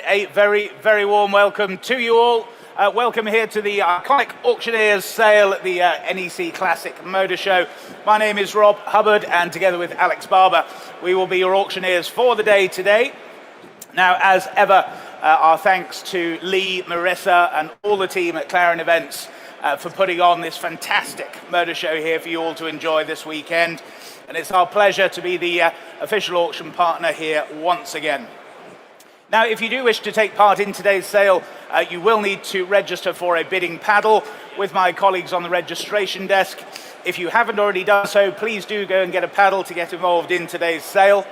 A very, very warm welcome to you all. Welcome here to the Iconic Auctioneers sale at the NEC Classic Motor Show. My name is Rob Hubbard, and together with Alex Barber, we will be your auctioneers for the day today. Now, as ever, our thanks to Lee, Marissa, and all the team at Clarion Events for putting on this fantastic motor show here for you all to enjoy this weekend. And it's our pleasure to be the official auction partner here once again. Now, if you do wish to take part in today's sale, you will need to register for a bidding paddle with my colleagues on the registration desk. If you haven't already done so, please do go and get a paddle to get involved in today's sale.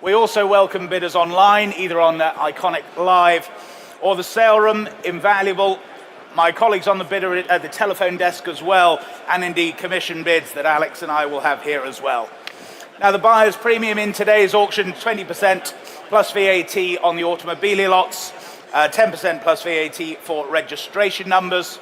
We also welcome bidders online, either on Iconic Live or the sale room, invaluable. My colleagues on the bidder at the telephone desk as well, and indeed commission bids that Alex and I will have here as well. Now, the buyer's premium in today's auction, 20% plus VAT on the Automobilia lots, 10% plus VAT for registration numbers.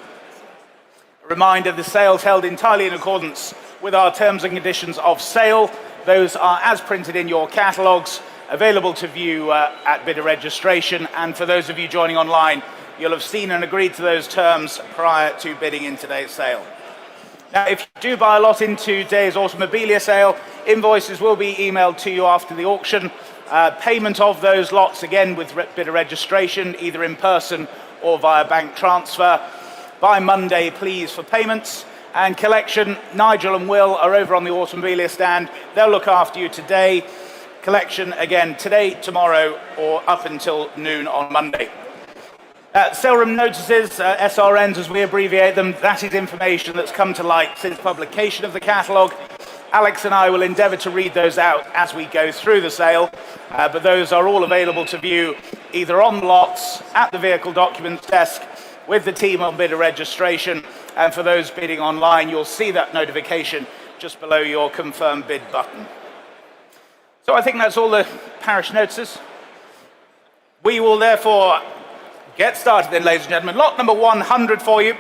A reminder, the sale's held entirely in accordance with our terms and conditions of sale. Those are as printed in your catalogues, available to view at bidder registration. And for those of you joining online, you'll have seen and agreed to those terms prior to bidding in today's sale. Now, if you do buy a lot in today's Automobilia sale, invoices will be emailed to you after the auction. Payment of those lots, again, with bidder registration, either in person or via bank transfer. By Monday, please, for payments. And collection, Nigel and Will are over on the Automobilia stand. They'll look after you today. Collection, again, today, tomorrow, or up until noon on Monday. Sale room notices, SRNs as we abbreviate them, that is information that's come to light since publication of the catalogue. Alex and I will endeavour to read those out as we go through the sale, but those are all available to view either on lots, at the vehicle documents desk, with the team on bidder registration, and for those bidding online, you'll see that notification just below your confirm bid button. So I think that's all the parish notices. We will therefore get started then, ladies and gentlemen. Lot number 100 for you.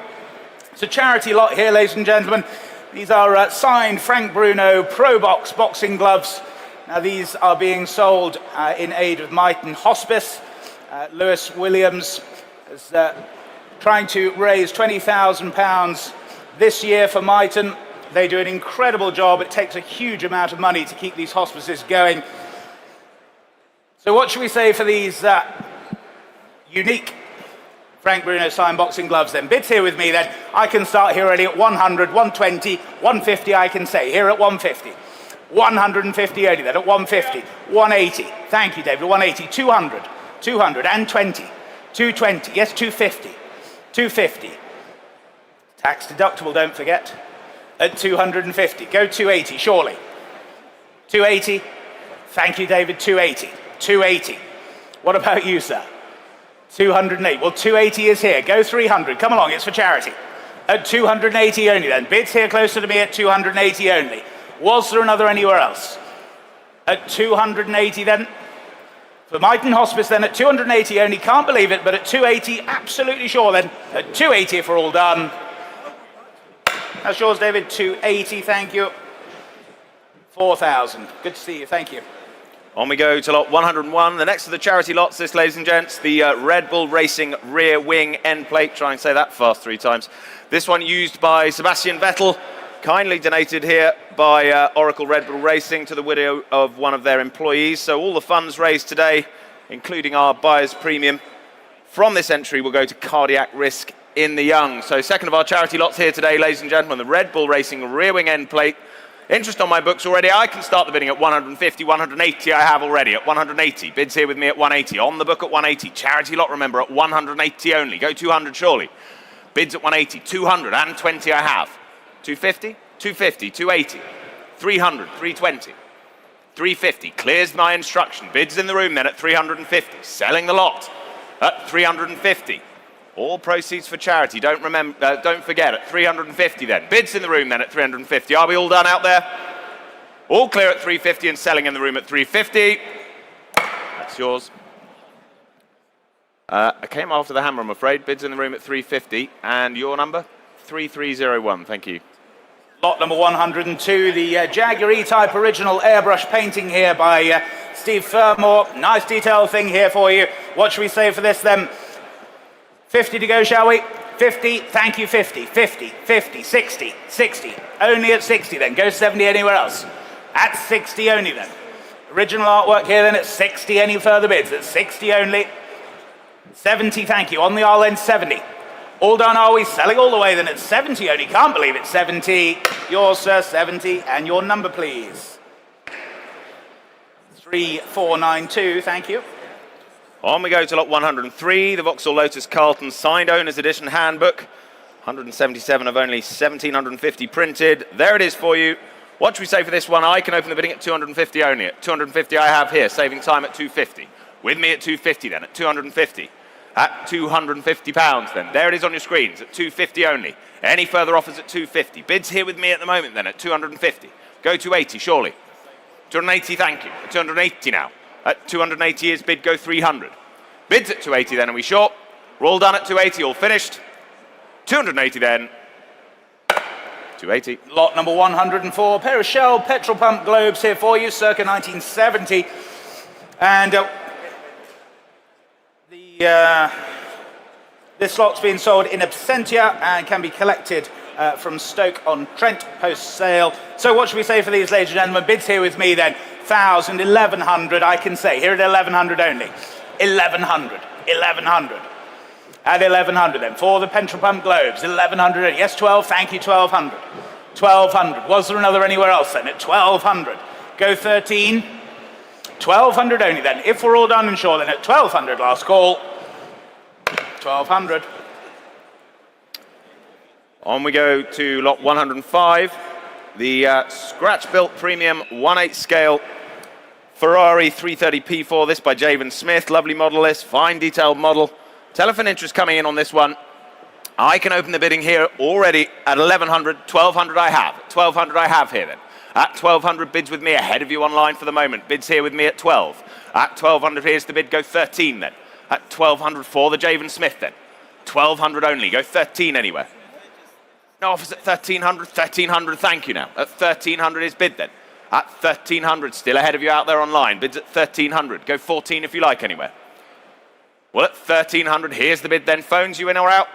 It's a charity lot here, ladies and gentlemen. These are signed Frank Bruno Pro Box boxing gloves. Now, these are being sold in aid of Myton Hospice. Lewis Williams is trying to raise £20,000 this year for Myton. They do an incredible job. It takes a huge amount of money to keep these hospices going. So what should we say for these unique Frank Bruno signed boxing gloves then? Bids here with me then. I can start here already at 100, 120, 150 I can say. Here at 150. 150 only then at 150. 180. Thank you, David. 180. 200. 200 and 20. 220. Yes, 250. 250. Tax deductible, don't forget. At 250. Go 280, surely. 280. Thank you, David. 280. 280. What about you, sir? 208. Well, 280 is here. Go 300. Come along, it's for charity. At 280 only then. Bids here closer to me at 280 only. Was there another anywhere else? At 280 then. For Myton Hospice then at 280 only. Can't believe it, but at 280, absolutely sure then. At 280 if we're all done. That's yours, David. 280, thank you. 4,000. Good to see you, thank you. On we go to lot 101. The next of the charity lots, this, ladies and gents, the Red Bull Racing rear wing end plate. Try and say that fast 3 times. This one used by Sebastian Vettel, kindly donated here by Oracle Red Bull Racing to the widow of one of their employees. So all the funds raised today, including our buyer's premium, from this entry will go to cardiac risk in the young. So second of our charity lots here today, ladies and gentlemen, the Red Bull Racing rear wing end plate. Interest on my books already. I can start the bidding at 150, 180 I have already at 180. Bids here with me at 180. On the book at 180. Charity lot, remember, at 180 only. Go 200 surely. Bids at 180. 200 and 20 I have. 250, 250, 280. 300, 320. 350. Clears my instruction. Bids in the room then at 350. Selling the lot at 350. All proceeds for charity. Don't forget, at 350 then. Bids in the room then at 350. Are we all done out there? All clear at 350 and selling in the room at 350. That's yours. I came after the hammer, I'm afraid. Bids in the room at 350. And your number? 3301. Thank you. Lot number 102, the Jaguar E-Type original airbrush painting here by Steve Fermore. Nice detail thing here for you. What should we say for this then? 50 to go, shall we? 50, thank you, 50, 50, 50, 60, 60. Only at 60 then. Go 70 anywhere else. At 60 only then. Original artwork here then at 60. Any further bids? At 60 only. 70, thank you. On the aisle then, 70. All done, are we? Selling all the way then at 70 only. Can't believe it. 70. Yours, sir, 70. And your number, please. 3492, thank you. On we go to lot 103, the Vauxhall Lotus Carlton signed owner's edition handbook. 177 of only 1,750 printed. There it is for you. What should we say for this one? I can open the bidding at 250 only. At 250 I have here, saving time at 250. With me at 250 then, at 250. At 250 pounds then. There it is on your screens, at 250 only. Any further offers at 250. Bids here with me at the moment then, at 250. Go 280, surely. 280, thank you. At 280 now. At 280 is bid, go 300. Bids at 280 then, are we short? We're all done at 280, all finished. 280 then. 280. Lot number 104, pair of Shell petrol pump globes here for you, circa 1970. And this lot's being sold in absentia and can be collected from Stoke-on-Trent post-sale. So what should we say for these, ladies and gentlemen? Bids here with me then. 1,000, 1,100, I can say. Here at 1,100 only. 1,100, 1,100. At 1,100 then, for the petrol pump globes, 1,100 only. Yes, 12, thank you, 1,200. 1,200. Was there another anywhere else then? At 1,200. Go 13. 1,200 only then. If we're all done and sure, then at 1,200, last call. 1,200. On we go to lot 105. The scratch-built premium 1/8 scale Ferrari 330 P4, this by Javen Smith. Lovely model this, fine detailed model. Telephone interest coming in on this one. I can open the bidding here already at 1,100, 1,200 I have. 1,200 I have here then. At 1,200 bids with me, ahead of you online for the moment. Bids here with me at 12. At 1,200 here's the bid, go 13 then. At 1,200 for the Javen Smith then. 1,200 only, go 13 anywhere. No offers at 1,300, 1,300, thank you now. At 1,300 is bid then. At 1,300, still ahead of you out there online. Bids at 1,300, go 14 if you like anywhere. Well, at 1,300, here's the bid then. Phones you in or out?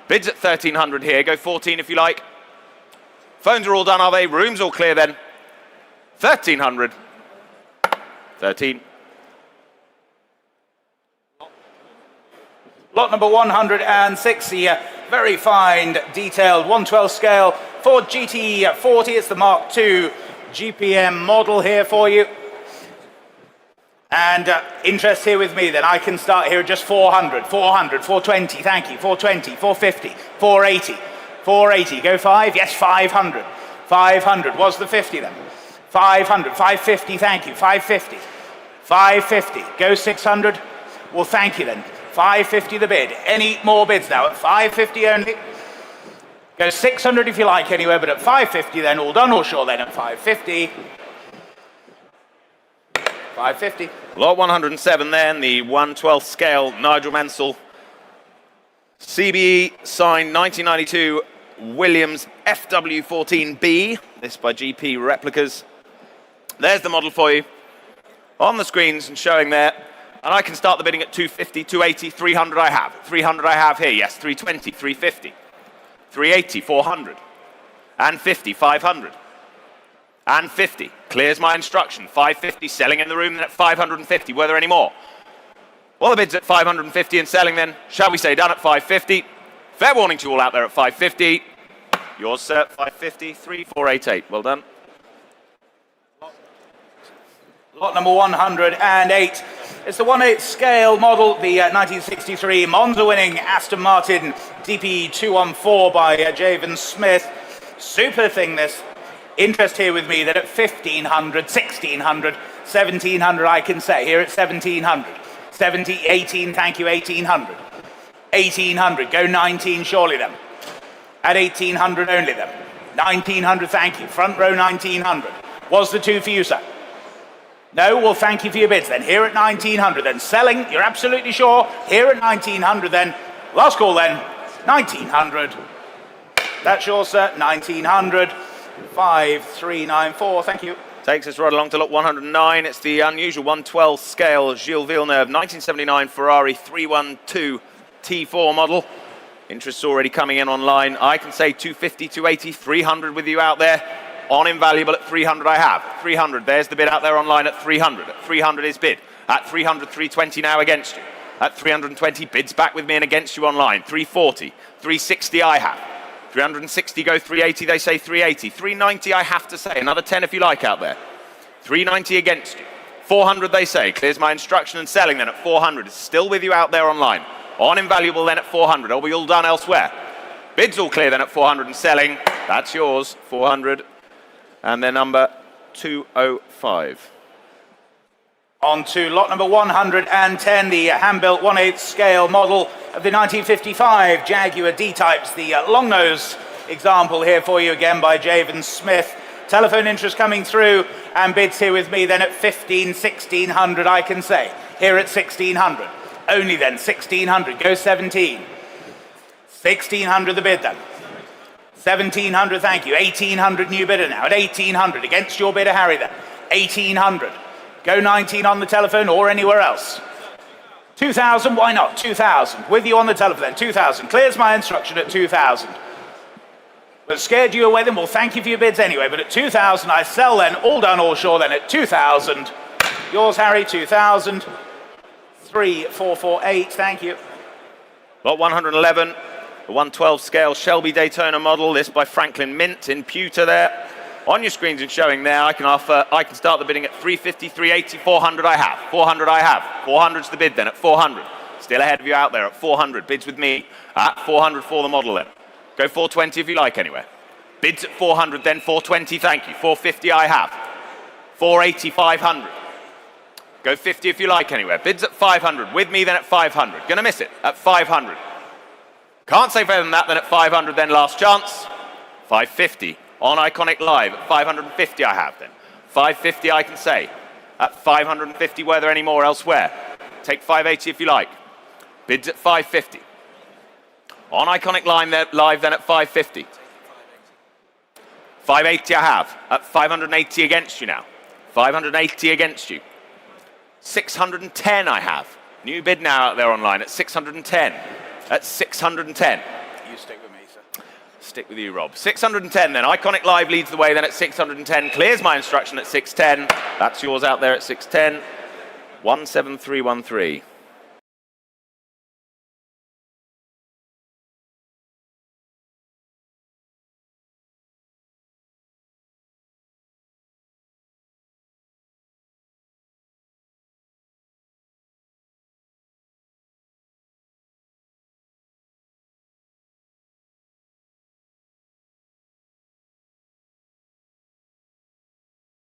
Bids at 1,300 here, go 14 if you like. Phones are all done, are they? Rooms all clear then. 1,300. 13. Lot number 160, very fine, detailed 112 scale Ford GT40. It's the Mark II GPM model here for you. And interest here with me, then I can start here at just 400, 400, 420, thank you, 420, 450, 480, 480, go 5, yes, 500, 500, was the 50 then? 500, 550, thank you, 550, 550, go 600, well thank you then, 550 the bid. Any more bids now? At 550 only. Go 600 if you like anywhere, but at 550 then, all done or sure then at 550. 550. Lot 107 then, the 1/12 scale Nigel Mansell CBE signed 1992 Williams FW14B. This by GP Replicas. There's the model for you on the screens and showing there. And I can start the bidding at 250, 280, 300 I have. 300 I have here, yes, 320, 350, 380, 400, and 50, 500, and 50. Clears my instruction, 550, selling in the room then at 550. Were there any more? Well, the bid's at 550 and selling then, shall we say, done at 550. Fair warning to you all out there at 550. Yours, sir, 550, 3488. Well done. Lot number 108. It's the 1/8 scale model, the 1963 Monza-winning Aston Martin DP214 by Javen Smith. Super thing, this. Interest here with me that at 1,500, 1,600, 1,700 I can say. Here at 1,700. 17, 18, thank you, 1,800. 1,800, go 19 surely then. At 1,800 only then. 1,900, thank you. Front row 1,900. Was the two for you, sir? No, well, thank you for your bids then. Here at 1,900 then. Selling, you're absolutely sure. Here at 1,900 then. Last call then. 1,900. That's yours, sir. 1,900. 5394, thank you. Takes us right along to lot 109. It's the unusual 112 scale Gilles Villeneuve 1979 Ferrari 312 T4 model. Interest's already coming in online. I can say 250, 280, 300 with you out there. On invaluable at 300 I have. 300, there's the bid out there online at 300. At 300 is bid. At 300, 320 now against you. At 320, bids back with me and against you online. 340, 360 I have. 360 go 380, they say 380. 390 I have to say, another 10 if you like out there. 390 against you. 400 they say, clears my instruction and selling then at 400. It's still with you out there online. On invaluable then at 400, are we all done elsewhere? Bids all clear then at 400 and selling, that's yours, 400. And then number 205. On to lot number 110, the hand-built 1/8 scale model of the 1955 Jaguar D-Types, the long-nose example here for you again by Javen Smith. Telephone interest coming through and bids here with me then at 1600 I can say. Here at 1600. Only then, 1600, go 17. 1600 the bid then. 1700, thank you. 1800 new bidder now at 1800. Against your bidder, Harry then. 1800. Go 19 on the telephone or anywhere else. 2000, why not? 2000. With you on the telephone then. 2000. Clears my instruction at 2000. But scared you away then, well, thank you for your bids anyway. But at 2000, I sell then. All done, all sure then at 2000. Yours, Harry, 2000. 3448, thank you. Lot 111, the 112 scale Shelby Daytona model, this by Franklin Mint in pewter there. On your screens and showing there, I can start the bidding at 350, 380, 400 I have. 400 I have. 400's the bid then at 400. Still ahead of you out there at 400. Bids with me at 400 for the model then. Go 420 if you like anyway. Bids at 400 then 420, thank you. 450 I have. 480, 500. Go 50 if you like anywhere. Bids at 500. With me then at 500. Gonna miss it at 500. Can't say better than that then at 500 then last chance. 550 on Iconic Live at 550 I have then. 550 I can say. At 550 were there any more elsewhere? Take 580 if you like. Bids at 550. On Iconic Live then at 550. 580 I have. At 580 against you now. 580 against you. 610 I have. New bid now out there online at 610. At 610. You stick with me, sir. Stick with you, Rob. 610 then. Iconic Live leads the way then at 610. Clears my instruction at 610. That's yours out there at 610. 17313.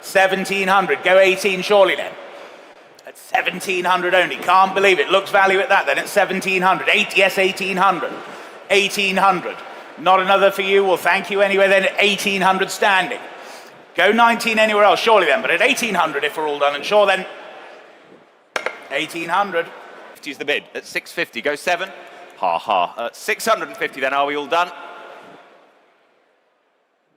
$1,700, go 18 surely then. At 1,700 only, can't believe it. Looks value at that then at 1,700. Yes, 1,800. 1,800. Not another for you, well thank you anyway then at 1,800 standing. Go 19 anywhere else surely then, but at 1,800 if we're all done and sure then. 1,800. 50 is the bid at 650. Go 7. Ha ha. At 650 then, are we all done?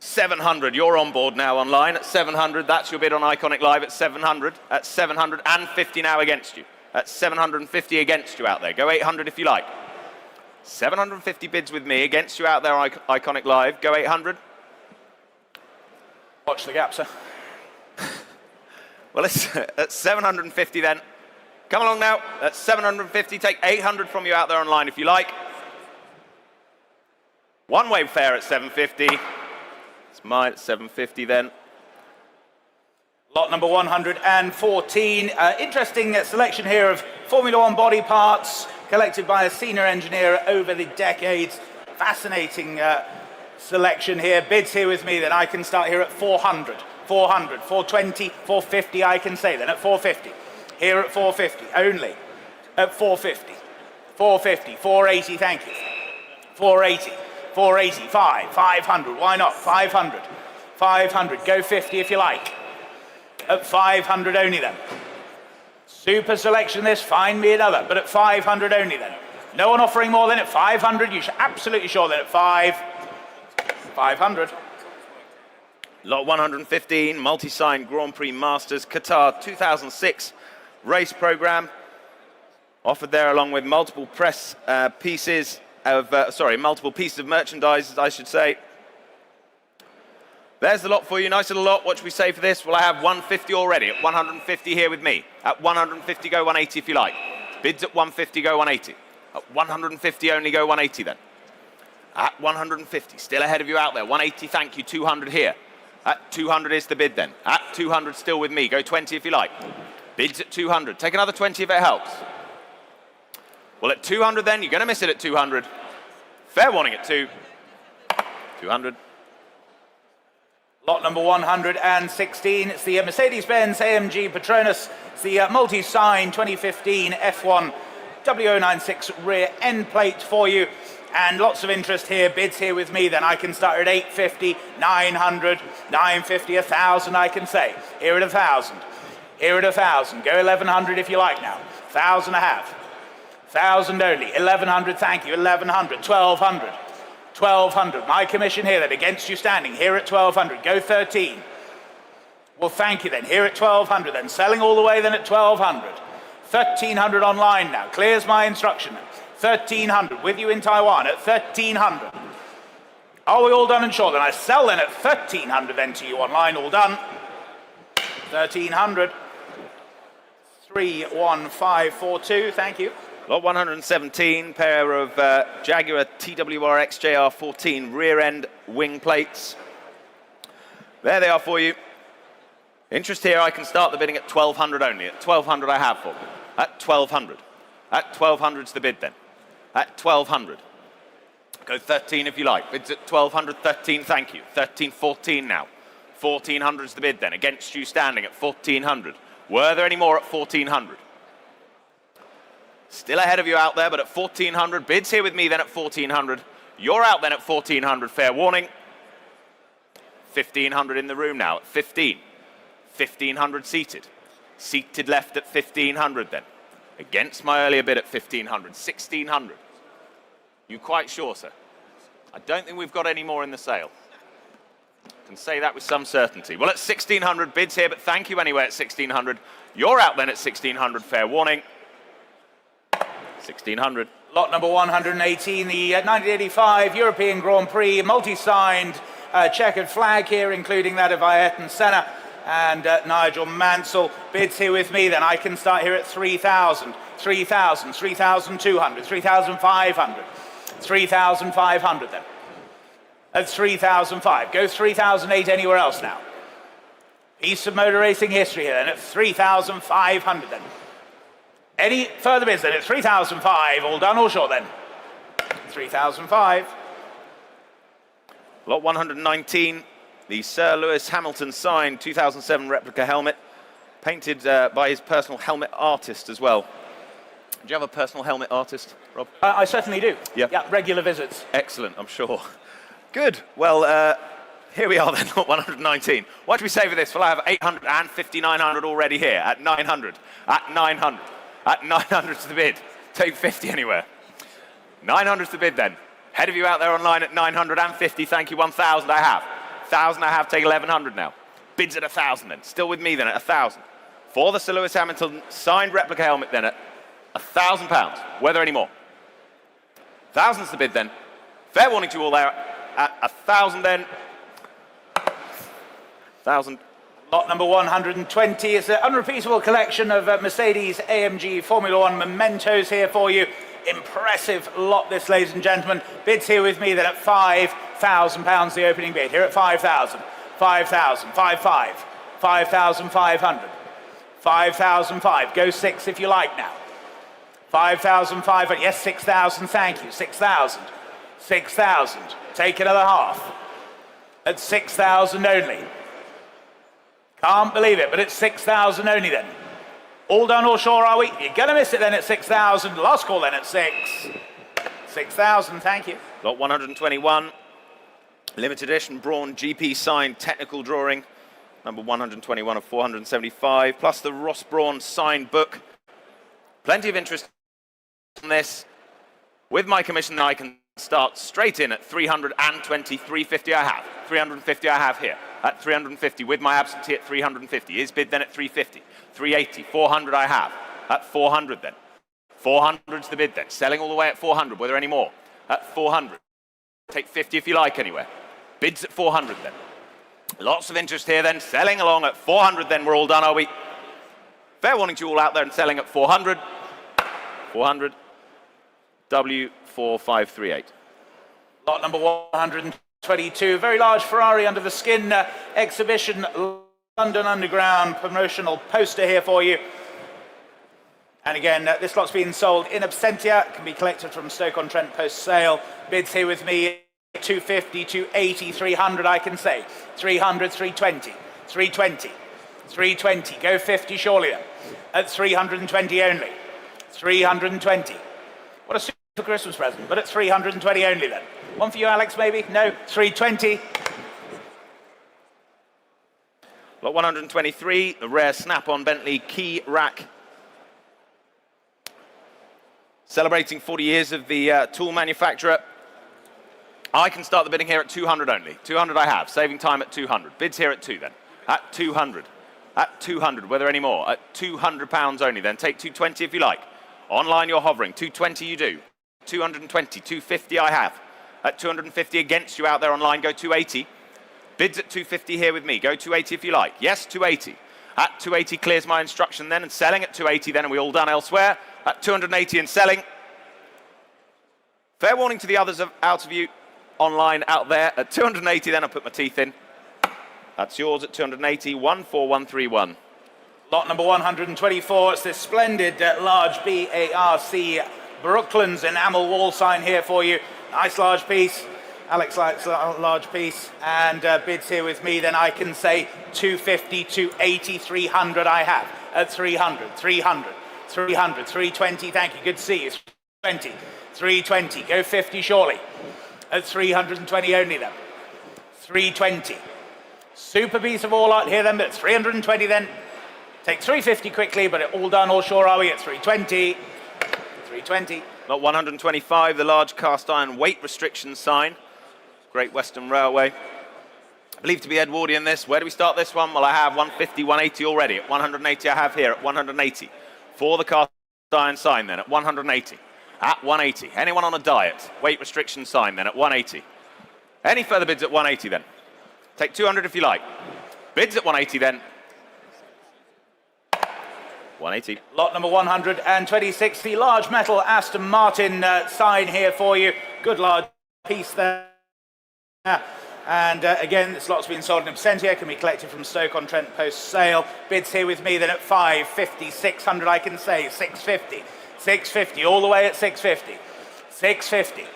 700, you're on board now online at 700. That's your bid on Iconic Live at 700. At 750 now against you. At 750 against you out there. Go 800 if you like. 750 bids with me against you out there on Iconic Live. Go 800. Watch the gap, sir. Well, it's at 750 then. Come along now. At 750, take 800 from you out there online if you like. One-way fare at 750. It's mine at 750 then. Lot number 114. Interesting selection here of Formula One body parts collected by a senior engineer over the decades. Fascinating selection here. Bids here with me then. I can start here at 400, 400, 420, 450 I can say then at 450. Here at 450 only. At 450, 450, 480 thank you. 480. 485, 500, why not? 500, 500, go 50 if you like. At 500 only then. Super selection this, find me another, but at 500 only then. No one offering more than at 500, you're absolutely sure then at 500. Lot 115, multi-sign Grand Prix Masters Qatar 2006 race program. Offered there along with multiple pieces of merchandise, I should say. There's the lot for you, nice little lot. What should we say for this? Well, I have 150 already, at 150 here with me. At 150, go 180 if you like. Bids at 150, go 180. At 150 only, go 180 then. At 150, still ahead of you out there. 180, thank you, 200 here. At 200 is the bid then. At 200 still with me, go 20 if you like. Bids at 200, take another 20 if it helps. Well, at 200 then, you're going to miss it at 200. Fair warning at 200. Lot number 116, it's the Mercedes-Benz AMG Patronus. It's the multi-sign 2015 F1 W096 rear end plate for you. And lots of interest here, bids here with me, then I can start at 850, 900, 950, 1,000 I can say. Here at 1,000, here at 1,000, go 1,100 if you like now. 1,000 I have. 1,000 only, 1,100, thank you, 1,100, 1,200, 1,200. My commission here then, against you standing, here at 1,200, go 13. Well, thank you then, here at 1,200 then, selling all the way then at 1,200. 1,300 online now, clears my instruction. 1,300, with you in Taiwan at 1,300. Are we all done and short then? I sell then at 1,300 then to you online, all done. 1,300. 31542, thank you. Lot 117, pair of Jaguar TWR XJR14 rear end wing plates. There they are for you. Interest here, I can start the bidding at 1,200 only. At 1,200 I have for you. At 1,200. At 1,200's the bid then. At 1,200. Go 13 if you like. Bids at 1,200, 13, thank you. 1314 now. 1,400's the bid then. Against you standing at 1,400. Were there any more at 1,400? Still ahead of you out there, but at 1,400. Bids here with me then at 1,400. You're out then at 1,400, fair warning. 1,500 in the room now at 15. 1,500 seated. Seated left at 1,500 then. Against my earlier bid at 1,500. 1,600. You quite sure, sir? I don't think we've got any more in the sale. Can say that with some certainty. Well, at 1,600 bids here, but thank you anyway at 1,600. You're out then at 1,600, fair warning. 1,600. Lot number 118, the 1985 European Grand Prix, multi-signed checkered flag here, including that of Ayrton Senna and Nigel Mansell. Bids here with me, then I can start here at 3,000, 3,000, 3,200, 3,500, 3,500 then. At 3,005. Go 3,008 anywhere else now. Piece of motor racing history here then at 3,500 then. Any further bids then at 3,005, all done or short then? 3,005. Lot 119, the Sir Lewis Hamilton signed 2007 replica helmet, painted by his personal helmet artist as well. Do you have a personal helmet artist, Rob? I certainly do. Yeah, regular visits. Excellent, I'm sure. Good. Well, here we are then, lot 119. What do we say for this? Well, I have 800 and 5,900 already here at 900, at 900, at 900 to the bid. Take 50 anywhere. 900 to the bid then. Head of you out there online at 950. Thank you. 1,000 I have. 1,000 I have. Take 1,100 now. Bids at 1,000 then. Still with me then at 1,000. For the Sir Lewis Hamilton signed replica helmet then at £1,000. Were there any more? 1,000's the bid then. Fair warning to you all there at 1,000 then. 1,000. Lot number 120 is an unrepeatable collection of Mercedes AMG Formula One mementos here for you. Impressive lot this, ladies and gentlemen. Bids here with me then at £5,000, the opening bid. Here at 5,000, 5,000, 5,500, 5,500, 5,005. Go 6 if you like now. 5,500, yes, 6,000, thank you. 6,000, 6,000. Take another half. At 6,000 only. Can't believe it, but it's 6,000 only then. All done or sure are we? You're going to miss it then at 6,000. Last call then at 6. 6,000, thank you. Lot 121. Limited edition Braun GP signed technical drawing. Number 121 of 475. Plus the Ross Braun signed book. Plenty of interest on this. With my commission, I can start straight in at 320, 350 I have. 350 I have here. at 350, with my absentee at 350. Is bid then at 350, 380, 400 I have, at 400 then. 400's the bid then, selling all the way at 400. Were there any more? At 400. Take 50 if you like anywhere. Bids at 400 then. Lots of interest here then, selling along at 400 then. We're all done, are we? Fair warning to you all out there and selling at 400. 400. W4538. Lot number 122, very large Ferrari under the skin exhibition, London Underground promotional poster here for you. And again, this lot's been sold in absentia, can be collected from Stoke-on-Trent post-sale. Bids here with me, 250, 280, 300 I can say. 300, 320, 320, 320, go 50 surely then. At 320 only. 320. What a super Christmas present, but at 320 only then. One for you, Alex, maybe? No, 320. Lot 123, the rare snap-on Bentley key rack. Celebrating 40 years of the tool manufacturer. I can start the bidding here at 200 only. 200 I have, saving time at 200. Bids here at 2 then. At 200. At 200, were there any more? At £200 only then. Take 220 if you like. Online you're hovering. 220 you do. 220, 250 I have. At 250 against you out there online, go 280. Bids at 250 here with me. Go 280 if you like. Yes, 280. At 280 clears my instruction then, and selling at 280 then, and we all done elsewhere. At 280 and selling. Fair warning to the others out of you online out there. At 280 then, I'll put my teeth in. That's yours at 280, 14131. Lot number 124, it's this splendid large BARC Brooklands enamel wall sign here for you. Nice large piece. Alex likes a large piece. And bids here with me, then I can say 250, 280, 300 I have. At 300, 300, 300, 320, thank you, good to see you. 320, 320, go 50 surely. At 320 only then. 320. Super piece of all art here then, but it's 320 then. Take 350 quickly, but all done, all sure are we at 320. 320. Lot 125, the large cast iron weight restriction sign. Great Western Railway. Believed to be Edwardian this. Where do we start this one? Well, I have 150, 180 already. At 180 I have here at 180. For the cast iron sign then at 180. At 180. Anyone on a diet? Weight restriction sign then at 180. Any further bids at 180 then? Take 200 if you like. Bids at 180 then. 180. Lot number 126, the large metal Aston Martin sign here for you. Good large piece there. And again, this lot's been sold in absentia, can be collected from Stoke-on-Trent post-sale. Bids here with me then at 550, 600 I can say, 650, 650, all the way at 650, 650,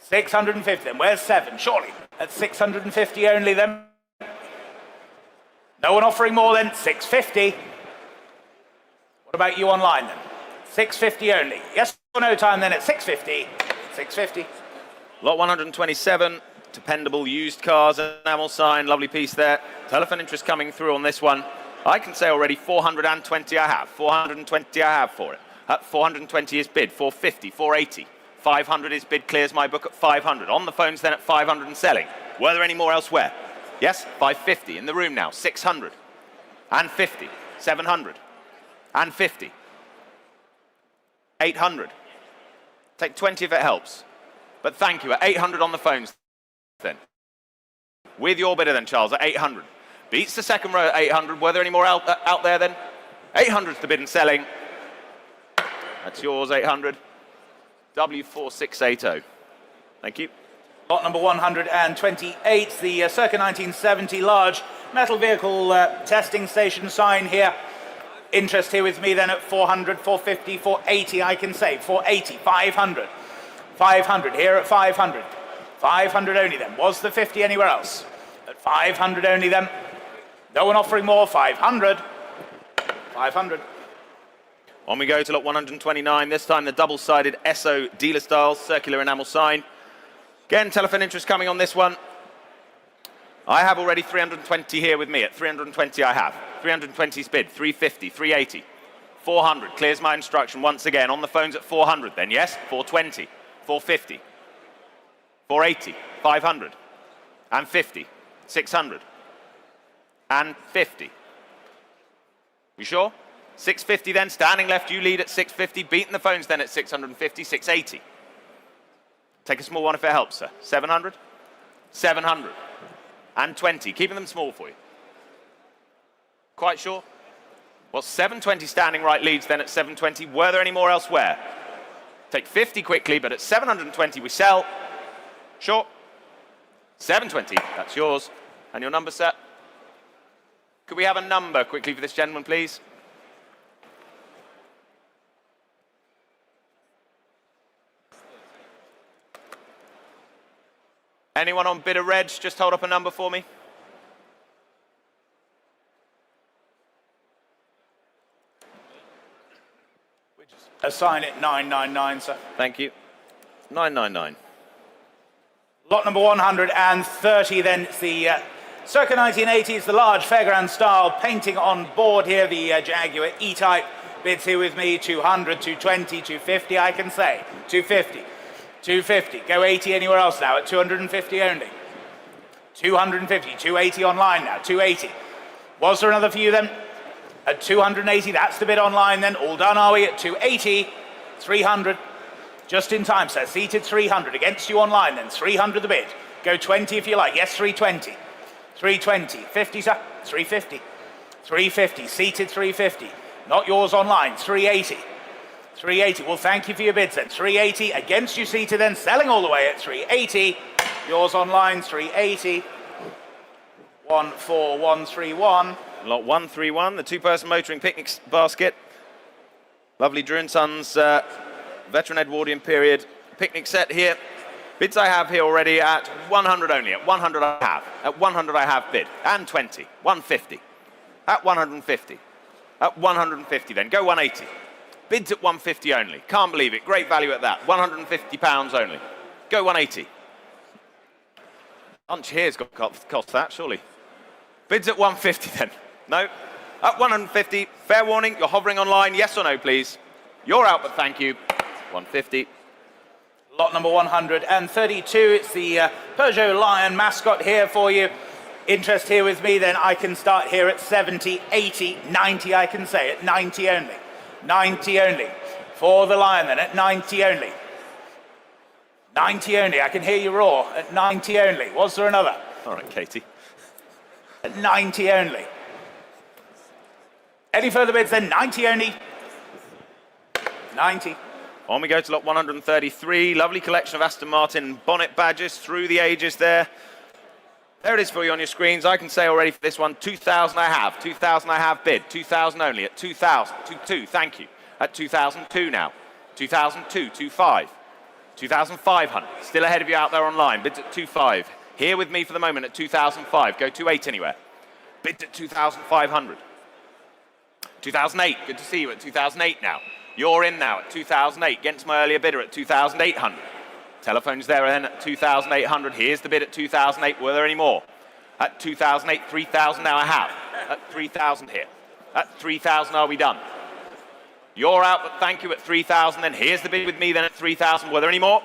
650 then. Where's 7? Surely at 650 only then. No one offering more than 650. What about you online then? 650 only. Yes or no time then at 650. 650. Lot 127, dependable used cars, enamel sign, lovely piece there. Telephone interest coming through on this one. I can say already 420 I have. 420 I have for it. At 420 is bid. 450, 480. 500 is bid, clears my book at 500. On the phones then at 500 and selling. Were there any more elsewhere? Yes, 550 in the room now. 600 and 50, 700. And 50. 800. Take 20 if it helps. But thank you, at 800 on the phones then. With your bidder then, Charles, at 800. Beats the second row at 800. Were there any more out there then? 800's the bid and selling. That's yours, 800. W4680. Thank you. Lot number 128, the circa 1970 large metal vehicle testing station sign here. Interest here with me then at 400, 450, 480 I can say, 480, 500, 500 here at 500, 500 only then. Was the 50 anywhere else? At 500 only then. No one offering more, 500, 500. On we go to lot 129, this time the double-sided Esso dealer style circular enamel sign. Again, telephone interest coming on this one. I have already 320 here with me. At 320 I have. 320's bid, 350, 380, 400. Clears my instruction once again. On the phones at 400 then, yes? 420, 450, 480, 500, and 50, 600, 650. You sure? 650 then, standing left, you lead at 650, beating the phones then at 650, 680. Take a small one if it helps, sir. 700, 700, and 20, keeping them small for you. Quite sure? Well, 720 standing right leads then at 720. Were there any more elsewhere? Take 50 quickly, but at 720 we sell. Sure? 720, that's yours. And your number, sir? Could we have a number quickly for this gentleman, please? Anyone on bidder reg? Just hold up a number for me. Assign it 999, sir. Thank you. 999. Lot number 130, then it's the circa 1980s, the large fairground style painting on board here, the Jaguar E-Type. Bids here with me, 200, 220, 250, I can say. 250, 250. Go 80 anywhere else now at 250 only. 250, 280 online now, 280. Was there another for you then? At 280, that's the bid online then. All done, are we? At 280, 300. Just in time, sir. Seated 300. Against you online then. 300 the bid. Go 20 if you like. Yes, 320. 320. 50, sir. 350. 350. Seated 350. Not yours online. 380. 380. Well, thank you for your bids then. 380. Against you seated then. Selling all the way at 380. Yours online. 380. 14131. Lot 131, the two-person motoring picnic basket. Lovely Drew & Sons veteran Edwardian period picnic set here. Bids I have here already at 100 only. At 100 I have. At 100 I have bid. And 20. 150. At 150. At 150 then. Go 180. Bids at 150 only. Can't believe it. Great value at that. £150 only. Go 180. Lunch here's got cost that, surely. Bids at 150 then. No. At 150. Fair warning, you're hovering online. Yes or no, please. You're out, but thank you. 150. Lot number 132. It's the Peugeot Lion mascot here for you. Interest here with me, then I can start here at 70, 80, 90, I can say. At 90 only. 90 only. For the Lion then, at 90 only. 90 only. I can hear you roar. At 90 only. Was there another? All right, Katie. At 90 only. Any further bids then? 90 only. 90. On we go to lot 133. Lovely collection of Aston Martin bonnet badges through the ages there. There it is for you on your screens. I can say already for this one, 2,000 I have. 2,000 I have bid. 2,000 only at 2,000. 2,2, thank you. At 2,002 now. 2,002, 2,5. 2,500. Still ahead of you out there online. Bids at 2,5. Here with me for the moment at 2,005. Go 2,8 anywhere. Bids at 2,500. 2008, good to see you at 2008 now. You're in now at 2008, against my earlier bidder at 2,800. Telephone's there then at 2,800. Here's the bid at 2008. Were there any more? At 2008, 3,000 now I have. At 3,000 here. At 3,000 are we done? You're out, but thank you at 3,000. Then here's the bid with me then at 3,000. Were there any more?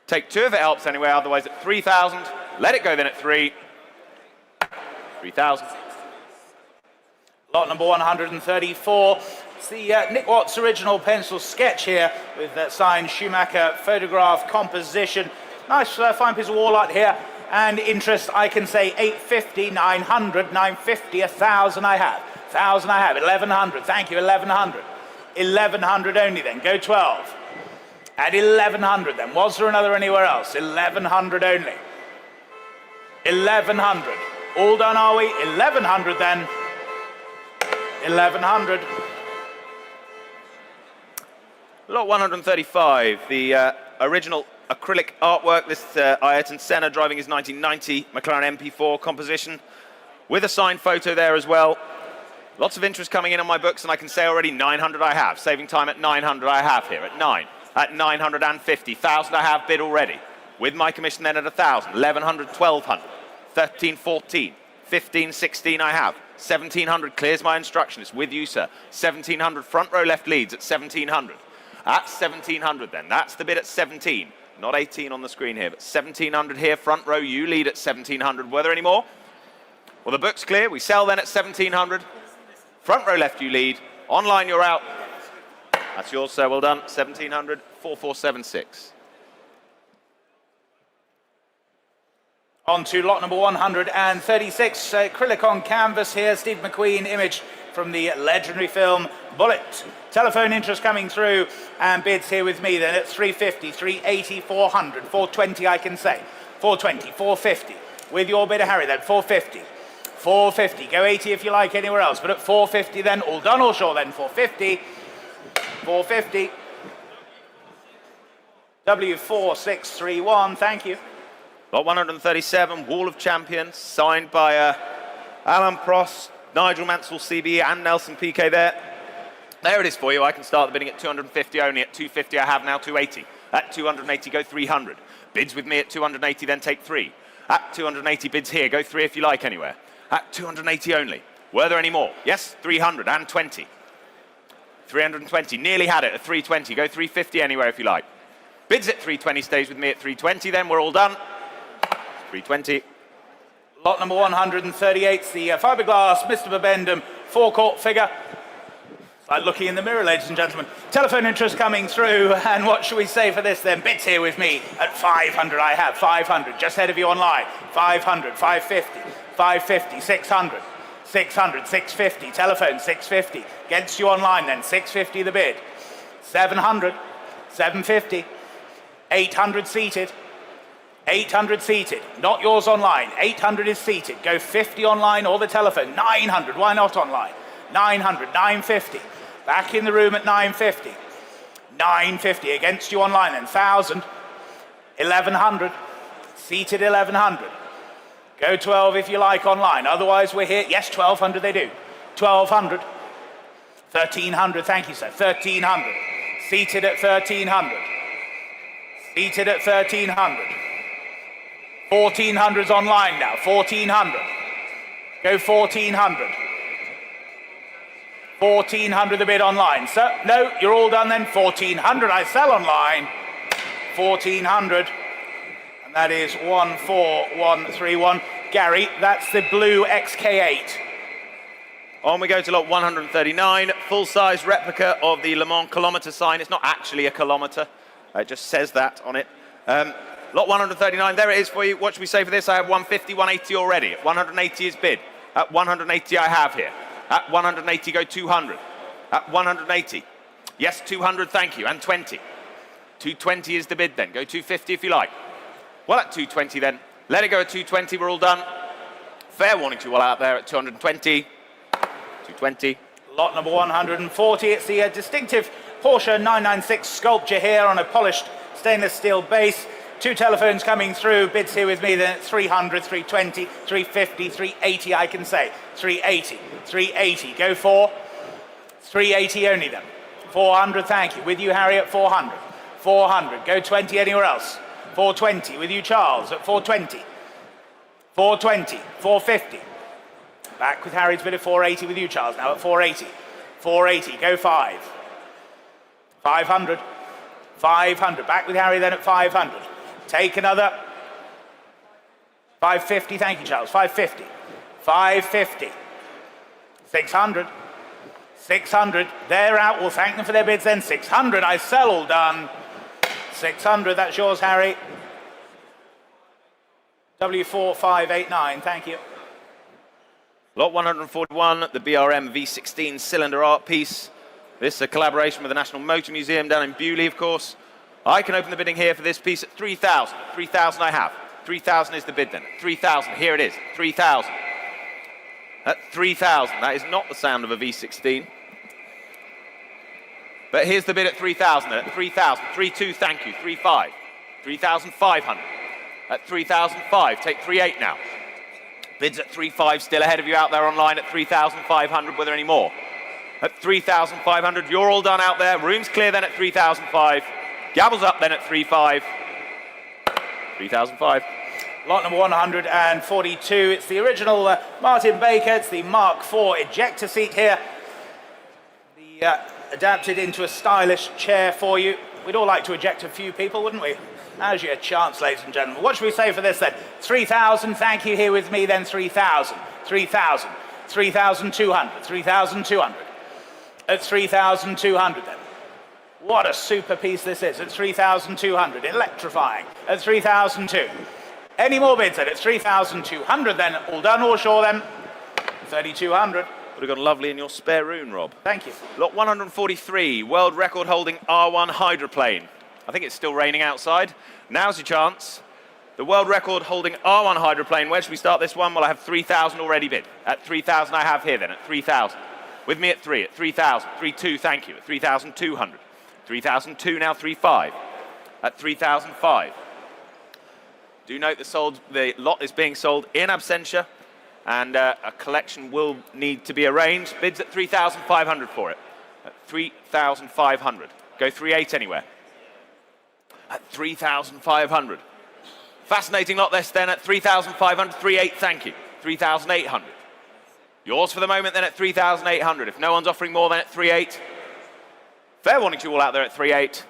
Take two if it helps anyway, otherwise at 3,000. Let it go then at 3. 3,000. Lot number 134. It's the Nick Watts original pencil sketch here with that signed Schumacher photograph composition. Nice fine piece of wall art here. And interest, I can say 850, 900, 950, 1,000 I have. 1,000 I have, 1,100. Thank you, 1,100. 1,100 only then. Go 12. At 1,100 then. Was there another anywhere else? 1,100 only. 1,100. All done, are we? 1,100 then. 1,100. Lot 135, the original acrylic artwork. This Ayrton Senna driving his 1990 McLaren MP4 composition with a signed photo there as well. Lots of interest coming in on my books, and I can say already 900 I have. Saving time at 900 I have here at 9. At 950, 1,000 I have bid already. With my commission then at 1,000, 1,100, 1,200, 13, 14, 15, 16 I have. 1,700 clears my instruction. It's with you, sir. 1,700 front row left leads at 1,700. At 1,700 then. That's the bid at 17. Not 18 on the screen here, but 1,700 here. Front row, you lead at 1,700. Were there any more? Well, the book's clear. We sell then at 1,700. Front row left, you lead. Online, you're out. That's yours, sir. Well done. 1,700, 4,476. On to lot number 136, acrylic on canvas here, Steve McQueen image from the legendary film Bullet. Telephone interest coming through and bids here with me then at 350, 380, 400, 420 I can say. 420, 450. With your bidder Harry then, 450. 450, go 80 if you like anywhere else, but at 450 then, all done or short then, 450. 450. W4631, thank you. Lot 137, Wall of Champions, signed by Alan Prost, Nigel Mansell CB and Nelson Piquet there. There it is for you. I can start the bidding at 250 only. At 250 I have now 280. At 280 go 300. Bids with me at 280 then take 3. At 280 bids here. Go 3 if you like anywhere. At 280 only. Were there any more? Yes, 300 and 20. 320, nearly had it at 320. Go 350 anywhere if you like. Bids at 320 stays with me at 320 then. We're all done. 320. Lot number 138, the fiberglass Mr. Bibendum forecourt figure. It's like looking in the mirror, ladies and gentlemen. Telephone interest coming through, and what should we say for this then? Bids here with me at 500 I have, 500, just ahead of you online. 500, 550, 550, 600, 600, 650, telephone 650. Against you online then, 650 the bid. 700, 750, 800 seated. 800 seated, not yours online. 800 is seated. Go 50 online or the telephone. 900, why not online? 900, 950. Back in the room at 950. 950 against you online then. 1,000, 1,100, seated 1,100. Go 12 if you like online. Otherwise we're here. Yes, 1,200 they do. 1,200, 1,300. Thank you, sir. 1,300. Seated at 1,300. Seated at 1,300. 1,400's online now, 1,400. Go 1,400. 1,400 the bid online. So, no, you're all done then. 1,400 I sell online. 1,400. And that is 14131. Gary, that's the blue XK8. On we go to lot 139, full-size replica of the Le Mans kilometre sign. It's not actually a kilometre. It just says that on it. Lot 139, there it is for you. What should we say for this? I have 150, 180 already. 180 is bid. At 180 I have here. At 180 go 200. At 180. Yes, 200, thank you. And 20. 220 is the bid then. Go 250 if you like. Well, at 220 then. Let it go at 220, we're all done. Fair warning to you all out there at 220. 220. Lot number 140, it's the distinctive Porsche 996 sculpture here on a polished stainless steel base. 2 telephones coming through, bids here with me then at 300, 320, 350, 380 I can say. 380, 380, go for 380 only then. 400, thank you. With you, Harry, at 400. 400, go 20 anywhere else. 420, with you, Charles, at 420. 420, 450. Back with Harry's bid at 480 with you, Charles, now at 480. 480, go 5. 500. 500, back with Harry then at 500. Take another. 550, thank you, Charles. 550. 550. 600. 600, they're out. We'll thank them for their bids then. 600, I sell, all done. 600, that's yours, Harry. W4589, thank you. Lot 141, the BRM V16 cylinder art piece. This is a collaboration with the National Motor Museum down in Bewley, of course. I can open the bidding here for this piece at 3,000. 3,000 I have. 3,000 is the bid then. 3,000, here it is. 3,000. At 3,000, that is not the sound of a V16. But here's the bid at 3,000 then. At 3,000. 3,2, thank you. 3,5. 3,500. At 3,005, take 3,8 now. Bids at 3,5, still ahead of you out there online at 3,500. Were there any more? At 3,500, you're all done out there. Room's clear then at 3,005. Gabbles up then at 3,500. 3,005. Lot number 142. It's the original Martin Baker. It's the Mark IV ejector seat here. The adapted into a stylish chair for you. We'd all like to eject a few people, wouldn't we? Now's your chance, ladies and gentlemen. What should we say for this then? 3,000, thank you, here with me then, 3,000. 3,000, 3,200, 3,200. At 3,200 then. What a super piece this is at 3,200, electrifying at 3,002. Any more bids then at 3,200 then, all done or sure then, 3,200. Would have gone lovely in your spare room, Rob. Thank you. Lot 143, world record holding R1 hydroplane. I think it's still raining outside. Now's your chance. The world record holding R1 hydroplane. Where should we start this one? Well, I have 3,000 already bid. At 3,000 I have here then, at 3,000. With me at 3, at 3,000. 3,2, thank you, at 3,200. 3,002 now, 3,500. At 3,005. Do note the lot is being sold in absentia, and a collection will need to be arranged. Bids at 3,500 for it. At 3,500. Go 3,800 anywhere. At 3,500. Fascinating lot this then at 3,500, 3,800, thank you. 3,800. Yours for the moment then at 3,800. If no one's offering more than at 3,800. Fair warning to you all out there at 3,800.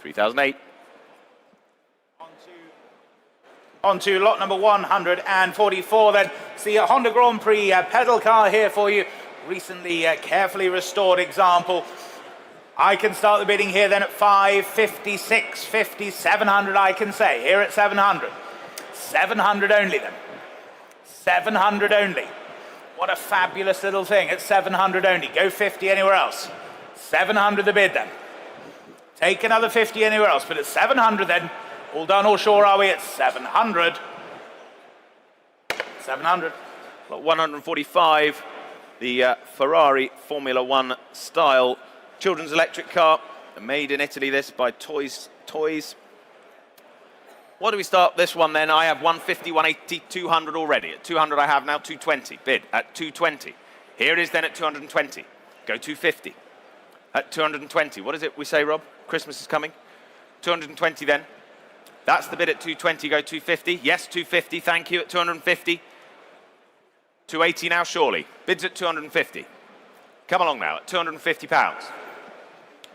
3,008. On to lot number 144 then. It's the Honda Grand Prix pedal car here for you. Recently carefully restored example. I can start the bidding here then at 550, 650, 700 I can say. Here at 700. 700 only then. 700 only. What a fabulous little thing at 700 only. Go 50 anywhere else. 700 the bid then. Take another 50 anywhere else, but at 700 then. All done or sure are we at 700? 700. Lot 145, the Ferrari Formula One style children's electric car, made in Italy this by Toys. What do we start this one then? I have 150, 180, 200 already. At 200 I have now 220. Bid at 220. Here it is then at 220. Go 250. At 220. What is it we say, Rob? Christmas is coming. 220 then. That's the bid at 220. Go 250. Yes, 250. Thank you. At 250. 280 now, surely. Bids at 250. Come along now at 250 pounds.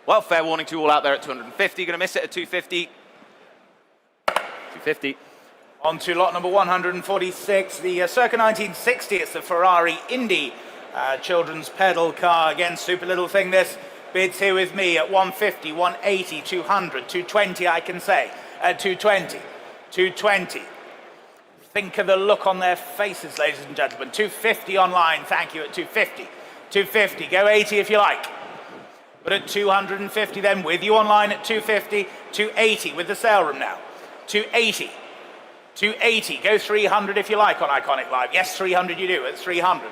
Well, fair warning to you all out there at 250. Going to miss it at 250. 250. On to lot number 146, the circa 1960. It's the Ferrari Indy children's pedal car. Again, super little thing this. Bids here with me at 150, 180, 200, 220 I can say. At 220, 220. Think of the look on their faces, ladies and gentlemen. 250 online, thank you, at 250. 250, go 80 if you like. But at 250 then, with you online at 250, 280 with the sale room now. 280, 280, go 300 if you like on Iconic Live. Yes, 300 you do, at 300.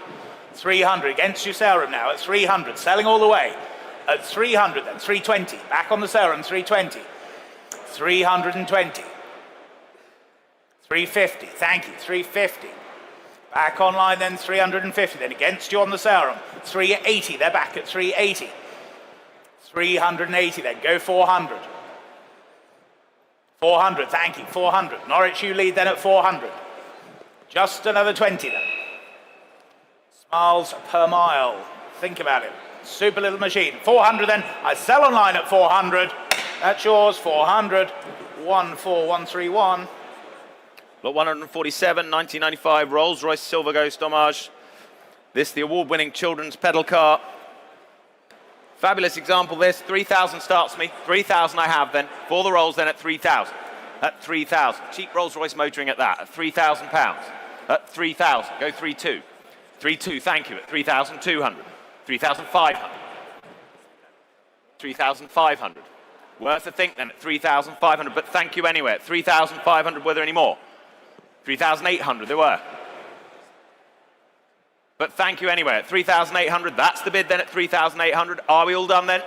300, against your sale room now, at 300, selling all the way. At 300 then, 320, back on the sale room, 320. 320. 350, thank you, 350. Back online then, 350, then against you on the sale room. 380, they're back at 380. 380 then, go 400. 400, thank you, 400. Norwich you lead then at 400. Just another 20 then. Miles per mile, think about it. Super little machine. 400 then, I sell online at 400. That's yours, 400. 14131. Lot 147, 1995 Rolls-Royce Silver Ghost Homage. This, the award-winning children's pedal car. Fabulous example this. 3,000 starts me. 3,000 I have then. For the Rolls then at 3,000. At 3,000. Cheap Rolls-Royce motoring at that. At 3,000 pounds. At 3,000. Go 3,2. 3,2, thank you. At 3,200. 3,500. 3,500. Worth a think then at 3,500, but thank you anyway. At 3,500, were there any more? 3,800, there were. But thank you anyway. At 3,800, that's the bid then at 3,800. Are we all done then?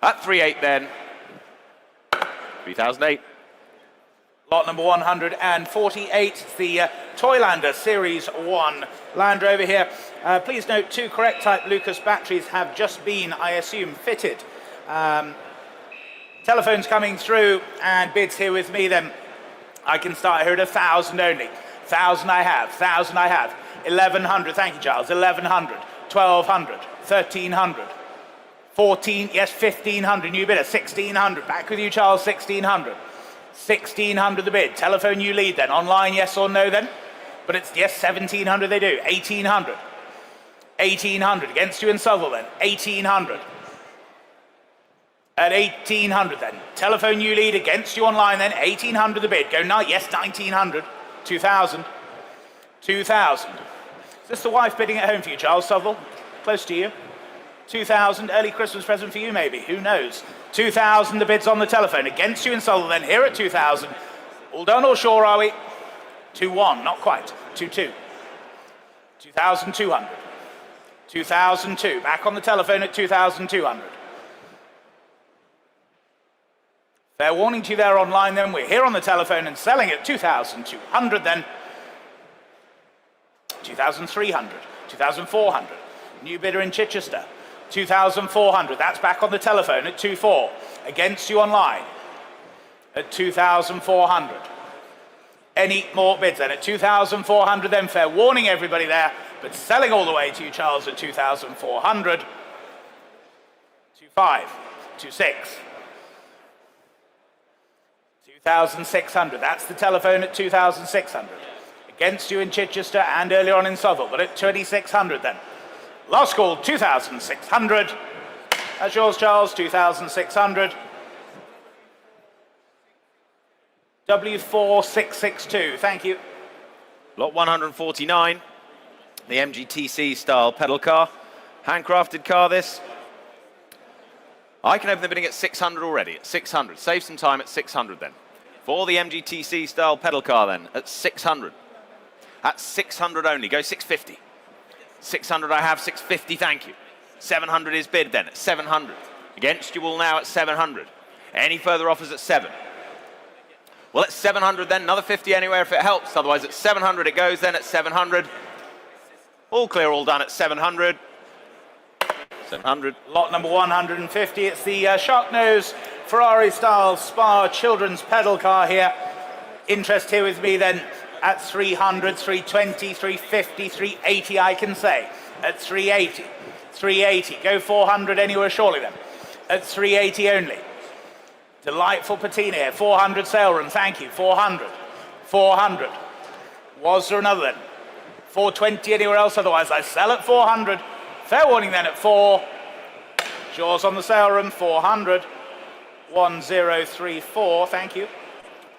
At 3,800 then. 3,008. Lot number 148, the Toylander Series 1 Land Rover here. Please note, 2 correct type Lucas batteries have just been, I assume, fitted. Telephones coming through and bids here with me then. I can start here at 1,000 only. 1,000 I have, 1,000 I have. 1,100, thank you Charles, 1,100, 1,200, 1,300, 14, yes, 1,500, new bidder, 1,600. Back with you Charles, 1,600. 1,600 the bid. Telephone you lead then. Online, yes or no then? But it's, yes, 1,700 they do. 1,800. 1,800 against you in Southwell then. 1,800. At 1,800 then. Telephone you lead, against you online then. 1,800 the bid. Go night, yes, 1,900. 2,000. 2,000. Is this the wife bidding at home for you, Charles Southwell? Close to you. 2,000, early Christmas present for you maybe, who knows? 2,000 the bids on the telephone. Against you in Southwell then, here at 2,000. All done or sure are we? 2-1, not quite. 2-2. 2,200. 2,002. Back on the telephone at 2,200. Fair warning to you there online then. We're here on the telephone and selling at 2,200 then. 2,300. 2,400. New bidder in Chichester. 2,400. That's back on the telephone at 2,400. Against you online at 2,400. Any more bids then at 2,400 then. Fair warning everybody there, but selling all the way to you, Charles, at 2,400. 2,500. 2,600. 2,600. That's the telephone at 2,600. Against you in Chichester and earlier on in Southwell, but at 2,600 then. Last call, 2,600. That's yours, Charles, 2,600. W4662, thank you. Lot 149, the MGTC style pedal car. Handcrafted car this. I can open the bidding at 600 already, at 600. Save some time at 600 then. For the MGTC style pedal car then, at 600. At 600 only, go 650. 600 I have, 650, thank you. 700 is bid then, at 700. Against you all now at 700. Any further offers at 7? Well, at 700 then, another 50 anywhere if it helps. Otherwise, at 700 it goes then at 700. All clear, all done at 700. 700. Lot number 150. It's the Shark Nose Ferrari style Spa children's pedal car here. Interest here with me then at 300, 320, 350, 380 I can say. At 380. 380. Go 400 anywhere surely then. At 380 only. Delightful patina here. 400 sale room, thank you. 400. 400. Was there another then? 420 anywhere else, otherwise I sell at 400. Fair warning then at 4. Jaws on the sale room, 400. 1034, thank you.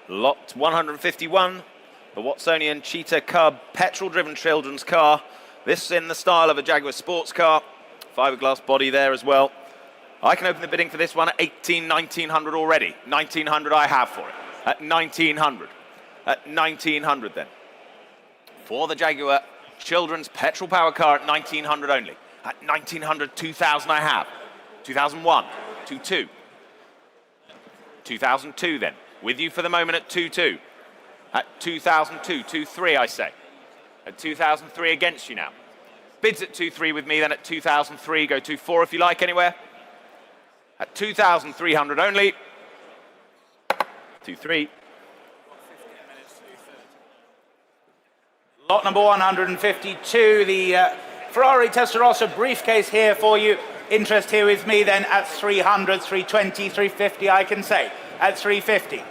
Lot 151, the Watsonian Cheetah Cub petrol-driven children's car. This in the style of a Jaguar sports car. Fiberglass body there as well. I can open the bidding for this one at 1,900 already. 1,900 I have for it. At 1,900. At 1,900 then. For the Jaguar children's petrol power car at 1,900 only. At 1,900, 2,000 I have. 2,001, 2,2. 2,002 then. With you for the moment at 2,2. At 2,002, 2,3 I say. At 2,003 against you now. Bids at 2,3 with me then at 2,003. Go 2,4 if you like anywhere. At 2,300 only. 2,3. Lot number 152, the Ferrari Testarossa briefcase here for you. Interest here with me then at 300, 320, 350 I can say. At 350.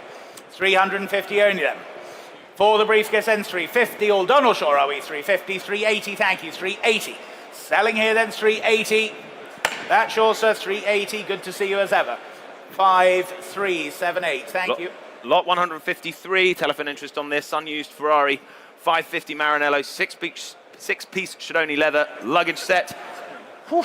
350 only then. For the briefcase then 350, all done or sure are we? 350, 380, thank you, 380. Selling here then 380. That's yours, sir, 380. Good to see you as ever. 5378, thank you. Lot 153, telephone interest on this, unused Ferrari 550 Maranello, six-piece Chidoni leather luggage set. Whew.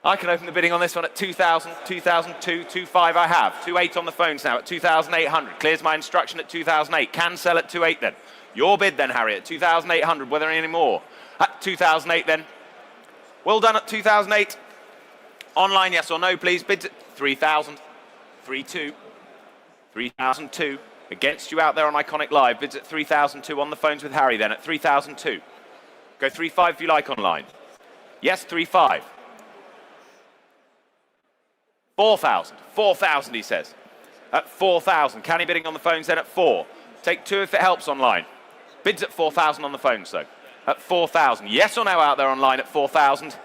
I can open the bidding on this one at 2,000, 2,002, 2,500 I have. 2,800 on the phones now at 2,800. Clears my instruction at 2,008. Can sell at 2,800 then. Your bid then, Harry, at 2,800. Whether any more. At 2,008 then. Well done at 2,008. Online, yes or no, please. Bids at 3,000. 3,2. 3,002. Against you out there on Iconic Live. Bids at 3,002 on the phones with Harry then at 3,002. Go 3,500 if you like online. Yes, 3,500. 4,000. 4,000 he says. At 4,000. Canny bidding on the phones then at 4. Take 2 if it helps online. Bids at 4,000 on the phones though. At 4,000. Yes or no out there online at 4,000.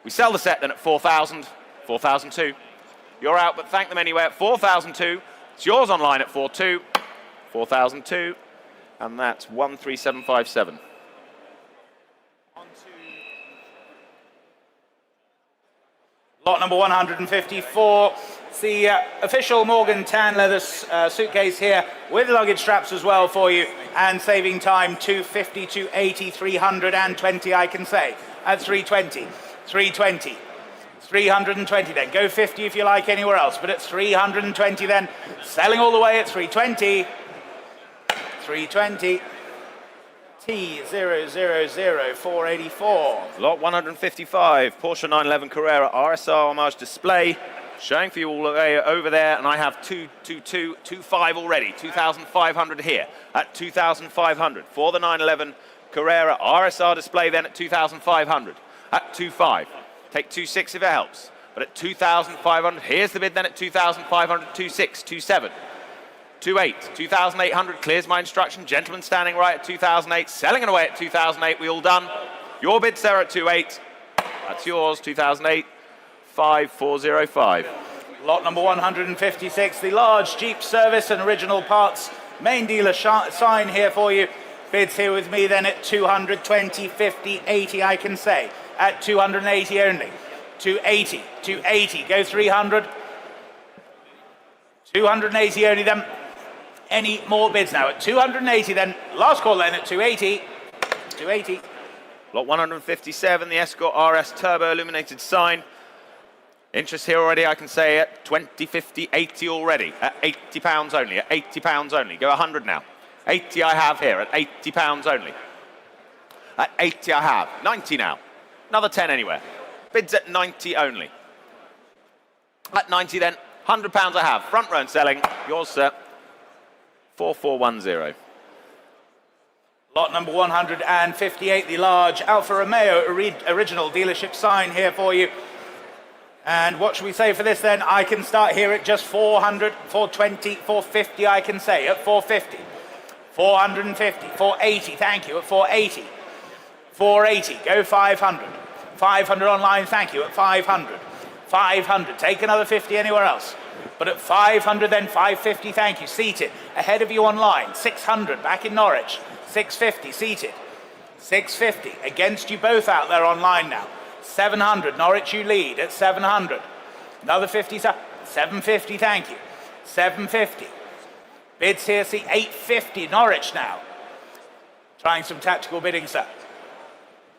We sell the set then at 4,000. 4,002. You're out, but thank them anyway at 4,002. It's yours online at 4,2. 4,002. And that's 13757. Lot number 154. It's the official Morgan tan leather suitcase here with luggage straps as well for you, and saving time 250, 280, 320 I can say at 320, 320, 320 then. Go 50 if you like anywhere else, but at 320 then. Selling all the way at 320, 320. T000484. Lot 155, Porsche 911 Carrera RSR homage display, showing for you all the way over there, and I have 225 already, 2,500 here at 2,500 for the 911 Carrera RSR display. Then at 2,500 at 25. Take 26 if it helps, but at 2,500. Here's the bid then at 2,500, 26, 27. 28, 2,800 clears my instruction. Gentleman standing right at 2,008, selling it away at 2,008. We all done. Your bid, sir, at 28. That's yours, 2,008, 5405. Lot number 156, the large Jeep service and original parts main dealer sign here for you. Bids here with me then at 220, 50, 80 I can say. At 280 only. 280, 280, go 300. 280 only then. Any more bids now at 280 then. Last call then at 280. 280. Lot 157, the Escort RS Turbo illuminated sign. Interest here already, I can say, at 20, 50, 80 already. At £80 only, at £80 only. Go 100 now. 80 I have here at £80 only. At 80 I have. 90 now. Another 10 anywhere. Bids at 90 only. At 90 then. £100 I have. Front row and selling. Yours, sir. 4410. Lot number 158, the large Alfa Romeo original dealership sign here for you. And what should we say for this then? I can start here at just 400, 420, 450 I can say at 450. 450, 480, thank you, at 480. 480, go 500. 500 online, thank you, at 500. 500, take another 50 anywhere else. But at 500 then, 550, thank you, seated. Ahead of you online, 600, back in Norwich. 650, seated. 650, against you both out there online now. 700, Norwich you lead at 700. Another 50, 750, thank you. 750. Bids here, see 850, Norwich now. Trying some tactical bidding, sir.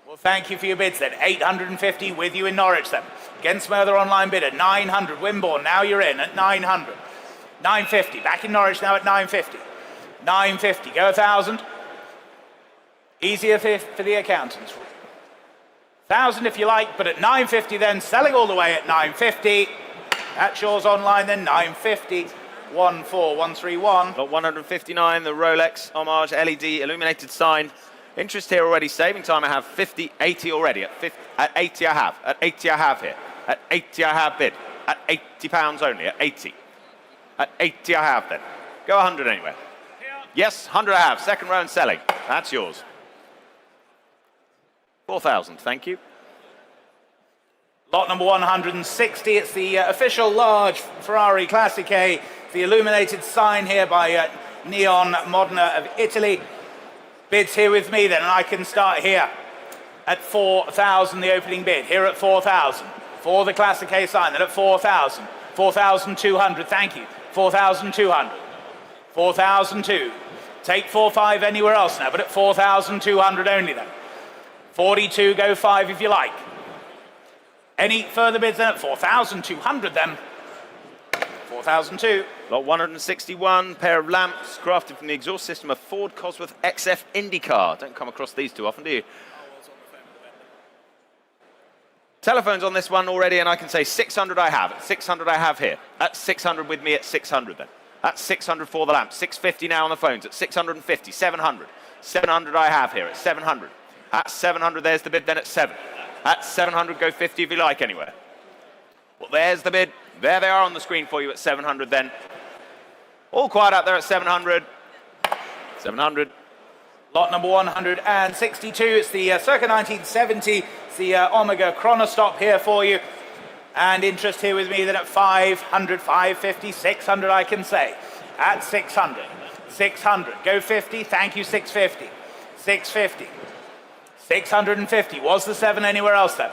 Well, thank you for your bids then. 850 with you in Norwich then. Against my other online bidder, 900, Wimborne, now you're in at 900. 950, back in Norwich now at 950. 950, go 1,000. Easier for the accountants. 1,000 if you like, but at 950 then, selling all the way at 950. That's yours online then, 950. 14131. Lot 159, the Rolex homage LED illuminated sign. Interest here already, saving time I have 50, 80 already. At 80 I have, at 80 I have here. At 80 I have bid. At £80 only, at 80. At 80 I have then. Go 100 anywhere. Yes, 100 I have, second row and selling. That's yours. 4,000, thank you. Lot number 160, it's the official large Ferrari Classic A, the illuminated sign here by Neon Modena of Italy. Bids here with me then, and I can start here at 4,000, the opening bid. Here at 4,000, for the Classic A sign, then at 4,000. 4,200, thank you. 4,200. 4,002. Take 4,500 anywhere else now, but at 4,200 only then. 42, go 5 if you like. Any further bids then at 4,200 then? 4,002. Lot 161, pair of lamps crafted from the exhaust system of Ford Cosworth XF IndyCar. Don't come across these too often, do you? Telephones on this one already, and I can say 600 I have. At 600 I have here. At 600 with me at 600 then. At 600 for the lamps. 650 now on the phones. At 650, 700. 700 I have here at 700. At 700, there's the bid then at 7. At 700, go 50 if you like anywhere. Well, there's the bid. There they are on the screen for you at 700 then. All quiet out there at 700. 700. Lot number 162, it's the circa 1970, it's the Omega Chronostop here for you. And interest here with me then at 500, 550, 600 I can say. At 600. 600, go 50, thank you, 650. 650. 650, was the 7 anywhere else then?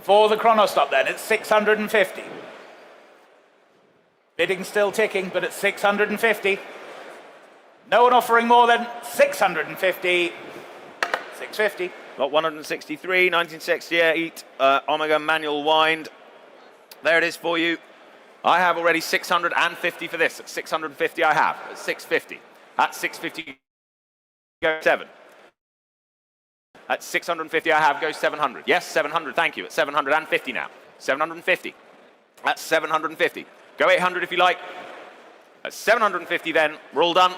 For the chrono stop then, it's 650. Bidding still ticking, but it's 650. No one offering more than 650. 650. Lot 163, 1968, Omega manual wind. There it is for you. I have already 650 for this. At 650 I have. At 650. At 650 go 7. At 650 I have, go 700. Yes, 700, thank you. At 750 now. 750. At 750. Go 800 if you like. At 750 then, we're all done.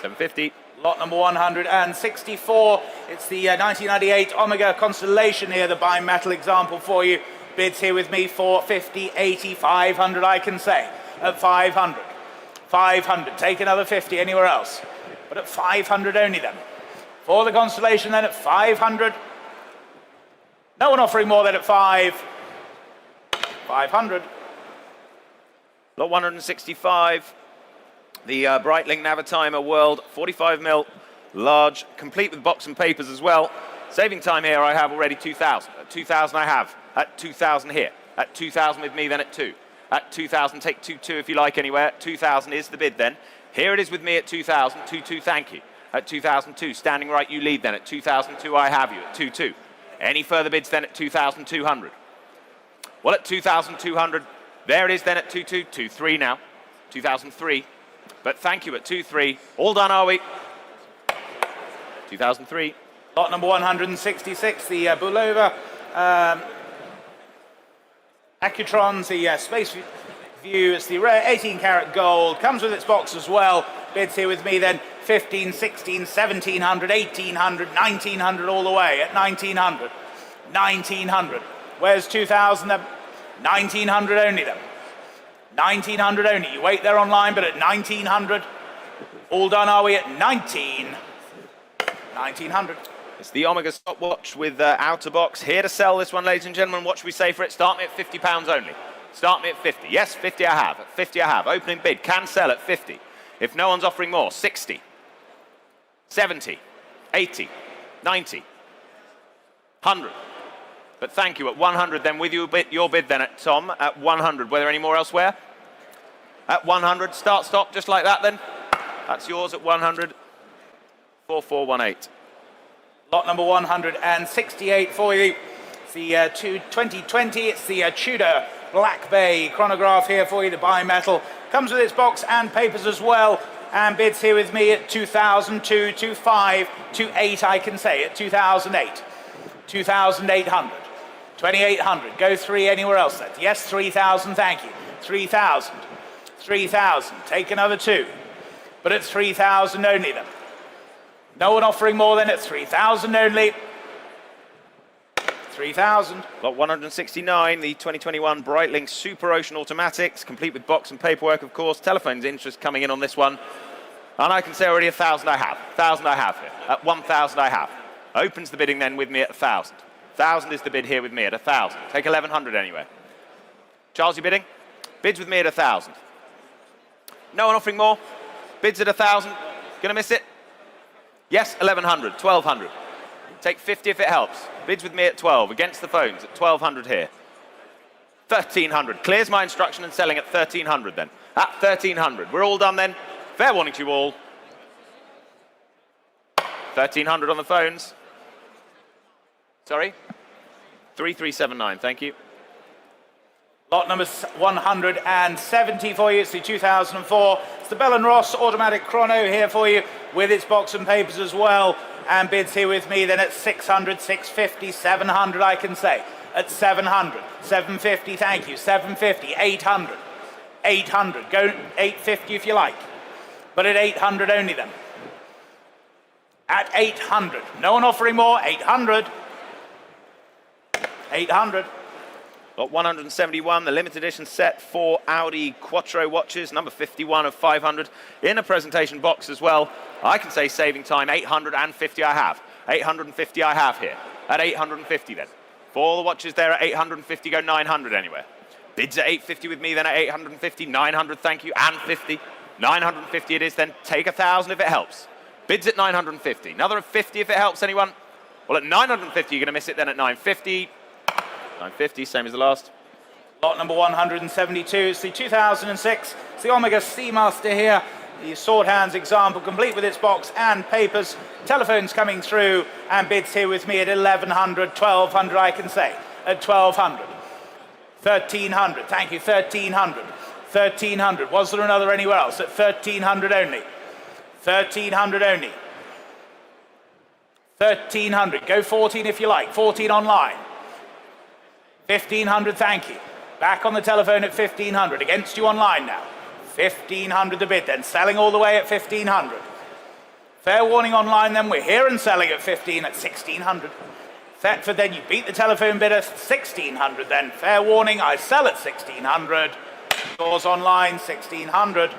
750. Lot number 164. It's the 1998 Omega Constellation here, the bimetal example for you. Bids here with me for 50, 80, 500 I can say. At 500. 500. Take another 50 anywhere else. But at 500 only then. For the Constellation then at 500. No one offering more than at 500. Lot 165. The Breitling Navitimer World 45mm, large, complete with box and papers as well. Saving time here, I have already 2,000. At 2,000 I have. At 2,000 here. At 2,000 with me then at 2. At 2,000 take 2-2 if you like anywhere. 2,000 is the bid then. Here it is with me at 2,000. 2-2, thank you. At 2,002, standing right you lead then. At 2,002 I have you. At 2-2. Any further bids then at 2,200. Well, at 2,200, there it is then at 2-2. 2-3 now. 2,003. But thank you at 2-3. All done, are we? 2003. Lot number 166, the Bulova Accutrons, the Space View. It's the rare 18-karat gold. Comes with its box as well. Bids here with me then 15, 16, 1,700, 1,800, 1,900 all the way at 1,900. 1,900. Where's 2,000 then? 1,900 only then. 1,900 only. You wait there online, but at 1,900. All done, are we at 1,900. It's the Omega stopwatch with outer box. Here to sell this one, ladies and gentlemen. What should we say for it? Start me at £50 only. Start me at 50. Yes, 50 I have. At 50 I have. Opening bid. Can sell at 50. If no one's offering more, 60. 70. 80. 90. 100. But thank you at 100 then with your bid then at Tom at 100. Were there any more elsewhere? At 100, start, stop, just like that then. That's yours at 100. 4418. Lot number 168 for you. It's the 2020, it's the Tudor Black Bay chronograph here for you, the bimetal. Comes with its box and papers as well. And bids here with me at 2,002, 2,500, 2,800 I can say, at 2,008. 2,800. 2,800. Go 3 anywhere else then. Yes, 3,000, thank you. 3,000. 3,000. Take another 2. But it's 3,000 only then. No one offering more than at 3,000 only. 3,000. Lot 169, the 2021 Breitling Super Ocean Automatics, complete with box and paperwork, of course. Telephone's interest coming in on this one. And I can say already 1,000 I have. 1,000 I have here. At 1,000 I have. Opens the bidding then with me at 1,000. 1,000 is the bid here with me at 1,000. Take 1,100 anyway. Charles, you bidding? Bids with me at 1,000. No one offering more? Bids at 1,000. Gonna miss it? Yes, 1,100, 1,200. Take 50 if it helps. Bids with me at 12. Against the phones at 1,200 here. 1,300. Clears my instruction and selling at 1,300 then. At 1,300. We're all done then. Fair warning to you all. 1,300 on the phones. Sorry? 3,379, thank you. Lot number 170 for you. It's the 2004. It's the Bell & Ross automatic chrono here for you with its box and papers as well. And bids here with me then at 600, 650, 700 I can say. At 700, 750, thank you. 750, 800, 800. Go 850 if you like. But at 800 only then. At 800. No one offering more. 800. 800. Lot 171, the limited edition set for Audi Quattro watches, number 51 of 500, in a presentation box as well. I can say saving time, 850 I have. 850 I have here. At 850 then. For all the watches there at 850, go 900 anywhere. Bids at 850 with me, then at 850, 900, thank you, and 50. 950 it is, then take 1,000 if it helps. Bids at 950. Another 50 if it helps anyone. Well, at 950, you're going to miss it then at 950. 950, same as the last. Lot number 172, it's the 2006, it's the Omega Seamaster here. The sword hands example, complete with its box and papers. Telephones coming through, and bids here with me at 1,100, 1,200 I can say. At 1,200. 1,300, thank you, 1,300. 1,300, was there another anywhere else? At 1,300 only. 1,300 only. 1,300, go 14 if you like, 14 online. 1,500, thank you. Back on the telephone at 1,500, against you online now. 1,500 to bid then, selling all the way at 1,500. Fair warning online then, we're here and selling at 15 at 1,600. Thetford then, you beat the telephone bidder, 1,600 then. Fair warning, I sell at 1,600. Yours online, 1,600.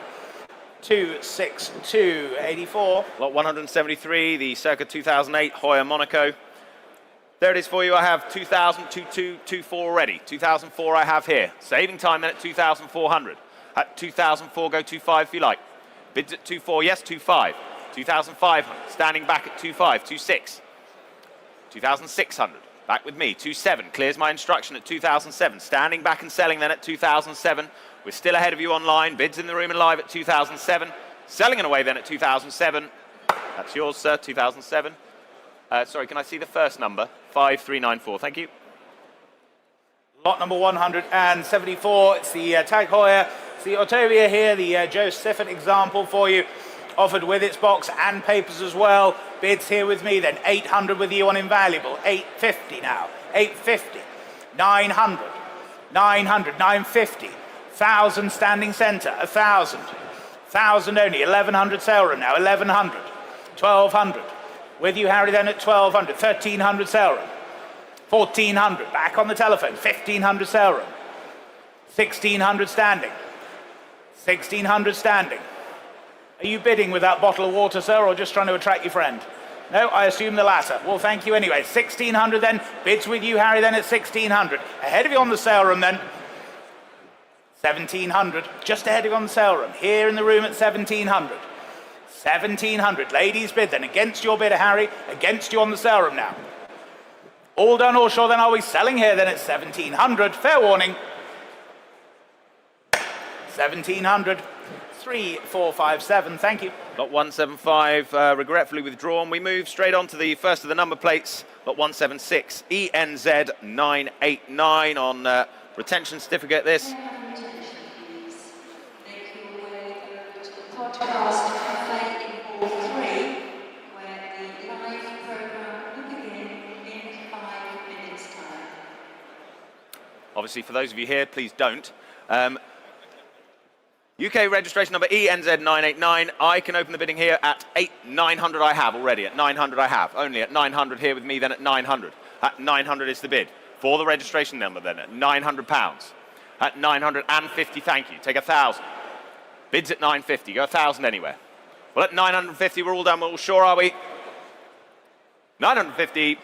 26284. Lot 173, the circa 2008 Hoya Monaco. There it is for you. I have 2,000, 2224 already. 2004 I have here. Saving time then at 2,400. At 2004, go 25 if you like. Bids at 24, yes, 25. 2,500, standing back at 25, 26. 2,600, back with me, 27. Clears my instruction at 2,007. Standing back and selling then at 2,007. We're still ahead of you online. Bids in the room and live at 2,007. Selling and away then at 2,007. That's yours, sir, 2,007. Sorry, can I see the first number? 5394, thank you. Lot number 174, it's the Tag Heuer, it's the Automobilia here, the Joe Siffert example for you, offered with its box and papers as well. Bids here with me then, 800 with you on invaluable, 850 now, 850, 900, 900, 950, 1,000 standing centre, 1,000, 1,000 only, 1,100 sale room now, 1,100, 1,200. With you, Harry, then at 1,200, 1,300 sale room, 1,400, back on the telephone, 1,500 sale room, 1,600 standing, 1,600 standing. Are you bidding with that bottle of water, sir, or just trying to attract your friend? No, I assume the latter. Well, thank you anyway. 1,600 then, bids with you, Harry, then at 1,600. Ahead of you on the sale room then, 1,700, just ahead of you on the sale room, here in the room at 1,700. 1,700, ladies bid then, against your bidder, Harry, against you on the sale room now. All done, all sure, then are we selling here then at 1,700, fair warning. 1,700, 3457, thank you. Lot 175, regretfully withdrawn. We move straight on to the first of the number plates. Lot 176, ENZ 989 on retention certificate this. Obviously, for those of you here, please don't. UK registration number ENZ989. I can open the bidding here at 900 I have already. At 900 I have. Only at 900 here with me, then at 900. At 900 is the bid. For the registration number then at £900. At 950, thank you. Take 1,000. Bids at 950. Go 1,000 anywhere. Well, at 950, we're all done. We're all sure, are we? 950.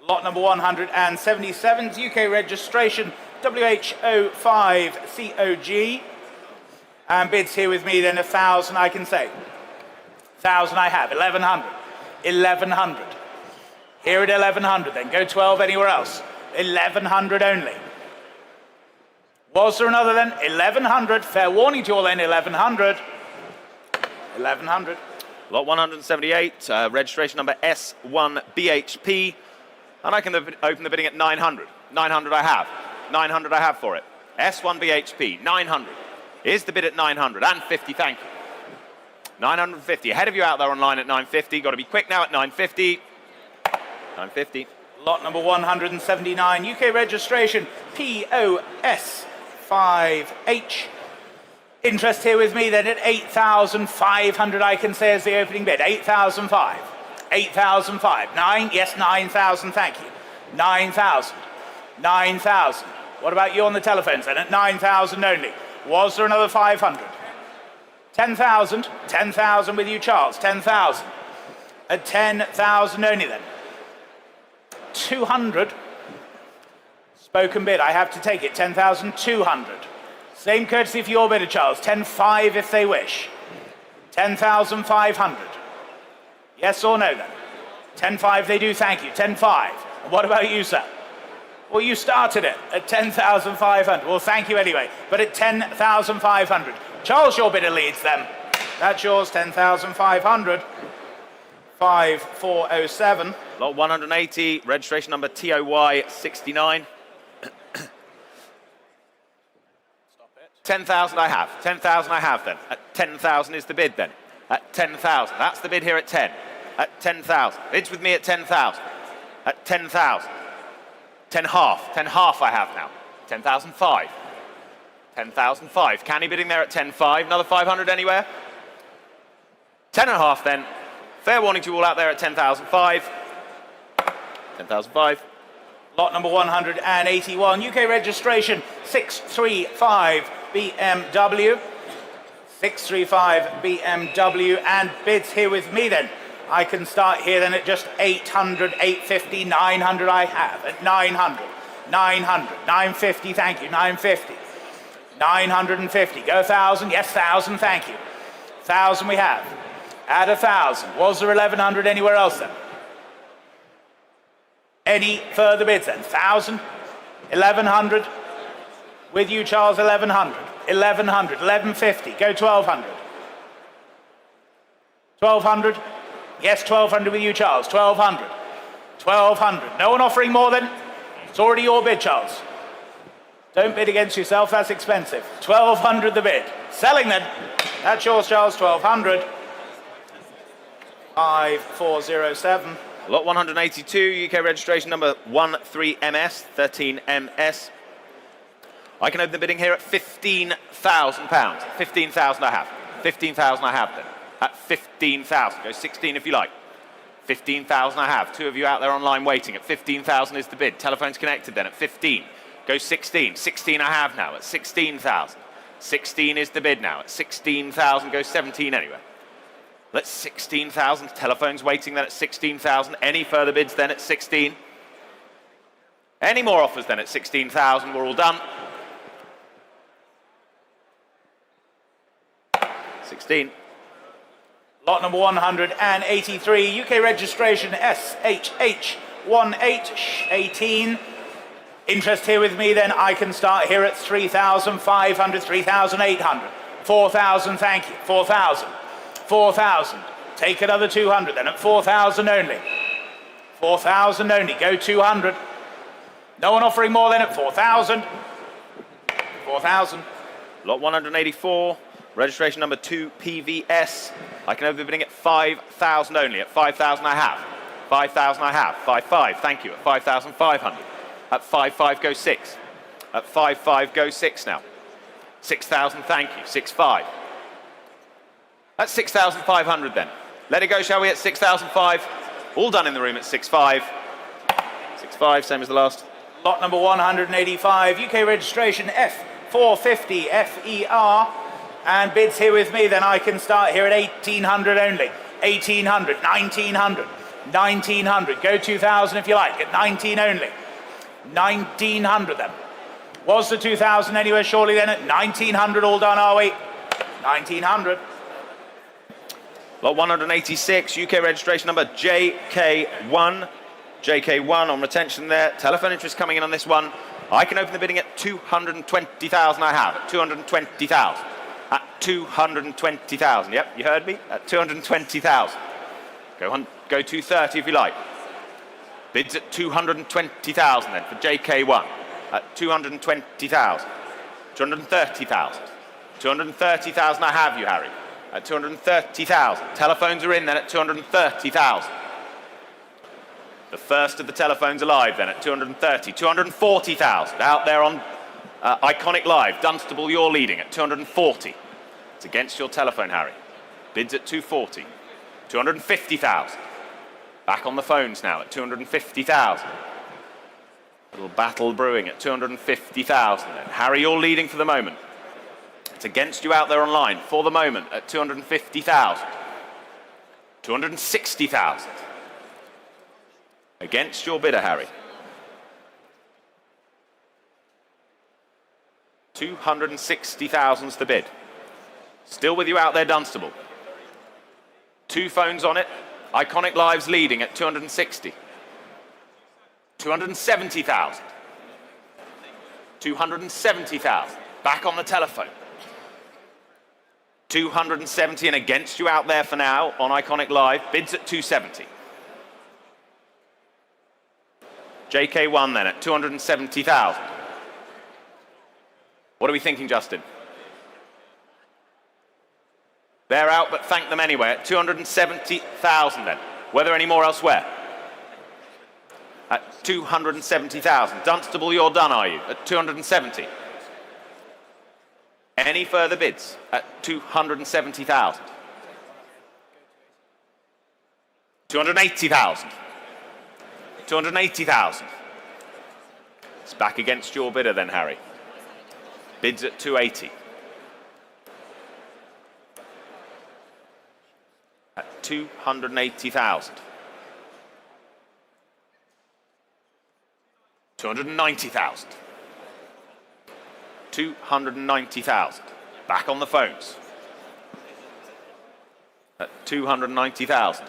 Lot number 177, UK registration, WH05COG. And bids here with me then 1,000, I can say. 1,000 I have, 1,100. 1,100. Here at 1,100 then, go 12 anywhere else. 1,100 only. Was there another then? 1,100, fair warning to you all then, 1,100. 1,100. Lot 178, registration number S1BHP. And I can open the bidding at 900. 900 I have. 900 I have for it. S1BHP, 900. Here's the bid at 900 and 50, thank you. 950, ahead of you out there online at 950. Got to be quick now at 950. 950. Lot number 179, UK registration, POS5H. Interest here with me then at 8,500, I can say, as the opening bid. 8,005. 8,005. 9, yes, 9,000, thank you. 9,000. 9,000. What about you on the telephones then? At 9,000 only. Was there another 500? 10,000. 10,000 with you, Charles. 10,000. At 10,000 only then. 200. Spoken bid, I have to take it, 10,200. Same courtesy for your bidder, Charles, 10,500 if they wish. 10,500. Yes or no then? 10,500 they do, thank you, 10,500. And what about you, sir? Well, you started it at 10,500. Well, thank you anyway, but at 10,500. Charles, your bidder leads them. That's yours, 10,500. 5407. Lot 180, registration number TOY 69. 10,000 I have. 10,000 I have then. At 10,000 is the bid then. At 10,000. That's the bid here at 10. At 10,000. Bids with me at 10,000. At 10,000. 10 half. 10 half I have now. 10,005. 10,005. Canny bidding there at 10,500. Another 500 anywhere? 10 and a half then. Fair warning to you all out there at 10,005. 10,005. Lot number 181. UK registration 635 BMW. 635 BMW. And bids here with me then. I can start here then at just 800, 850, 900 I have. At 900, 900, 950, thank you, 950. 950, go 1,000, yes, 1,000, thank you. 1,000 we have. At 1,000, was there 1,100 anywhere else then? Any further bids then? 1,000, 1,100. With you, Charles, 1,100. 1,100, 1,150, go 1,200. 1,200. Yes, 1,200 with you, Charles. 1,200. 1,200. No one offering more than? It's already your bid, Charles. Don't bid against yourself, that's expensive. 1,200 the bid. Selling then. That's yours, Charles. 1,200. 5407. Lot 182, UK registration number 13MS, 13MS. I can open the bidding here at £15,000. 15,000 I have. 15,000 I have then. At 15,000. Go 16 if you like. 15,000 I have. Two of you out there online waiting. At 15,000 is the bid. Telephone's connected then at 15. Go 16. 16 I have now at 16,000. 16 is the bid now. At 16,000, go 17 anyway. Let's 16,000. Telephone's waiting then at 16,000. Any further bids then at 16? Any more offers then at 16,000? We're all done. 16. Lot number 183, UK registration SHH18. Interest here with me then, I can start here at 3,500, 3,800. 4,000, thank you, 4,000. 4,000. Take another 200 then at 4,000 only. 4,000 only, go 200. No one offering more than at 4,000. 4,000. Lot 184, registration number 2PVS. I can open the bidding at 5,000 only. At 5,000 I have. 5,000 I have. 5,500, thank you. At 5,500. At 5,500 go 6. At 5,500 go 6 now. 6,000, thank you. 6,500. That's 6,500 then. Let it go, shall we, at 6,500? All done in the room at 6,500. 6,500, same as the last. Lot number 185, UK registration F450 FER. And bids here with me, then I can start here at 1,800 only. 1,800, 1,900, 1,900. Go 2,000 if you like, at 19 only. 1,900 then. Was the 2,000 anywhere surely then at 1,900 all done, are we? 1,900. Lot 186, UK registration number JK1. JK1 on retention there. Telephone interest coming in on this one. I can open the bidding at 220,000 I have, at 220,000. At 220,000, yep, you heard me, at 220,000. Go 230 if you like. Bids at 220,000 then for JK1. At 220,000. 230,000. 230,000 I have you, Harry. At 230,000. Telephones are in then at 230,000. The first of the telephones alive then at 230. 240,000 out there on Iconic Live. Dunstable, you're leading at 240. It's against your telephone, Harry. Bids at 240. 250,000. Back on the phones now at 250,000. Little battle brewing at 250,000 then. Harry, you're leading for the moment. It's against you out there online for the moment at 250,000. 260,000. Against your bidder, Harry. 260,000's the bid. Still with you out there, Dunstable. 2 phones on it. Iconic Live's leading at 260. 270,000. 270,000. Back on the telephone. 270 and against you out there for now on Iconic Live. Bids at 270. JK1 then at 270,000. What are we thinking, Justin? They're out, but thank them anyway at 270,000 then. Were there any more elsewhere? At 270,000. Dunstable, you're done, are you? At 270. Any further bids at 270,000? 280,000. 280,000. It's back against your bidder then, Harry. Bids at 280. At 280,000. 290,000. 290,000. Back on the phones. At 290,000.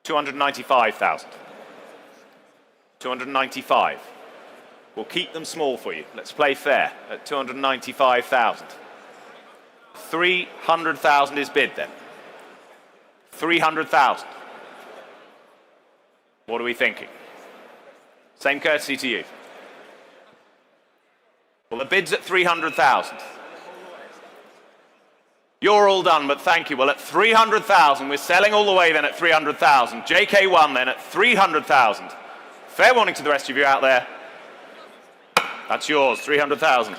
295,000. 295. We'll keep them small for you. Let's play fair at 295,000. 300,000 is bid then. 300,000. What are we thinking? Same courtesy to you. Well, the bid's at 300,000. You're all done, but thank you. Well, at 300,000, we're selling all the way then at 300,000. JK1 then at 300,000. Fair warning to the rest of you out there. That's yours, 300,000.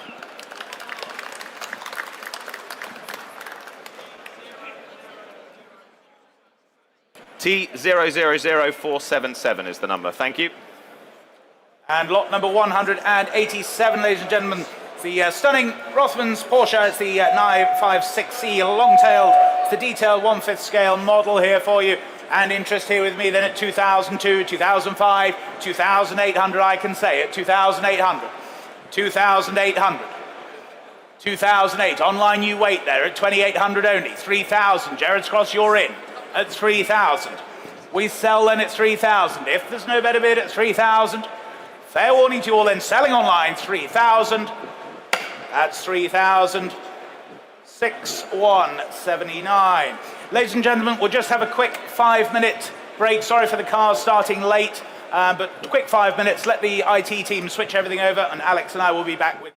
T000477 is the number. Thank you. And lot number 187, ladies and gentlemen, the stunning Rothmans Porsche. It's the 956C long-tailed. It's the detailed 1/5 scale model here for you. And interest here with me then at 2002, 2005, 2,800, I can say it, 2,800, 2,800, 2008. Online you wait there at 2,800 only, 3,000. Jared's Cross, you're in at 3,000. We sell then at 3,000. If there's no better bid at 3,000, fair warning to you all then, selling online 3,000. That's 3,000. 6,179. Ladies and gentlemen, we'll just have a quick 5-minute break. Sorry for the cars starting late, but quick 5 minutes. Let the IT team switch everything over, and Alex and I will be back with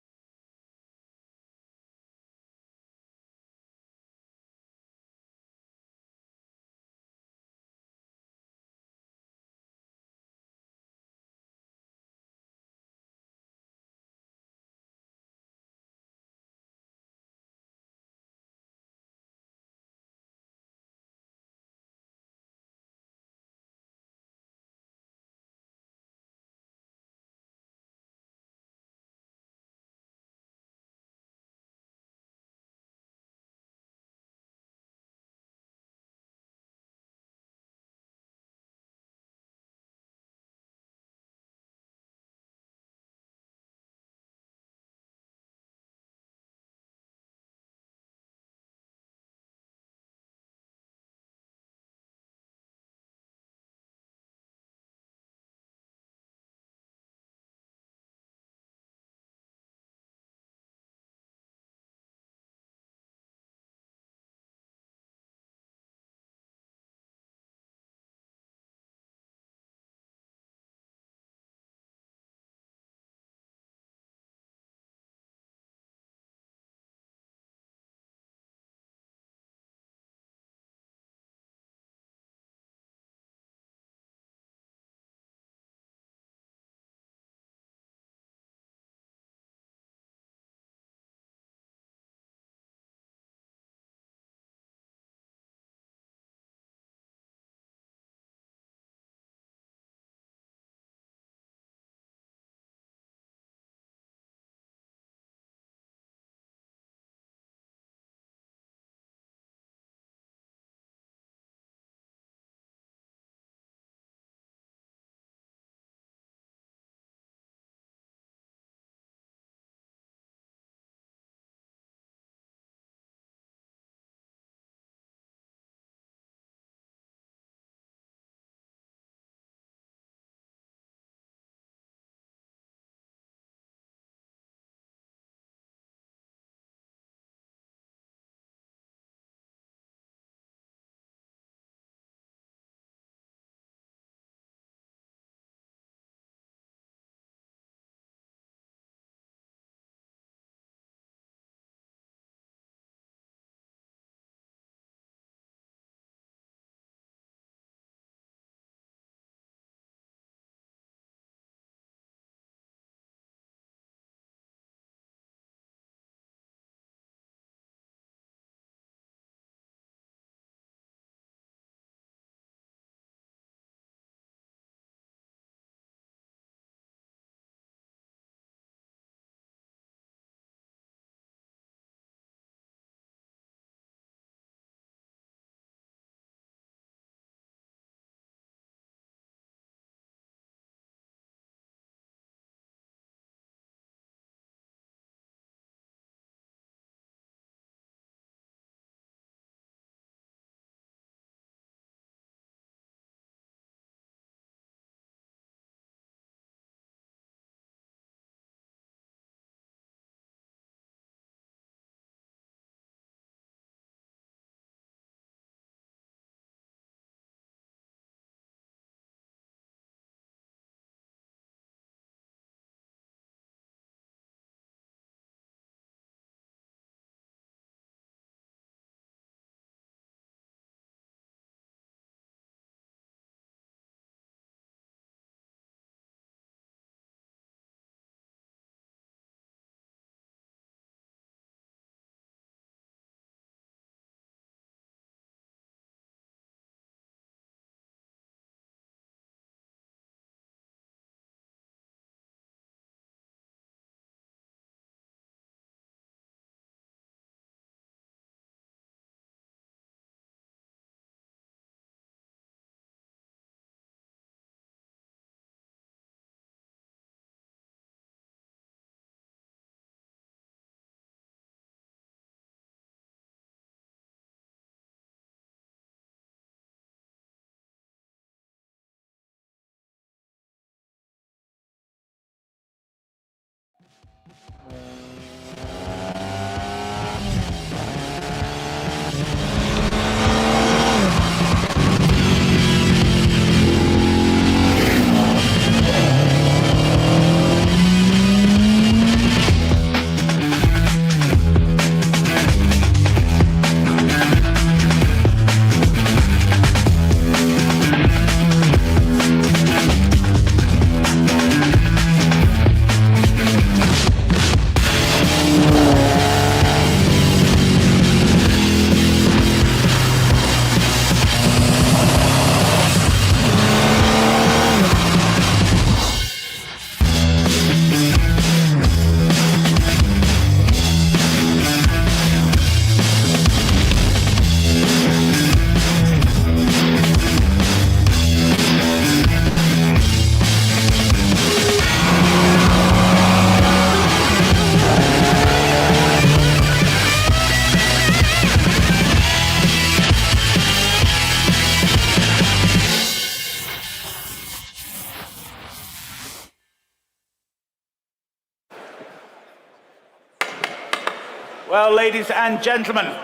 Well, ladies and gentlemen,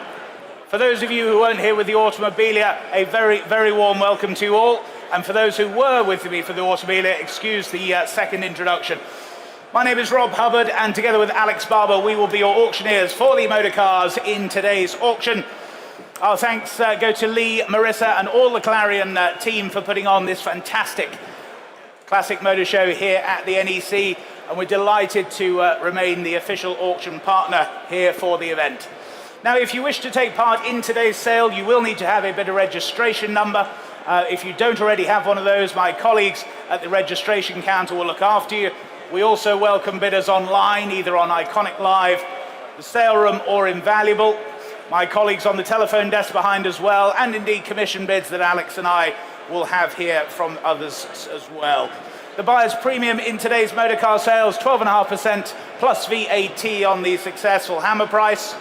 for those of you who weren't here with the Automobilia, a very, very warm welcome to you all. And for those who were with me for the Automobilia, excuse the second introduction. My name is Rob Hubbard, and together with Alex Barber, we will be your auctioneers for the motor cars in today's auction. Our thanks go to Lee, Marissa, and all the Clarion team for putting on this fantastic classic motor show here at the NEC. And we're delighted to remain the official auction partner here for the event. Now, if you wish to take part in today's sale, you will need to have a bit of registration number. If you don't already have one of those, my colleagues at the registration counter will look after you. We also welcome bidders online, either on Iconic Live, the sale room, or Invaluable. My colleagues on the telephone desk behind as well, and indeed commission bids that Alex and I will have here from others as well. The buyer's premium in today's motorcar sales, 12.5% plus VAT on the successful hammer price.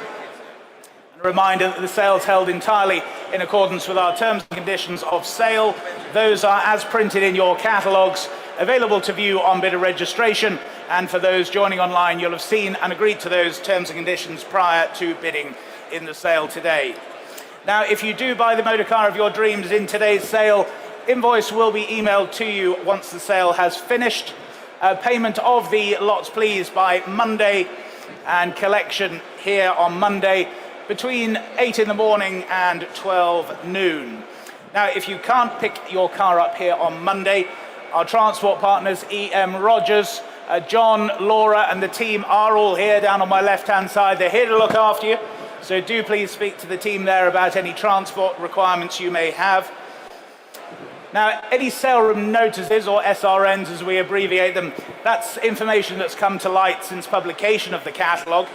And a reminder that the sale's held entirely in accordance with our terms and conditions of sale. Those are as printed in your catalogues, available to view on bidder registration. And for those joining online, you'll have seen and agreed to those terms and conditions prior to bidding in the sale today. Now, if you do buy the motorcar of your dreams in today's sale, invoice will be emailed to you once the sale has finished. Payment of the lots, please, by Monday, and collection here on Monday between 8 in the morning and 12 noon. Now, if you can't pick your car up here on Monday, our transport partners, EM Rogers, John, Laura, and the team are all here down on my left-hand side. They're here to look after you, so do please speak to the team there about any transport requirements you may have. Now, any sale room notices, or SRNs as we abbreviate them, that's information that's come to light since publication of the catalogue.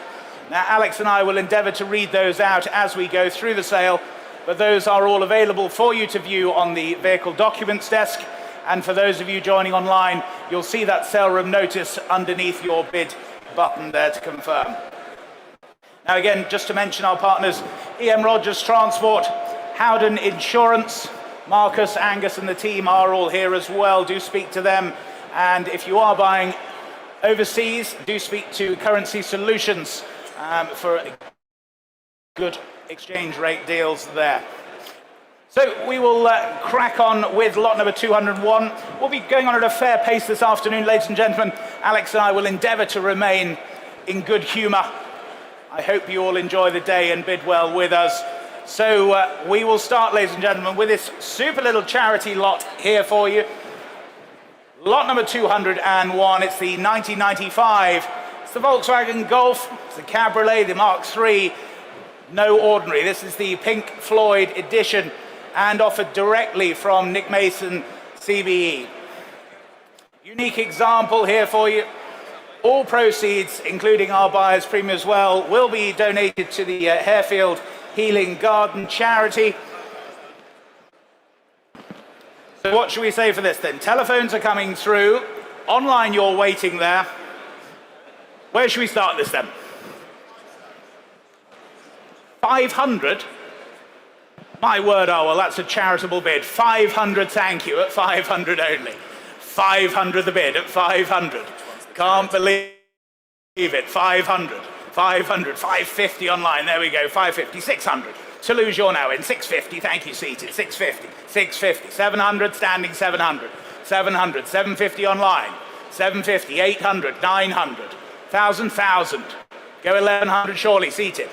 Now, Alex and I will endeavour to read those out as we go through the sale, but those are all available for you to view on the vehicle documents desk. And for those of you joining online, you'll see that sale room notice underneath your bid button there to confirm. Now, again, just to mention our partners, EM Rogers Transport, Howden Insurance, Marcus, Angus, and the team are all here as well. Do speak to them. And if you are buying overseas, do speak to Currency Solutions for good exchange rate deals there. So we will crack on with lot number 201. We'll be going on at a fair pace this afternoon, ladies and gentlemen. Alex and I will endeavour to remain in good humour. I hope you all enjoy the day and bid well with us. So we will start, ladies and gentlemen, with this super little charity lot here for you. Lot number 201, it's the 1995. It's the Volkswagen Golf, it's the Cabriolet, the Mark III, no ordinary. This is the Pink Floyd edition and offered directly from Nick Mason, CBE. Unique example here for you. All proceeds, including our buyer's premium as well, will be donated to the Harefield Healing Garden charity. So what should we say for this then? Telephones are coming through. Online, you're waiting there. Where should we start this then? 500? My word, oh, well, that's a charitable bid. 500, thank you, at 500 only. 500 the bid at 500. Can't believe it. 500. 500, 550 online, there we go, 550, 600. Toulouse, you're now in, 650, thank you, seated, 650, 650, 700, standing 700, 700, 750 online, 750, 800, 900, 1,000, go 1,100 surely, seated,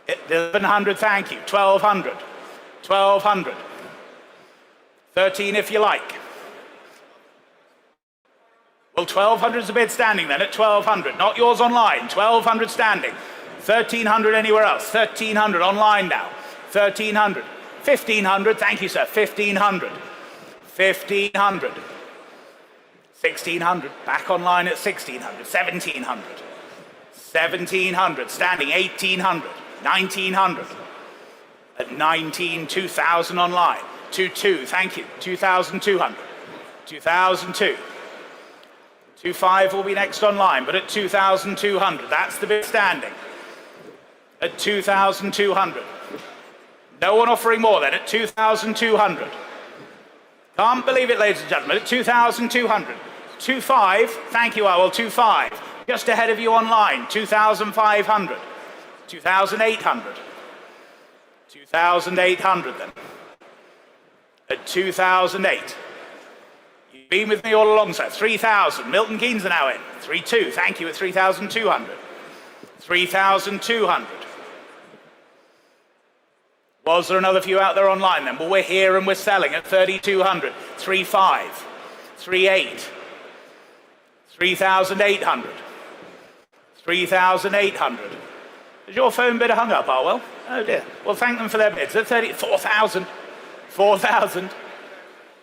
1,100, thank you, 1,200, 1,200, 13 if you like. Well, 1,200 is a bid standing then at 1,200. Not yours online. 1,200 standing. 1,300 anywhere else. 1,300 online now. 1,300. 1,500. Thank you, sir. 1,500. 1,500. 1,600. Back online at 1,600. 1,700. 1,700. Standing. 1,800. 1,900. At 19, 2,000 online. 2,200. Thank you. 2,200. 2,002. 2,500 will be next online, but at 2,200, that's the bid standing. At 2,200. No one offering more then, at 2,200. Can't believe it, ladies and gentlemen, at 2,200. 2,500, thank you, I will, 2,500. Just ahead of you online, 2,500. 2,800. 2,800 then. At 2,008. You've been with me all along, sir. 3,000. Milton Keynes are now in. 3,200. Thank you at 3,200. 3,200. Was there another few out there online then? Well, we're here and we're selling at 3,200. 3,500. 3,800. 3,800. 3,800. Is your phone bidder hung up, Arwell? Oh dear. Well, thank them for their bids. At 4,000. 4,000.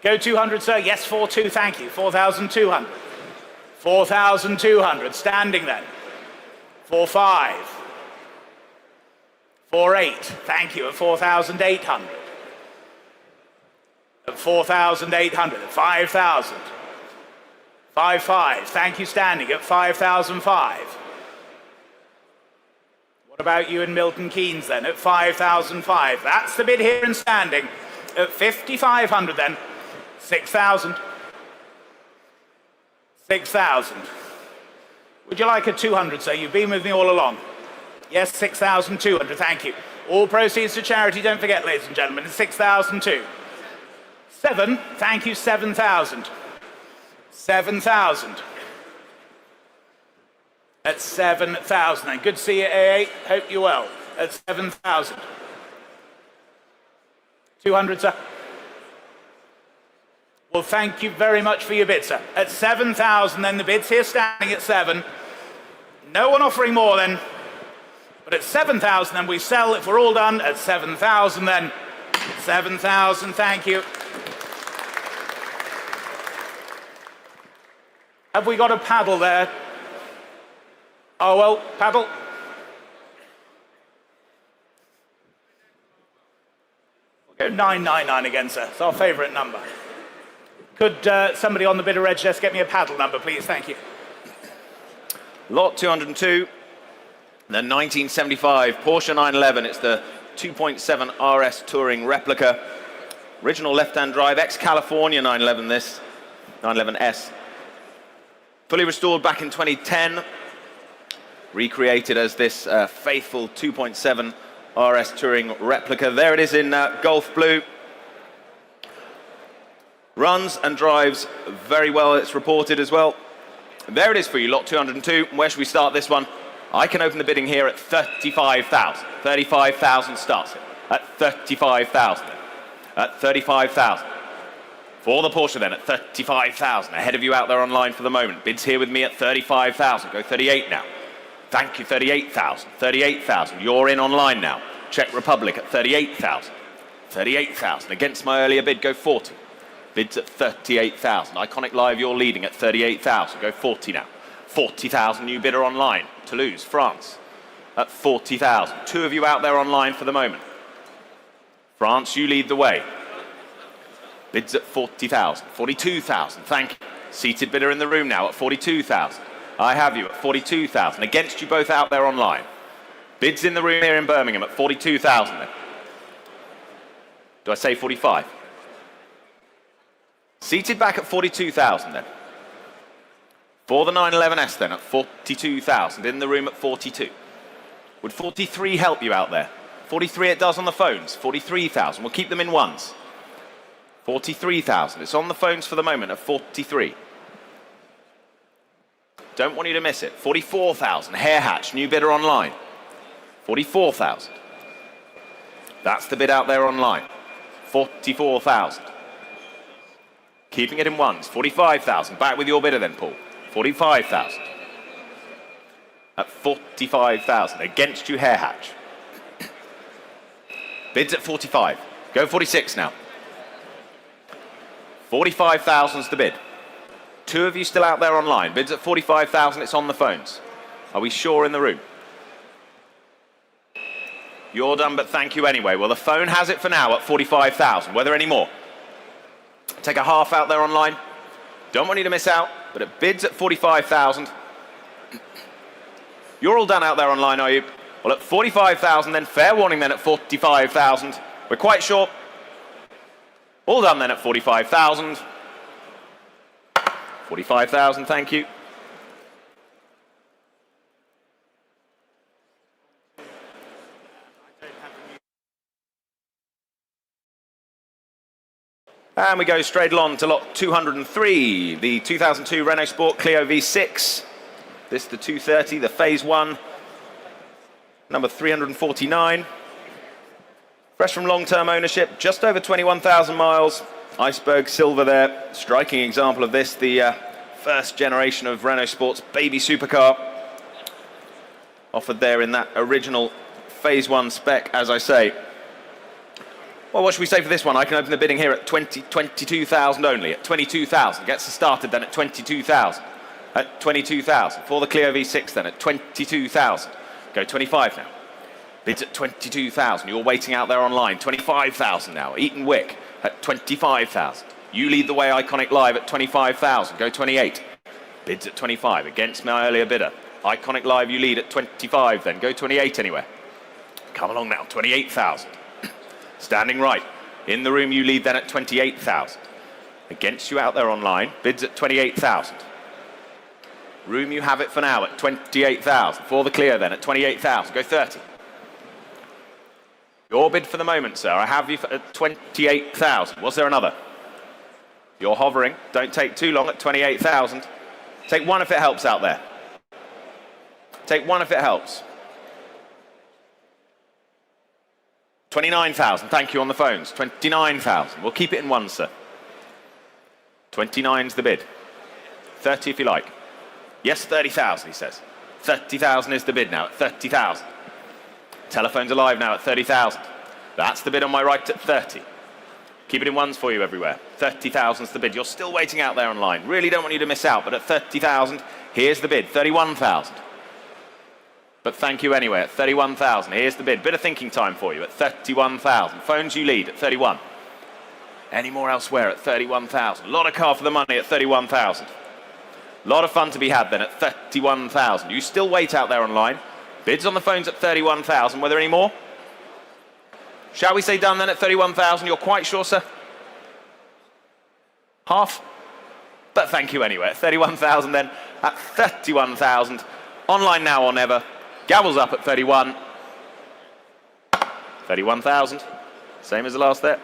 Go 200, sir. Yes, 4,200. Thank you. 4,200. 4,200. Standing then. 4,500. 4,800. Thank you. At 4,800. At 4,800. At 5,000. 5,500. Thank you. Standing at 5,005. What about you in Milton Keynes then? At 5,005. That's the bid here and standing. At 5,500 then. 6,000. 6,000. Would you like a 200, sir? You've been with me all along. Yes, 6,200. Thank you. All proceeds to charity, don't forget, ladies and gentlemen. It's 6,002. 7. Thank you. 7,000. 7,000. At 7,000 then. Good to see you, AA. Hope you're well. At 7,000. 200, sir. Well, thank you very much for your bid, sir. At 7,000 then, the bid's here standing at 7. No one offering more then. But at 7,000 then we sell, if we're all done, at 7,000 then. 7,000, thank you. Have we got a paddle there? Oh, well, paddle. We'll go 999 again, sir. It's our favourite number. Could somebody on the bidder reg desk get me a paddle number, please? Thank you. Lot 202, the 1975 Porsche 911. It's the 2.7 RS Touring replica. Original left-hand drive, ex-California 911 this, 911S. Fully restored back in 2010. Recreated as this faithful 2.7 RS Touring replica. There it is in Gulf Blue. Runs and drives very well, it's reported as well. And there it is for you, lot 202. Where should we start this one? I can open the bidding here at 35,000. 35,000 starts it. At 35,000. At 35,000. For the Porsche then, at 35,000. Ahead of you out there online for the moment. Bids here with me at 35,000. Go 38 now. Thank you, 38,000. 38,000. You're in online now. Czech Republic at 38,000. 38,000. Against my earlier bid, go 40. Bids at 38,000. Iconic Live, you're leading at 38,000. Go 40 now. 40,000, new bidder online. Toulouse, France, at 40,000. Two of you out there online for the moment. France, you lead the way. Bids at 40,000. 42,000, thank you. Seated bidder in the room now at 42,000. I have you at 42,000. Against you both out there online. Bids in the room here in Birmingham at 42,000 then. Do I say 45? Seated back at 42,000 then. For the 911S then at 42,000. In the room at 42. Would 43 help you out there? 43 it does on the phones. 43,000. We'll keep them in ones. 43,000. It's on the phones for the moment at 43. Don't want you to miss it. 44,000. Hare Hatch, new bidder online. 44,000. That's the bid out there online. 44,000. Keeping it in ones. 45,000. Back with your bidder then, Paul. 45,000. At 45,000. Against you, Hare Hatch. Bids at 45. Go 46 now. 45,000's the bid. Two of you still out there online. Bids at 45,000. It's on the phones. Are we sure in the room? You're done, but thank you anyway. Well, the phone has it for now at 45,000. Were there any more? Take a half out there online. Don't want you to miss out, but it bids at 45,000. You're all done out there online, are you? Well, at 45,000, then fair warning then at 45,000. We're quite sure. All done then at 45,000. 45,000, thank you. And we go straight along to lot 203, the 2002 Renault Sport Clio V6. This the 230, the Phase 1, number 349. Fresh from long-term ownership, just over 21,000 miles. Iceberg silver there, striking example of this, the first generation of Renault Sport's baby supercar. Offered there in that original Phase 1 spec, as I say. Well, what should we say for this one? I can open the bidding here at 22,000 only, at 22,000. Gets us started then at 22,000. At 22,000. For the Clio V6 then at 22,000. Go 25 now. Bids at 22,000. You're waiting out there online. 25,000 now. Eaton Wick at 25,000. You lead the way, Iconic Live at 25,000. Go 28. Bids at 25 against my earlier bidder. Iconic Live, you lead at 25 then. Go 28 anywhere. Come along now. 28,000. Standing right. In the room, you lead then at 28,000. Against you out there online, bids at 28,000. Room, you have it for now at 28,000. For the Clio then at 28,000. Go 30. Your bid for the moment, sir. I have you at 28,000. Was there another? You're hovering. Don't take too long at 28,000. Take one if it helps out there. Take one if it helps. 29,000, thank you on the phones. 29,000, we'll keep it in one, sir. 29's the bid. 30 if you like. Yes, 30,000, he says. 30,000 is the bid now at 30,000. Telephone's alive now at 30,000. That's the bid on my right at 30. Keep it in ones for you everywhere. 30,000's the bid. You're still waiting out there online. Really don't want you to miss out, but at 30,000, here's the bid. 31,000. But thank you anyway at 31,000. Here's the bid. Bit of thinking time for you at 31,000. Phones you lead at 31. Any more elsewhere at 31,000. A lot of car for the money at 31,000. A lot of fun to be had then at 31,000. You still wait out there online. Bids on the phones at 31,000. Were there any more? Shall we say done then at 31,000? You're quite sure, sir? Half? But thank you anyway at 31,000 then. At 31,000. Online now or never. Gavels up at 31. 31,000. Same as the last there.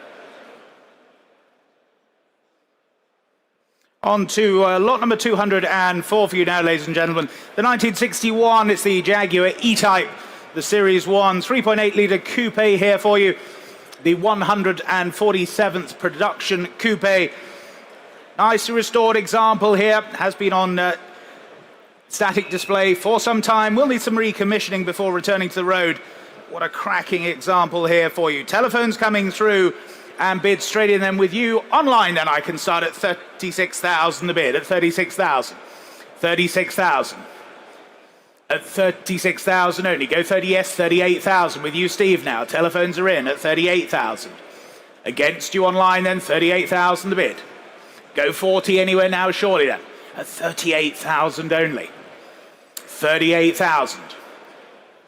On to lot number 204 for you now, ladies and gentlemen. The 1961, it's the Jaguar E-Type, the Series 1, 3.8-litre coupe here for you. The 147th production coupe. Nicely restored example here. Has been on static display for some time. We'll need some recommissioning before returning to the road. What a cracking example here for you. Telephones coming through and bid straight in then with you. Online then I can start at 36,000 the bid, at 36,000. 36,000. At 36,000 only. Go 30, yes, 38,000 with you, Steve, now. Telephones are in at 38,000. Against you online then, 38,000 the bid. Go 40 anywhere now, surely then. At 38,000 only. 38,000.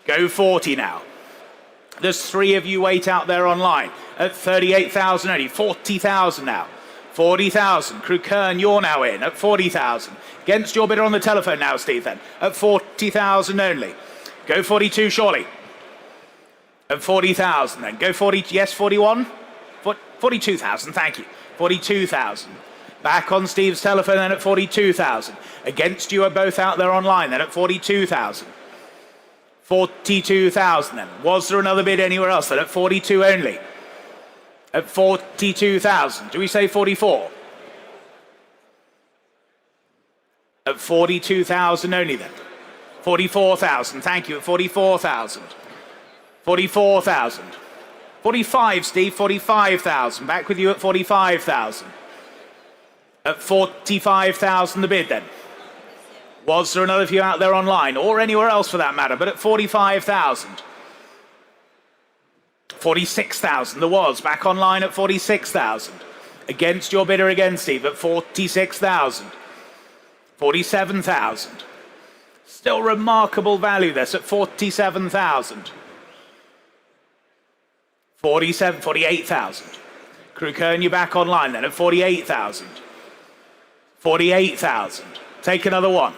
Go 40 now. There's three of you wait out there online. At 38,000 only. 40,000 now. 40,000. Crew Kern, you're now in at 40,000. Against your bidder on the telephone now, Steve, then. At 40,000 only. Go 42, surely. At 40,000 then. Go 40, yes, 41? 42,000, thank you. 42,000. Back on Steve's telephone then at 42,000. Against you are both out there online then at 42,000. 42,000 then. Was there another bid anywhere else then at 42 only? At 42,000. Do we say 44? At 42,000 only then. 44,000, thank you, at 44,000. 44,000. 45, Steve, 45,000. Back with you at 45,000. At 45,000 the bid then. Was there another of you out there online, or anywhere else for that matter, but at 45,000. 46,000 there was, back online at 46,000. Against your bidder again, Steve, at 46,000. 47,000. Still remarkable value this at 47,000. 48,000. Crew Kern, you back online then at 48,000. 48,000. Take another one.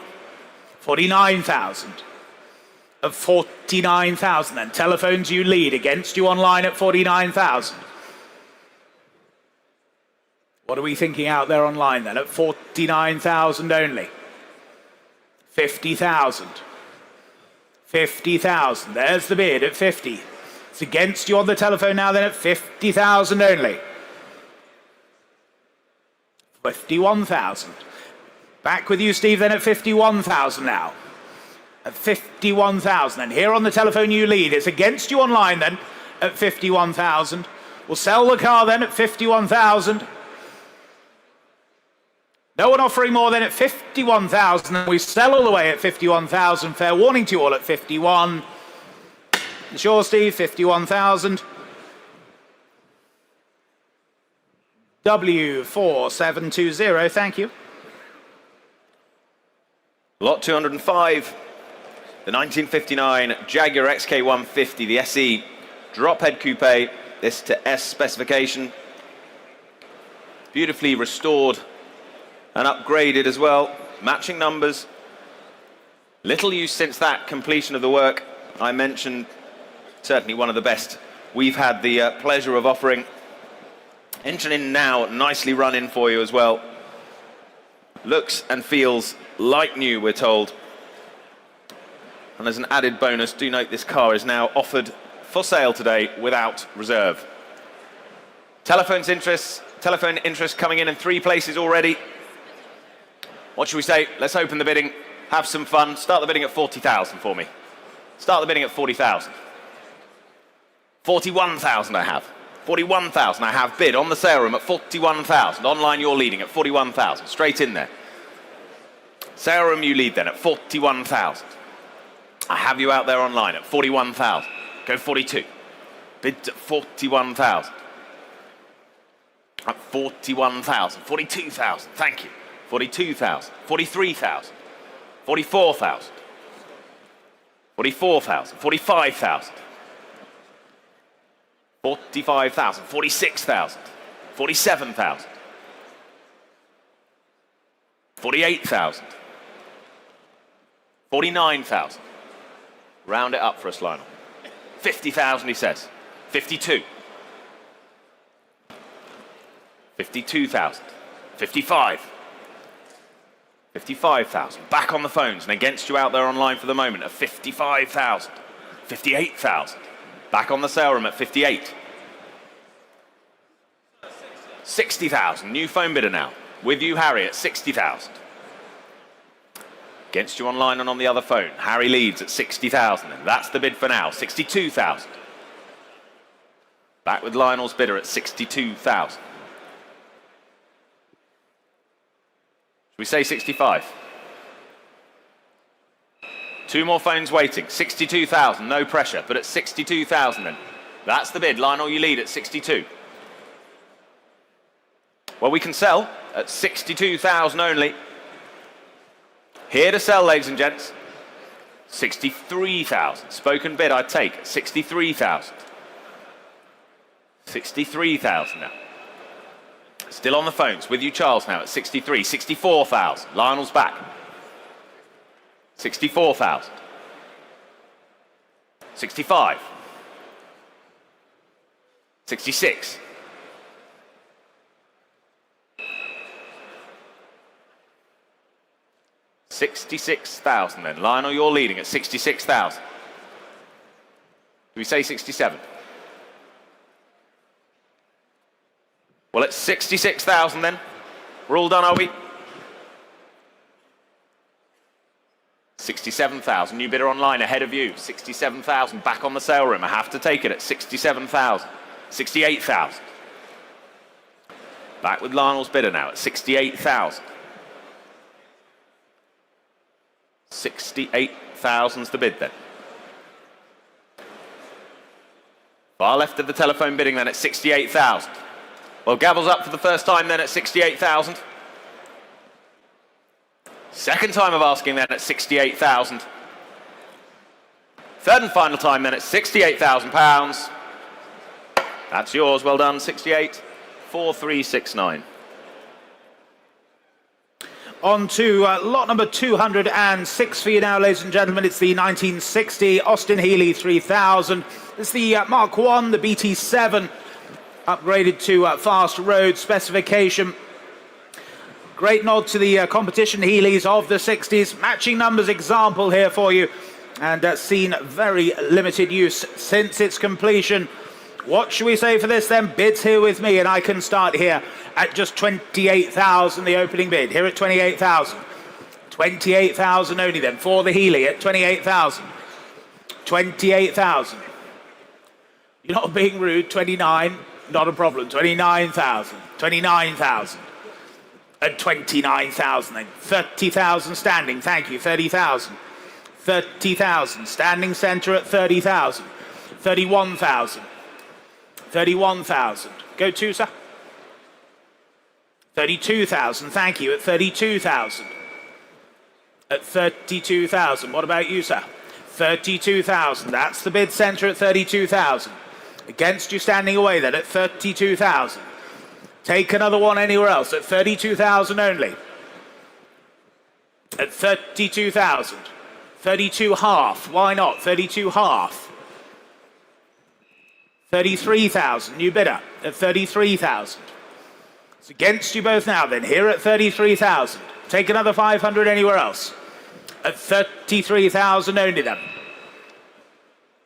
49,000. Of 49,000 then. Telephones you lead. Against you online at 49,000. What are we thinking out there online then? At 49,000 only. 50,000. 50,000. There's the bid at 50. It's against you on the telephone now then at 50,000 only. 51,000. Back with you, Steve, then at 51,000 now. At 51,000. And here on the telephone you lead. It's against you online then at 51,000. We'll sell the car then at 51,000. No one offering more than at 51,000. We sell all the way at 51,000. Fair warning to you all at 51. It's yours, Steve, 51,000. W4720, thank you. Lot 205, the 1959 Jaguar XK150, the SE drop head coupe, this to S specification. Beautifully restored and upgraded as well, matching numbers. Little use since that completion of the work. I mentioned certainly one of the best we've had the pleasure of offering. Engine in now, nicely run in for you as well. Looks and feels like new, we're told. And as an added bonus, do note this car is now offered for sale today without reserve. Telephone interest coming in 3 places already. What should we say? Let's open the bidding, have some fun. Start the bidding at 40,000 for me. Start the bidding at 40,000. 41,000 I have. 41,000 I have bid on the sale room at 41,000. Online you're leading at 41,000. Straight in there. Sale room you lead then at 41,000. I have you out there online at 41,000. Go 42. Bid at 41,000. At 41,000. 42,000. Thank you. 42,000. 43,000. 44,000. 44,000. 45,000. 45,000, 46,000, 47,000, 48,000, 49,000. Round it up for us, Lionel. 50,000, he says. 52. 52,000. 55. 55,000. Back on the phones and against you out there online for the moment at 55,000. 58,000. Back on the sale room at 58. 60,000. New phone bidder now. With you, Harry, at 60,000. Against you online and on the other phone. Harry leads at 60,000. And that's the bid for now. 62,000. Back with Lionel's bidder at 62,000. Should we say 65? 2 more phones waiting. 62,000, no pressure, but at 62,000 then. That's the bid. Lionel, you lead at 62. Well, we can sell at 62,000 only. Here to sell, ladies and gents. 63,000. Spoken bid, I'd take. 63,000. 63,000 now. Still on the phones. With you, Charles, now at 63. 64,000. Lionel's back. 64,000. 65. 66. 66,000 then. Lionel, you're leading at 66,000. Do we say 67? Well, it's 66,000 then. We're all done, are we? 67,000. New bidder online ahead of you. 67,000. Back on the sale room. I have to take it at 67,000. 68,000. Back with Lionel's bidder now at 68,000. 68,000's the bid then. Far left of the telephone bidding then at 68,000. Well, Gavel's up for the first time then at 68,000. Second time of asking then at 68,000. Third and final time then at £68,000. That's yours, well done, 68, 4369. On to lot number 206 for you now, ladies and gentlemen. It's the 1960 Austin Healey 3000. It's the Mark 1, the BT7. upgraded to fast road specification. Great nod to the competition Healey's of the 60s. Matching numbers example here for you, and seen very limited use since its completion. What should we say for this then? Bids here with me, and I can start here at just 28,000, the opening bid. Here at 28,000. 28,000 only then for the Healey at 28,000. 28,000. You're not being rude. 29, not a problem. 29,000. 29,000. At 29,000 then. 30,000 standing. Thank you. 30,000. 30,000. Standing centre at 30,000. 31,000. 31,000. Go to, sir. 32,000. Thank you. At 32,000. At 32,000. What about you, sir? 32,000. That's the bid centre at 32,000. Against you standing away then at 32,000. Take another one anywhere else at 32,000 only. At 32,000. 32 half. Why not? 32 half. 33,000. New bidder at 33,000. It's against you both now then. Here at 33,000. Take another 500 anywhere else. At 33,000 only then.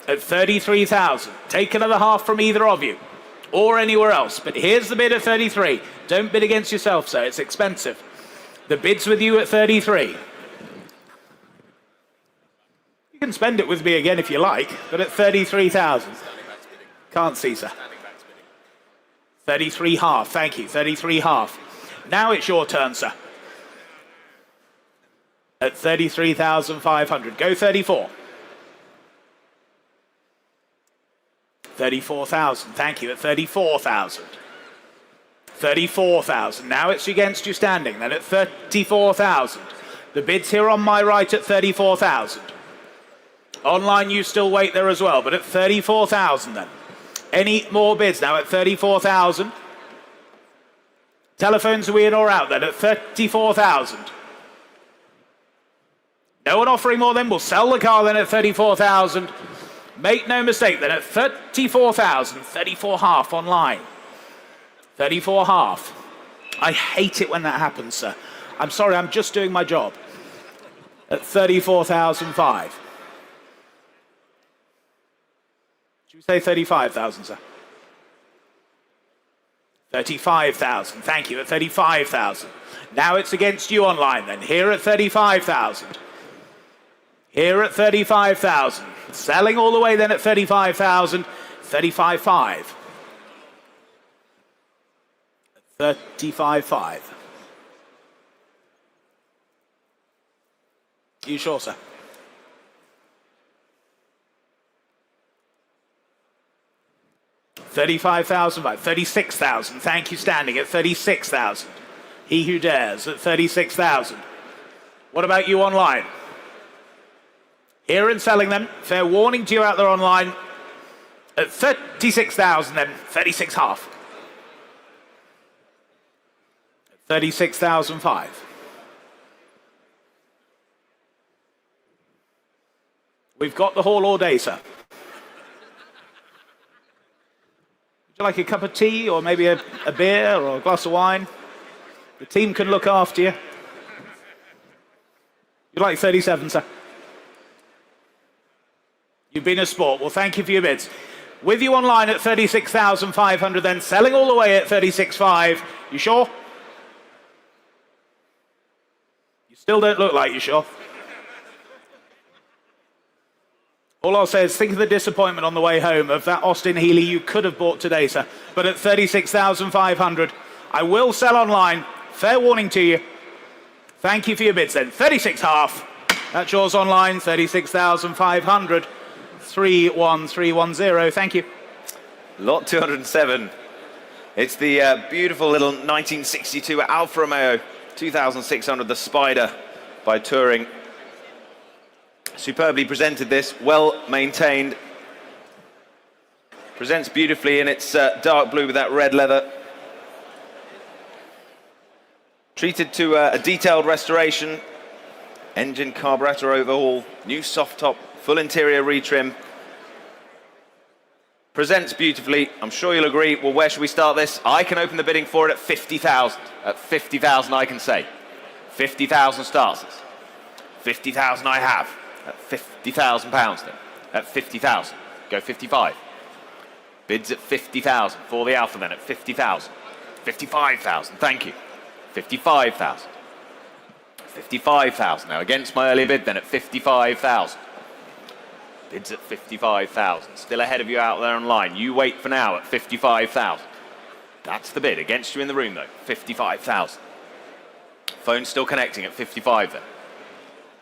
At 33,000. Take another half from either of you. Or anywhere else. But here's the bid at 33. Don't bid against yourself, sir. It's expensive. The bid's with you at 33. You can spend it with me again if you like, but at 33,000. Can't see, sir. 33 half. Thank you. 33 half. Now it's your turn, sir. At 33,500. Go 34. 34,000. Thank you. At 34,000. 34,000. Now it's against you standing. Then at 34,000. The bid's here on my right at 34,000. Online you still wait there as well, but at 34,000 then. Any more bids now at 34,000? Telephones are we in or out then at 34,000? No one offering more then. We'll sell the car then at 34,000. Make no mistake then at 34,000. 34 half online. 34 half. I hate it when that happens, sir. I'm sorry, I'm just doing my job. At 34,005. Should we say 35,000, sir? 35,000. Thank you. At 35,000. Now it's against you online then. Here at 35,000. Here at 35,000. Selling all the way then at 35,000. 35.5. 35.5. You sure, sir? 35,000, 36,000. Thank you, standing at 36,000. He who dares at 36,000. What about you online? Here and selling them. Fair warning to you out there online. At 36,000 then. 36 half. 36,005. We've got the hall all day, sir. Would you like a cup of tea or maybe a beer or a glass of wine? The team can look after you. You'd like 37, sir? You've been a sport. Well, thank you for your bids. With you online at 36,500 then, selling all the way at 36.5. You sure? You still don't look like you sure. All I'll say is think of the disappointment on the way home of that Austin Healey you could have bought today, sir. But at 36,500, I will sell online. Fair warning to you. Thank you for your bids then. 36 half. That's yours online. 36,500. 31310. Thank you. Lot 207. It's the beautiful little 1962 Alfa Romeo 2600, the Spider by Touring. Superbly presented this, well maintained. Presents beautifully in its dark blue with that red leather. Treated to a detailed restoration. Engine carburetor overhaul, new soft top, full interior retrim. presents beautifully. I'm sure you'll agree. Well, where should we start this? I can open the bidding for it at 50,000. At 50,000 I can say. 50,000 starts us. 50,000 I have. At 50,000 pounds then. At 50,000. Go 55. Bids at 50,000 for the Alpha then at 50,000. 55,000, thank you. 55,000. 55,000 now against my earlier bid then at 55,000. Bids at 55,000. Still ahead of you out there online. You wait for now at 55,000. That's the bid against you in the room though. 55,000. Phone's still connecting at 55 then.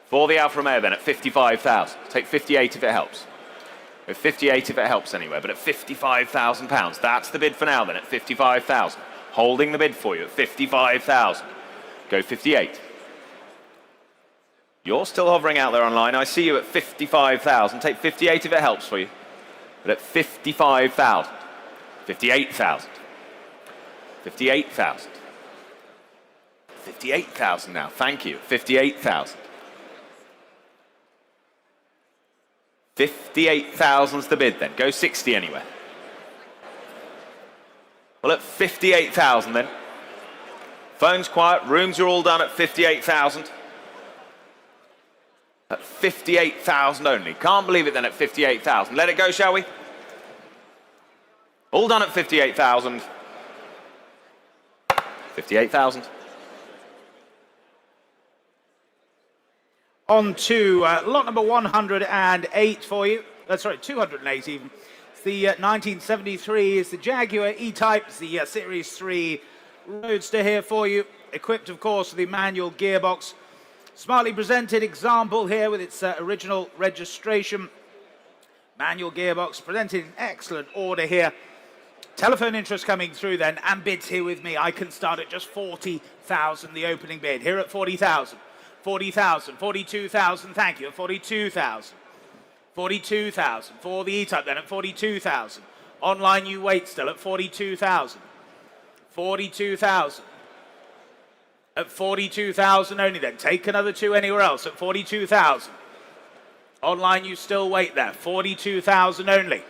For the Alfa Romeo then at 55,000. Take 58 if it helps. With 58 if it helps anywhere, but at 55,000 pounds. That's the bid for now then at 55,000. Holding the bid for you at 55,000. Go 58. You're still hovering out there online. I see you at 55,000. Take 58 if it helps for you. But at 55,000. 58,000. 58,000. 58,000 now. Thank you. 58,000. 58,000's the bid then. Go 60 anywhere. Well, at 58,000 then. Phone's quiet. Rooms are all done at 58,000. At 58,000 only. Can't believe it then at 58,000. Let it go, shall we? All done at 58,000. 58,000. On to lot number 108 for you. Sorry, 208 even. It's the 1973 is the Jaguar E-Type. It's the Series 3 Roadster here for you. Equipped, of course, with the manual gearbox. Smartly presented example here with its original registration. Manual gearbox presented in excellent order here. Telephone interest coming through then, and bids here with me. I can start at just 40,000, the opening bid. Here at 40,000. 40,000, 42,000, thank you, at 42,000. 42,000 for the E-Type then at 42,000. Online you wait still at 42,000. 42,000. At 42,000 only then. Take another two anywhere else at 42,000. Online you still wait there. 42,000 only.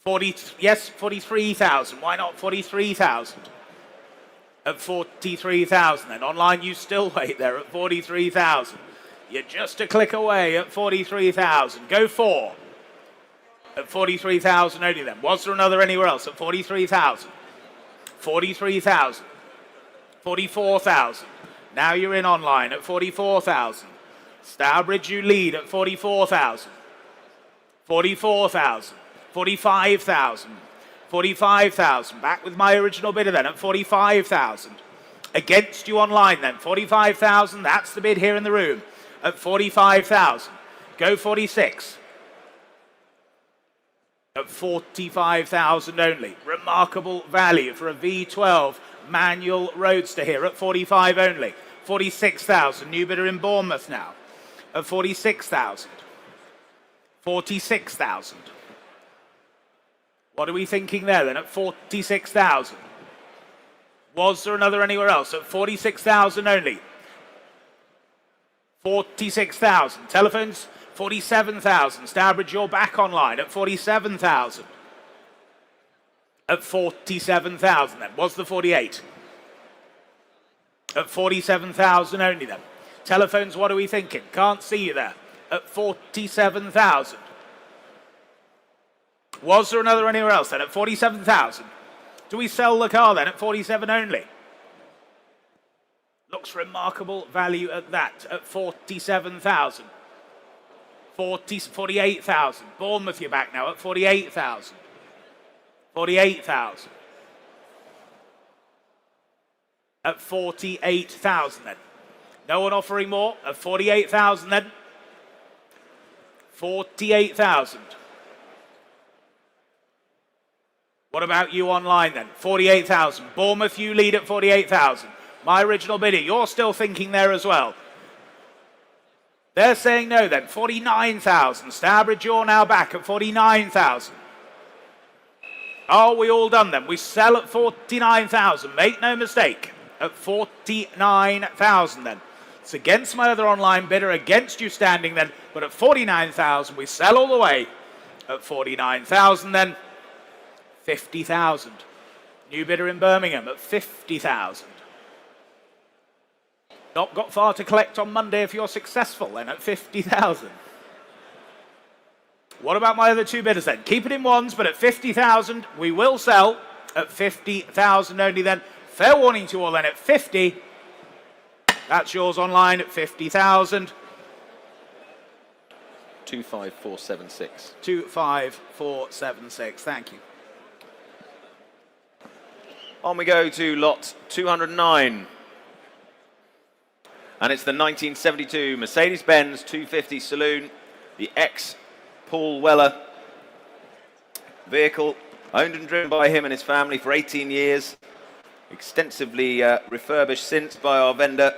43,000. Why not 43,000? At 43,000 then. Online you still wait there at 43,000. You're just a click away at 43,000. Go 4. At 43,000 only then. Was there another anywhere else at 43,000? 43,000. 44,000. Now you're in online at 44,000. Stourbridge you lead at 44,000. 44,000. 45,000. 45,000. Back with my original bidder then at 45,000. Against you online then. 45,000. That's the bid here in the room at 45,000. Go 46. At 45,000 only. Remarkable value for a V12 manual Roadster here at 45 only. 46,000. New bidder in Bournemouth now at 46,000. 46,000. What are we thinking there then at 46,000? Was there another anywhere else at 46,000 only? 46,000. Telephones 47,000. Stourbridge, you're back online at 47,000. At 47,000 then. Was the 48? At 47,000 only then. Telephones, what are we thinking? Can't see you there. At 47,000. Was there another anywhere else then at 47,000? Do we sell the car then at 47 only? Looks remarkable value at that at 47,000. 48,000. Bournemouth, you're back now at 48,000. 48,000. At 48,000 then. No one offering more at 48,000 then. 48,000. What about you online then? 48,000. Bournemouth, you lead at 48,000. My original bidder, you're still thinking there as well. They're saying no then. 49,000. Stourbridge, you're now back at 49,000. Are we all done then? We sell at 49,000. Make no mistake. At 49,000 then. It's against my other online bidder, against you standing then. But at 49,000, we sell all the way. at 49,000 then. 50,000. New bidder in Birmingham at 50,000. Not got far to collect on Monday if you're successful then at 50,000. What about my other two bidders then? Keep it in ones, but at 50,000 we will sell at 50,000 only then. Fair warning to you all then at 50. That's yours online at 50,000. 25476. 25476. Thank you. On we go to lot 209. And it's the 1972 Mercedes-Benz 250 Saloon, the ex-Paul Weller vehicle, owned and driven by him and his family for 18 years, extensively refurbished since by our vendor.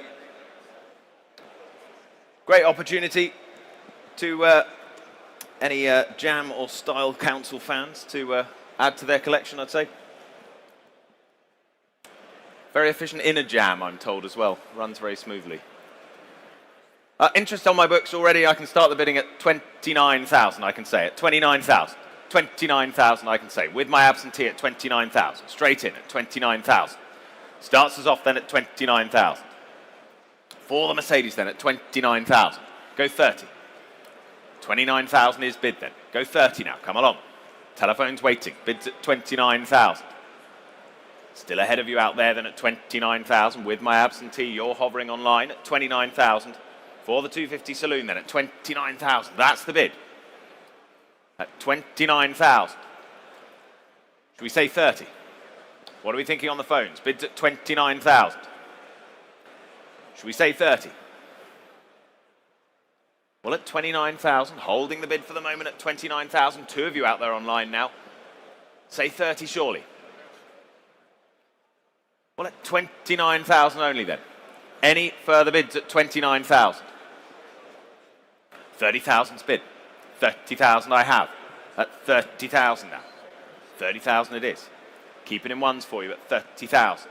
Great opportunity to any Jam or Style Council fans to add to their collection, I'd say. Very efficient inner jam, I'm told, as well. Runs very smoothly. Interest on my books already. I can start the bidding at 29,000, I can say. At 29,000. 29,000, I can say. With my absentee at 29,000. Straight in at 29,000. Starts us off then at 29,000. For the Mercedes then at 29,000. Go 30. 29,000 is bid then. Go 30 now. Come along. Telephone's waiting. Bids at 29,000. Still ahead of you out there then at 29,000. With my absentee, you're hovering online at 29,000. For the 250 Saloon then at 29,000. That's the bid. At 29,000. Should we say 30? What are we thinking on the phones? Bids at 29,000. Should we say 30? Well, at 29,000, holding the bid for the moment at 29,000. Two of you out there online now. Say 30 surely. Well, at 29,000 only then. Any further bids at 29,000? 30,000's bid. 30,000 I have. At 30,000 now. 30,000 it is. Keep it in ones for you at 30,000.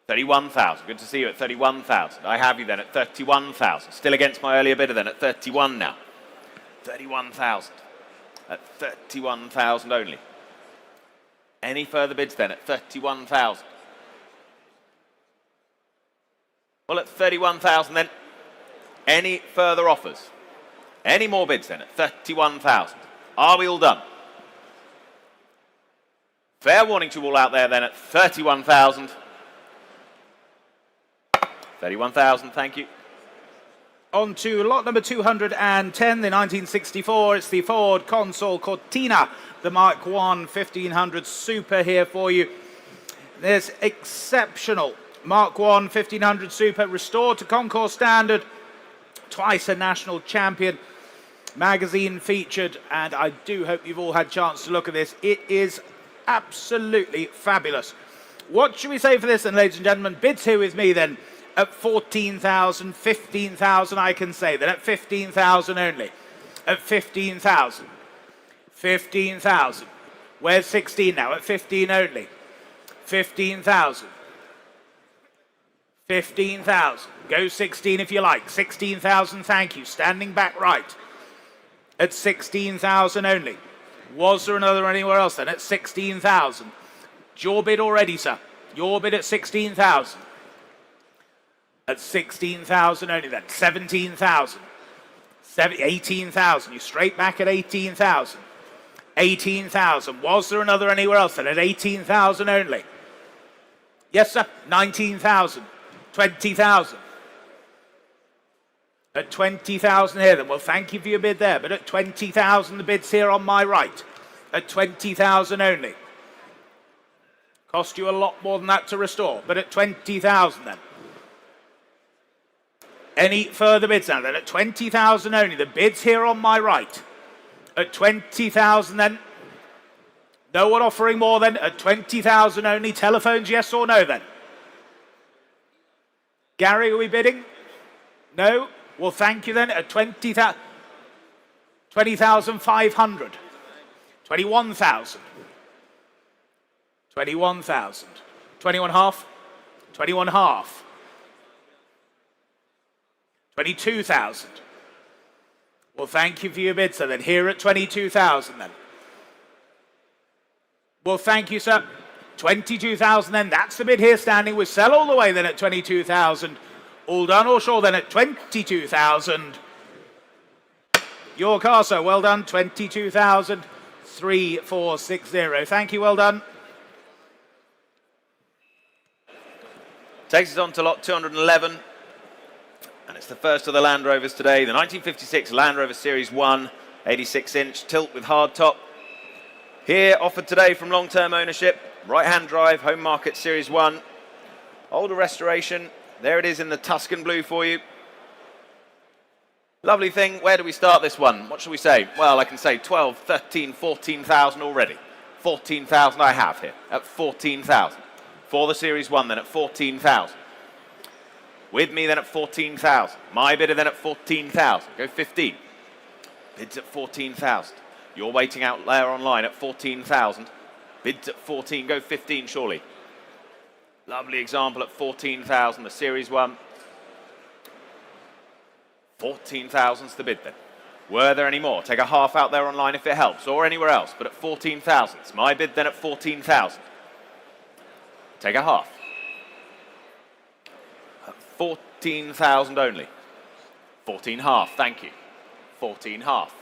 31,000. Good to see you at 31,000. I have you then at 31,000. Still against my earlier bidder then at 31 now. 31,000. At 31,000 only. Any further bids then at 31,000? Well, at 31,000 then. Any further offers? Any more bids then at 31,000? Are we all done? Fair warning to you all out there then at 31,000. 31,000, thank you. On to lot number 210, the 1964. It's the Ford Consul Cortina, the Mark I 1500 Super here for you. There's exceptional Mark I 1500 Super, restored to concours standard, twice a national champion, magazine featured, and I do hope you've all had a chance to look at this. It is absolutely fabulous. What should we say for this then, ladies and gentlemen? Bids here with me then. At 14,000, 15,000 I can say that. At 15,000 only. At 15,000. 15,000. Where's 16 now? At 15 only. 15,000. 15,000. Go 16 if you like. 16,000, thank you. Standing back right. At 16,000 only. Was there another anywhere else then? At 16,000. Your bid already, sir. Your bid at 16,000. At 16,000 only then. 17,000. 18,000. You're straight back at 18,000. 18,000. Was there another anywhere else then? At 18,000 only. Yes, sir. 19,000. 20,000. At 20,000 here then. Well, thank you for your bid there. But at 20,000, the bid's here on my right. At 20,000 only. Cost you a lot more than that to restore. But at 20,000 then. Any further bids now then? At 20,000 only. The bid's here on my right. At 20,000 then. No one offering more then. At 20,000 only. Telephones, yes or no then? Gary, are we bidding? No? Well, thank you then. At 20,000. 20,500. 21,000. 21,000. 21 half. 21 half. 22,000. Well, thank you for your bid, sir. Then here at 22,000 then. Well, thank you, sir. 22,000 then. That's the bid here standing. We'll sell all the way then at 22,000. All done or sure then at 22,000. Your car, sir. Well done. 22,3460. Thank you. Well done. Takes us on to lot 211. And it's the first of the Land Rovers today. The 1956 Land Rover Series 1, 86-inch tilt with hardtop. Here, offered today from long-term ownership. Right-hand drive, home market Series 1. Older restoration. There it is in the Tuscan blue for you. Lovely thing. Where do we start this one? What shall we say? Well, I can say 12, 13, 14,000 already. 14,000 I have here at 14,000. For the Series 1 then at 14,000. With me then at 14,000. My bidder then at 14,000. Go 15. Bids at 14,000. You're waiting out there online at 14,000. Bids at 14. Go 15 surely. Lovely example at 14,000. The Series 1. 14,000's the bid then. Were there any more? Take a half out there online if it helps, or anywhere else. But at 14,000. It's my bid then at 14,000. Take a half. 14,000 only. 14 half, thank you. 14 half.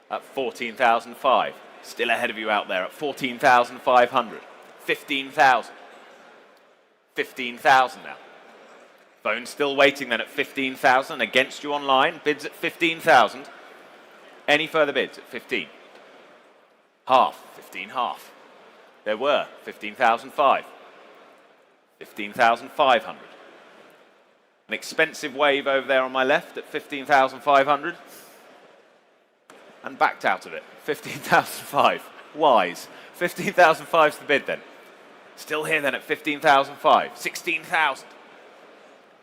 At 14,005. Still ahead of you out there at 14,500. 15,000. 15,000 now. Phone still waiting then at 15,000. Against you online. Bids at 15,000. Any further bids at 15? Half. 15 half. There were 15,005. 15,500. An expensive wave over there on my left at 15,500. And backed out of it. 15,005. Wise. 15,005 is the bid then. Still here then at 15,005. 16,000.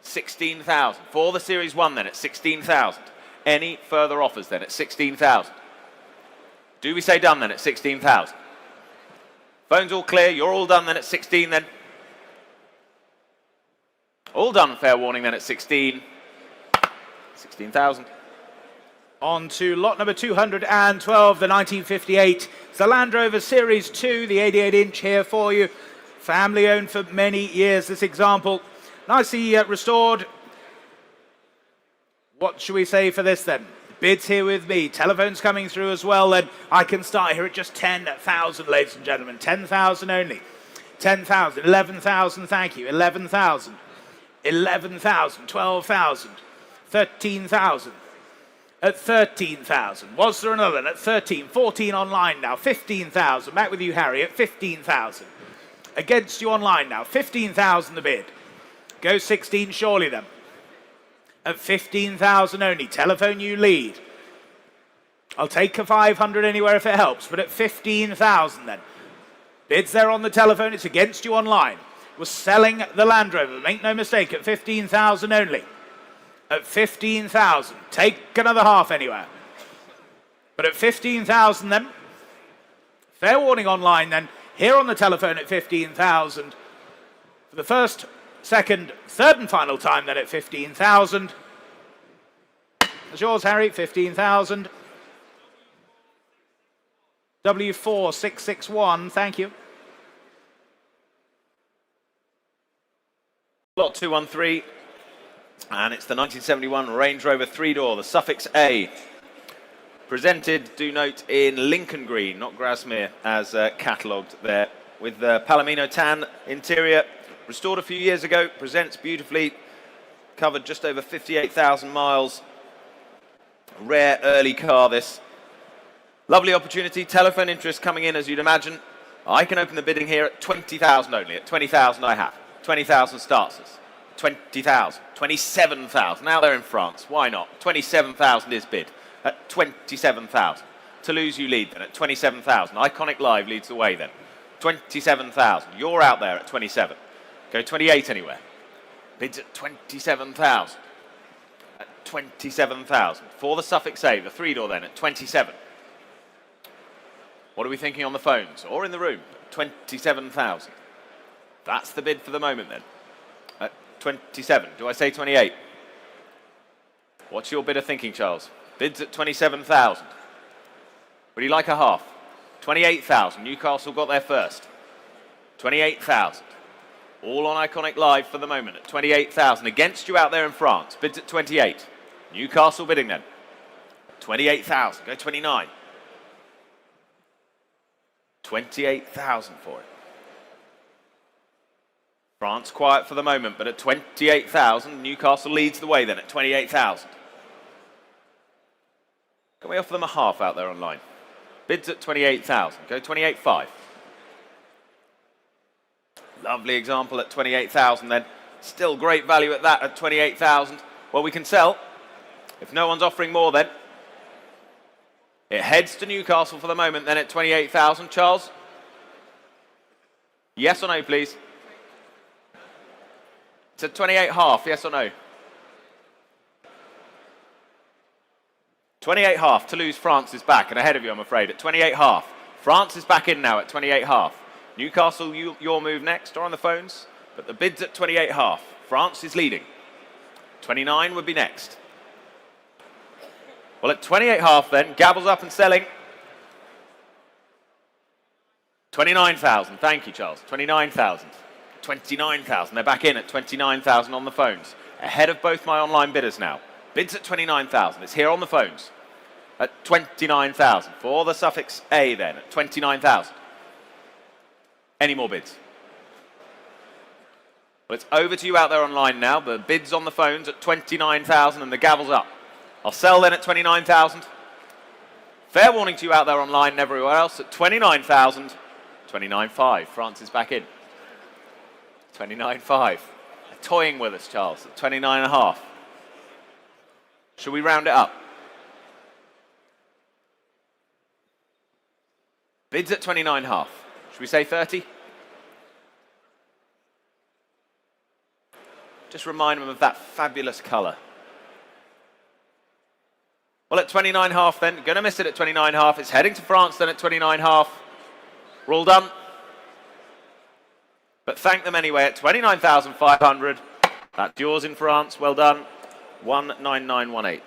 16,000. For the Series 1 then at 16,000. Any further offers then at 16,000? Do we say done then at 16,000? Phone's all clear. You're all done then at 16 then. All done, fair warning then at 16. 16,000. On to lot number 212, the 1958. It's the Land Rover Series 2, the 88-inch here for you. Family owned for many years, this example. Nicely restored. What should we say for this then? Bids here with me. Telephones coming through as well. Then I can start here at just 10,000, ladies and gentlemen. 10,000 only. 10,000, 11,000, thank you. 11,000. 11,000, 12,000, 13,000, at 13,000. Was there another? At 13, 14 online now, 15,000. Back with you, Harry, at 15,000. Against you online now, 15,000 the bid. Go 16 surely then. At 15,000 only. Telephone you lead. I'll take a 500 anywhere if it helps, but at 15,000 then. Bids there on the telephone, it's against you online. Was selling the Land Rover, make no mistake, at 15,000 only. At 15,000, take another half anywhere. But at 15,000 then, fair warning online then, here on the telephone at 15,000. For the first, second, third and final time then at 15,000. It's yours, Harry, 15,000. W4661, thank you. Lot 213, and it's the 1971 Range Rover 3-door, the Suffix A. Presented, do note, in Lincoln Green, not Grasmere, as catalogued there, with the Palomino tan interior. Restored a few years ago, presents beautifully, covered just over 58,000 miles. A rare early car, this. Lovely opportunity, telephone interest coming in, as you'd imagine. I can open the bidding here at 20,000 only, at 20,000 I have. 20,000 starts us. 20,000, 27,000. Now they're in France. Why not? 27,000 is bid at 27,000. Toulouse you lead then at 27,000. Iconic Live leads the way then. 27,000. You're out there at 27. Go 28 anywhere. Bids at 27,000. At 27,000. For the Suffix A, the 3-door then at 27. What are we thinking on the phones or in the room? 27,000. That's the bid for the moment then. At 27. Do I say 28? What's your bidder thinking, Charles? Bids at 27,000. Would you like a half? 28,000. Newcastle got there first. 28,000. All on Iconic Live for the moment at 28,000. Against you out there in France. Bids at 28. Newcastle bidding then. 28,000. Go 29. 28,000 for it. France quiet for the moment, but at 28,000, Newcastle leads the way then at 28,000. Can we offer them a half out there online? Bids at 28,000. Go 28.5. Lovely example at 28,000 then. Still great value at that at 28,000. Well, we can sell. If no one's offering more then. It heads to Newcastle for the moment then at 28,000. Charles? Yes or no, please? It's at 28.5, yes or no? 28.5. Toulouse, France is back and ahead of you, I'm afraid, at 28.5. France is back in now at 28.5. Newcastle, your move next or on the phones, but the bid's at 28.5. France is leading. 29 would be next. Well, at 28.5 then, Gavel's up and selling. 29,000. Thank you, Charles. 29,000. 29,000. They're back in at 29,000 on the phones. Ahead of both my online bidders now. Bids at 29,000. It's here on the phones at 29,000. For the suffix A then at 29,000. Any more bids? Well, it's over to you out there online now. The bids on the phones at 29,000 and the gavel's up. I'll sell then at 29,000. Fair warning to you out there online and everywhere else at 29,000. 29.5. France is back in. 29.5. Toying with us, Charles, at 29.5. Should we round it up? Bids at 29.5. Should we say 30? Just remind them of that fabulous colour. Well, at 29.5 then, going to miss it at 29.5. It's heading to France then at 29.5. We're all done. But thank them anyway at 29,500. That's yours in France. Well done. 19918.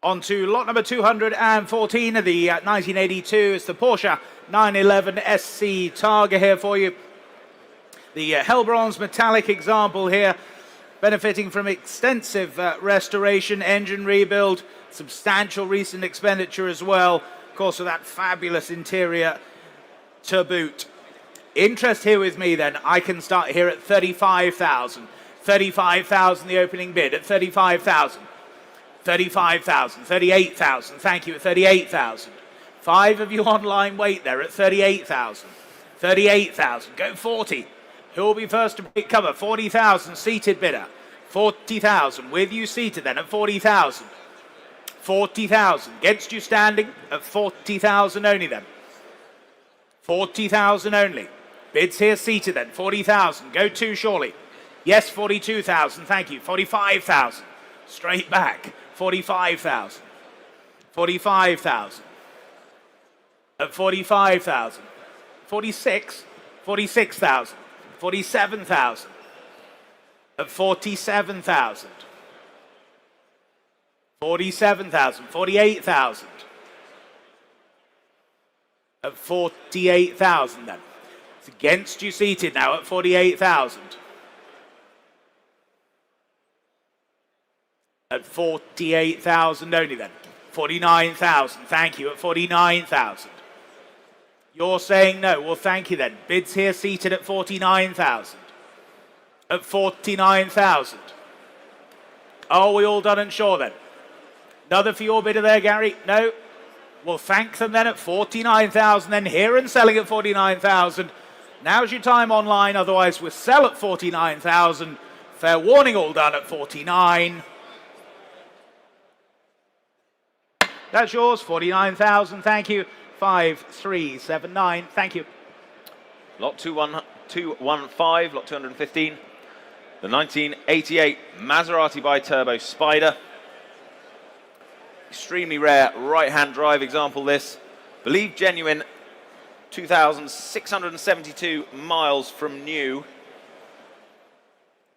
On to lot number 214 of the 1982. It's the Porsche 911 SC Targa here for you. The hell bronze metallic example here, benefiting from extensive restoration, engine rebuild, substantial recent expenditure as well. Of course, with that fabulous interior to boot. Interest here with me then. I can start here at 35,000. 35,000 the opening bid at 35,000. 35,000, 38,000, thank you, at 38,000. 5 of you online wait there at 38,000. 38,000, go 40. Who will be first to break cover? 40,000, seated bidder. 40,000, with you seated then at 40,000. 40,000, against you standing at 40,000 only then. 40,000 only. Bids here seated then, 40,000, go 2 surely. Yes, 42,000, thank you. 45,000, straight back. 45,000. 45,000. At 45,000. 46. 46,000. 47,000. At 47,000. 47,000. 48,000. At 48,000 then. It's against you seated now at 48,000. At 48,000 only then. 49,000, thank you, at 49,000. You're saying no, well thank you then. Bids here seated at 49,000. At 49,000. Are we all done and sure then? Another for your bidder there, Gary? No? Well, thank them then at 49,000, then here and selling at 49,000. Now's your time online, otherwise we'll sell at 49,000. Fair warning, all done at 49. That's yours, 49,000, thank you. 5379, thank you. Lot 215, lot 215. The 1988 Maserati bi-turbo Spider. Extremely rare right-hand drive example this. Believed genuine, 2,672 miles from new.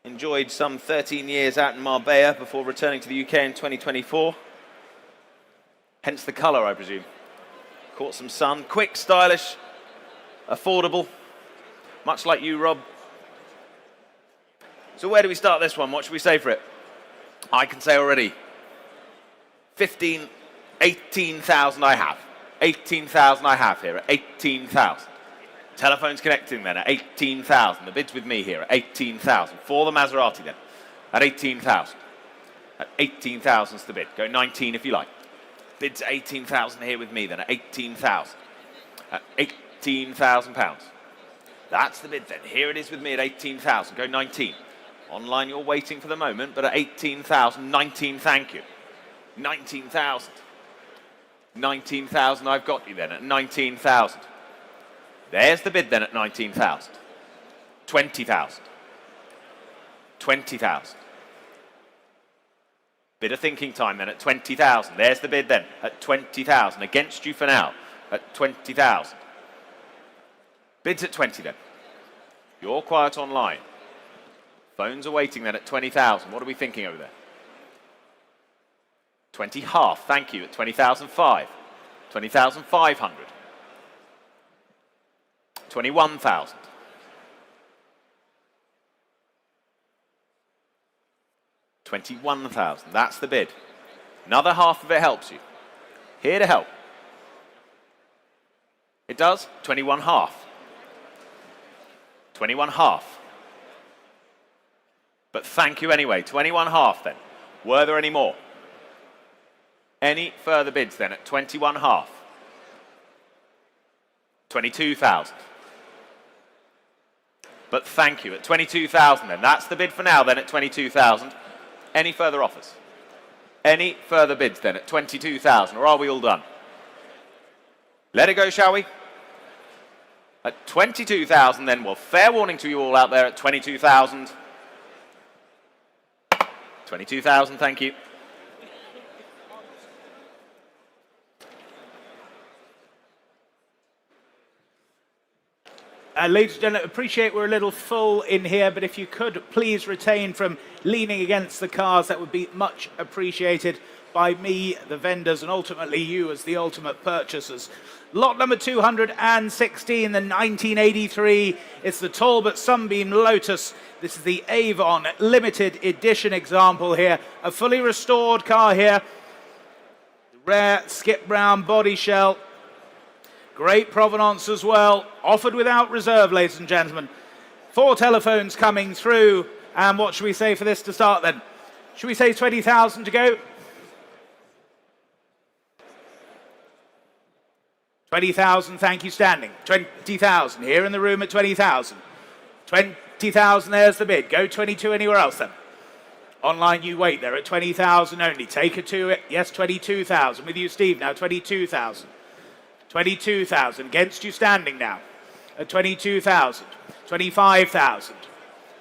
Enjoyed some 13 years out in Marbella before returning to the UK in 2024. Hence the colour, I presume. Caught some sun. Quick, stylish, affordable. Much like you, Rob. So where do we start this one? What should we say for it? I can say already 18,000 I have. 18,000 I have here at 18,000. Telephone's connecting then at 18,000. The bid's with me here at 18,000. For the Maserati then at 18,000. At 18,000's the bid. Go 19 if you like. Bid's 18,000 here with me then at 18,000. At 18,000 pounds. That's the bid then. Here it is with me at 18,000. Go 19. Online you're waiting for the moment, but at 18,000, 19 thank you. 19,000. 19,000 I've got you then at 19,000. There's the bid then at 19,000. 20,000. 20,000. Bit of thinking time then at 20,000. There's the bid then at 20,000. Against you for now at 20,000. Bids at 20 then. You're quiet online. Phones are waiting then at 20,000. What are we thinking over there? 20 half, thank you, at 20,005. 20,500. 21,000. 21,000, that's the bid. Another half of it helps you. Here to help. It does, 21 half. 21 half. But thank you anyway, 21 half then. Were there any more? Any further bids then at 21 half? 22,000. But thank you at 22,000 then. That's the bid for now then at 22,000. Any further offers? Any further bids then at 22,000, or are we all done? Let it go, shall we? At 22,000 then, well, fair warning to you all out there at 22,000. 22,000, thank you. Ladies and gentlemen, appreciate we're a little full in here, but if you could please refrain from leaning against the cars, that would be much appreciated by me, the vendors, and ultimately you as the ultimate purchasers. Lot number 216, the 1983. It's the Talbot Sunbeam Lotus. This is the Avon limited edition example here. A fully restored car here. Rare Skip Brown body shell. Great provenance as well. Offered without reserve, ladies and gentlemen. 4 telephones coming through. And what should we say for this to start then? Should we say 20,000 to go? 20,000, thank you, standing. 20,000, here in the room at 20,000. 20,000, there's the bid. Go 22 anywhere else then. Online you wait there at 20,000 only. Take it to it. Yes, 22,000. With you, Steve, now 22,000. 22,000, against you standing now at 22,000. 25,000.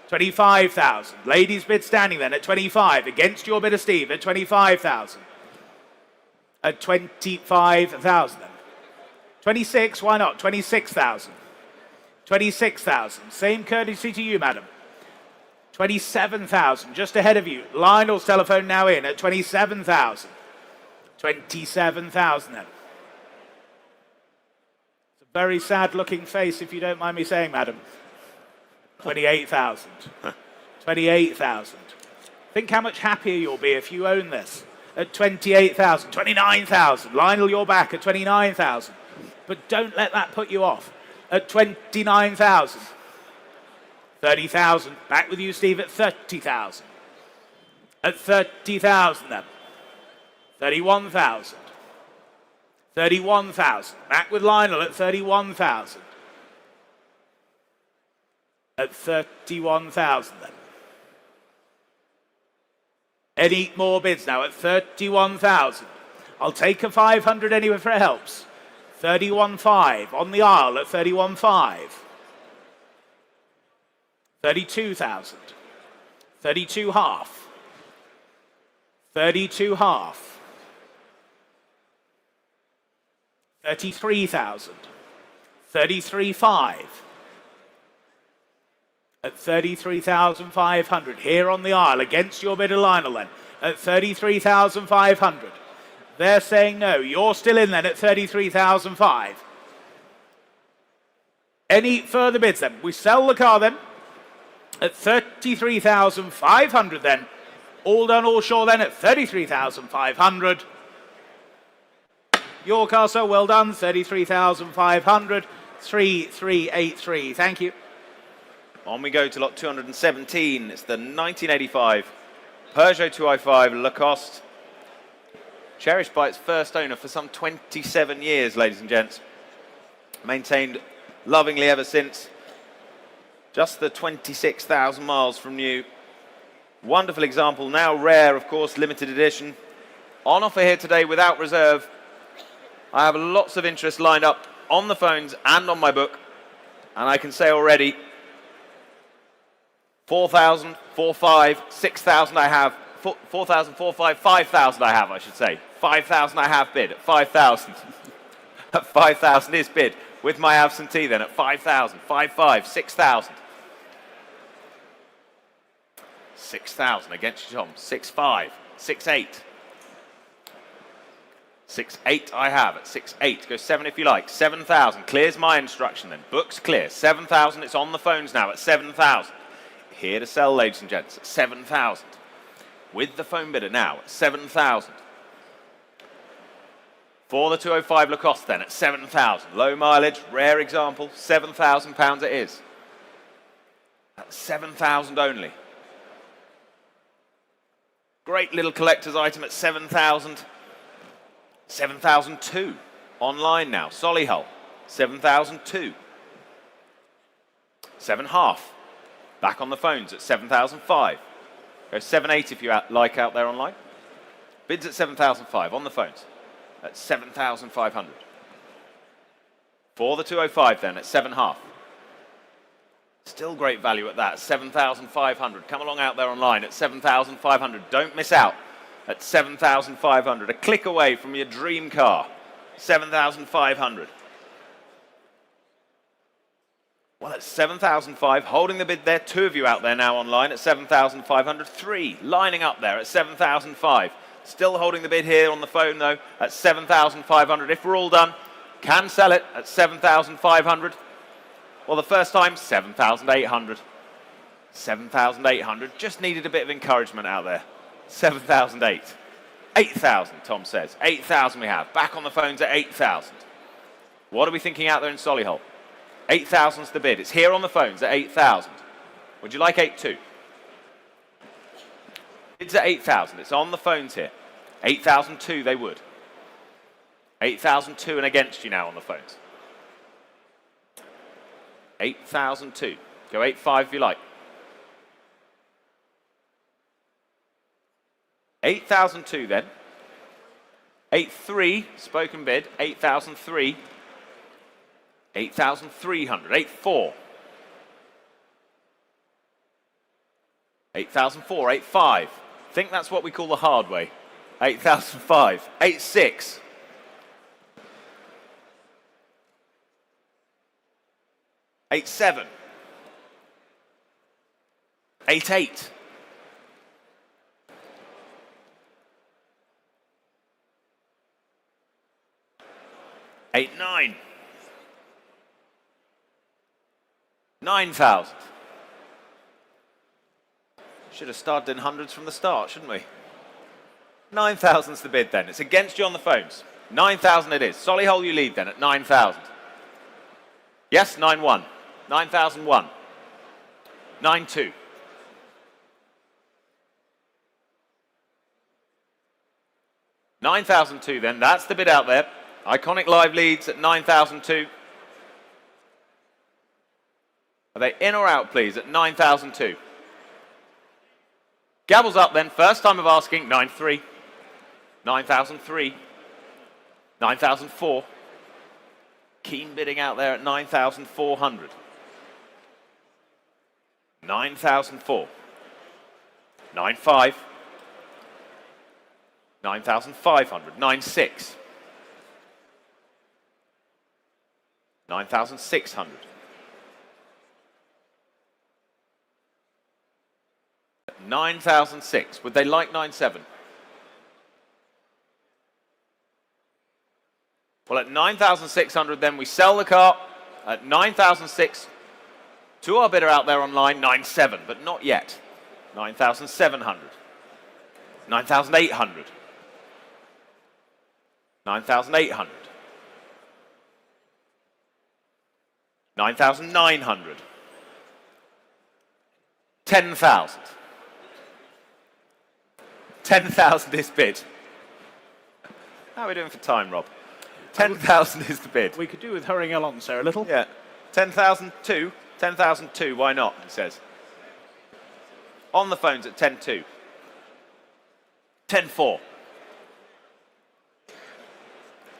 25,000. Ladies bid standing then at 25. Against your bid of Steve at 25,000. At 25,000 then. 26, why not? 26,000. 26,000. Same courtesy to you, madam. 27,000, just ahead of you. Lionel's telephone now in at 27,000. 27,000 then. It's a very sad looking face, if you don't mind me saying, madam. 28,000. 28,000. Think how much happier you'll be if you own this. At 28,000. 29,000. Lionel, you're back at 29,000. But don't let that put you off. At 29,000. 30,000. Back with you, Steve, at 30,000. At 30,000 then. 31,000. 31,000. Back with Lionel at 31,000. At 31,000 then. Any more bids now at 31,000? I'll take a 500 anyway for it helps. 31.5 on the aisle at 31.5. 32,000. 32 half. 32 half. 33,000. 33.5. at 33,500. Here on the aisle, against your bid of Lionel then, at 33,500. They're saying no. You're still in then at 33,500. Any further bids then? We sell the car then at 33,500 then. All done, all sure then at 33,500. Your car, so well done, 33,500. 3383. Thank you. On we go to lot 217. It's the 1985 Peugeot 205 Lacoste. Cherished by its first owner for some 27 years, ladies and gents. Maintained lovingly ever since. Just the 26,000 miles from new. Wonderful example, now rare, of course, limited edition. On offer here today without reserve. I have lots of interest lined up on the phones and on my book. And I can say already, 4,000, 4,500, 6,000 I have. 4,000, 4,500, 5,000 I have, I should say. 5,000 I have bid at 5,000. At 5,000 is bid. With my absentee then at 5,000, 5,500, 6,000. 6,000 against Tom. 6,500, 6,800. 6,800 I have at 6,800. Go 7 if you like. 7,000. Clears my instruction then. Books clear. 7,000. It's on the phones now at 7,000. Here to sell, ladies and gents, at 7,000. With the phone bidder now at 7,000. For the 205 Lacoste then at 7,000. Low mileage, rare example, £7,000 it is. At 7,000 only. Great little collector's item at 7,000. 7,002. Online now, Solihull, 7,002. 7.5. Back on the phones at 7,005. Go 7,800 if you like out there online. Bids at 7,005 on the phones at 7,500. For the 205 then at 7.5. Still great value at that, 7,500. Come along out there online at 7,500. Don't miss out at 7,500. A click away from your dream car, 7,500. Well, at 7,500, holding the bid there. 2 of you out there now online at 7,500. 3 lining up there at 7,500. Still holding the bid here on the phone though at 7,500. If we're all done, can sell it at 7,500. Well, the first time, 7,800. 7,800. Just needed a bit of encouragement out there. 7,008. 8,000, Tom says. 8,000 we have. Back on the phones at 8,000. What are we thinking out there in Solihull? 8,000's the bid. It's here on the phones at 8,000. Would you like 8,2? Bids at 8,000. It's on the phones here. 8,002 they would. 8,002 and against you now on the phones. 8,002. Go 8,500 if you like. 8,002 then. 8,300 spoken bid. 8,003. 8,300. 8,400. 8,400. 8,500. Think that's what we call the hard way. 8,500. 8,600. 8,700. 8,800. 8,900. 9,000. Should have started in hundreds from the start, shouldn't we? 9,000's the bid then. It's against you on the phones. 9,000 it is. Solihull you lead then at 9,000. Yes, 9,1. 9,001. 9,2. 9,002 then. That's the bid out there. Iconic Live leads at 9,002. Are they in or out, please, at 9,002? Gavels up then. First time of asking, 9,300. 9,003. 9,004. Keen bidding out there at 9,400. 9,004. 9,500. 9,500. 9,600. 9,600. 9,006. Would they like 9,700? Well, at 9,600, then we sell the car at 9,600 to our bidder out there online, 9,700, but not yet. 9,700, 9,800, 9,800, 9,900, 10,000. 10,000 is bid. How are we doing for time, Rob? 10,000 is the bid. We could do with hurrying along, sir, a little. Yeah. 10,002. 10,002, why not, he says. On the phones at 10.2. 10.4.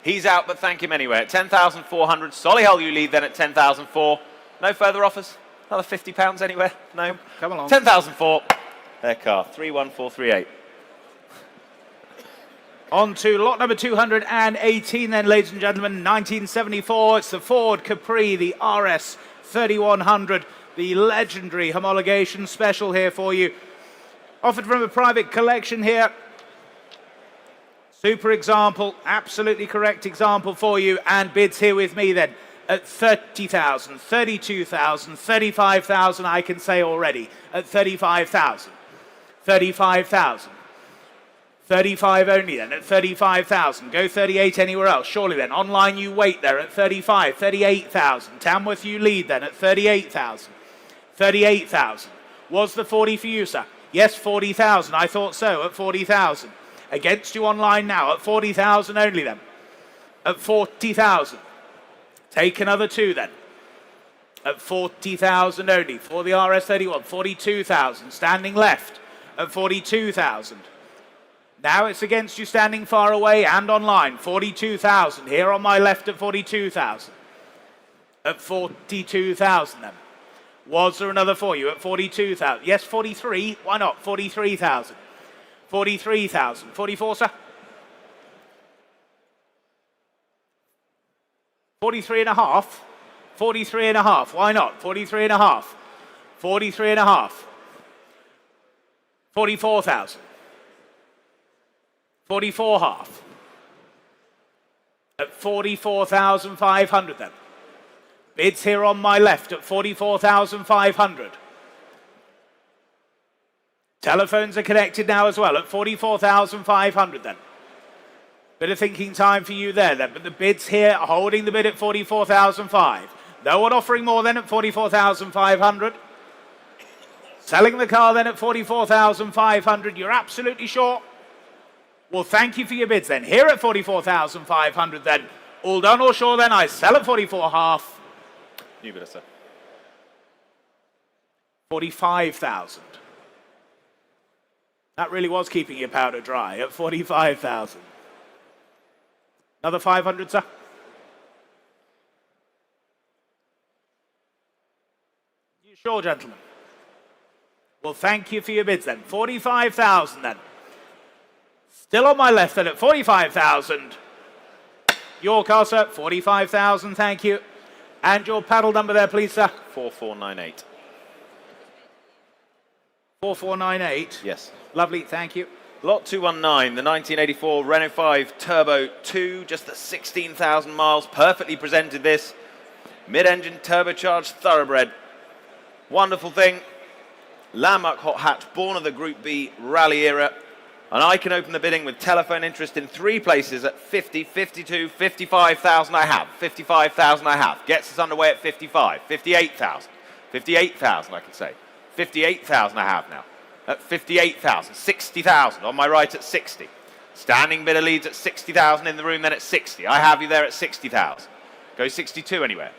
He's out, but thank him anyway. At 10,400, Solihull you lead then at 10,004. No further offers? Another £50 anywhere? No? Come along. 10,004. Their car, 31438. On to lot number 218 then, ladies and gentlemen, 1974. It's the Ford Capri, the RS 3100, the legendary homologation special here for you. Offered from a private collection here. Super example, absolutely correct example for you, and bids here with me then at 30,000, 32,000, 35,000 I can say already, at 35,000, 35,000. 35 only then at 35,000. Go 38 anywhere else. Surely then. Online you wait there at 35, 38,000. Tamworth you lead then at 38,000. 38,000. Was the 40 for you, sir? Yes, 40,000. I thought so at 40,000. Against you online now at 40,000 only then. At 40,000. Take another two then. At 40,000 only for the RS31. 42,000. Standing left at 42,000. Now it's against you standing far away and online. 42,000. Here on my left at 42,000. At 42,000 then. Was there another for you at 42,000? Yes, 43. Why not? 43,000. 43,000. 44, sir? 43 and a half. 43 and a half. Why not? 43 and a half. 43 and a half. 44,000. 44 half. At 44,500 then. Bids here on my left at 44,500. Telephones are connected now as well at 44,500 then. Bit of thinking time for you there then, but the bids here are holding the bid at 44,500. No one offering more than at 44,500. Selling the car then at 44,500. You're absolutely sure? Well, thank you for your bids then. Here at 44,500 then. All done or sure then? I sell at 44 half. New bidder, sir. 45,000. That really was keeping your powder dry at 45,000. Another 500, sir? You sure, gentlemen? Well, thank you for your bids then. 45,000 then. Still on my left then at 45,000. Your car, sir, 45,000, thank you. And your paddle number there, please, sir. 4498. 4498. Yes. Lovely, thank you. Lot 219, the 1984 Renault 5 Turbo 2, just at 16,000 miles. Perfectly presented this. Mid-engine turbocharged thoroughbred. Wonderful thing. Landmark hot hatch, born of the Group B rally era. And I can open the bidding with telephone interest in 3 places at 50, 52, 55,000 I have. 55,000 I have. Gets us underway at 55. 58,000. 58,000 I can say. 58,000 I have now. At 58,000. 60,000 on my right at 60. Standing bidder leads at 60,000 in the room then at 60. I have you there at 60,000. Go 62 anywhere.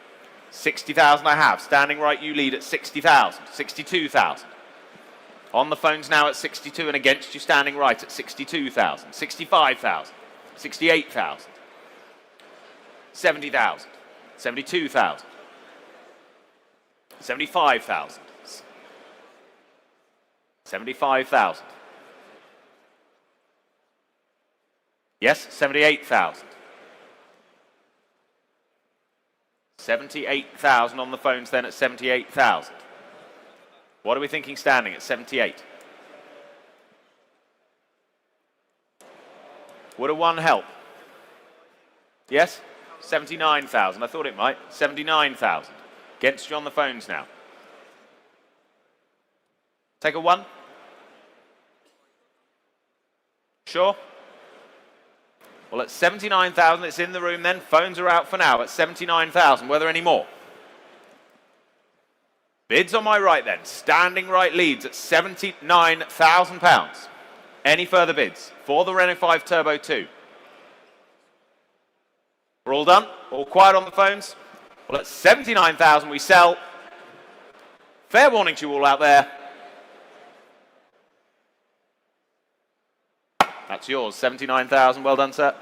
60,000 I have. Standing right you lead at 60,000. 62,000. On the phones now at 62 and against you standing right at 62,000, 65,000, 68,000, 70,000, 72,000, 75,000, 75,000. Yes, 78,000. 78,000 on the phones then at 78,000. What are we thinking standing at 78? Would a 1 help? Yes? 79,000. I thought it might. 79,000. Against you on the phones now. Take a 1? Sure? Well, at 79,000, it's in the room then. Phones are out for now at 79,000. Were there any more? Bids on my right then. Standing right leads at £79,000. Any further bids for the Renault 5 Turbo 2? We're all done? All quiet on the phones? Well, at 79,000 we sell. Fair warning to you all out there. That's yours, 79,000. Well done, sir.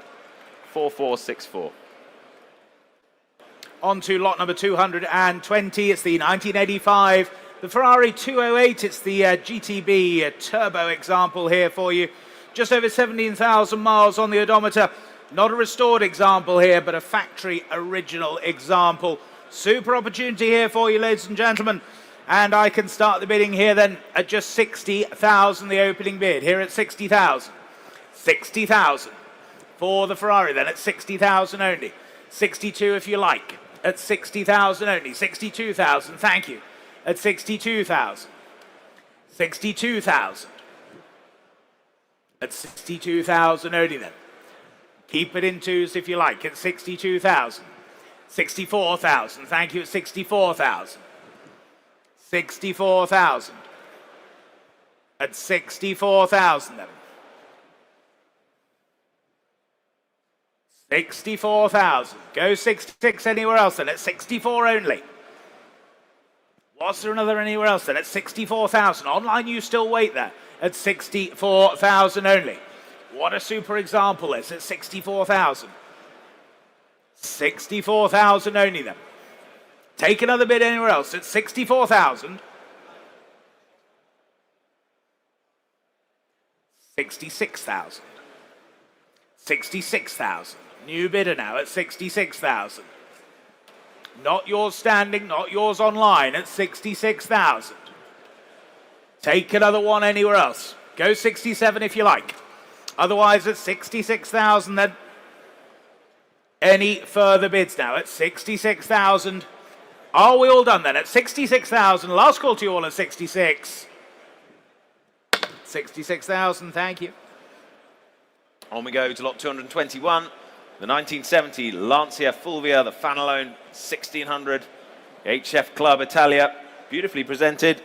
4464. On to lot number 220. It's the 1985, the Ferrari 208. It's the GTB turbo example here for you. Just over 17,000 miles on the odometer. Not a restored example here, but a factory original example. Super opportunity here for you, ladies and gentlemen. And I can start the bidding here then at just 60,000, the opening bid. Here at 60,000. 60,000 for the Ferrari then at 60,000 only. 62 if you like. At 60,000 only. 62,000, thank you. At 62,000. 62,000. At 62,000 only then. Keep it in twos if you like. At 62,000. 64,000, thank you. At 64,000. 64,000. At 64,000 then. 64,000. Go 66 anywhere else then at 64 only. Was there another anywhere else then at 64,000? Online you still wait there at 64,000 only. What a super example is at 64,000. 64,000 only then. Take another bid anywhere else at 64,000. 66,000. 66,000. New bidder now at 66,000. Not yours standing, not yours online at 66,000. Take another one anywhere else. Go 67 if you like. Otherwise at 66,000 then. Any further bids now at 66,000. Are we all done then at 66,000? Last call to you all at 66. 66,000, thank you. On we go to lot 221. The 1970 Lancia Fulvia, the Fanalone 1600, HF Club Italia, beautifully presented.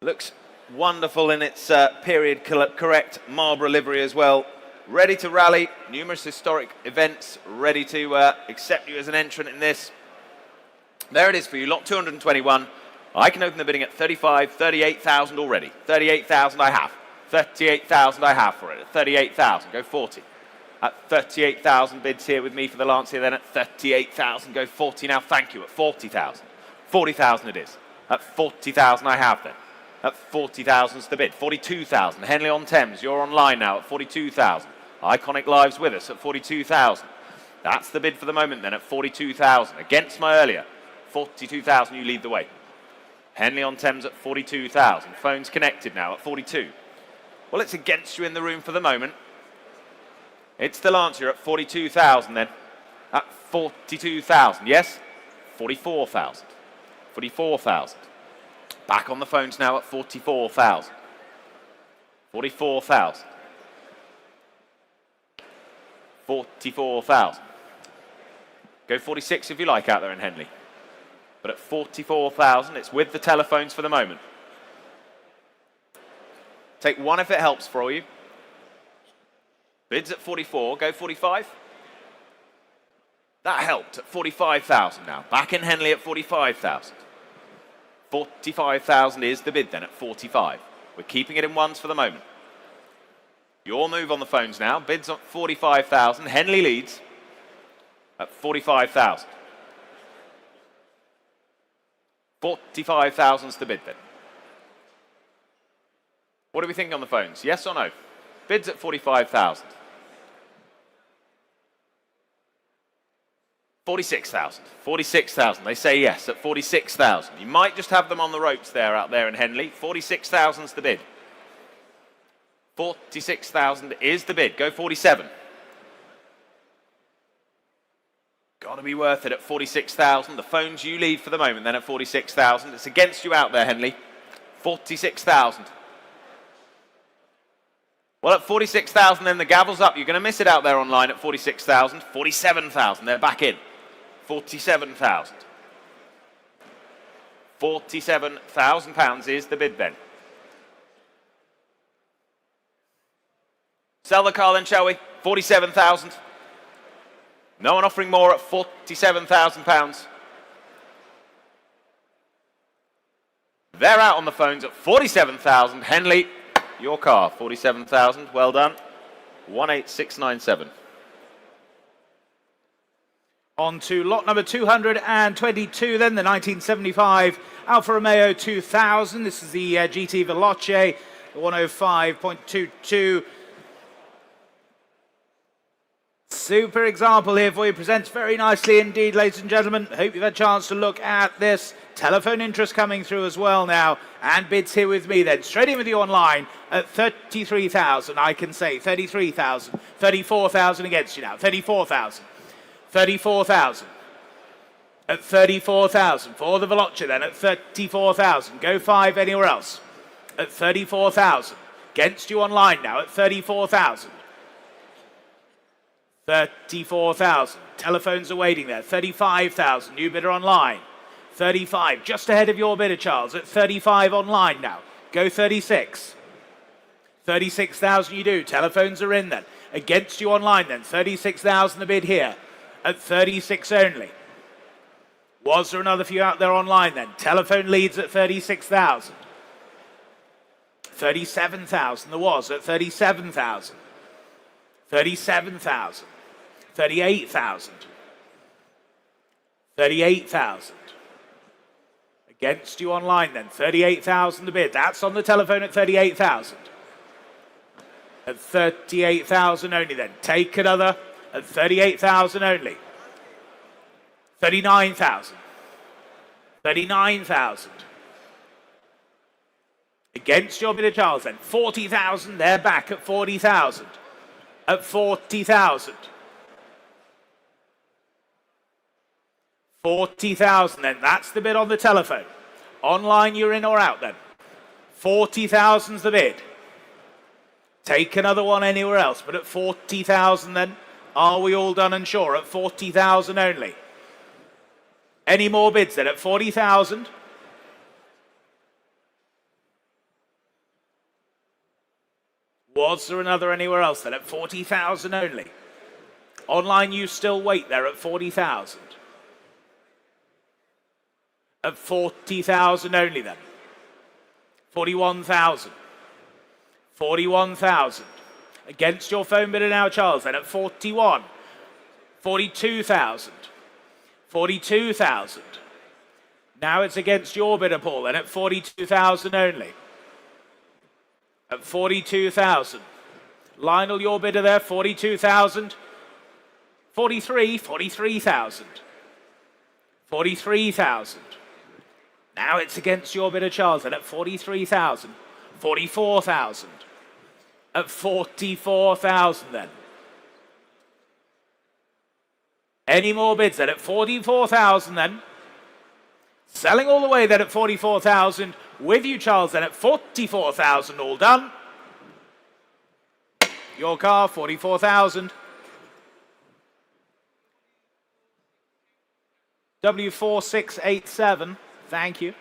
Looks wonderful in its period correct Marlboro livery as well. Ready to rally, numerous historic events, ready to accept you as an entrant in this. There it is for you, lot 221. I can open the bidding at 38,000 already. 38,000 I have. 38,000 I have for it. At 38,000, go 40. At 38,000 bids here with me for the Lancia, then at 38,000, go 40 now, thank you. At 40,000. 40,000 it is. At 40,000 I have then. At 40,000 is the bid. 42,000. Henley on Thames, you're online now at 42,000. Iconic Live's with us at 42,000. That's the bid for the moment then at 42,000. Against my earlier. 42,000, you lead the way. Henley on Thames at 42,000. Phones connected now at 42. Well, it's against you in the room for the moment. It's the Lancia at 42,000 then. At 42,000, yes? 44,000. 44,000. Back on the phones now at 44,000. 44,000. 44,000. Go 46 if you like out there in Henley. But at 44,000, it's with the telephones for the moment. Take one if it helps for you. Bids at 44, go 45. That helped at 45,000 now. Back in Henley at 45,000. 45,000 is the bid then at 45. We're keeping it in ones for the moment. Your move on the phones now. Bids at 45,000. Henley leads at 45,000. 45,000 is the bid then. What do we think on the phones? Yes or no? Bids at 45,000. 46,000. 46,000. They say yes at 46,000. You might just have them on the ropes there out there in Henley. 46,000 is the bid. 46,000 is the bid. Go 47. Got to be worth it at 46,000. The phones you lead for the moment then at 46,000. It's against you out there, Henley. 46,000. Well, at 46,000 then the gavel's up. You're going to miss it out there online at 46,000. 47,000. They're back in. 47,000. £47,000 is the bid then. Sell the car then, shall we? 47,000. No one offering more at £47,000. They're out on the phones at 47,000. Henley, your car, 47,000. Well done. 18697. On to lot number 222 then, the 1975 Alfa Romeo 2000. This is the GT Veloce, the 105.22. Super example here for you, presents very nicely indeed, ladies and gentlemen. Hope you've had a chance to look at this. Telephone interest coming through as well now, and bids here with me then. Straight in with you online at 33,000, I can say 33,000, 34,000 against you now, 34,000, 34,000, at 34,000 for the Veloce then at 34,000. Go 5 anywhere else at 34,000. Against you online now at 34,000. 34,000. Telephones are waiting there. 35,000. New bidder online. 35. Just ahead of your bidder, Charles. At 35 online now. Go 36. 36,000 you do. Telephones are in then. Against you online then. 36,000 the bid here. At 36 only. Was there another few out there online then? Telephone leads at 36,000. 37,000 there was at 37,000. 37,000. 38,000. 38,000. Against you online then. 38,000 the bid. That's on the telephone at 38,000. At 38,000 only then. Take another at 38,000 only. 39,000. 39,000. Against your bidder, Charles then. 40,000. They're back at 40,000. At 40,000. 40,000 then. That's the bid on the telephone. Online, you're in or out then. 40,000's the bid. Take another one anywhere else, but at 40,000 then. Are we all done and sure? At 40,000 only. Any more bids then at 40,000? Was there another anywhere else then at 40,000 only? Online, you still wait there at 40,000. At 40,000 only then. 41,000. 41,000. Against your phone bidder now, Charles, then at 41. 42,000. 42,000. Now it's against your bidder, Paul, then at 42,000 only. At 42,000. Lionel, your bidder there, 42,000. 43,000. 43,000. Now it's against your bidder, Charles, and at 43,000. 44,000. At 44,000 then. Any more bids then at 44,000 then? Selling all the way then at 44,000. With you, Charles, then at 44,000. All done. Your car, 44,000. W4687. Thank you.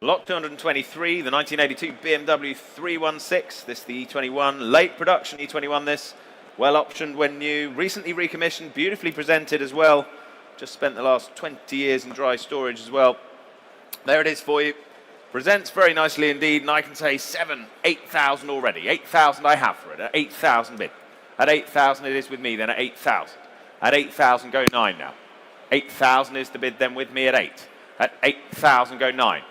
Lot 223, the 1982 BMW 316. This the E21, late production E21 this. Well optioned when new, recently recommissioned, beautifully presented as well. Just spent the last 20 years in dry storage as well. There it is for you. Presents very nicely indeed, and I can say 8,000 already. 8,000 I have for it, at 8,000 bid. At 8,000 it is with me then at 8,000. At 8,000 go 9 now. 8,000 is the bid then with me at 8. At 8,000 go 9.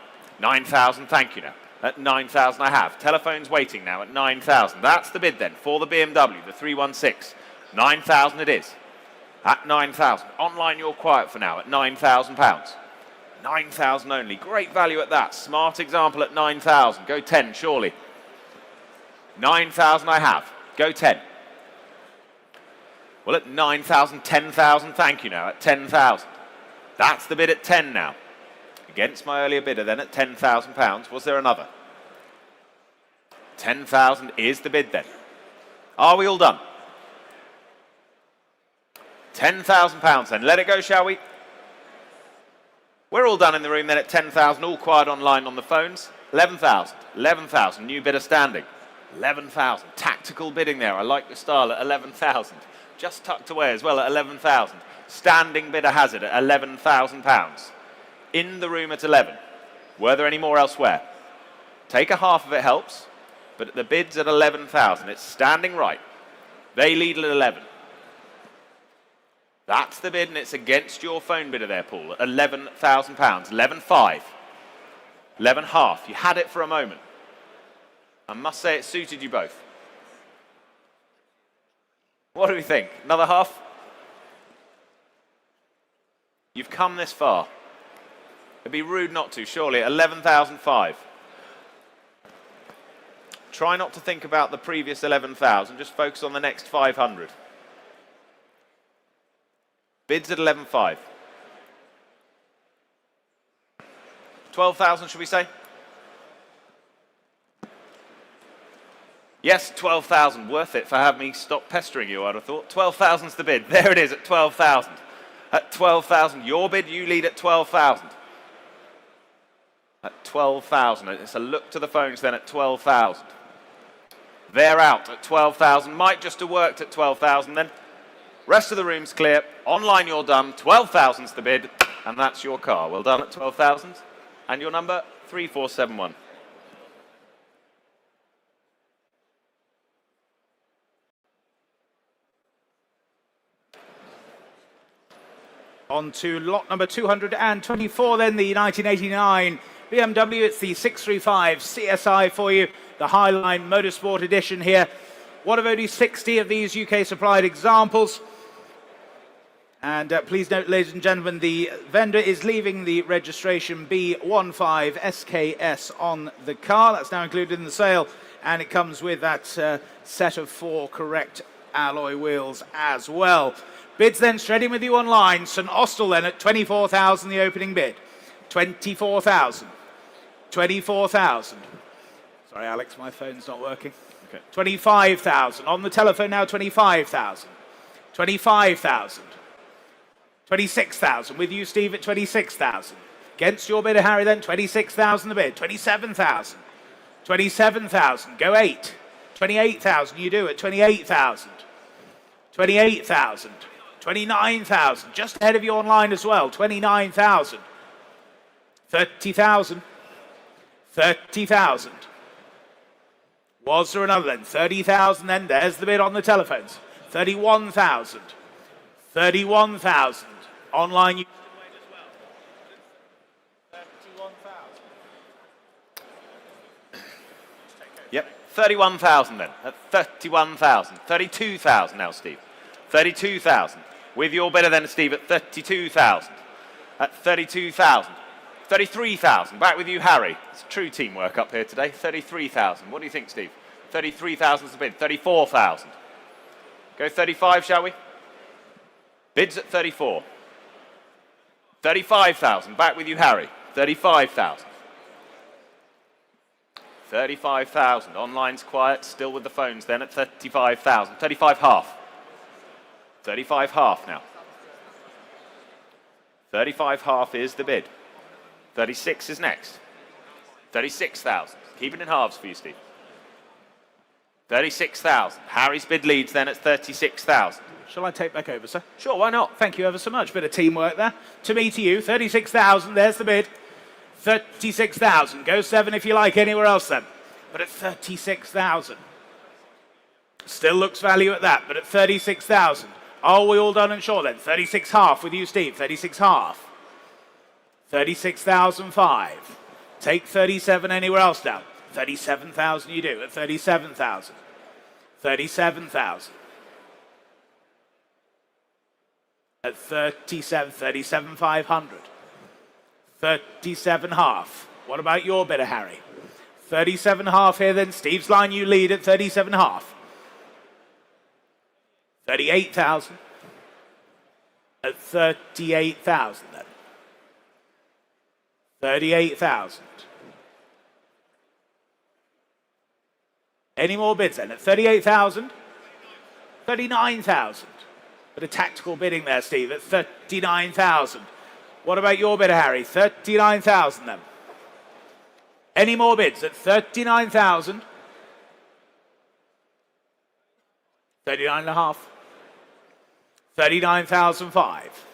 9,000, thank you now. At 9,000 I have. Telephone's waiting now at 9,000. That's the bid then for the BMW, the 316. 9,000 it is. At 9,000. Online you're quiet for now at £9,000. 9,000 only. Great value at that. Smart example at 9,000. Go 10 surely. 9,000 I have. Go 10. Well, at 9,000, 10,000, thank you now, at 10,000. That's the bid at 10 now. Against my earlier bidder then at £10,000. Was there another? 10,000 is the bid then. Are we all done? £10,000 then. Let it go, shall we? We're all done in the room then at 10,000, all quiet online on the phones. 11,000, 11,000, new bidder standing. 11,000, tactical bidding there. I like the style at 11,000. Just tucked away as well at 11,000. Standing bidder has it at £11,000. In the room at 11. Were there any more elsewhere? Take a half of it helps, but the bid's at 11,000. It's standing right. They lead at 11. That's the bid, and it's against your phone bidder there, Paul, at £11,000. 11.5. 11.5. You had it for a moment. I must say it suited you both. What do we think? Another half? You've come this far. It'd be rude not to, surely. 11,005. Try not to think about the previous 11,000. Just focus on the next 500. Bids at 11.5. 12,000, should we say? Yes, 12,000. Worth it for having me stop pestering you, I'd have thought. 12,000's the bid. There it is at 12,000. At 12,000. Your bid, you lead at 12,000. At 12,000. It's a look to the phones then at 12,000. They're out at 12,000. Might just have worked at 12,000 then. Rest of the room's clear. Online you're done. 12,000's the bid. And that's your car. Well done at 12,000. And your number, 3471. On to lot number 224 then, the 1989 BMW. It's the 635 CSI for you, the Highline Motorsport edition here. One of only 60 of these UK supplied examples. And please note, ladies and gentlemen, the vendor is leaving the registration B15SKS on the car. That's now included in the sale, and it comes with that set of 4 correct alloy wheels as well. Bids then straight in with you online. St Austell then at 24,000, the opening bid. 24,000. 24,000. Sorry, Alex, my phone's not working. Okay. 25,000. On the telephone now, 25,000. 25,000. 26,000. With you, Steve, at 26,000. Against your bidder, Harry, then 26,000 the bid. 27,000. 27,000. Go 8. 28,000. You do at 28,000. 28,000. 29,000. Just ahead of you online as well. 29,000. 30,000. 30,000. Was there another then? 30,000 then. There's the bid on the telephones. 31,000. 31,000. Online you can wait as well. 31,000. Yep, 31,000 then. At 31,000. 32,000 now, Steve. 32,000. With your bidder then, Steve, at 32,000. At 32,000. 33,000. Back with you, Harry. It's true teamwork up here today. 33,000. What do you think, Steve? 33,000 is the bid. 34,000. Go 35, shall we? Bids at 34. 35,000. Back with you, Harry. 35,000. 35,000. Online's quiet. Still with the phones then at 35,000. 35 half. 35 half now. 35 half is the bid. 36 is next. 36,000. Keep it in halves for you, Steve. 36,000. Harry's bid leads then at 36,000. Shall I take back over, sir? Sure, why not? Thank you ever so much. Bit of teamwork there. To me, to you. 36,000. There's the bid. 36,000. Go 7 if you like anywhere else then. But at 36,000. Still looks value at that, but at 36,000. Are we all done and sure then? 36 half with you, Steve. 36 half. 36,005. Take 37 anywhere else now. 37,000 you do at 37,000. 37,000. At 37,500. 37 half. What about your bidder, Harry? 37.5 here then. Steve's line, you lead at 37.5. 38,000. At 38,000 then. 38,000. Any more bids then? At 38,000? 39,000. Bit of tactical bidding there, Steve, at 39,000. What about your bid, Harry? 39,000 then. Any more bids at 39,000? 39.5. 39,005.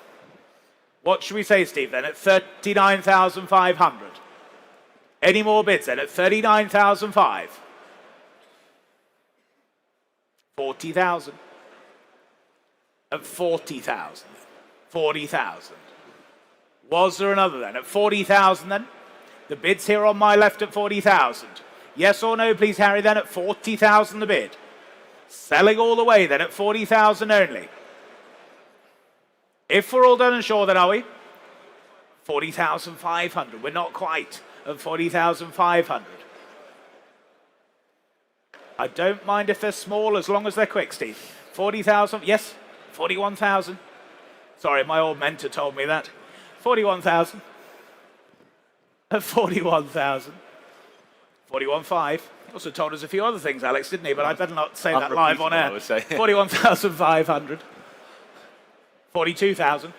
What should we say, Steve, then, at 39,500? Any more bids then at 39,005? 40,000. At 40,000. 40,000. Was there another then? At 40,000 then? The bid's here on my left at 40,000. Yes or no, please, Harry, then at 40,000 the bid. Selling all the way then at 40,000 only. If we're all done and sure, then are we? 40,500. We're not quite at 40,500. I don't mind if they're small as long as they're quick, Steve. 40,000, yes, 41,000. Sorry, my old mentor told me that. 41,000. At 41,000. 41.5. He also told us a few other things, Alex, didn't he? But I better not say that live on air. I would say. 41,500. 42,000.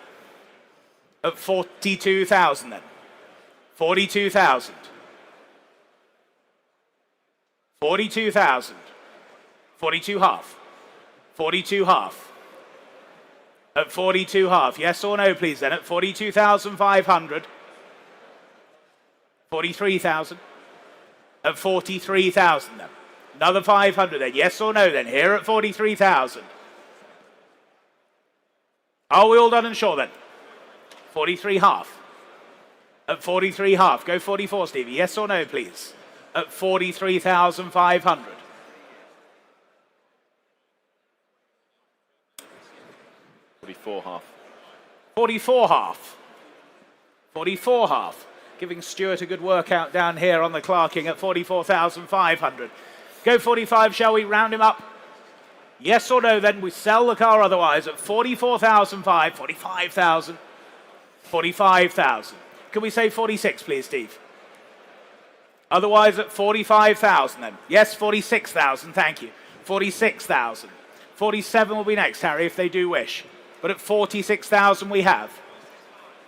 At 42,000 then. 42,000. 42,000. 42 half. 42 half. At 42 half. Yes or no, please, then. At 42,500. 43,000. At 43,000 then. Another 500 then. Yes or no then. Here at 43,000. Are we all done and sure then? 43 half. At 43 half. Go 44, Stevie. Yes or no, please? At 43,500. 44 half. 44 half. 44 half. Giving Stuart a good workout down here on the clerking at 44,500. Go 45, shall we? Round him up. Yes or no, then we sell the car otherwise at 44,500, 45,000, 45,000. Can we say 46, please, Steve? Otherwise at 45,000 then. Yes, 46,000, thank you. 46,000. 47 will be next, Harry, if they do wish. But at 46,000 we have.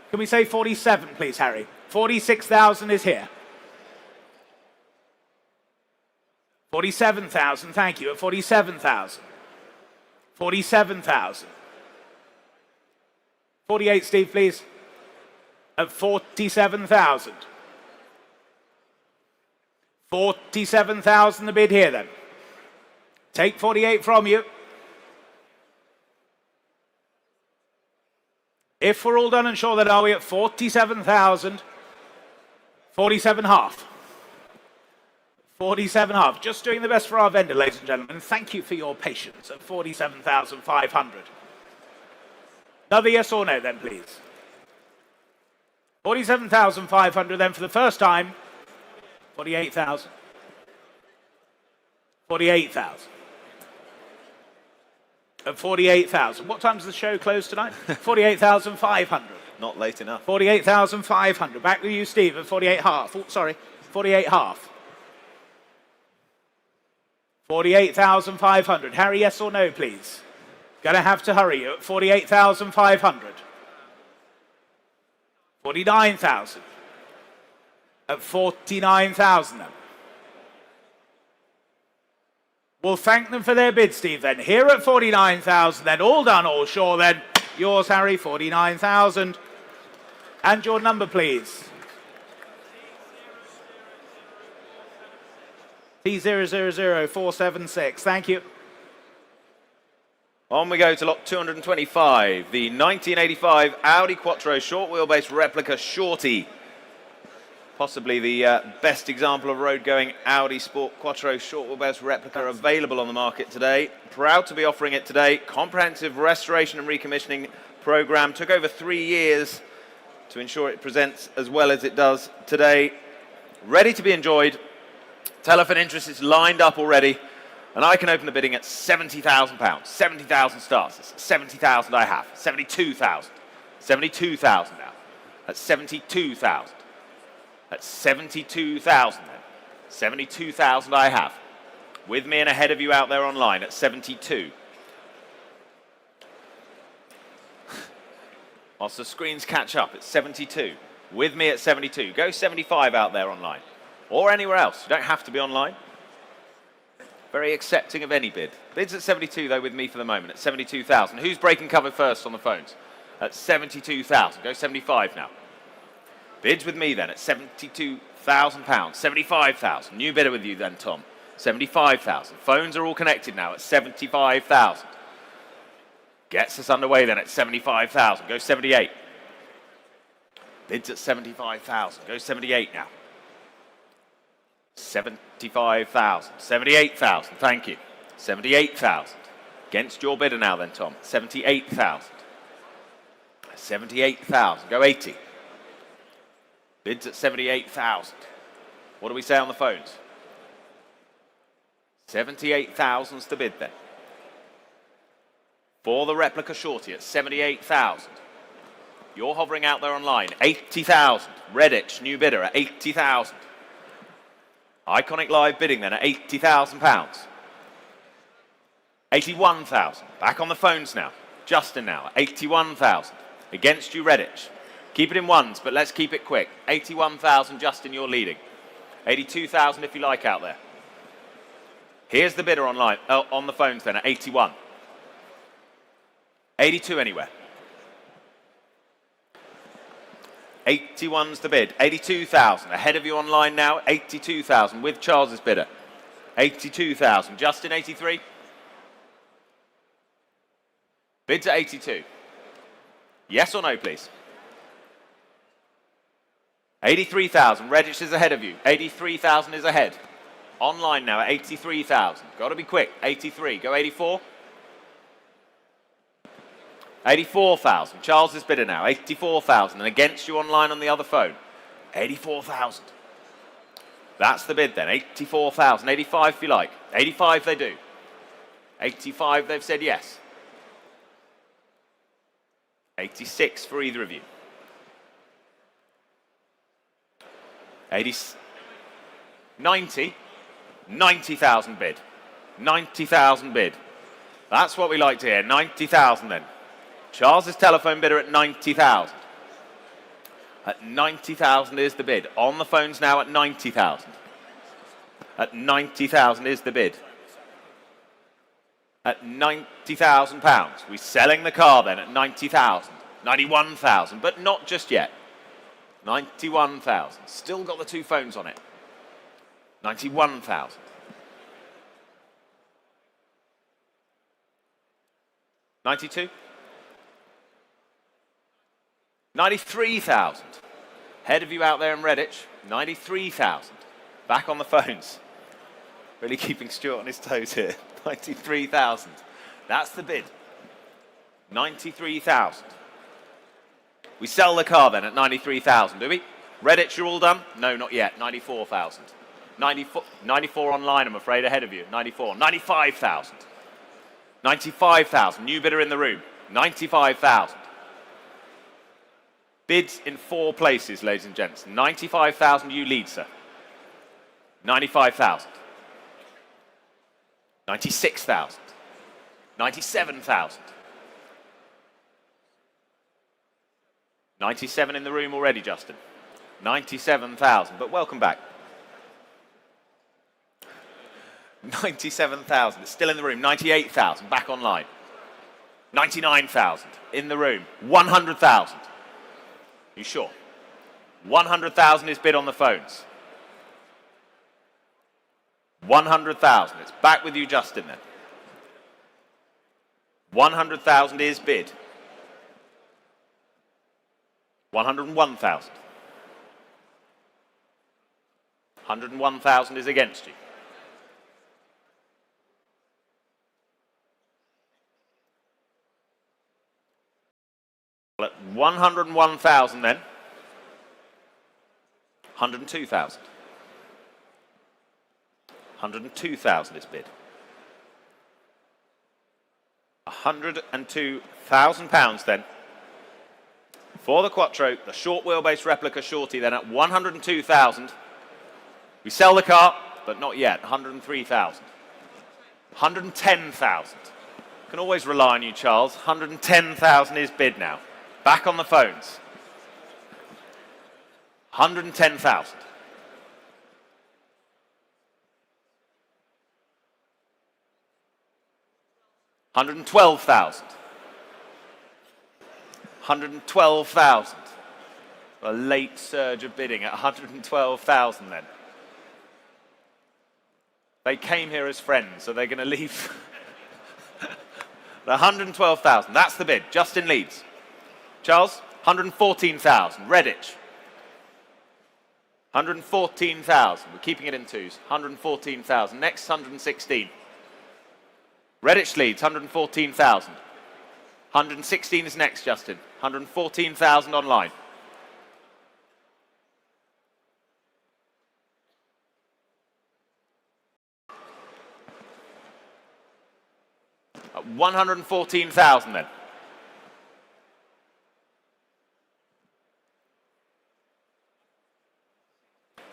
Can we say 47, please, Harry? 46,000 is here. 47,000, thank you, at 47,000. 47,000. 48, Steve, please. At 47,000. 47,000 the bid here then. Take 48 from you. If we're all done and sure, then are we at 47,000? 47 half. 47 half. Just doing the best for our vendor, ladies and gentlemen. Thank you for your patience at 47,500. Another yes or no then, please. 47,500 then for the first time. 48,000. 48,000. At 48,000. What time does the show close tonight? 48,500. Not late enough. 48,500. Back with you, Steve, at 48 half. Oh, sorry, 48 half. 48,500. Harry, yes or no, please? Gonna have to hurry you at 48,500. 49,000. At 49,000 then. We'll thank them for their bid, Steve, then. Here at 49,000 then. All done, all sure then. Yours, Harry, 49,000. And your number, please. T000476. Thank you. On we go to lot 225, the 1985 Audi Quattro short wheelbase replica Shorty. Possibly the best example of road-going Audi Sport Quattro short wheelbase replica available on the market today. Proud to be offering it today. Comprehensive restoration and recommissioning program. Took over 3 years to ensure it presents as well as it does today. Ready to be enjoyed Telephone interest is lined up already, and I can open the bidding at £70,000. 70,000 starts. It's 70,000 I have. 72,000. 72,000 now. That's 72,000. That's 72,000 then. 72,000 I have. With me and ahead of you out there online at 72. Whilst the screens catch up, it's 72. With me at 72. Go 75 out there online. Or anywhere else. You don't have to be online. Very accepting of any bid. Bids at 72 though with me for the moment at 72,000. Who's breaking cover first on the phones? At 72,000. Go 75 now. Bids with me then at £72,000. 75,000. New bidder with you then, Tom. 75,000. Phones are all connected now at 75,000. Gets us underway then at 75,000. Go 78. Bids at 75,000. Go 78 now. 75,000. 78,000. Thank you. 78,000. Against your bidder now then, Tom. 78,000. 78,000. Go 80. Bids at 78,000. What do we say on the phones? 78,000's the bid then. For the replica shorty at 78,000. You're hovering out there online. 80,000. Redditch, new bidder at 80,000. Iconic live bidding then at £80,000. 81,000. Back on the phones now. Justin now at 81,000. Against you, Redditch. Keep it in ones, but let's keep it quick. 81,000, Justin, you're leading. 82,000 if you like out there. Here's the bidder online, on the phones then at 81. 82 anywhere. 81's the bid. 82,000. Ahead of you online now. 82,000 with Charles's bidder. 82,000. Justin, 83. Bids at 82. Yes or no, please? 83,000. Redditch is ahead of you. 83,000 is ahead. Online now at 83,000. Got to be quick. 83. Go 84. 84,000. Charles is bidder now. 84,000. And against you online on the other phone. 84,000. That's the bid then. 84,000. 85 if you like. 85 they do. 85 they've said yes. 86 for either of you. 90. 90,000 bid. 90,000 bid. That's what we like to hear. 90,000 then. Charles's telephone bidder at 90,000. At 90,000 is the bid. On the phones now at 90,000. At 90,000 is the bid. At £90,000. We're selling the car then at 90,000. 91,000, but not just yet. 91,000. Still got the two phones on it. 91,000. 92. 93,000. Head of you out there in Redditch. 93,000. Back on the phones. Really keeping Stuart on his toes here. 93,000. That's the bid. 93,000. We sell the car then at 93,000, do we? Redditch, you're all done? No, not yet. 94,000. 94 online, I'm afraid, ahead of you. 94. 95,000. 95,000. New bidder in the room. 95,000. Bids in 4 places, ladies and gents. 95,000, you lead, sir. 95,000. 96,000. 97,000. 97 in the room already, Justin. 97,000, but welcome back. 97,000, it's still in the room. 98,000, back online. 99,000 in the room. 100,000. You sure? 100,000 is bid on the phones. 100,000. It's back with you, Justin, then. 100,000 is bid. 101,000. 101,000 is against you. Well, at 101,000 then. 102,000. 102,000 is bid. £102,000 then. For the Quattro, the short wheelbase replica shorty then at 102,000. We sell the car, but not yet. 103,000. 110,000. Can always rely on you, Charles. 110,000 is bid now. Back on the phones. 110,000. 112,000. 112,000. A late surge of bidding at 112,000 then. They came here as friends, so they're going to leave. 112,000. That's the bid. Justin leads. Charles, 114,000. Redditch. 114,000. We're keeping it in twos. 114,000. Next, 116. Redditch leads. 114,000. 116 is next, Justin. 114,000 online. At 114,000 then.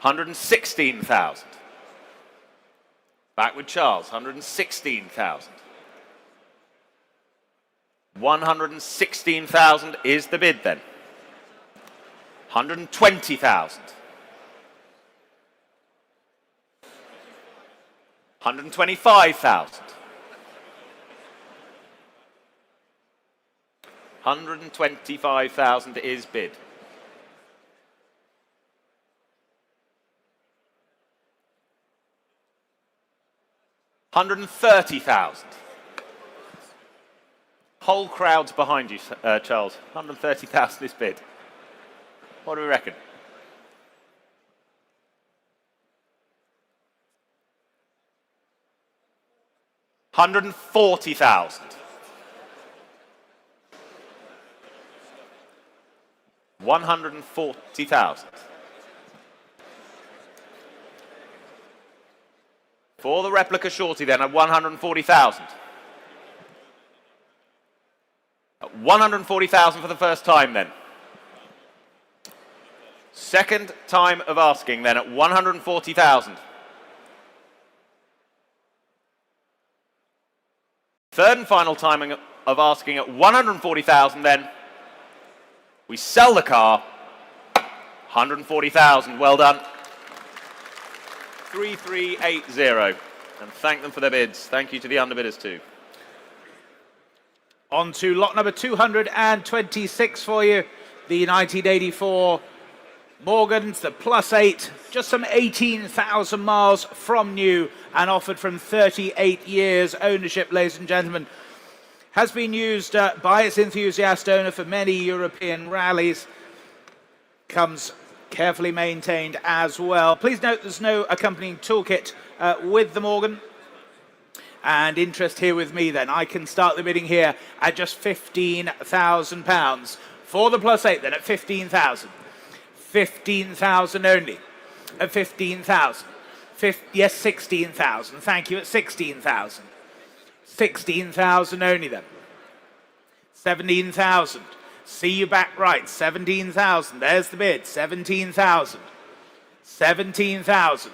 $116,000. Back with Charles, 116,000. 116,000 is the bid then. 120,000. 125,000. 125,000 is bid. 130,000. Whole crowds behind you, Charles. 130,000 is bid. What do we reckon? $140,000. 140,000. For the replica shorty then at 140,000. 140,000 for the first time then. Second time of asking then at 140,000. Third and final time of asking at 140,000 then. We sell the car. 140,000. Well done. 3380. And thank them for their bids. Thank you to the underbidders too. On to lot number 226 for you. The 1984 Morgans, the +8, just some 18,000 miles from new and offered from 38 years ownership, ladies and gentlemen. Has been used by its enthusiast owner for many European rallies. Comes carefully maintained as well. Please note there's no accompanying toolkit with the Morgan. And interest here with me then. I can start the bidding here at just £15,000. For the +8 then at 15,000. 15,000 only. At 15,000. Yes, 16,000. Thank you, at 16,000. 16,000 only then. 17,000. See you back right. 17,000. There's the bid. 17,000. 17,000.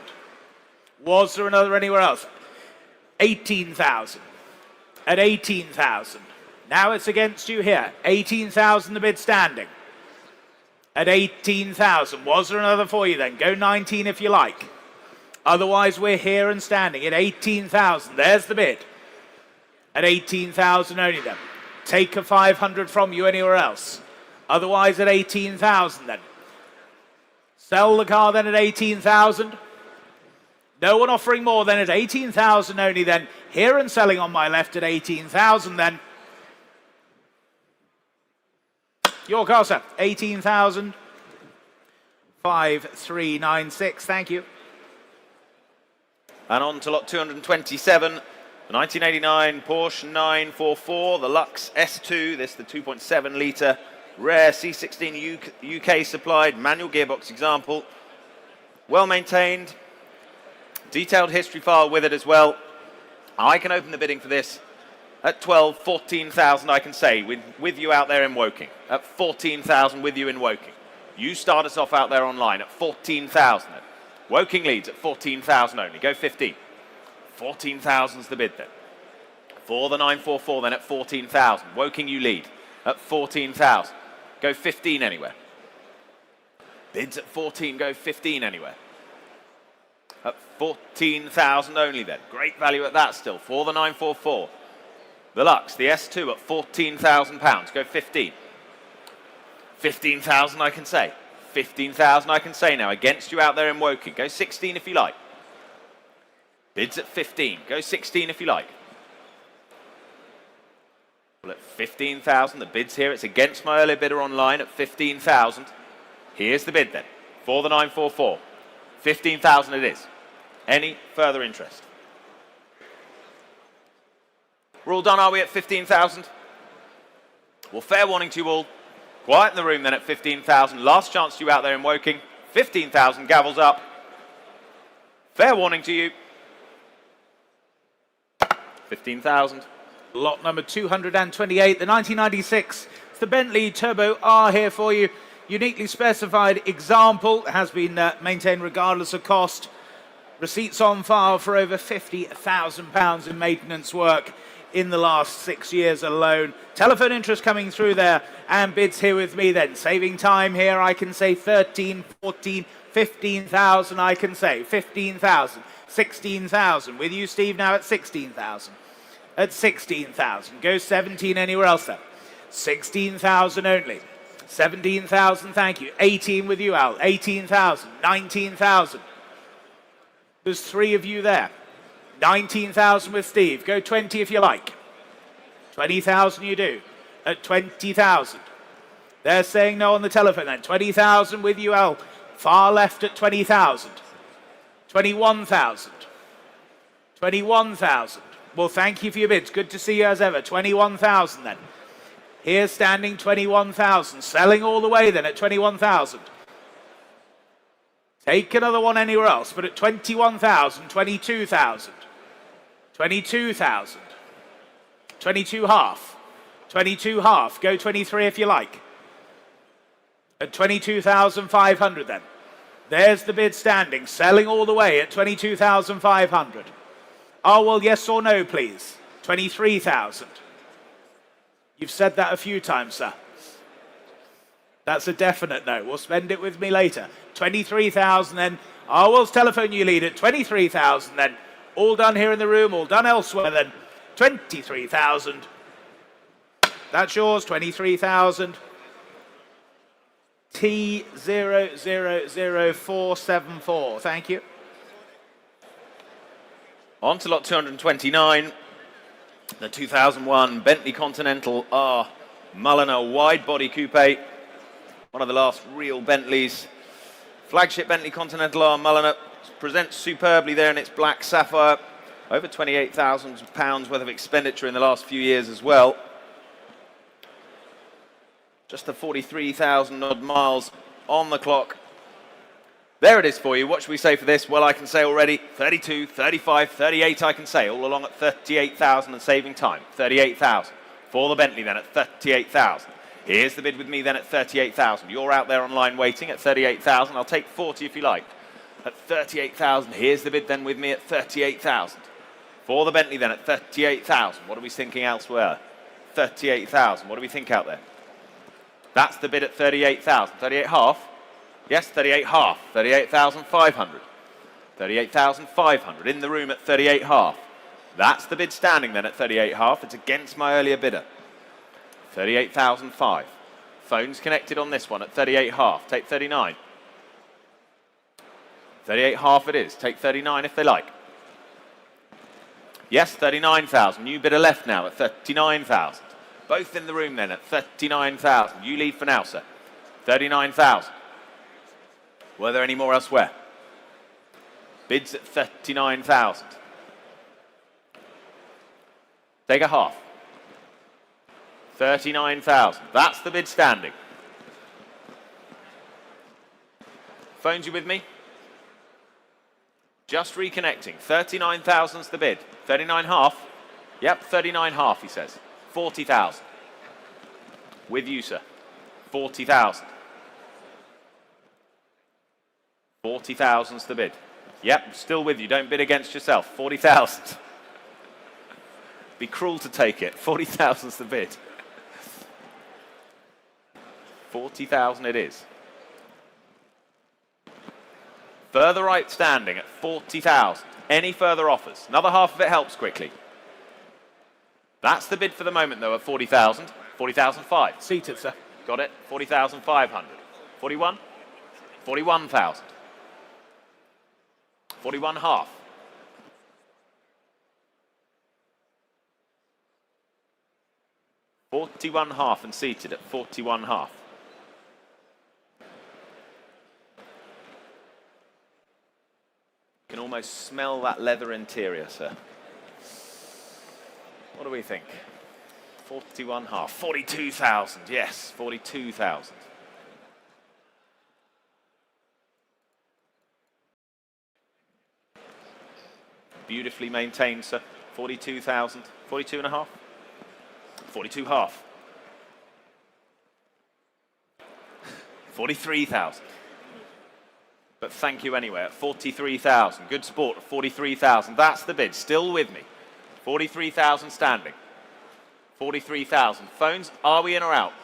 Was there another anywhere else? 18,000. At 18,000. Now it's against you here. 18,000 the bid standing. At 18,000. Was there another for you then? Go 19 if you like. Otherwise we're here and standing at 18,000. There's the bid. At 18,000 only then. Take a 500 from you anywhere else. Otherwise at 18,000 then. Sell the car then at 18,000. No one offering more than at 18,000 only then. Here and selling on my left at 18,000 then. Your car, sir. 18,000. 5396. Thank you. And on to lot 227. The 1989 Porsche 944, the Lux S2. This the 2.7 litre rare C16 UK supplied manual gearbox example. Well maintained. Detailed history file with it as well. I can open the bidding for this at 12, 14,000 I can say, with you out there in Woking. At 14,000 with you in Woking. You start us off out there online at 14,000. Woking leads at 14,000 only. Go 15. 14,000's the bid then. For the 944 then at 14,000. Woking you lead at 14,000. Go 15 anywhere. Bids at 14, go 15 anywhere. At 14,000 only then. Great value at that still. For the 944. The Lux, the S2 at £14,000. Go 15. 15,000 I can say. 15,000 I can say now. Against you out there in Woking. Go 16 if you like. Bids at 15. Go 16 if you like. Well, at 15,000, the bid's here. It's against my earlier bidder online at 15,000. Here's the bid then. For the 944. 15,000 it is. Any further interest? We're all done, are we, at 15,000? Well, fair warning to you all. Quiet in the room then at 15,000. Last chance to you out there in Woking. 15,000, gavels up. Fair warning to you. 15,000. Lot number 228, the 1996. It's the Bentley Turbo R here for you. Uniquely specified example, has been maintained regardless of cost. Receipts on file for over £50,000 in maintenance work in the last 6 years alone. Telephone interest coming through there, and bids here with me then. Saving time here, I can say 13, 14, 15,000, I can say 15,000, 16,000. With you, Steve, now at 16,000. At 16,000. Go 17 anywhere else then. 16,000 only. 17,000, thank you. 18 with you, Al. 18,000. 19,000. There's 3 of you there. 19,000 with Steve. Go 20 if you like. 20,000 you do. At 20,000. They're saying no on the telephone then. 20,000 with you, Al. Far left at 20,000. 21,000. 21,000. Well, thank you for your bids. Good to see you as ever. 21,000 then. Here standing 21,000. Selling all the way then at 21,000. Take another one anywhere else, but at 21,000, 22,000. 22,000. 22 half. 22 half. Go 23 if you like. At 22,500 then. There's the bid standing. Selling all the way at 22,500. Oh, well, yes or no, please. 23,000. You've said that a few times, sir. That's a definite no. We'll spend it with me later. 23,000 then. Oh, well, telephone you lead at 23,000 then. All done here in the room, all done elsewhere then. 23,000. That's yours, 23,000. T000474. Thank you. On to lot 229. The 2001 Bentley Continental R Mulliner wide body coupe. One of the last real Bentleys. Flagship Bentley Continental R Mulliner presents superbly there in its black sapphire. Over £28,000 worth of expenditure in the last few years as well. Just the 43,000 odd miles on the clock. There it is for you. What should we say for this? Well, I can say already 32, 35, 38 I can say. All along at 38,000 and saving time. 38,000. For the Bentley then at 38,000. Here's the bid with me then at 38,000. You're out there online waiting at 38,000. I'll take 40 if you like. At 38,000. Here's the bid then with me at 38,000. For the Bentley then at 38,000. What are we thinking elsewhere? 38,000. What do we think out there? That's the bid at 38,000. 38 half? Yes, 38 half. 38,500. 38,500. In the room at 38 half. That's the bid standing then at 38 half. It's against my earlier bidder. 38,005. Phones connected on this one at 38 half. Take 39. 38 half it is. Take 39 if they like. Yes, 39,000. New bidder left now at 39,000. Both in the room then at 39,000. You lead for now, sir. 39,000. Were there any more elsewhere? Bids at 39,000. Take a half. 39,000. That's the bid standing. Phones you with me? Just reconnecting. 39,000's the bid. 39.5. Yep, 39.5, he says. 40,000. With you, sir. 40,000. 40,000's the bid. Yep, still with you. Don't bid against yourself. 40,000. Be cruel to take it. 40,000's the bid. 40,000 it is. Further right standing at 40,000. Any further offers? Another half of it helps quickly. That's the bid for the moment, though, at 40,000. 40,005. Seated, sir. Got it. 40,500. 41. 41,000. 41.5. 41.5 and seated at 41.5. Can almost smell that leather interior, sir. What do we think? 41.5. 42,000. Yes, 42,000. Beautifully maintained, sir. 42,000. 42.5. 42.5. 43,000. But thank you anyway at 43,000. Good sport at 43,000. That's the bid. Still with me. 43,000 standing. 43,000. Phones, are we in or out?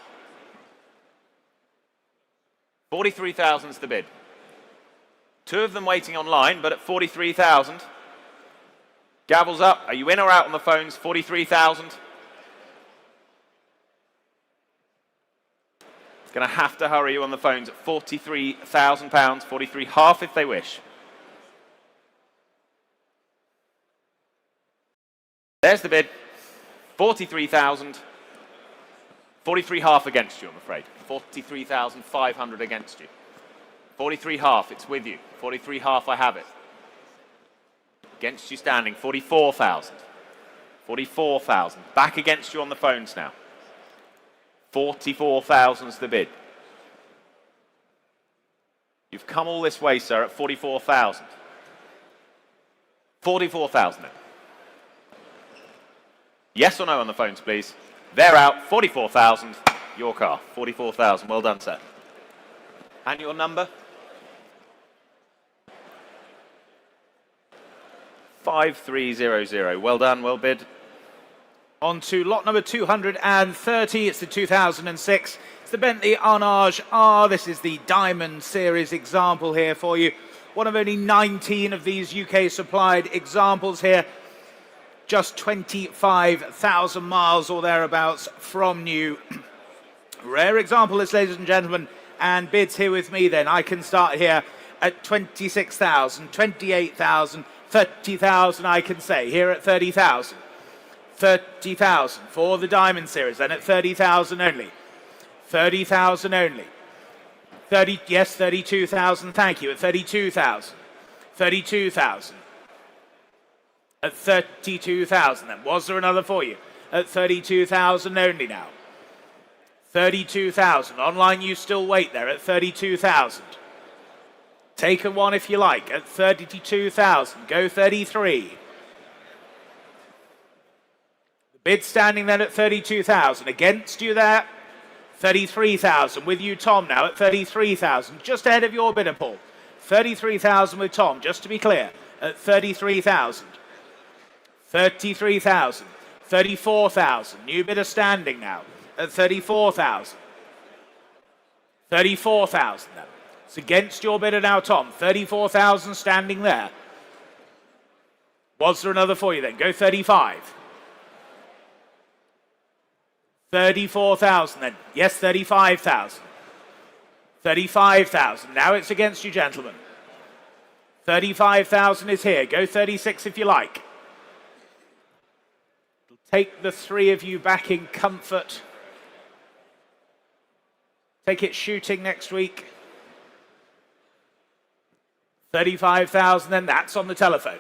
43,000 is the bid. Two of them waiting online, but at 43,000. Gavels up. Are you in or out on the phones? 43,000. Going to have to hurry you on the phones at £43,000, 43.5 if they wish. There's the bid, 43,000, 43.5 against you, I'm afraid. 43,500 against you. 43.5, it's with you. 43.5, I have it. Against you standing, 44,000. 44,000, back against you on the phones now. 44,000's the bid. You've come all this way, sir, at 44,000. 44,000 then. Yes or no on the phones, please. They're out. 44,000. Your car. 44,000. Well done, sir. And your number? 5300. Well done. Well bid. On to lot number 230. It's the 2006. It's the Bentley Arnage R. This is the Diamond Series example here for you. One of only 19 of these UK supplied examples here. Just 25,000 miles or thereabouts from new. Rare example this, ladies and gentlemen. And bids here with me then. I can start here at 26,000, 28,000, 30,000 I can say. Here at 30,000. 30,000 for the Diamond Series, then at 30,000 only. 30,000 only. 30, yes, 32,000, thank you, at 32,000. 32,000. At 32,000 then. Was there another for you? At 32,000 only now. 32,000. Online you still wait there at 32,000. Take a one if you like at 32,000. Go 33. Bid standing then at 32,000. Against you there, 33,000. With you, Tom, now at 33,000. Just ahead of your bidder, Paul. 33,000 with Tom, just to be clear, at 33,000. 33,000. 34,000. New bidder standing now at 34,000. 34,000 then. It's against your bidder now, Tom. 34,000 standing there. Was there another for you then? Go 35. 34,000 then. Yes, 35,000. 35,000. Now it's against you, gentlemen. 35,000 is here. Go 36 if you like. It'll take the three of you back in comfort. Take it shooting next week. 35,000 then. That's on the telephone.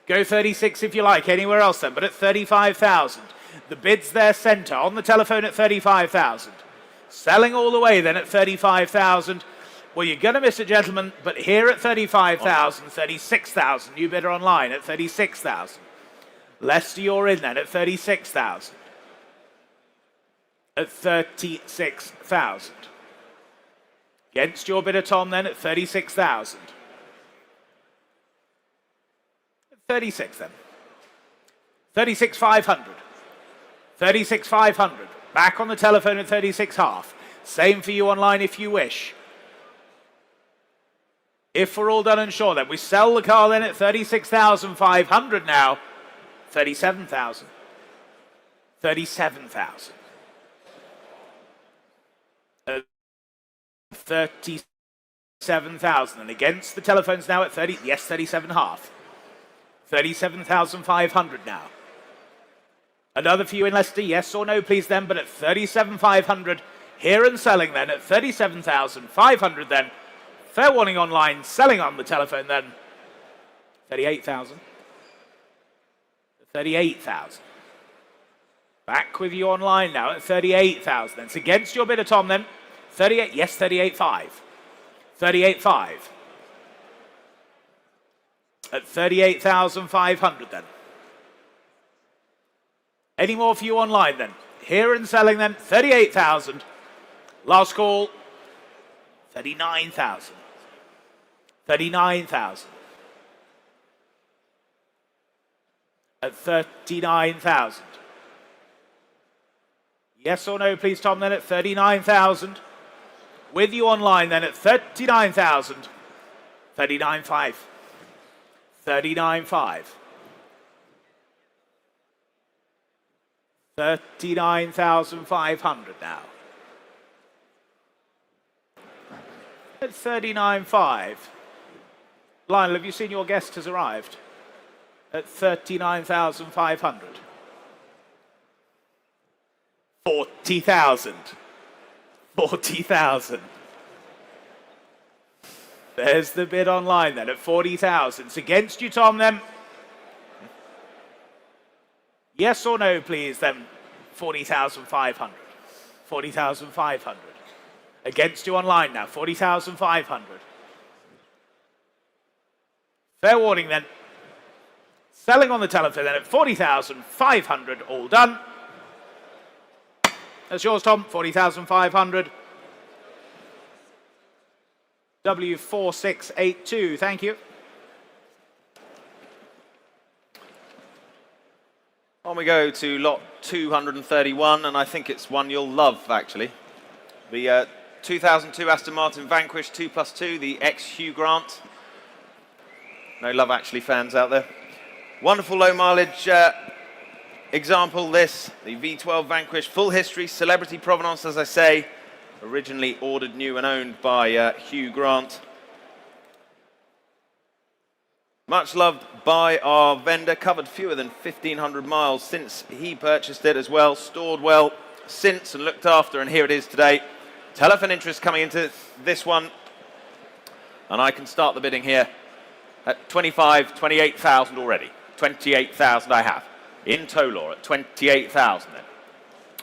Go 36 if you like. Anywhere else then. But at 35,000. The bid's there centre on the telephone at 35,000. Selling all the way then at 35,000. Well, you're going to miss it, gentlemen, but here at 35,000, 36,000, new bidder online at 36,000. Leicester, you're in then at 36,000. At 36,000. Against your bidder, Tom, then at 36,000. 36 then. 36,500. 36,500. Back on the telephone at 36.5. Same for you online if you wish. If we're all done and sure, then we sell the car then at 36,500 now. 37,000. 37,000. 37,000. And against the telephones now at 30, yes, 37.5. 37,500 now. Another for you in Leicester, yes or no, please then, but at 37,500. Here and selling then at 37,500 then. Fair warning online, selling on the telephone then. 38,000. 38,000. Back with you online now at 38,000. It's against your bidder, Tom, then. 38, yes, 38.5. 38.5. At 38,500 then. Any more for you online then? Here and selling then, 38,000. Last call, 39,000. 39,000. At 39,000. Yes or no, please, Tom, then at 39,000. With you online then at 39,000. 39.5. 39.5. 39,500 now. At 39.5. Lionel, have you seen your guest has arrived? At 39,500. 40,000. 40,000. There's the bid online then at 40,000. It's against you, Tom, then. Yes or no, please, then. 40,500. 40,500. Against you online now. 40,500. Fair warning then. Selling on the telephone then at 40,500. All done. That's yours, Tom. 40,500. W4682. Thank you. On we go to lot 231, and I think it's one you'll love, actually. The 2002 Aston Martin Vanquish 2+2, the ex-Hugh Grant. No Love Actually fans out there. Wonderful low mileage example, this. The V12 Vanquish, full history, celebrity provenance, as I say. Originally ordered new and owned by Hugh Grant. Much loved by our vendor, covered fewer than 1,500 miles since he purchased it as well, stored well since and looked after, and here it is today. Telephone interest coming into this one, and I can start the bidding here at 28,000 already. 28,000 I have. In Tolor at 28,000 then.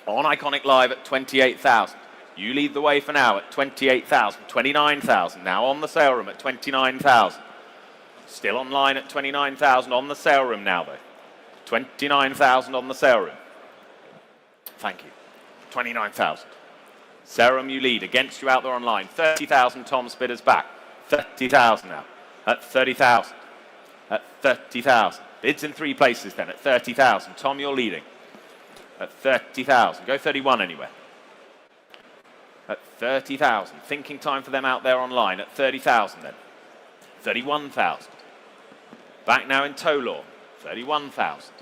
On Iconic Live at 28,000. You lead the way for now at 28,000. 29,000 now on the sale room at 29,000. Still online at 29,000 on the sale room now, though. 29,000 on the sale room. Thank you. 29,000. Sale room, you lead. Against you out there online. 30,000, Tom's bidders back. 30,000 now. At 30,000. At 30,000. Bids in three places then at 30,000. Tom, you're leading. At 30,000. Go 31 anywhere. At 30,000. Thinking time for them out there online. At 30,000 then. 31,000. Back now in Tolor. 31,000.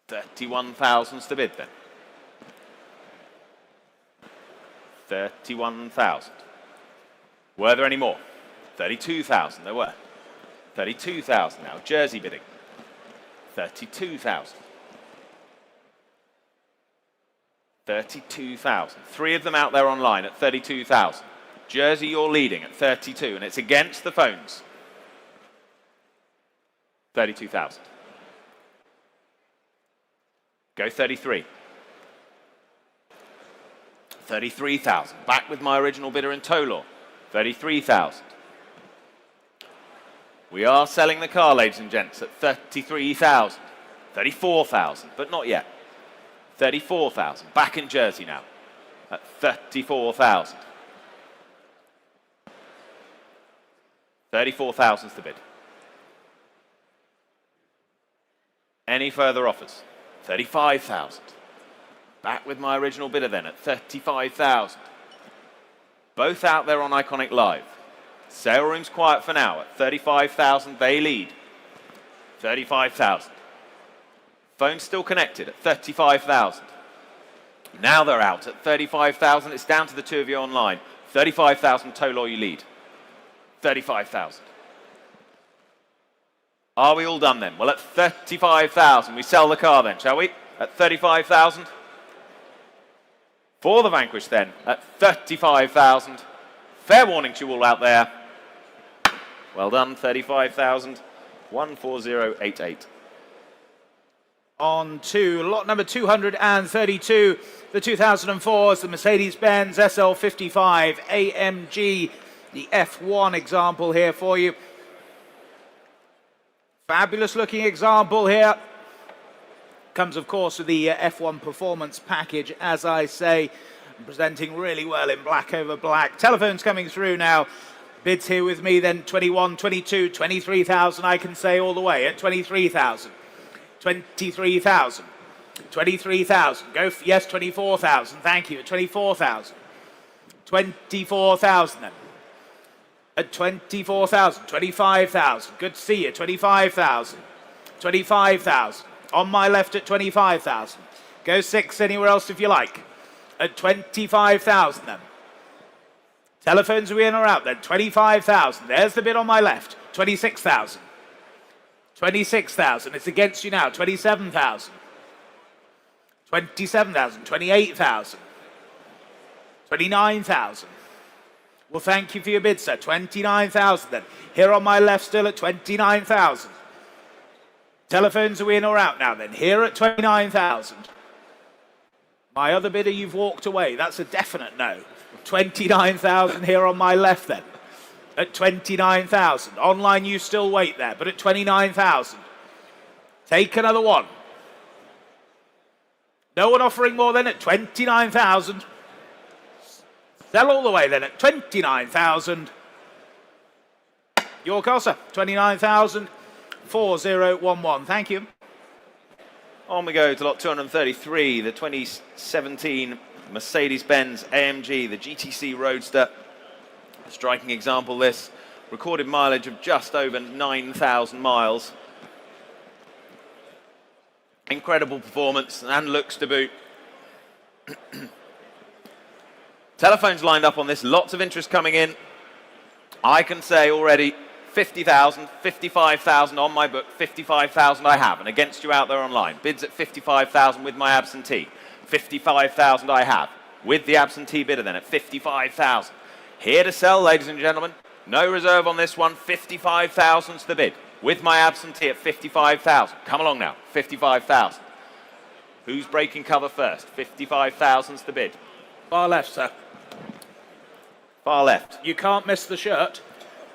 31,000's the bid then. 31,000. Were there any more? 32,000 there were. 32,000 now. Jersey bidding. 32,000. 32,000. Three of them out there online at 32,000. Jersey, you're leading at 32, and it's against the phones. 32,000. Go 33. 33,000. Back with my original bidder in tow law. 33,000. We are selling the car, ladies and gents, at 33,000. 34,000, but not yet. 34,000. Back in Jersey now at 34,000. 34,000 is the bid. Any further offers? 35,000. Back with my original bidder then at 35,000. Both out there on Iconic Live. Sale room's quiet for now at 35,000. They lead. 35,000. Phone's still connected at 35,000. Now they're out at 35,000. It's down to the two of you online. 35,000 tow law you lead. 35,000. Are we all done then? Well, at 35,000, we sell the car then, shall we? At 35,000. For the Vanquish then, at 35,000. Fair warning to you all out there. Well done, 35,000. 14088. On to lot number 232, the 2004 is the Mercedes-Benz SL55 AMG, the F1 example here for you. Fabulous looking example here. Comes, of course, with the F1 performance package, as I say, presenting really well in black over black. Telephones coming through now. Bids here with me then 21, 22, 23,000 I can say all the way at 23,000. 23,000. 23,000. Go, yes, 24,000. Thank you. At 24,000. 24,000 then. At 24,000. 25,000. Good to see you. 25,000. 25,000. On my left at 25,000. Go 6 anywhere else if you like. At 25,000 then. Telephones are in or out then. 25,000. There's the bid on my left. 26,000. 26,000. It's against you now. 27,000. 27,000. 28,000. 29,000. Well, thank you for your bid, sir. 29,000 then. Here on my left still at 29,000. Telephones are in or out now then. Here at 29,000. My other bidder, you've walked away. That's a definite no. 29,000 here on my left then. At 29,000. Online, you still wait there, but at 29,000. Take another one. No one offering more than at 29,000. Sell all the way then at 29,000. Your car, sir. 29,000. 4011. Thank you. On we go to lot 233, the 2017 Mercedes-Benz AMG, the GTC Roadster. Striking example this. Recorded mileage of just over 9,000 miles. Incredible performance and looks to boot. Telephones lined up on this. Lots of interest coming in. I can say already 50,000, 55,000 on my book, 55,000 I have, and against you out there online. Bids at 55,000 with my absentee. 55,000 I have, with the absentee bidder then at 55,000. Here to sell, ladies and gentlemen. No reserve on this one, 55,000's the bid, with my absentee at 55,000. Come along now, 55,000. Who's breaking cover first? 55,000's the bid. Far left, sir. Far left. You can't miss the shirt.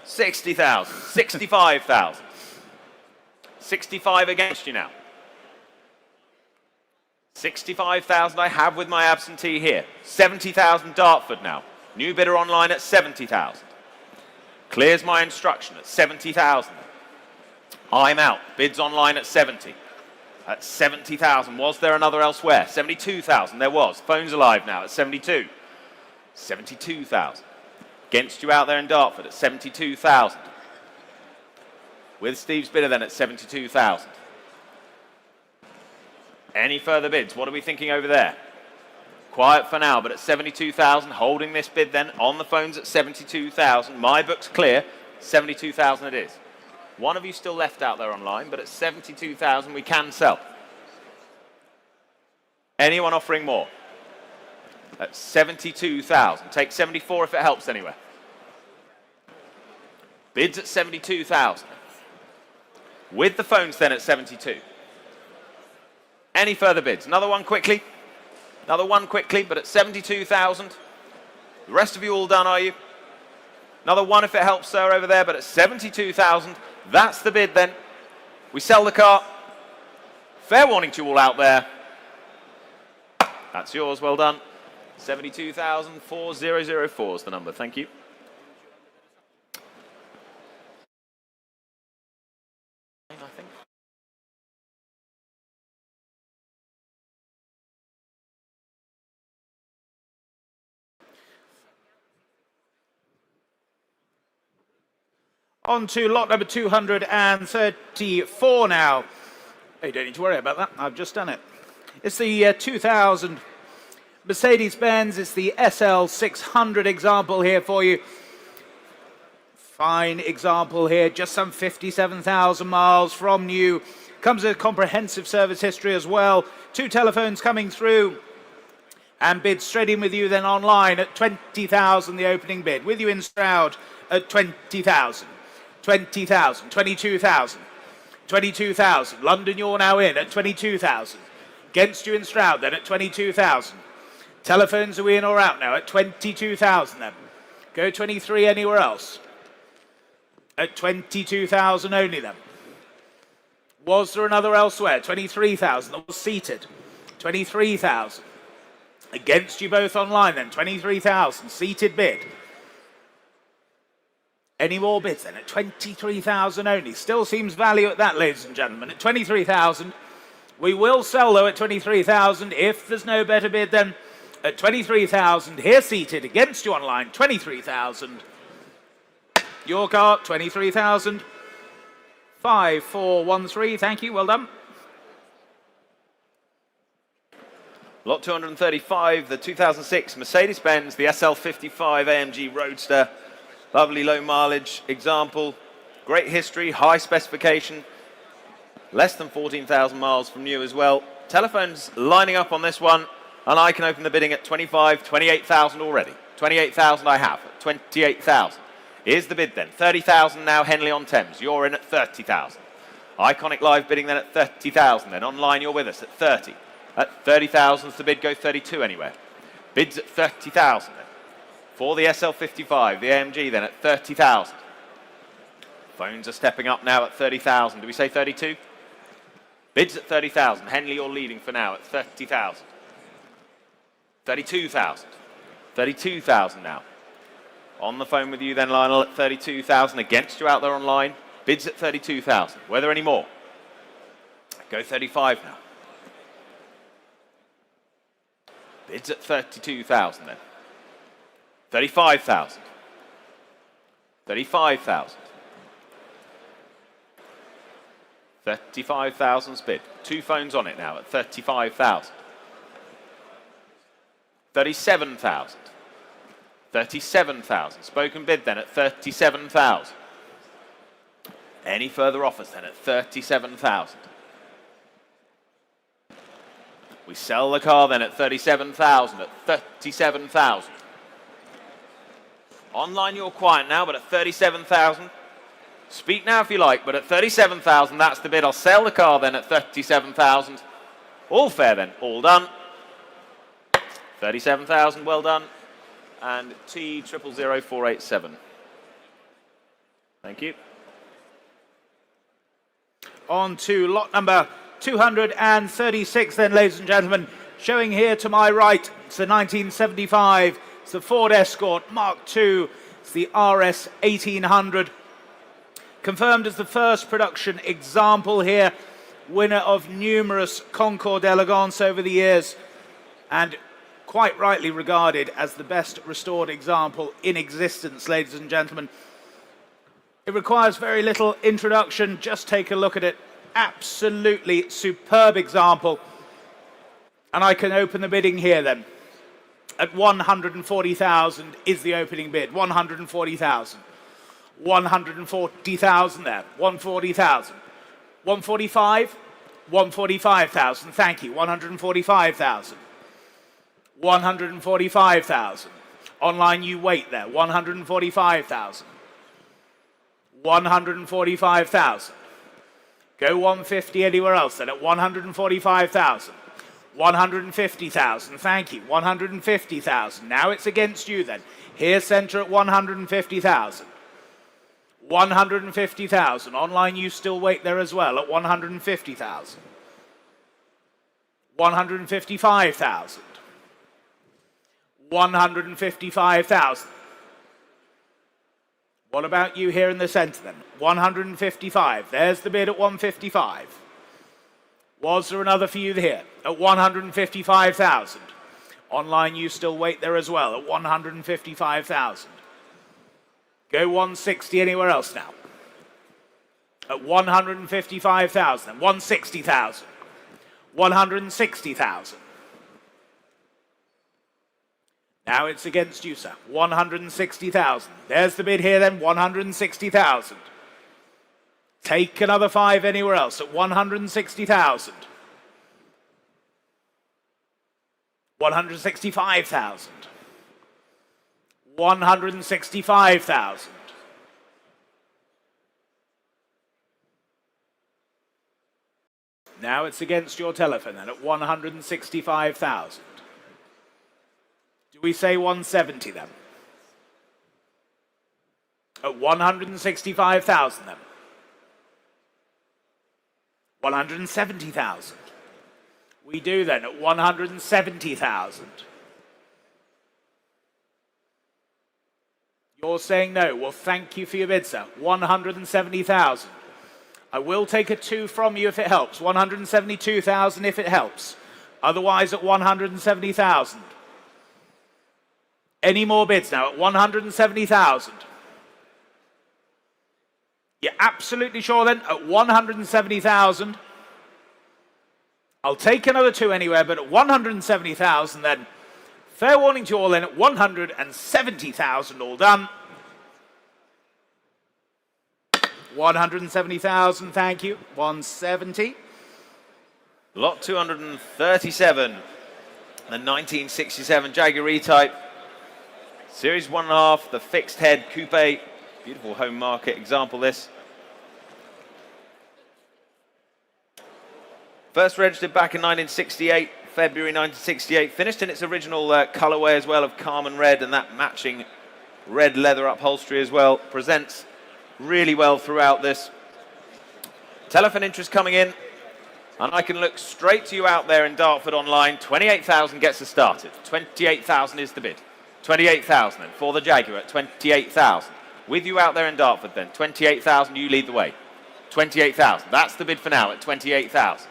60,000, 65,000. 65 against you now. 65,000 I have with my absentee here. 70,000 Dartford now. New bidder online at 70,000. Clears my instruction at 70,000. I'm out. Bids online at 70. At 70,000. Was there another elsewhere? 72,000. There was. Phone's alive now at 72. 72,000. Against you out there in Dartford at 72,000. With Steve's bidder then at 72,000. Any further bids? What are we thinking over there? Quiet for now, but at 72,000, holding this bid then on the phones at 72,000. My book's clear, 72,000 it is. One of you still left out there online, but at 72,000 we can sell. Anyone offering more? At 72,000. Take 74 if it helps anywhere. Bids at 72,000. With the phones then at 72. Any further bids? Another one quickly. Another one quickly, but at 72,000. The rest of you all done, are you? Another one if it helps, sir, over there, but at 72,000. That's the bid then. We sell the car. Fair warning to you all out there. That's yours, well done. 72,4004 is the number, thank you. I think. On to lot number 234 now. You don't need to worry about that, I've just done it. It's the 2000 Mercedes-Benz, it's the SL600 example here for you. Fine example here, just some 57,000 miles from new. Comes with a comprehensive service history as well. 2 telephones coming through. And bid straight in with you then online at 20,000, the opening bid. With you in Stroud at 20,000. 20,000, 22,000, 22,000. London, you're now in at 22,000. Against you in Stroud then at 22,000. Telephones, are we in or out now at 22,000 then? Go 23 anywhere else. At 22,000 only then. Was there another elsewhere? 23,000, that was seated. 23,000. Against you both online then, 23,000, seated bid. Any more bids then? At 23,000 only. Still seems value at that, ladies and gentlemen. At 23,000. We will sell, though, at 23,000. If there's no better bid, then at 23,000. Here seated against you online, 23,000. Your car, 23,000. 5413. Thank you. Well done. Lot 235, the 2006 Mercedes-Benz, the SL55 AMG Roadster. Lovely low mileage example, great history, high specification, less than 14,000 miles from new as well. Telephones lining up on this one, and I can open the bidding at 28,000 already. 28,000 I have, at 28,000. Here's the bid then, 30,000 now, Henley-on-Thames. You're in at 30,000. Iconic Live bidding then at 30,000. Then online you're with us at 30. At 30,000 the bid, go 32 anywhere. Bids at 30,000 then. For the SL55, the AMG then at 30,000. Phones are stepping up now at 30,000. Do we say 32? Bids at 30,000. Henley, you're leading for now at 30,000. 32,000. 32,000 now. On the phone with you then, Lionel, at 32,000. Against you out there online. Bids at 32,000. Were there any more? Go 35 now. Bids at 32,000 then. 35,000. 35,000. 35,000's bid. 2 phones on it now at 35,000. 37,000. 37,000. Spoken bid then at 37,000. Any further offers then at 37,000. We sell the car then at 37,000, at 37,000. Online you're quiet now, but at 37,000. Speak now if you like, but at 37,000, that's the bid. I'll sell the car then at 37,000. All fair then, all done. 37,000, well done. And T000487. Thank you. On to lot number 236 then, ladies and gentlemen. Showing here to my right, it's the 1975. It's the Ford Escort Mark II. It's the RS 1800. Confirmed as the first production example here. Winner of numerous Concours d'Elegance over the years. And quite rightly regarded as the best restored example in existence, ladies and gentlemen. It requires very little introduction. Just take a look at it. Absolutely superb example. And I can open the bidding here then. At 140,000 is the opening bid. 140,000. 140,000 there. 140,000. 145. 145,000. Thank you. 145,000. 145,000. Online you wait there. 145,000. 145,000. Go 150 anywhere else then at 145,000. 150,000, thank you, 150,000. Now it's against you then. Here center at 150,000. 150,000. Online you still wait there as well at 150,000. 155,000. 155,000. What about you here in the center then? 155. There's the bid at 155. Was there another for you here at 155,000? Online you still wait there as well at 155,000. Go 160 anywhere else now. At 155,000. 160,000. 160,000. Now it's against you, sir. 160,000. There's the bid here then, 160,000. Take another 5 anywhere else at 160,000. 165,000. 165,000. Now it's against your telephone then at 165,000. Do we say 170 then? At 165,000 then. 170,000. We do then at 170,000. You're saying no. Well, thank you for your bid, sir. 170,000. I will take a 2 from you if it helps. 172,000 if it helps. Otherwise at 170,000. Any more bids now at 170,000? You're absolutely sure then at 170,000? I'll take another 2 anywhere, but at 170,000 then. Fair warning to you all then at 170,000, all done. 170,000, thank you. 170. Lot 237, the 1967 Jaguar E-Type. Series 1.5, the fixed head coupe. Beautiful home market example this. First registered back in 1968, February 1968. Finished in its original colorway as well of Carmen red, and that matching red leather upholstery as well. Presents really well throughout this. Telephone interest coming in, and I can look straight to you out there in Dartford online. 28,000 gets us started. 28,000 is the bid. 28,000 then for the Jaguar at 28,000. With you out there in Dartford then, 28,000, you lead the way. 28,000, that's the bid for now at 28,000.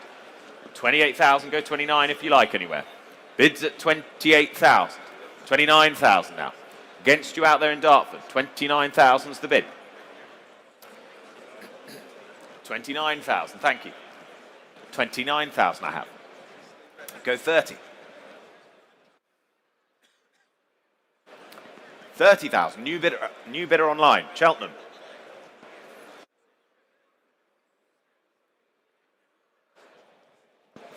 28,000, go 29 if you like anywhere. Bids at 28,000. 29,000 now. Against you out there in Dartford, 29,000 is the bid. 29,000, thank you. 29,000 I have. Go 30. 30,000, new bidder online, Cheltenham.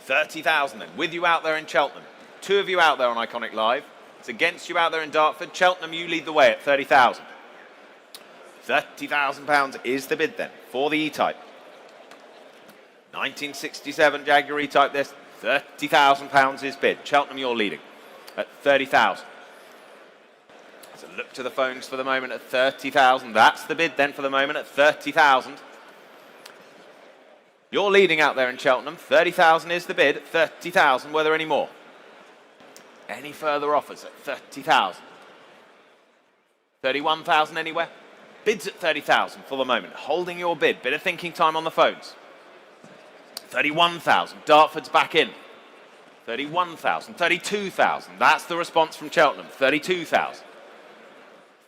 30,000 then, with you out there in Cheltenham. 2 of you out there on Iconic Live. It's against you out there in Dartford. Cheltenham, you lead the way at 30,000. £30,000 is the bid then for the E-Type. 1967 Jaguar E-Type this, £30,000 is bid. Cheltenham, you're leading at 30,000. So look to the phones for the moment at 30,000. That's the bid then for the moment at 30,000. You're leading out there in Cheltenham. 30,000 is the bid at 30,000. Were there any more? Any further offers at 30,000? 31,000 anywhere? Bids at 30,000 for the moment. Holding your bid. Bit of thinking time on the phones. 31,000. Dartford's back in. 31,000. 32,000. That's the response from Cheltenham. 32,000.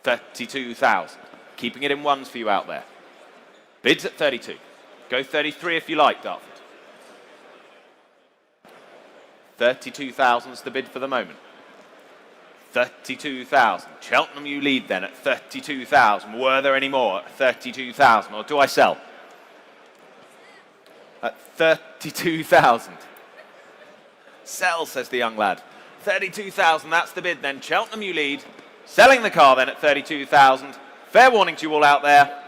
32,000. Keeping it in ones for you out there. Bids at 32. Go 33 if you like, Dartford. 32,000 is the bid for the moment. 32,000. Cheltenham, you lead then at 32,000. Were there any more at 32,000, or do I sell? At 32,000. Sell, says the young lad. 32,000, that's the bid then. Cheltenham, you lead. Selling the car then at 32,000. Fair warning to you all out there.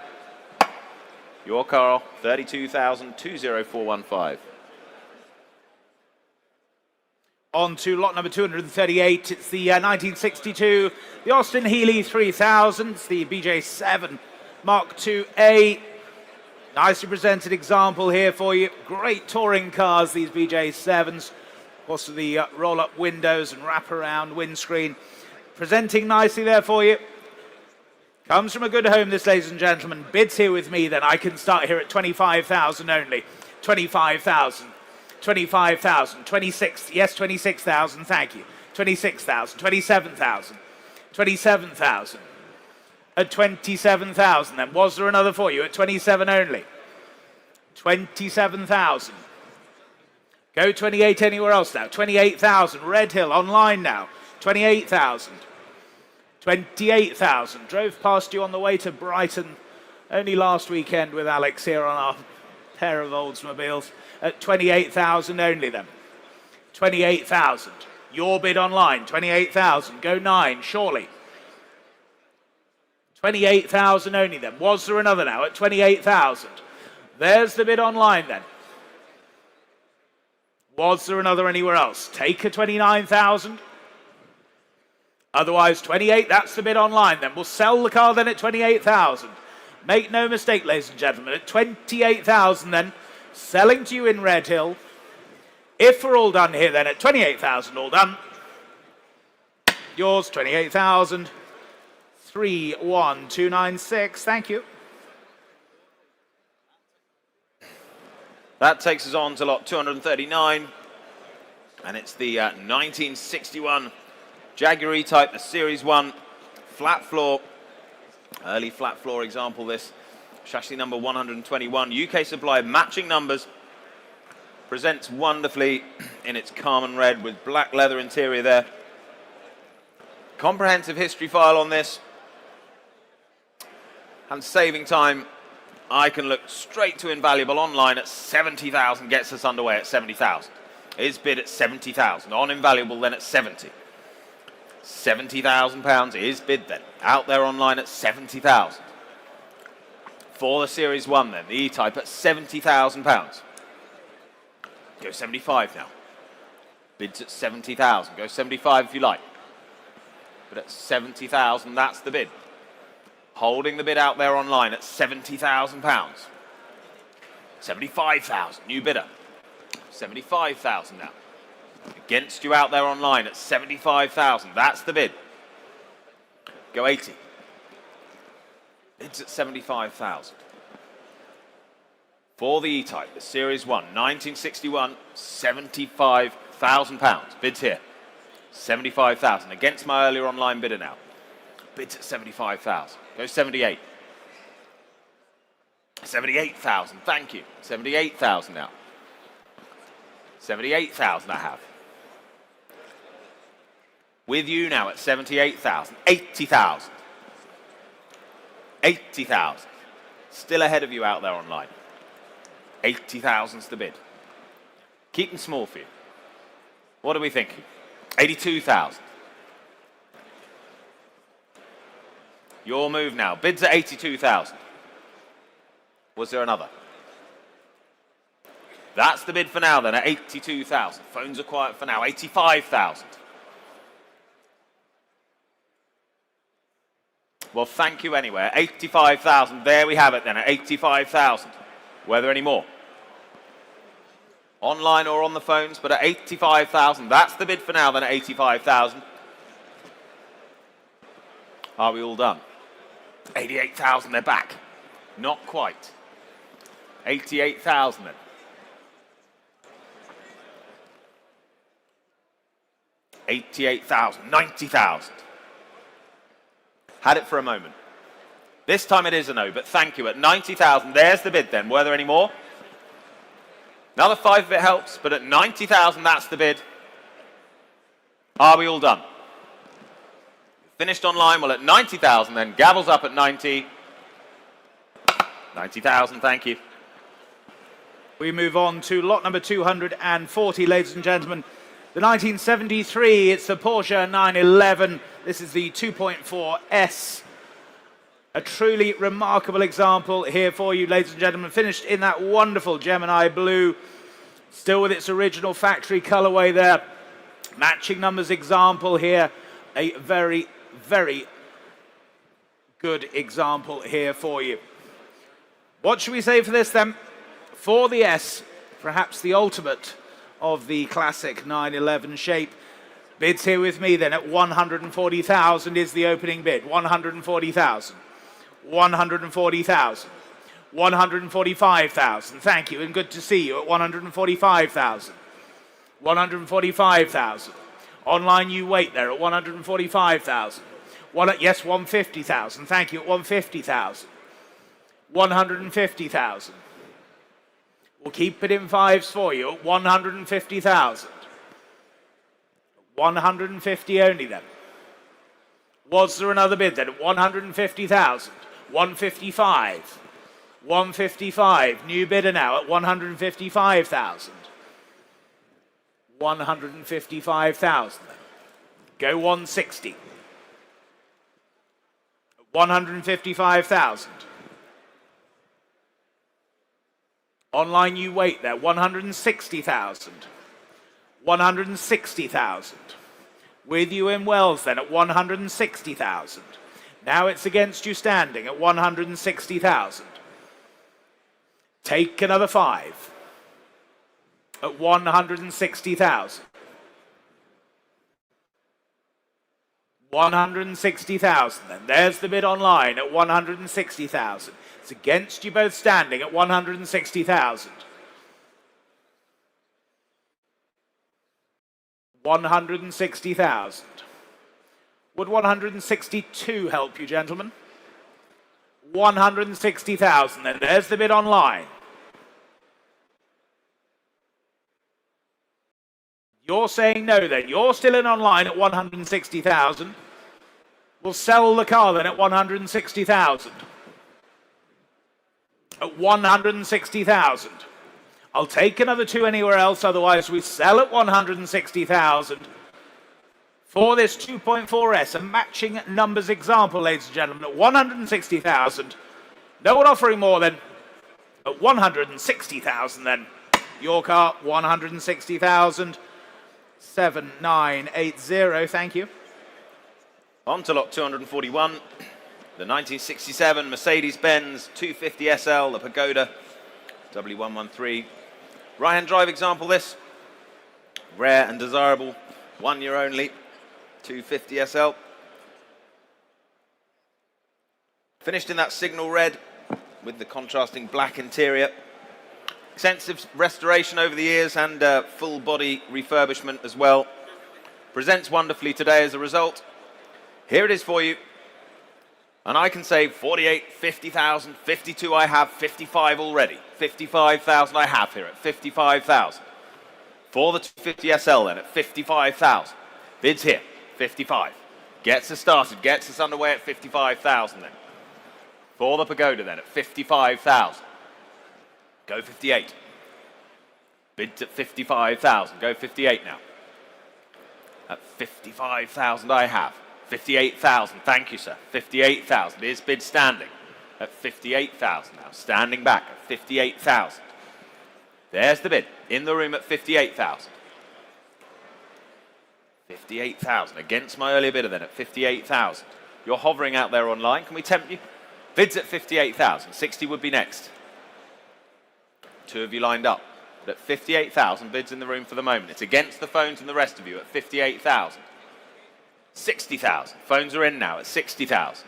Your car, 32,000, 20415. On to lot number 238. It's the 1962, the Austin Healey 3000, it's the BJ7 Mark IIA. Nicely presented example here for you. Great touring cars, these BJ7s. Of course, with the roll-up windows and wrap-around windscreen. Presenting nicely there for you. Comes from a good home, this, ladies and gentlemen. Bids here with me, then. I can start here at 25,000 only. 25,000. 25,000. 26. Yes, 26,000. Thank you. 26,000. 27,000. 27,000. At 27,000, then. Was there another for you? At 27 only. 27,000. Go 28 anywhere else now. 28,000. Red Hill online now. 28,000. 28,000. Drove past you on the way to Brighton only last weekend with Alex here on our pair of Oldsmobiles. At 28,000 only then. 28,000. Your bid online. 28,000. Go 9, surely. 28,000 only then. Was there another now at 28,000? There's the bid online then. Was there another anywhere else? Take a 29,000. Otherwise, 28, that's the bid online then. We'll sell the car then at 28,000. Make no mistake, ladies and gentlemen, at 28,000 then, selling to you in Red Hill. If we're all done here then at 28,000, all done. Yours, 28,000. 31296, thank you. That takes us on to lot 239, and it's the 1961 Jaguar E-Type, the Series 1, flat floor, early flat floor example this, chassis number 121, UK supply, matching numbers, presents wonderfully in its Carmen red with black leather interior there. Comprehensive history file on this, and saving time, I can look straight to Invaluable online at 70,000, gets us underway at 70,000. Is bid at 70,000, on Invaluable then at 70. £70,000 is bid then, out there online at 70,000. For the Series 1 then, the E-Type at £70,000. Go 75 now. Bids at 70,000, go 75 if you like. But at 70,000, that's the bid. Holding the bid out there online at £70,000. 75,000, new bidder. 75,000 now. Against you out there online at 75,000. That's the bid. Go 80. Bids at 75,000. For the E-Type, the Series 1, 1961, £75,000. Bids here. 75,000. Against my earlier online bidder now. Bids at 75,000. Go 78. 78,000, thank you. 78,000 now. 78,000 I have. With you now at 78,000. 80,000. 80,000. Still ahead of you out there online. 80,000's the bid. Keep them small for you. What are we thinking? 82,000. Your move now. Bids at 82,000. Was there another? That's the bid for now then at 82,000. Phones are quiet for now. 85,000. Well, thank you anyway. 85,000. There we have it then at 85,000. Were there any more? Online or on the phones, but at 85,000. That's the bid for now then at 85,000. Are we all done? 88,000, they're back. Not quite. 88,000 then. 88,000, 90,000. Had it for a moment. This time it is a no, but thank you. At 90,000, there's the bid then. Were there any more? Another 5 if it helps, but at 90,000, that's the bid. Are we all done? Finished online, well at 90,000 then, gavels up at 90. 90,000, thank you. We move on to lot number 240, ladies and gentlemen. The 1973, it's the Porsche 911. This is the 2.4S. A truly remarkable example here for you, ladies and gentlemen. Finished in that wonderful Gemini blue, still with its original factory colorway there. Matching numbers example here. A very, very good example here for you. What should we say for this then? For the S, perhaps the ultimate of the classic 911 shape. Bids here with me then at 140,000 is the opening bid. 140,000. 140,000. 145,000. Thank you, and good to see you at 145,000. 145,000. Online you wait there at 145,000. Yes, 150,000. Thank you at 150,000. 150,000. We'll keep it in fives for you at 150,000. 150 only then. Was there another bid then at 150,000? 155. 155. New bidder now at 155,000. 155,000 then. Go 160. 155,000. Online you wait there, 160,000. 160,000. With you in Wells then at 160,000. Now it's against you standing at 160,000. Take another 5 at 160,000. 160,000 then. There's the bid online at 160,000. It's against you both standing at 160,000. 160,000. Would 162 help you, gentlemen? 160,000 then. There's the bid online. You're saying no then. You're still in online at 160,000. We'll sell the car then at 160,000. At 160,000. I'll take another 2 anywhere else, otherwise we sell at 160,000. For this 2.4S, a matching numbers example, ladies and gentlemen, at 160,000. No one offering more then. At 160,000 then. Your car, 160,000. 7980, thank you. On to lot 241, the 1967 Mercedes-Benz 250 SL, the Pagoda W113. Right-hand drive example this. Rare and desirable, 1 year only, 250 SL. Finished in that signal red with the contrasting black interior. Extensive restoration over the years and full body refurbishment as well. Presents wonderfully today as a result. Here it is for you. And I can say 48, 50,000, 52 I have, 55 already. 55,000 I have here at 55,000. For the 250 SL then at 55,000. Bids here, 55. Gets us started, gets us underway at 55,000 then. For the Pagoda then at 55,000. Go 58. Bids at 55,000. Go 58 now. At 55,000 I have. 58,000. Thank you, sir. 58,000. Is bid standing at 58,000 now. Standing back at 58,000. There's the bid. In the room at 58,000. 58,000. Against my earlier bidder then at 58,000. You're hovering out there online. Can we tempt you? Bids at 58,000. 60 would be next. 2 of you lined up. But at 58,000, bids in the room for the moment. It's against the phones and the rest of you at 58,000. 60,000. Phones are in now at 60,000.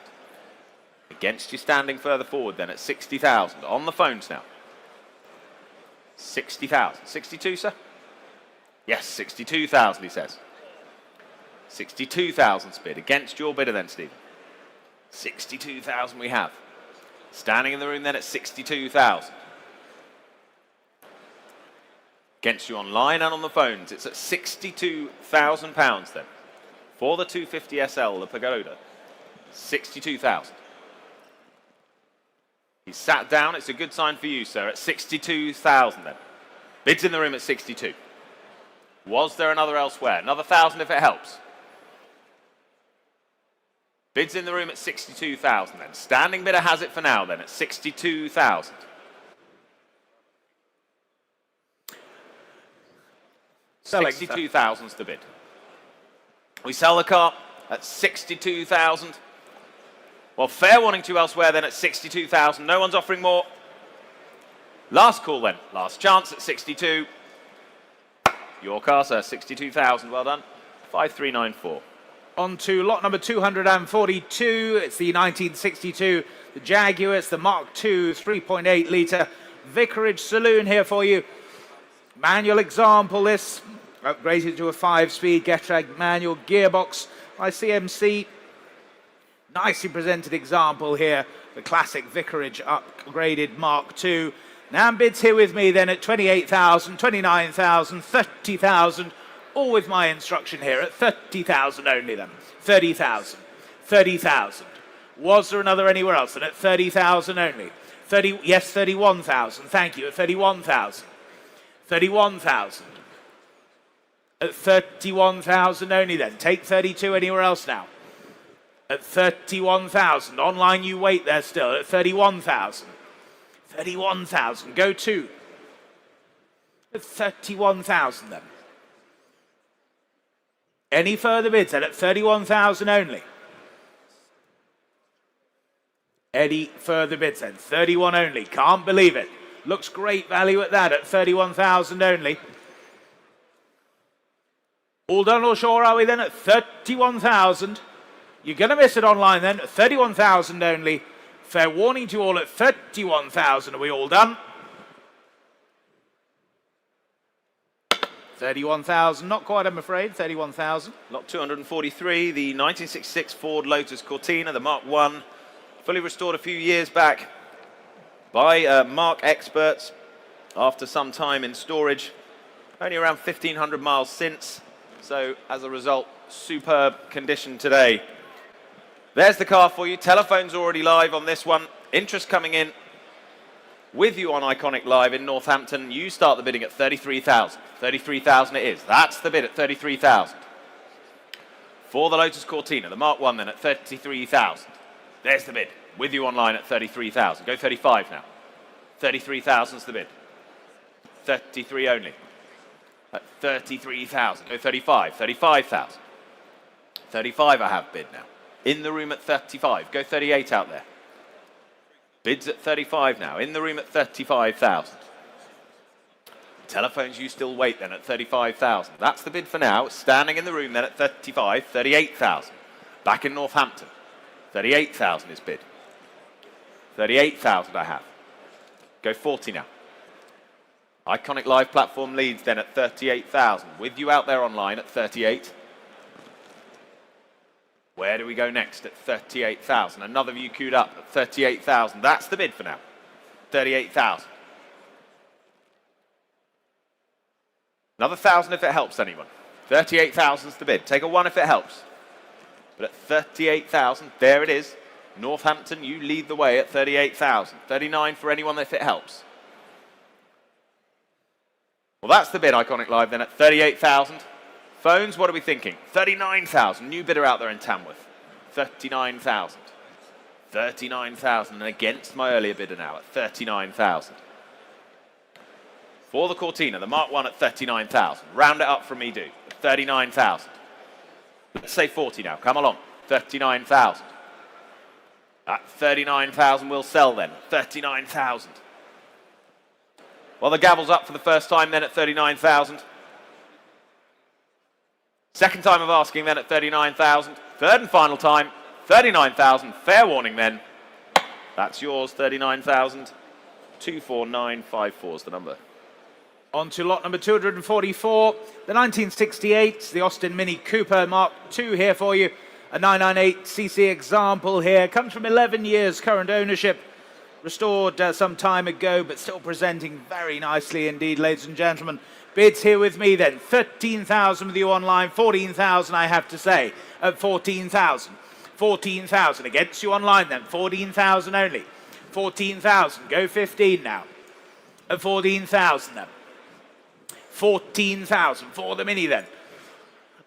Against you standing further forward then at 60,000. On the phones now. 60,000. 62, sir? Yes, 62,000, he says. 62,000 bid. Against your bidder then, Stephen. 62,000 we have. Standing in the room then at 62,000. Against you online and on the phones, it's at £62,000 then. For the 250 SL, the Pagoda, 62,000. He's sat down, it's a good sign for you, sir, at 62,000 then. Bids in the room at 62. Was there another elsewhere? Another 1,000 if it helps. Bids in the room at 62,000 then. Standing bidder has it for now then at 62,000. Selling, 62,000's the bid. We sell the car at 62,000. Well, fair warning to elsewhere then at 62,000. No one's offering more. Last call then, last chance at 62. Your car, sir, 62,000. Well done. 5394. On to lot number 242. It's the 1962, the Jaguar. It's the Mark II 3.8 litre Vicarage Saloon here for you. Manual example this, upgraded to a 5-speed Getrag manual gearbox by CMC. Nicely presented example here, the classic Vicarage upgraded Mark II. Now bids here with me then at 28,000, 29,000, 30,000, all with my instruction here at 30,000 only then. 30,000, 30,000. Was there another anywhere else than at 30,000 only? 30, yes, 31,000, thank you, at 31,000. 31,000. At 31,000 only then. Take 32 anywhere else now. At 31,000. Online you wait there still at 31,000. 31,000. Go to. At 31,000 then. Any further bids then at 31,000 only? Any further bids then? 31 only. Can't believe it. Looks great value at that at 31,000 only. All done or sure are we then at 31,000? You're going to miss it online then at 31,000 only. Fair warning to you all at 31,000. Are we all done? 31,000. Not quite, I'm afraid. 31,000. Lot 243, the 1966 Ford Lotus Cortina, the Mark I, fully restored a few years back by Mark experts after some time in storage. Only around 1,500 miles since. So, as a result, superb condition today. There's the car for you. Telephone's already live on this one. Interest coming in with you on Iconic Live in Northampton. You start the bidding at 33,000. 33,000 it is. That's the bid at 33,000. For the Lotus Cortina, the Mark I then at 33,000. There's the bid. With you online at 33,000. Go 35 now. 33,000's the bid. 33 only. At 33,000. Go 35. 35,000. 35 I have bid now. In the room at 35. Go 38 out there. Bids at 35 now. In the room at 35,000. Telephones you still wait then at 35,000. That's the bid for now. Standing in the room then at 35. 38,000. Back in Northampton. 38,000 is bid. 38,000 I have. Go 40 now. Iconic Live platform leads then at 38,000. With you out there online at 38. Where do we go next at 38,000? Another view queued up at 38,000. That's the bid for now. 38,000. Another 1,000 if it helps anyone. 38,000 is the bid. Take a 1 if it helps. But at 38,000, there it is. Northampton, you lead the way at 38,000. 39 for anyone if it helps. Well, that's the bid, Iconic Live, then at 38,000. Phones, what are we thinking? 39,000. New bidder out there in Tamworth. 39,000. 39,000. And against my earlier bidder now at 39,000. For the Cortina, the Mark I at 39,000. Round it up from me, do. 39,000. Let's say 40 now. Come along. 39,000. At 39,000 we'll sell then. 39,000. Well, the gavel's up for the first time then at 39,000. Second time of asking then at 39,000. Third and final time, 39,000. Fair warning then. That's yours, 39,000. 24954 is the number. On to lot number 244, the 1968, the Austin Mini Cooper Mark II here for you. A 998cc example here. Comes from 11 years current ownership. Restored some time ago, but still presenting very nicely indeed, ladies and gentlemen. Bids here with me then. 13,000 with you online. 14,000 I have to say. At 14,000. 14,000 against you online then. 14,000 only. 14,000. Go 15 now. At 14,000 then. 14,000 for the Mini then.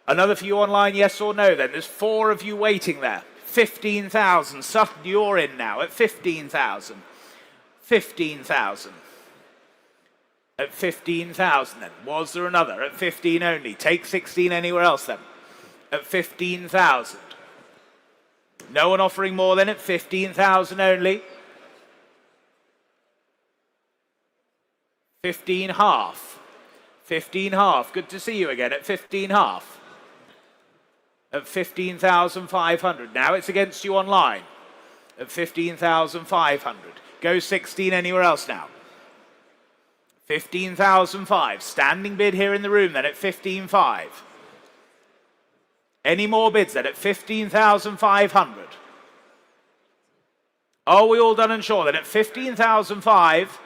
Another for you online, yes or no then. There's 4 of you waiting there. 15,000. Sutton, you're in now at 15,000. 15,000. At 15,000 then. Was there another? At 15 only. Take 16 anywhere else then. at 15,000. No one offering more than at 15,000 only. 15 half. 15 half. Good to see you again at 15 half. At 15,500. Now it's against you online. At 15,500. Go 16 anywhere else now. 15,005. Standing bid here in the room then at 15,500. Any more bids then at 15,500? Are we all done and sure then at 15,005?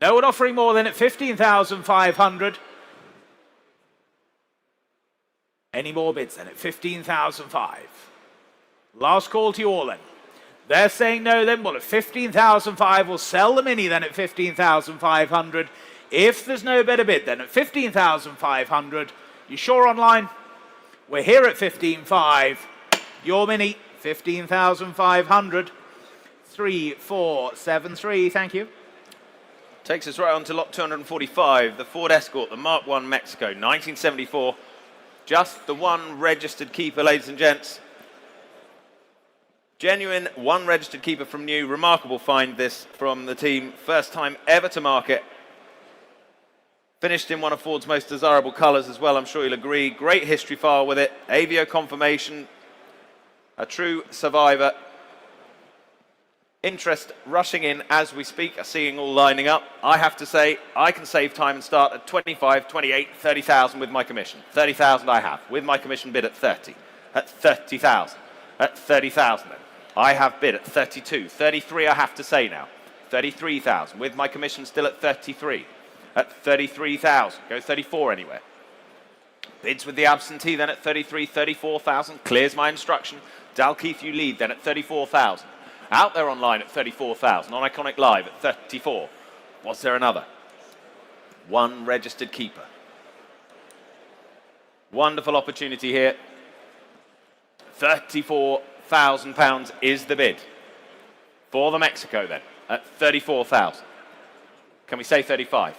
No one offering more than at 15,500. Any more bids then at 15,005? Last call to you all then. They're saying no then. Well, at 15,005, we'll sell the Mini then at 15,500. If there's no better bid then at 15,500, you sure online? We're here at 15,500. Your Mini, 15,500. 3473, thank you. Takes us right on to lot 245, the Ford Escort, the Mark I Mexico, 1974. Just the one registered keeper, ladies and gents. Genuine one registered keeper from new. Remarkable find this from the team. First time ever to market. Finished in one of Ford's most desirable colours as well, I'm sure you'll agree. Great history file with it. Avio confirmation. A true survivor. Interest rushing in as we speak, seeing all lining up. I have to say, I can save time and start at 25, 28, 30,000 with my commission. 30,000 I have, with my commission bid at 30. At 30,000. At 30,000 then. I have bid at 32. 33 I have to say now. 33,000, with my commission still at 33. At 33,000, go 34 anywhere. Bids with the absentee then at 33, 34,000. Clears my instruction. Dalkeith, you lead then at 34,000. Out there online at 34,000, on Iconic Live at 34. Was there another? One registered keeper. Wonderful opportunity here. £34,000 is the bid. For the Mexico then, at 34,000. Can we say 35?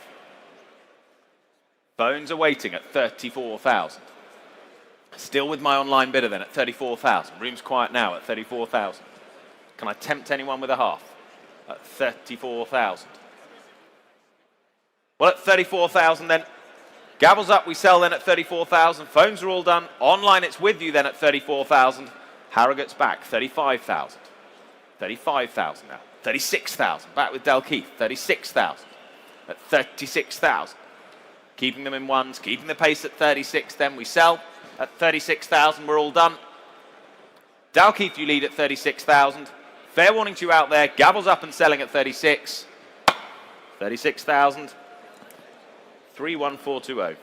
Phones are waiting at 34,000. Still with my online bidder then at 34,000. Room's quiet now at 34,000. Can I tempt anyone with a half? At 34,000. Well, at 34,000 then. Gavels up, we sell then at 34,000. Phones are all done. Online, it's with you then at 34,000. Harrogate's back, 35,000. 35,000 now. 36,000. Back with Dalkeith, 36,000. At 36,000. Keeping them in ones, keeping the pace at 36. Then we sell at 36,000. We're all done. Dalkeith, you lead at 36,000. Fair warning to you out there. Gavels up and selling at 36. 36,000. 31420.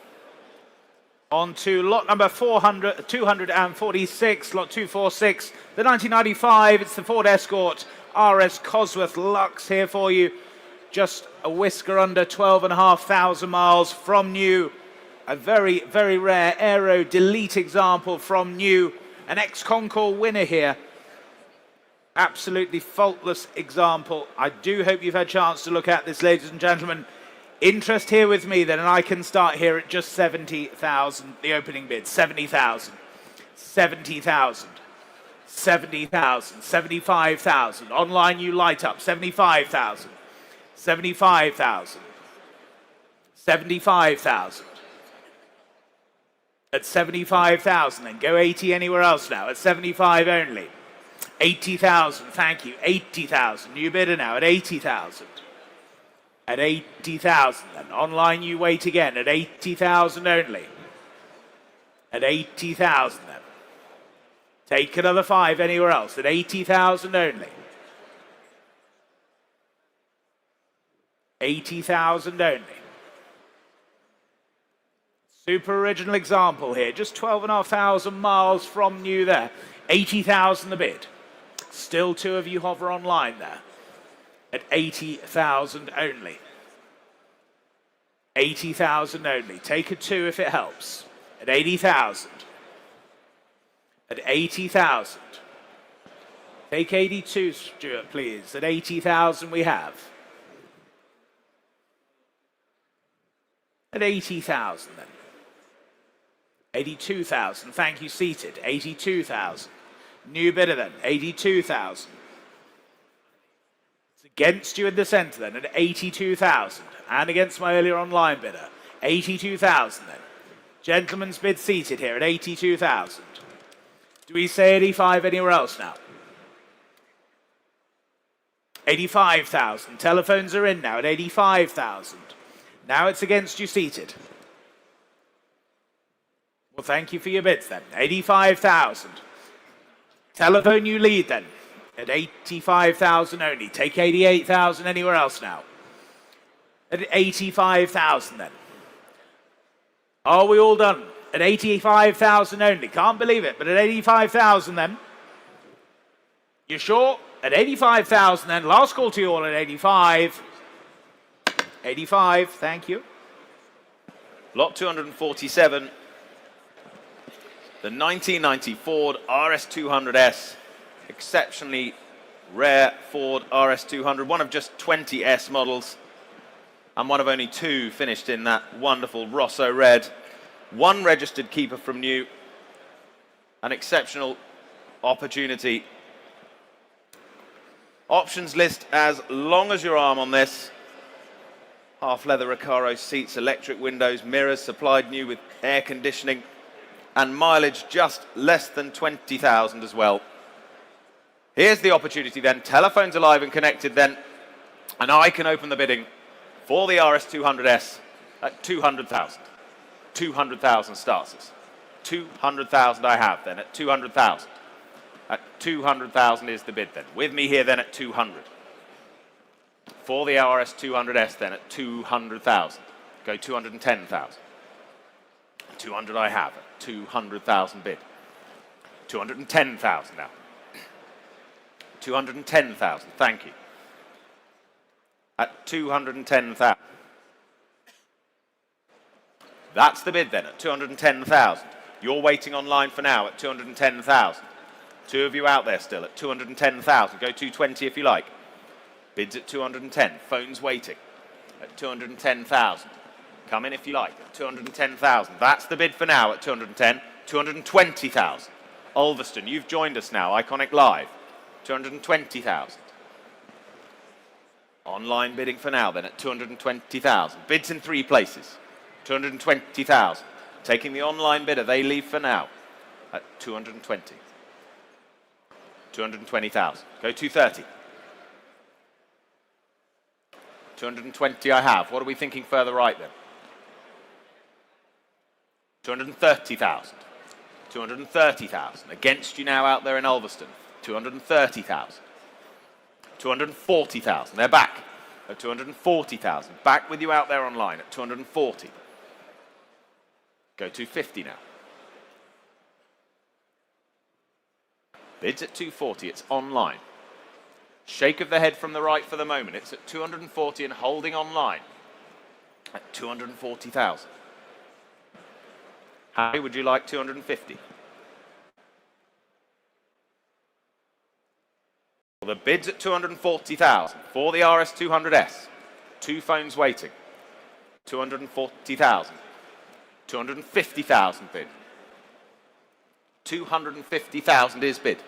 On to lot number 246, lot 246. The 1995, it's the Ford Escort RS Cosworth Lux here for you. Just a whisker under 12,500 miles from new. A very, very rare Aero Delete example from new. An ex-Concours winner here. Absolutely faultless example. I do hope you've had a chance to look at this, ladies and gentlemen. Interest here with me then, and I can start here at just 70,000, the opening bid. 70,000, 70,000, 70,000, 75,000. Online you light up, 75,000, 75,000, 75,000. At 75,000 then, go 80 anywhere else now, at 75 only. 80,000, thank you, 80,000. New bidder now at 80,000. At 80,000 then. Online you wait again at 80,000 only. At 80,000 then. Take another 5 anywhere else at 80,000 only. 80,000 only. Super original example here. Just 12,500 miles from new there. 80,000 the bid. Still 2 of you hover online there. At 80,000 only. 80,000 only. Take a 2 if it helps. At 80,000. At 80,000. Take 82, Stuart, please. At 80,000 we have. At 80,000 then. 82,000. Thank you, seated. 82,000. New bidder then. 82,000. It's against you in the centre then at 82,000. And against my earlier online bidder. 82,000 then. Gentleman's bid seated here at 82,000. Do we say 85 anywhere else now? 85,000. Telephones are in now at 85,000. Now it's against you seated. Well, thank you for your bids then. 85,000. Telephone you lead then at 85,000 only. Take 88,000 anywhere else now. At 85,000 then. Are we all done? At 85,000 only. Can't believe it, but at 85,000 then. You sure? At 85,000 then. Last call to you all at 85. 85, thank you. Lot 247. The 1990 Ford RS200S. Exceptionally rare Ford RS200. One of just 20 S models. And one of only 2 finished in that wonderful Rosso red. 1 registered keeper from new. An exceptional opportunity. Options list as long as your arm on this. Half leather Recaro seats, electric windows, mirrors, supplied new with air conditioning, and mileage just less than 20,000 as well. Here's the opportunity then. Telephones are live and connected then, and I can open the bidding for the RS200S at 200,000. 200,000 starts us. 200,000 I have then at 200,000. At 200,000 is the bid then. With me here then at 200. For the RS200S then at 200,000. Go 210,000. 200 I have at 200,000 bid. 210,000 now. 210,000, thank you. At 210,000. That's the bid then at 210,000. You're waiting online for now at 210,000. 2 of you out there still at 210,000. Go 220 if you like. Bids at 210. Phones waiting at 210,000. Come in if you like at 210,000. That's the bid for now at 210. 220,000. Ulverston, you've joined us now. Iconic Live. 220,000. Online bidding for now then at 220,000. Bids in 3 places. 220,000. Taking the online bidder, they leave for now at 220. 220,000. Go 230. 220 I have. What are we thinking further right then? 230,000. 230,000. Against you now out there in Ulverston. 230,000. 240,000. They're back at 240,000. Back with you out there online at 240. Go 250 now. Bids at 240. It's online. Shake of the head from the right for the moment. It's at 240 and holding online at 240,000. How would you like 250? Well, the bid's at 240,000 for the RS200S. 2 phones waiting. 240,000. 250,000 bid. 250,000 is bid.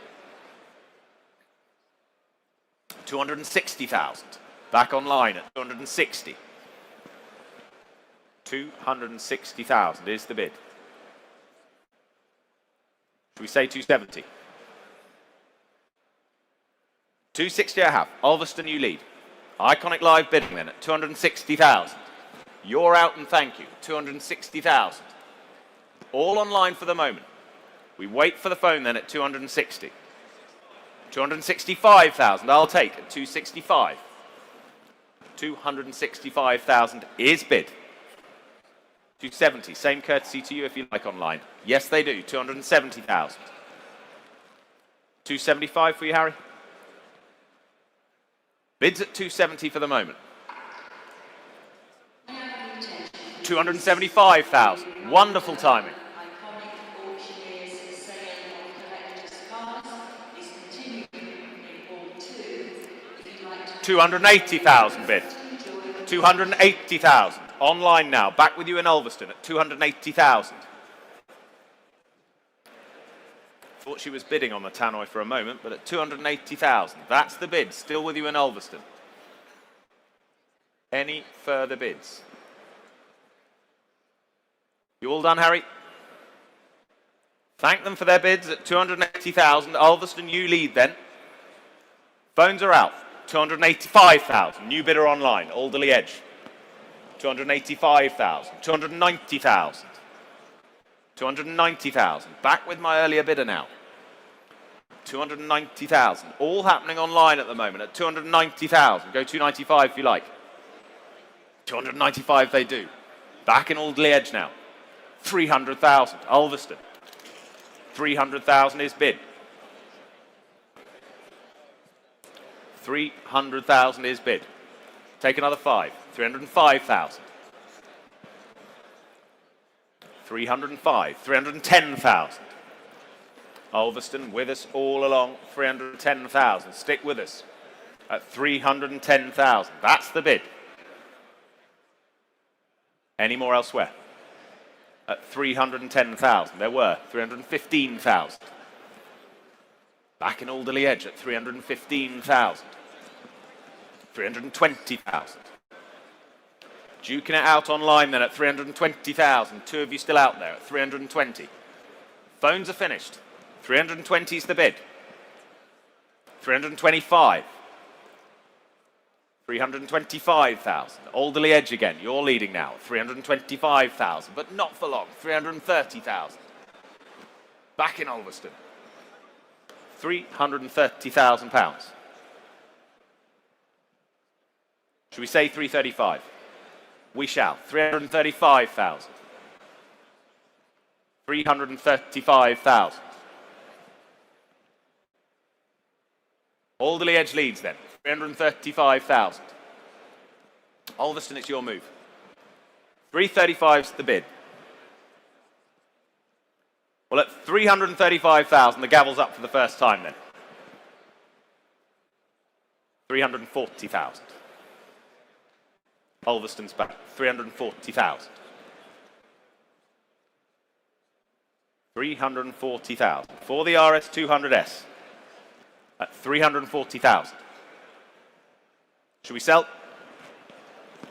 260,000. Back online at 260. 260,000 is the bid. Should we say 270? 260 I have. Ulverston, you lead. Iconic Live bidding then at 260,000. You're out and thank you. 260,000. All online for the moment. We wait for the phone then at 260. 265,000 I'll take at 265. 265,000 is bid. 270, same courtesy to you if you like online. Yes, they do. 270,000. 275 for you, Harry? Bids at 270 for the moment. 275,000. Wonderful timing. Iconic Auctioneers sale of collectors' cars is continuing in Hall 2. If you'd like to 280,000 bid. 280,000. Online now. Back with you in Ulverston at 280,000. Thought she was bidding on the tannoy for a moment, but at 280,000. That's the bid. Still with you in Ulverston. Any further bids? You all done, Harry? Thank them for their bids at 280,000. Ulverston, you lead then. Phones are out. 285,000. New bidder online. Alderley Edge. 285,000. 290,000. 290,000. Back with my earlier bidder now. 290,000. All happening online at the moment at 290,000. Go 295 if you like. 295 they do. Back in Alderley Edge now. 300,000. Ulverston. 300,000 is bid. 300,000 is bid. Take another 5. 305,000. 305. 310,000. Ulverston with us all along. 310,000. Stick with us at 310,000. That's the bid. Any more elsewhere? At 310,000. There were 315,000. Back in Alderley Edge at 315,000. 320,000. Duking it out online then at 320,000. Two of you still out there at 320. Phones are finished. 320 is the bid. 325. 325,000. Alderley Edge again. You're leading now. 325,000, but not for long. 330,000. Back in Ulverston. £330,000. Should we say 335? We shall. 335,000. 335,000. Alderley Edge leads then. 335,000. Ulverston, it's your move. 335's the bid. Well, at 335,000, the gavel's up for the first time then. 340,000. Ulverston's back. 340,000. 340,000. For the RS200S. At 340,000. Should we sell?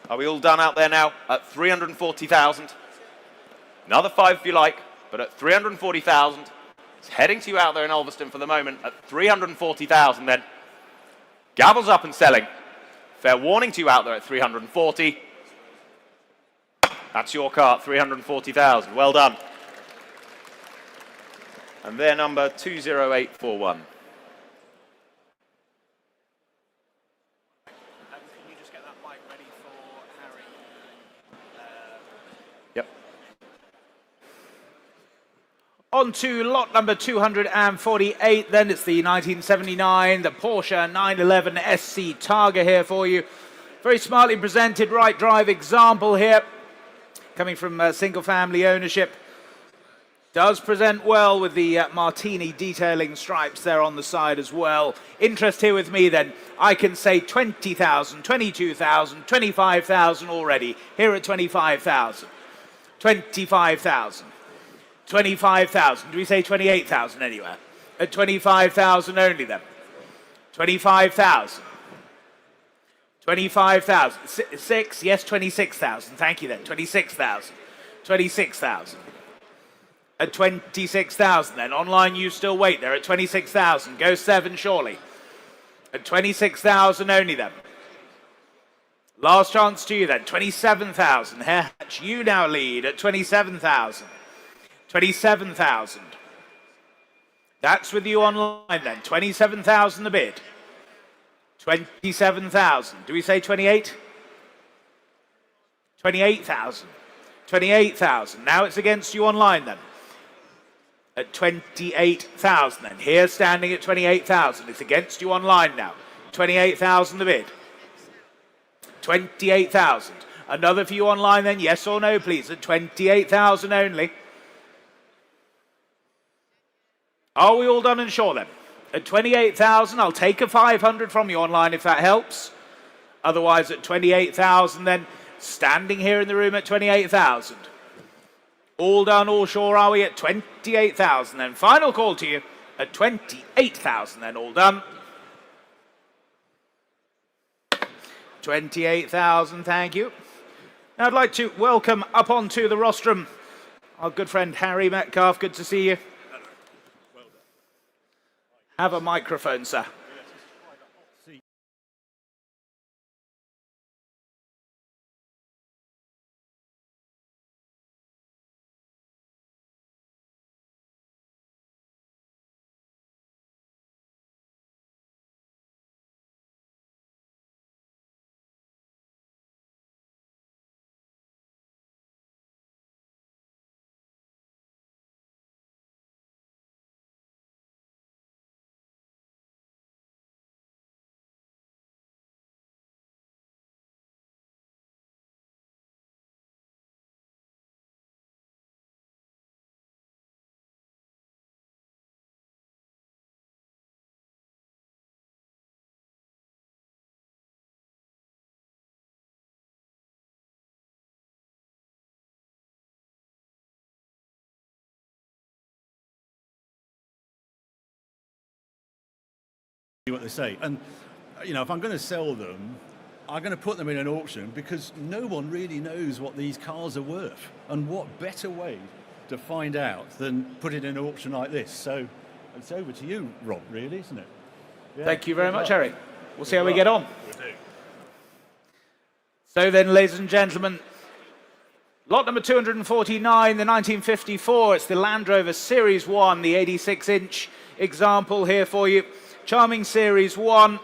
Are we all done out there now? At 340,000. Another 5 if you like, but at 340,000. It's heading to you out there in Ulverston for the moment. At 340,000 then. Gavel's up and selling. Fair warning to you out there at 340. That's your car at 340,000. Well done. And they're number 20841. On to lot number 248, then it's the 1979, the Porsche 911 SC Targa here for you. Very smartly presented right drive example here, coming from single family ownership. Does present well with the Martini detailing stripes there on the side as well. Interest here with me then, I can say 20,000, 22,000, 25,000 already. Here at 25,000, 25,000. 25,000. Do we say 28,000 anywhere? At 25,000 only then. 25,000. 25,000. 6, yes, 26,000. Thank you then. 26,000. 26,000. At 26,000 then. Online you still wait there at 26,000. Go 7 surely. At 26,000 only then. Last chance to you then. 27,000. Hatch, you now lead at 27,000. 27,000. That's with you online then. 27,000 the bid. 27,000. Do we say 28? 28,000. 28,000. Now it's against you online then. At 28,000 then. Here standing at 28,000. It's against you online now. 28,000 the bid. 28,000. Another for you online then. Yes or no please. At 28,000 only. Are we all done and sure then? At 28,000, I'll take a 500 from you online if that helps. Otherwise at 28,000 then, standing here in the room at 28,000. All done, all sure are we at 28,000 then. Final call to you at 28,000 then, all done. 28,000, thank you. Now I'd like to welcome up onto the rostrum our good friend Harry Metcalf. Good to see you. Well done. Have a microphone, sir. What they say, and you know, if I'm going to sell them, I'm going to put them in an auction because no one really knows what these cars are worth, and what better way to find out than put it in an auction like this. So it's over to you, Rob, really, isn't it? Yeah. Thank you very Good much, luck. Harry. We'll see how we get on. We do. So then, ladies and gentlemen, lot number 249, the 1954. It's the Land Rover Series 1, the 86-inch example here for you. Charming Series 1.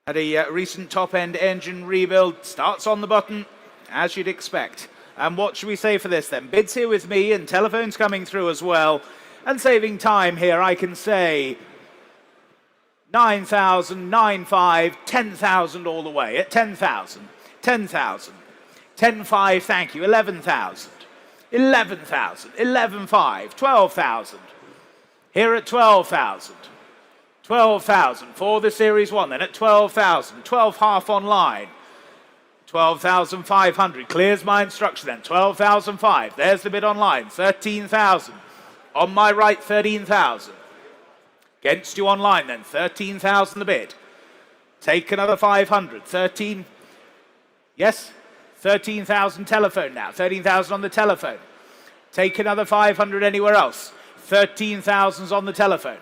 Had a recent top-end engine rebuild. Starts on the button, as you'd expect. And what should we say for this then? Bids here with me and telephones coming through as well. And saving time here, I can say 9,000, 9,500, 10,000 all the way at 10,000, 10,000, 10,500, thank you, 11,000, 11,000, 11,500, 12,000. Here at 12,000, 12,000 for the Series 1, then at 12,000, 12 half online, 12,500, clears my instruction then, 12,500, there's the bid online, 13,000, on my right 13,000, against you online then, 13,000 the bid, take another 500, 13, yes, 13,000 telephone now, 13,000 on the telephone, take another 500 anywhere else, 13,000's on the telephone.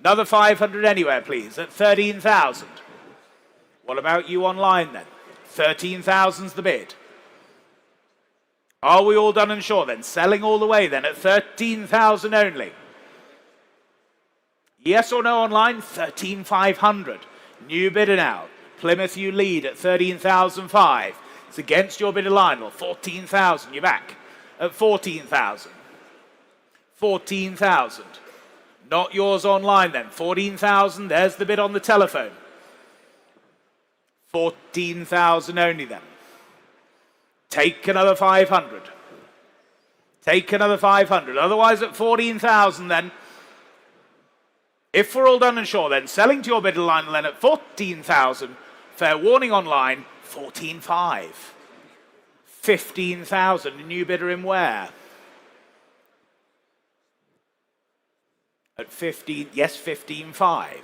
Another 500 anywhere, please, at 13,000. What about you online then? 13,000's the bid. Are we all done and sure then? Selling all the way then at 13,000 only. Yes or no online? 13,500. New bidder now. Plymouth, you lead at 13,500. It's against your bidder Lionel. 14,000. You're back at 14,000. 14,000. Not yours online then. 14,000. There's the bid on the telephone. 14,000 only then. Take another 500. Take another 500. Otherwise at 14,000 then. If we're all done and sure then, selling to your bidder line then at 14,000. Fair warning online, 14,500. 15,000. A new bidder in where? At 15, yes, 15,500.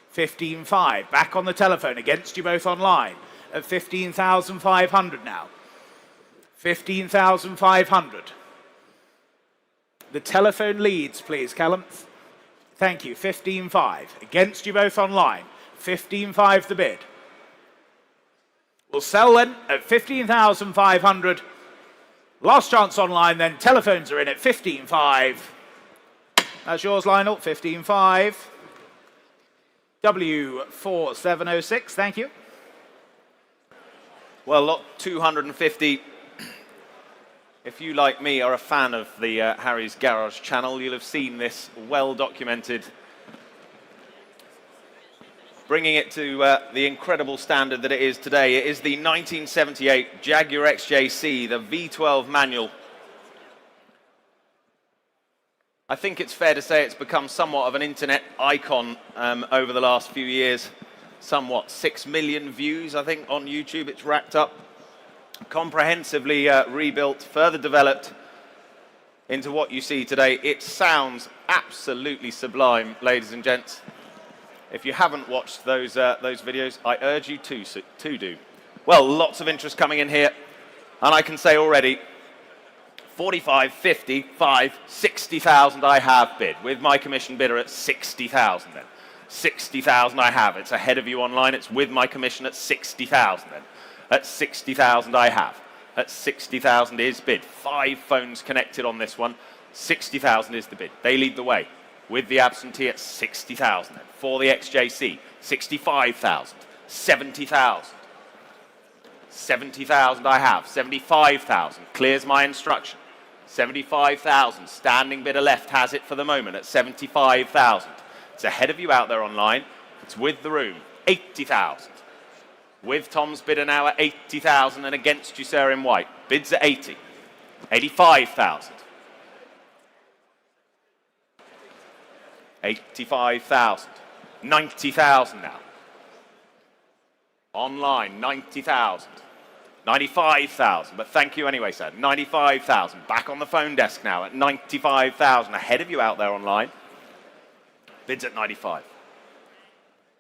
15,500. Back on the telephone, against you both online. At 15,500 now. 15,500. The telephone leads, please, Callum. Thank you, 15,500. Against you both online. 15,500 the bid. We'll sell then at 15,500. Last chance online then. Telephones are in at 15,500. That's yours, Lionel, 15,500. W4706, thank you. Well, lot 250. If you, like me, are a fan of the Harry's Garage channel, you'll have seen this well documented. Bringing it to the incredible standard that it is today. It is the 1978 Jaguar XJC, the V12 manual. I think it's fair to say it's become somewhat of an internet icon over the last few years. Somewhat 6 million views, I think, on YouTube it's racked up. Comprehensively rebuilt, further developed. into what you see today. It sounds absolutely sublime, ladies and gents. If you haven't watched those videos, I urge you to do. Well, lots of interest coming in here, and I can say already, 45, 55, 60,000 I have bid, with my commission bidder at 60,000 then. 60,000 I have. It's ahead of you online. It's with my commission at 60,000 then. At 60,000 I have. At 60,000 is bid. 5 phones connected on this one. 60,000 is the bid. They lead the way with the absentee at 60,000 then. For the XJC, 65,000, 70,000. 70,000 I have. 75,000 clears my instruction. 75,000, standing bidder left has it for the moment at 75,000. It's ahead of you out there online. It's with the room, 80,000. With Tom's bidder now at 80,000 and against you, sir, in white. Bids at 80. 85,000. 85,000. 90,000 now. Online, 90,000. 95,000, but thank you anyway, sir. 95,000. Back on the phone desk now at 95,000. Ahead of you out there online. Bids at 95.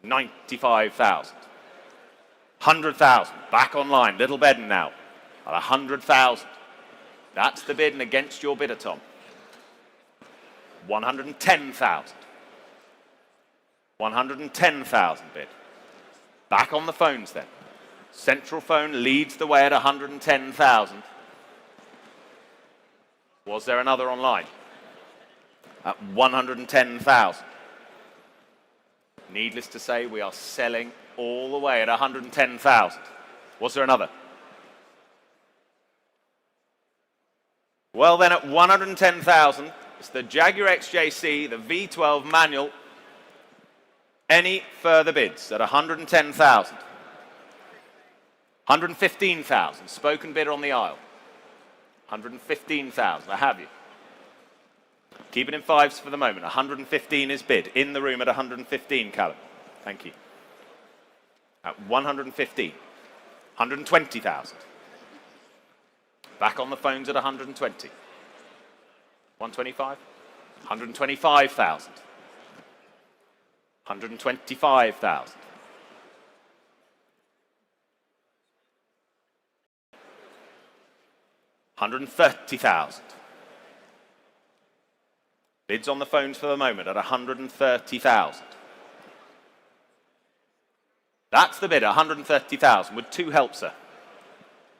95,000. 100,000. Back online. Little Bedden now at 100,000. That's the bid and against your bidder, Tom. 110,000. 110,000 bid. Back on the phones then. Central phone leads the way at 110,000. Was there another online? At 110,000. Needless to say, we are selling all the way at 110,000. Was there another? Well then, at 110,000, it's the Jaguar XJC, the V12 manual. Any further bids at 110,000? 115,000, spoken bidder on the aisle. 115,000, I have you. Keep it in fives for the moment. 115 is bid. In the room at 115, Callum. Thank you. At 115. 120,000. Back on the phones at 120. 125. 125,000. 125,000. 130,000. Bids on the phones for the moment at 130,000. That's the bid, 130,000. Would 2 help, sir?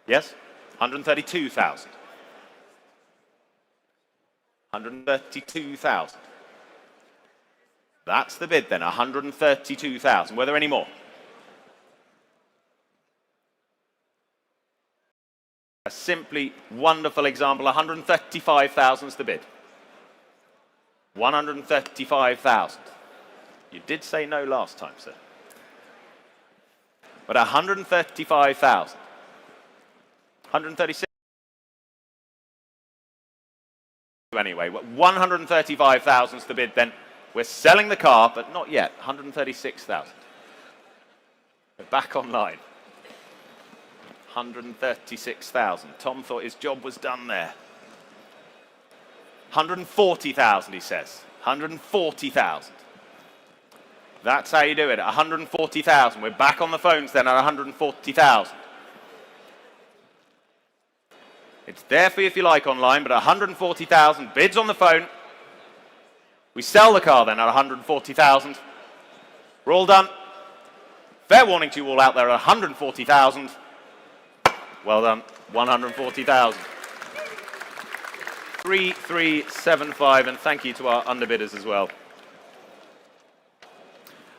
Yes? 132,000. 132,000. That's the bid then, 132,000. Were there any more? A simply wonderful example, 135,000 is the bid. 135,000. You did say no last time, sir. But 135,000. 136. Anyway, 135,000 is the bid then. We're selling the car, but not yet. 136,000. We're back online. 136,000. Tom thought his job was done there. 140,000, he says. 140,000. That's how you do it. 140,000. We're back on the phones then at 140,000. It's there for you if you like online, but 140,000 bids on the phone. We sell the car then at 140,000. We're all done. Fair warning to you all out there at 140,000. Well done. 140,000. 3375, and thank you to our underbidders as well.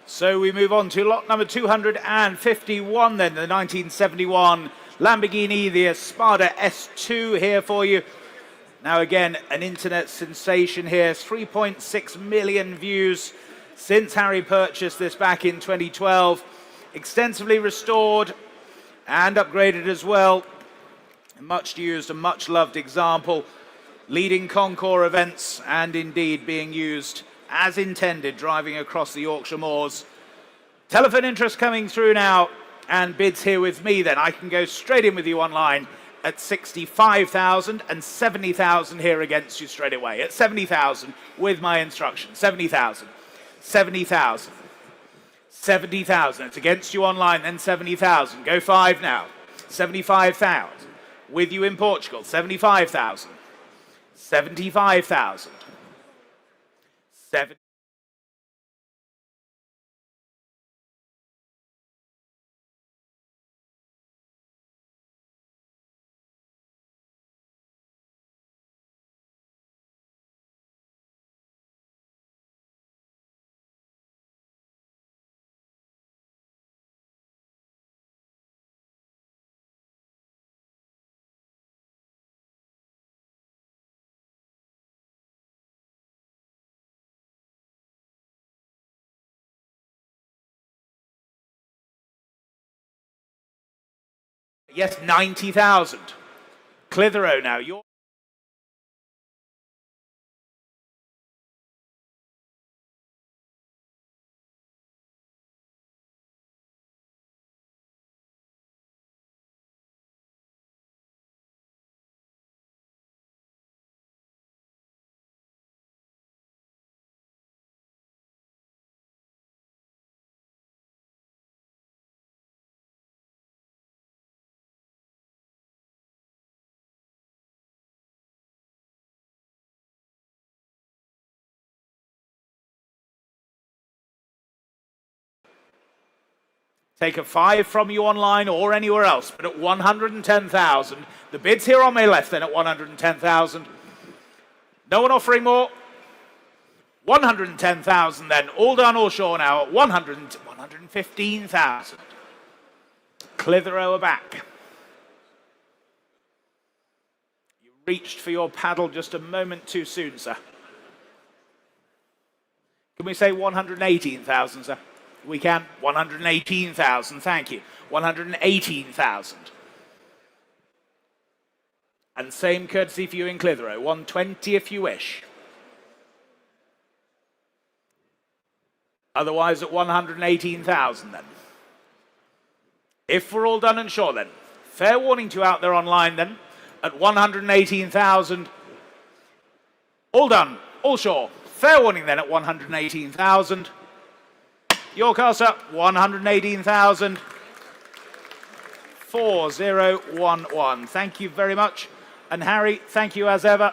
So we move on to lot number 251 then, the 1971 Lamborghini, the Espada S2 here for you. Now again, an internet sensation here, 3.6 million views since Harry purchased this back in 2012. Extensively restored and upgraded as well. A much used and much loved example. Leading concours events and indeed being used as intended, driving across the Yorkshire moors. Telephone interest coming through now and bids here with me then. I can go straight in with you online at 65,000 and 70,000 here against you straight away. At 70,000 with my instructions. 70,000. 70,000. 70,000. It's against you online, then 70,000. Go 5 now. 75,000. With you in Portugal. 75,000. 75,000. 70. Yes, 90,000. Clitheroe now. You're take a 5 from you online or anywhere else, but at 110,000. The bid's here on my left then at 110,000. No one offering more. 110,000 then. All done, all sure now at 115,000. Clitheroe are back. You reached for your paddle just a moment too soon, sir. Can we say 118,000, sir? We can. 118,000, thank you. 118,000. And same courtesy for you in Clitheroe. 120 if you wish. Otherwise at 118,000 then. If we're all done and sure then. Fair warning to you out there online then. At 118,000. All done, all sure. Fair warning then at 118,000. Your car's up, 118,000. 4011. Thank you very much. And Harry, thank you as ever.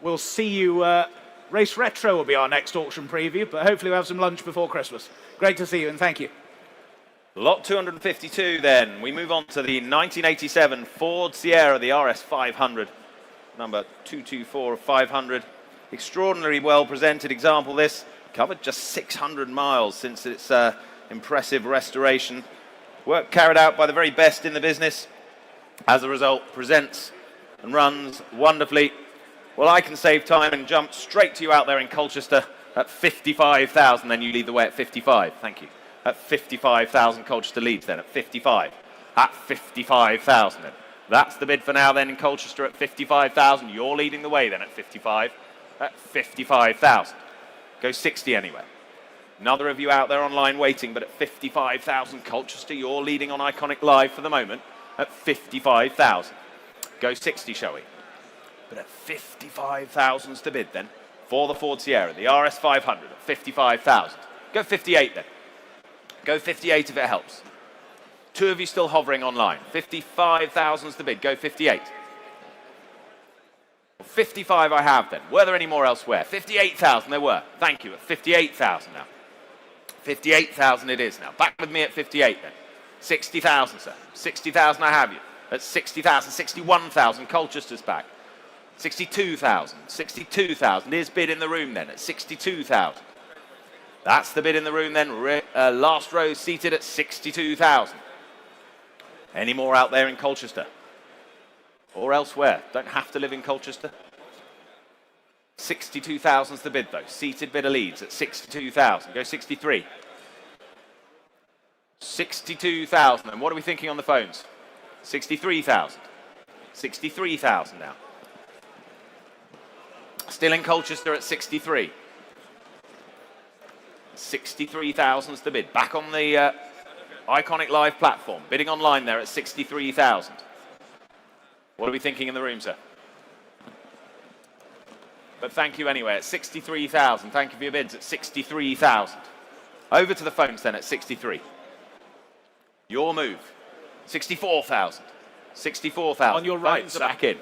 We'll see you. Race Retro will be our next auction preview, but hopefully we'll have some lunch before Christmas. Great to see you and thank you. Lot 252 then. We move on to the 1987 Ford Sierra, the RS 500. Number 224 of 500. Extraordinarily well presented example this. Covered just 600 miles since its impressive restoration. Work carried out by the very best in the business. As a result, presents and runs wonderfully. Well, I can save time and jump straight to you out there in Colchester at 55,000. Then you lead the way at 55. Thank you. At 55,000, Colchester leads then at 55. At 55,000 then. That's the bid for now then in Colchester at 55,000. You're leading the way then at 55. At 55,000. Go 60 anyway. Another of you out there online waiting, but at 55,000 Colchester, you're leading on Iconic Live for the moment at 55,000. Go 60, shall we? But at 55,000's the bid then for the Ford Sierra, the RS 500 at 55,000. Go 58 then. Go 58 if it helps. Two of you still hovering online. 55,000's the bid. Go 58. 55 I have then. Were there any more elsewhere? 58,000 there were. Thank you. At 58,000 now. 58,000 it is now. Back with me at 58 then. 60,000, sir. 60,000 I have you. At 60,000, 61,000. Colchester's back. 62,000. 62,000 is bid in the room then at 62,000. That's the bid in the room then. Last row seated at 62,000. Any more out there in Colchester? Or elsewhere? Don't have to live in Colchester. 62,000's the bid though. Seated bidder leads at 62,000. Go 63. 62,000. And what are we thinking on the phones? 63,000. 63,000 now. Still in Colchester at 63. 63,000's the bid. Back on the Iconic Live platform. Bidding online there at 63,000. What are we thinking in the room, sir? But thank you anyway at 63,000. Thank you for your bids at 63,000. Over to the phones then at 63. Your move. 64,000. 64,000. On your right, Phones are sir. back in.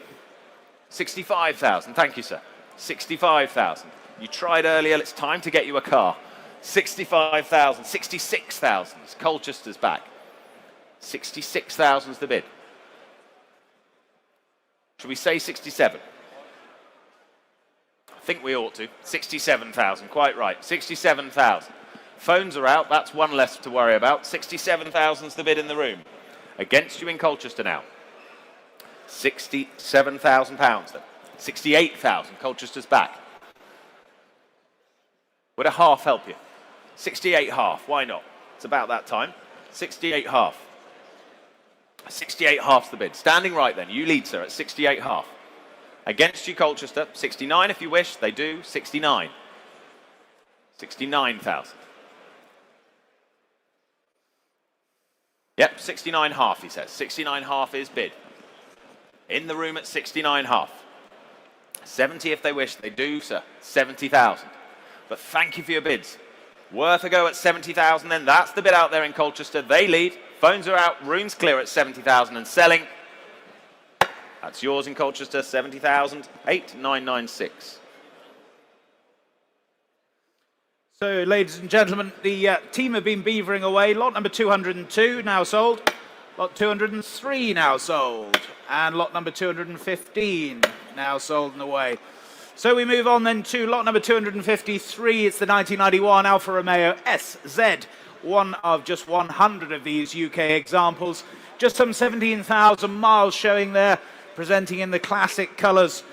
65,000. Thank you, sir. 65,000. You tried earlier. It's time to get you a car. 65,000. 66,000. Colchester's back. 66,000 is the bid. Should we say 67? I think we ought to. 67,000. Quite right. 67,000. Phones are out. That's one less to worry about. 67,000 is the bid in the room. Against you in Colchester now. £67,000 then. 68,000. Colchester's back. Would a half help you? 68 half. Why not? It's about that time. 68 half. 68 half's the bid. Standing right then. You lead, sir, at 68 half. Against you, Colchester. 69 if you wish. They do. 69. 69,000. Yep, 69 half, he says. 69 half is bid. In the room at 69 half. 70 if they wish. They do, sir. 70,000. But thank you for your bids. Worth a go at 70,000 then. That's the bid out there in Colchester. They lead. Phones are out. Rooms clear at 70,000 and selling. That's yours in Colchester. 70,000. 8,996. So, ladies and gentlemen, the team have been beavering away. Lot number 202 now sold. Lot 203 now sold. And lot number 215 now sold and away. So we move on then to lot number 253. It's the 1991 Alfa Romeo SZ. One of just 100 of these UK examples. Just some 17,000 miles showing there, presenting in the classic colours.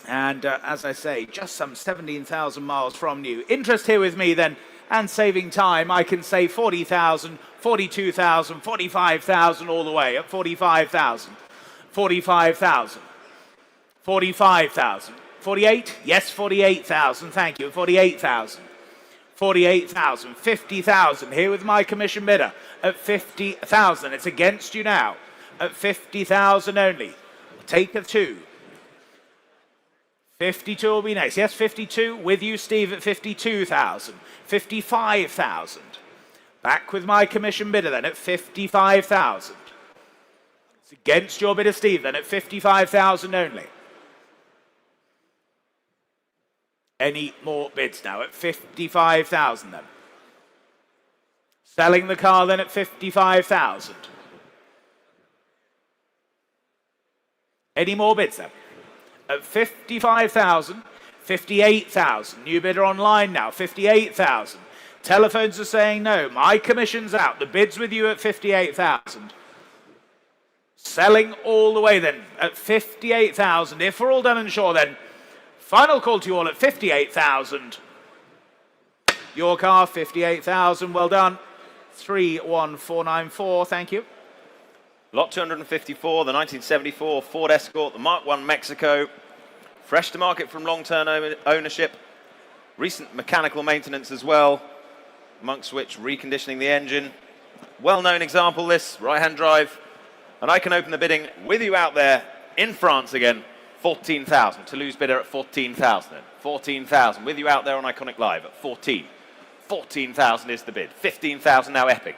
And as I say, just some 17,000 miles from new. Interest here with me then, and saving time, I can say 40,000, 42,000, 45,000 all the way at 45,000, 45,000, 45,000, 48? Yes, 48,000, thank you, 48,000, 48,000, 50,000, here with my commission bidder at 50,000. It's against you now at 50,000 only. Take a two. 52 will be next. Yes, 52 with you, Steve, at 52,000. 55,000. Back with my commission bidder then at 55,000. It's against your bidder, Steve, then at 55,000 only. Any more bids now at 55,000 then? Selling the car then at 55,000. Any more bids then? At 55,000, 58,000. New bidder online now, 58,000. Telephones are saying no. My commission's out. The bid's with you at 58,000. Selling all the way then at 58,000. If we're all done and sure then, final call to you all at 58,000. Your car, 58,000. Well done. 31494. Thank you. Lot 254, the 1974 Ford Escort, the Mark I Mexico. Fresh to market from long-term ownership. Recent mechanical maintenance as well, amongst which reconditioning the engine. Well-known example this, right-hand drive. And I can open the bidding with you out there in France again. 14,000. Toulouse bidder at 14,000 then. 14,000. With you out there on Iconic Live at 14. 14,000 is the bid. 15,000 now Epic.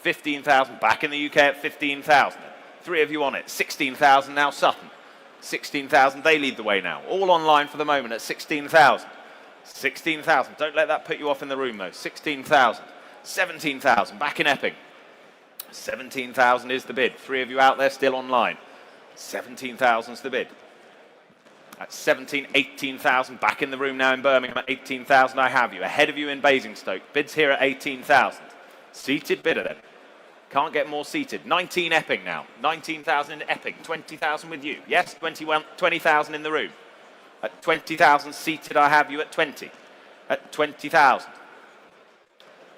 15,000 back in the UK at 15,000. Three of you on it. 16,000 now Sutton. 16,000. They lead the way now. All online for the moment at 16,000. 16,000. Don't let that put you off in the room though. 16,000. 17,000 back in Epping. 17,000 is the bid. Three of you out there still online. 17,000 is the bid. At 17, 18,000 back in the room now in Birmingham at 18,000. I have you. Ahead of you in Basingstoke. Bids here at 18,000. Seated bidder then. Can't get more seated. 19 Epping now. 19,000 in Epping. 20,000 with you. Yes, 20,000 in the room. At 20,000 seated, I have you at 20. At 20,000.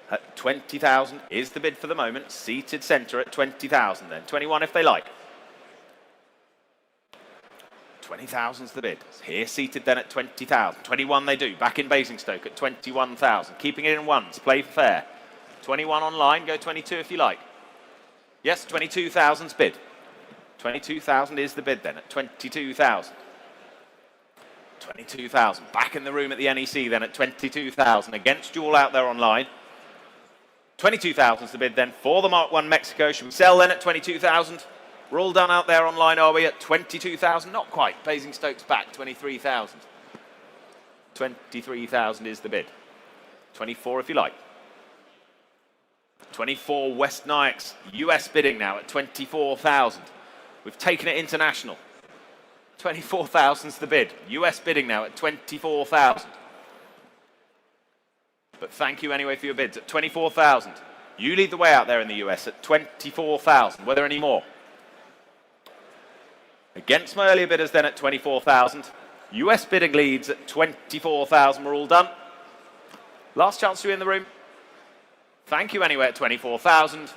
At 20,000 is the bid for the moment. Seated centre at 20,000 then. 21 if they like. 20,000's the bid. Here seated then at 20,000. 21 they do. Back in Basingstoke at 21,000. Keeping it in ones. Play fair. 21 online. Go 22 if you like. Yes, 22,000's bid. 22,000 is the bid then at 22,000. 22,000. Back in the room at the NEC then at 22,000. Against you all out there online. 22,000 is the bid then for the Mark 1 Mexico. Should we sell then at 22,000? We're all done out there online, are we? At 22,000? Not quite. Basingstoke's back, 23,000. 23,000 is the bid. 24 if you like. 24 West Nyack's US bidding now at 24,000. We've taken it international. 24,000 is the bid. US bidding now at 24,000. But thank you anyway for your bids at 24,000. You lead the way out there in the US at 24,000. Were there any more? Against my earlier bidders then at 24,000. US bidding leads at 24,000. We're all done. Last chance to you in the room. Thank you anyway at 24,000.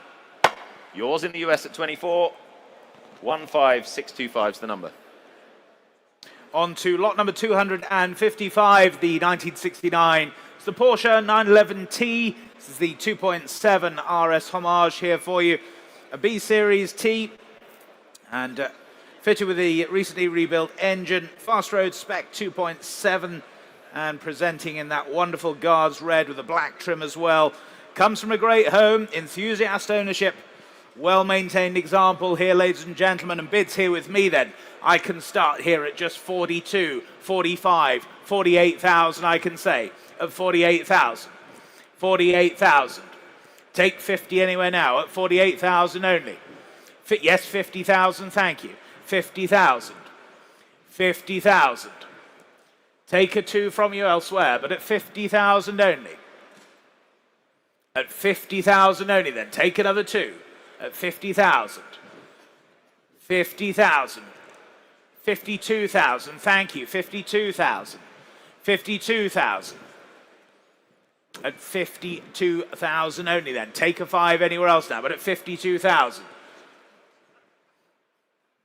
Yours in the US at 24. 15625 is the number. On to lot number 255, the 1969. It's the Porsche 911T. This is the 2.7 RS homage here for you. A B Series T, and fitted with the recently rebuilt engine. Fast road spec 2.7, and presenting in that wonderful Guards red with a black trim as well. Comes from a great home, enthusiast ownership. Well-maintained example here, ladies and gentlemen, and bids here with me then. I can start here at just 42, 45, 48,000 I can say, at 48,000. 48,000. Take 50 anywhere now, at 48,000 only. Yes, 50,000, thank you. 50,000. 50,000. Take a 2 from you elsewhere, but at 50,000 only. At 50,000 only then, take another 2. At 50,000. 50,000. 52,000, thank you. 52,000. 52,000. At 52,000 only then. Take a 5 anywhere else now, but at 52,000.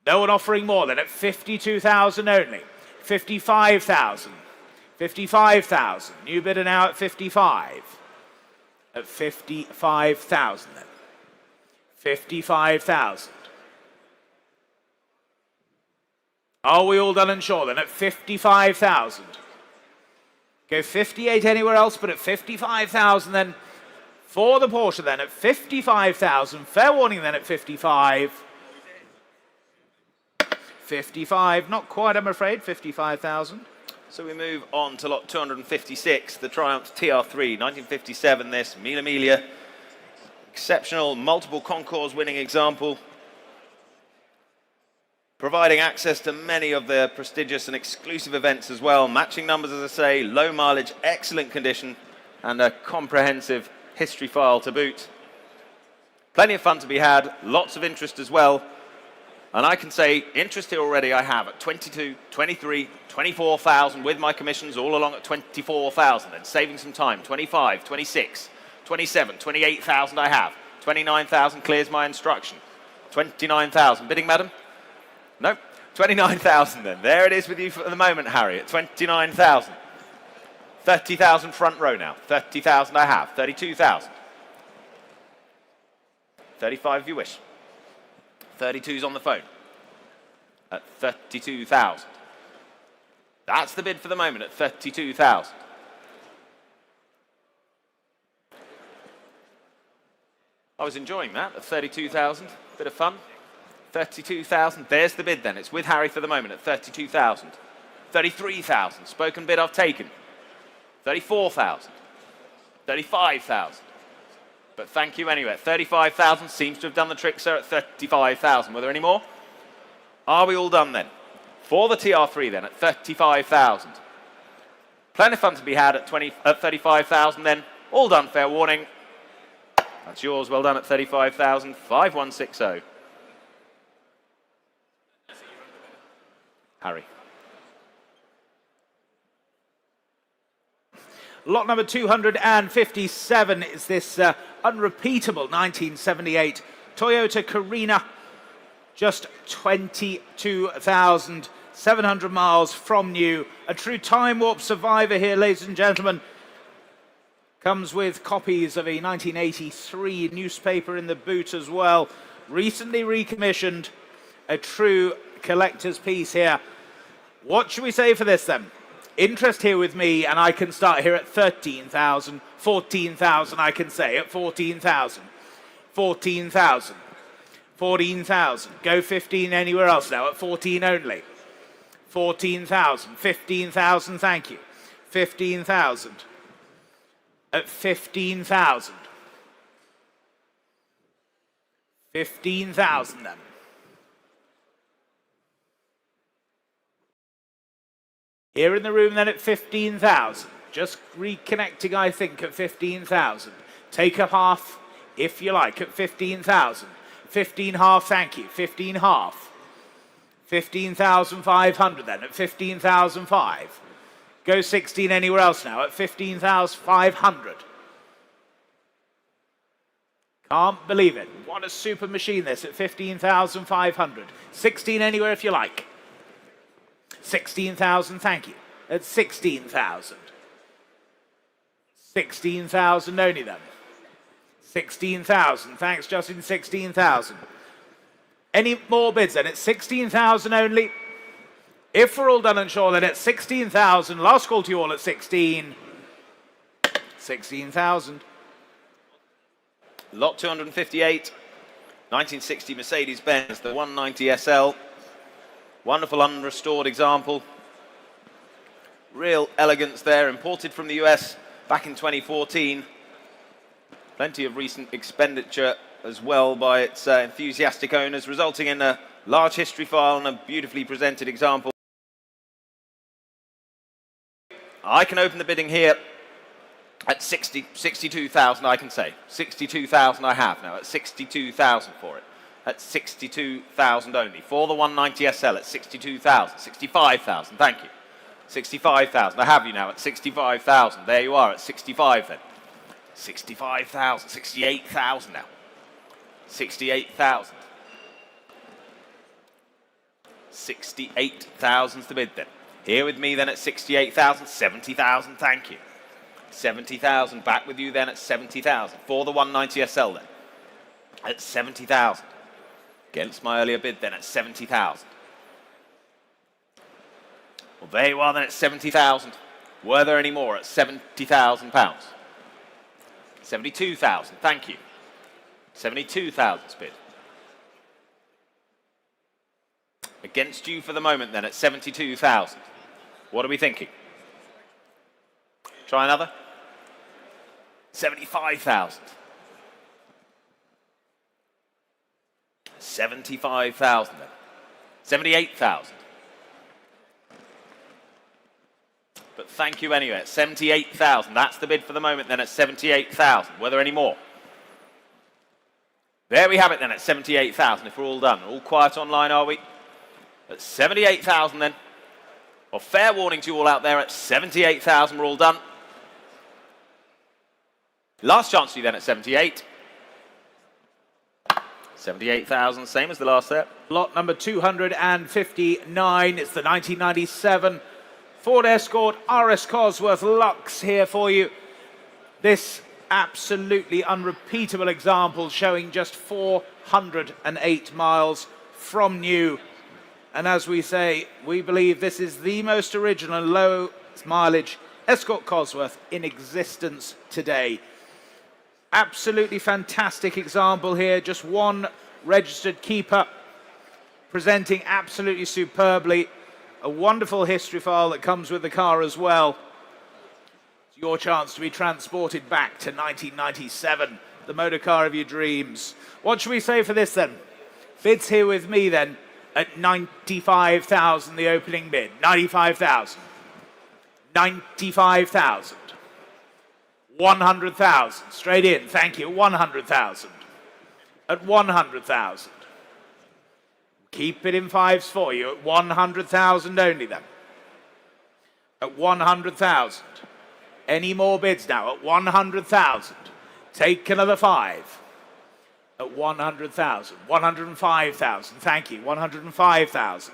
No one offering more than at 52,000 only. 55,000. 55,000. New bidder now at 55. At 55,000 then. 55,000. Are we all done and sure then? At 55,000. Go 58 anywhere else, but at 55,000 then for the Porsche then at 55,000. Fair warning then at 55. 55, not quite I'm afraid, 55,000. So we move on to lot 256, the Triumph TR3, 1957 this, Memorabilia. Exceptional multiple concours winning example. Providing access to many of the prestigious and exclusive events as well. Matching numbers, as I say, low mileage, excellent condition, and a comprehensive history file to boot. Plenty of fun to be had, lots of interest as well. And I can say, interest here already I have at 22, 23, 24,000 with my commissions all along at 24,000 and saving some time. 25, 26, 27, 28,000 I have. 29,000 clears my instruction. 29,000. Bidding, madam? No, 29,000 then. There it is with you for the moment, Harry, at 29,000. 30,000 front row now. 30,000 I have. 32,000. 35 if you wish. 32's on the phone. At 32,000. That's the bid for the moment at 32,000. I was enjoying that at 32,000. Bit of fun. 32,000. There's the bid then. It's with Harry for the moment at 32,000. 33,000. Spoken bid I've taken. 34,000. 35,000. But thank you anyway. 35,000 seems to have done the trick, sir, at 35,000. Were there any more? Are we all done then? For the TR3 then at 35,000. Plenty of fun to be had at 35,000 then. All done, fair warning. That's yours. Well done at 35,000. 5160. Harry. Lot number 257 is this unrepeatable 1978 Toyota Carina. Just 22,700 miles from new. A true time warp survivor here, ladies and gentlemen. Comes with copies of a 1983 newspaper in the boot as well. Recently recommissioned. A true collector's piece here. What should we say for this then? Interest here with me, and I can start here at 13,000, 14,000 I can say at 14,000, 14,000, 14,000. Go 15 anywhere else now at 14 only. 14,000, 15,000, thank you. 15,000 at 15,000. 15,000 then. Here in the room then at 15,000. Just reconnecting, I think, at 15,000. Take a half, if you like, at 15,000. 15 half, thank you. 15 half. 15,500 then at 15,005. Go 16 anywhere else now at 15,500. Can't believe it. What a super machine this at 15,500. 16 anywhere if you like. 16,000, thank you. At 16,000. 16,000 only then. 16,000, thanks Justin, 16,000. Any more bids then? At 16,000 only. If we're all done and sure, then at 16,000. Last call to you all at 16. 16,000. Lot 258, 1960 Mercedes-Benz, the 190 SL. Wonderful unrestored example. Real elegance there, imported from the US back in 2014. Plenty of recent expenditure as well by its enthusiastic owners, resulting in a large history file and a beautifully presented example. I can open the bidding here at 62,000, I can say. 62,000 I have now, at 62,000 for it. At 62,000 only. For the 190 SL at 62,000. 65,000, thank you. 65,000, I have you now at 65,000. There you are at 65 then. 65,000, 68,000 now. 68,000. 68,000's the bid then. Here with me then at 68,000, 70,000, thank you. 70,000, back with you then at 70,000. For the 190 SL then. At 70,000. Against my earlier bid then at 70,000. Well, there you are then at 70,000. Were there any more at 70,000 pounds? 72,000, thank you. 72,000's bid. Against you for the moment then at 72,000. What are we thinking? Try another. 75,000. 75,000 then. 78,000. But thank you anyway at 78,000. That's the bid for the moment then at 78,000. Were there any more? There we have it then at 78,000 if we're all done. All quiet online, are we? At 78,000 then. Well, fair warning to you all out there at 78,000 we're all done. Last chance to you then at 78. 78,000, same as the last set. Lot number 259. It's the 1997 Ford Escort RS Cosworth Lux here for you. This absolutely unrepeatable example showing just 408 miles from new. And as we say, we believe this is the most original low mileage Escort Cosworth in existence today. Absolutely fantastic example here. Just one registered keeper, presenting absolutely superbly. A wonderful history file that comes with the car as well. It's your chance to be transported back to 1997, the motor car of your dreams. What should we say for this then? Bids here with me then at 95,000, the opening bid. 95,000. 95,000. 100,000, straight in, thank you, 100,000. At 100,000. Keep it in fives for you, at 100,000 only then. At 100,000. Any more bids now, at 100,000. Take another five. At 100,000, 105,000, thank you, 105,000.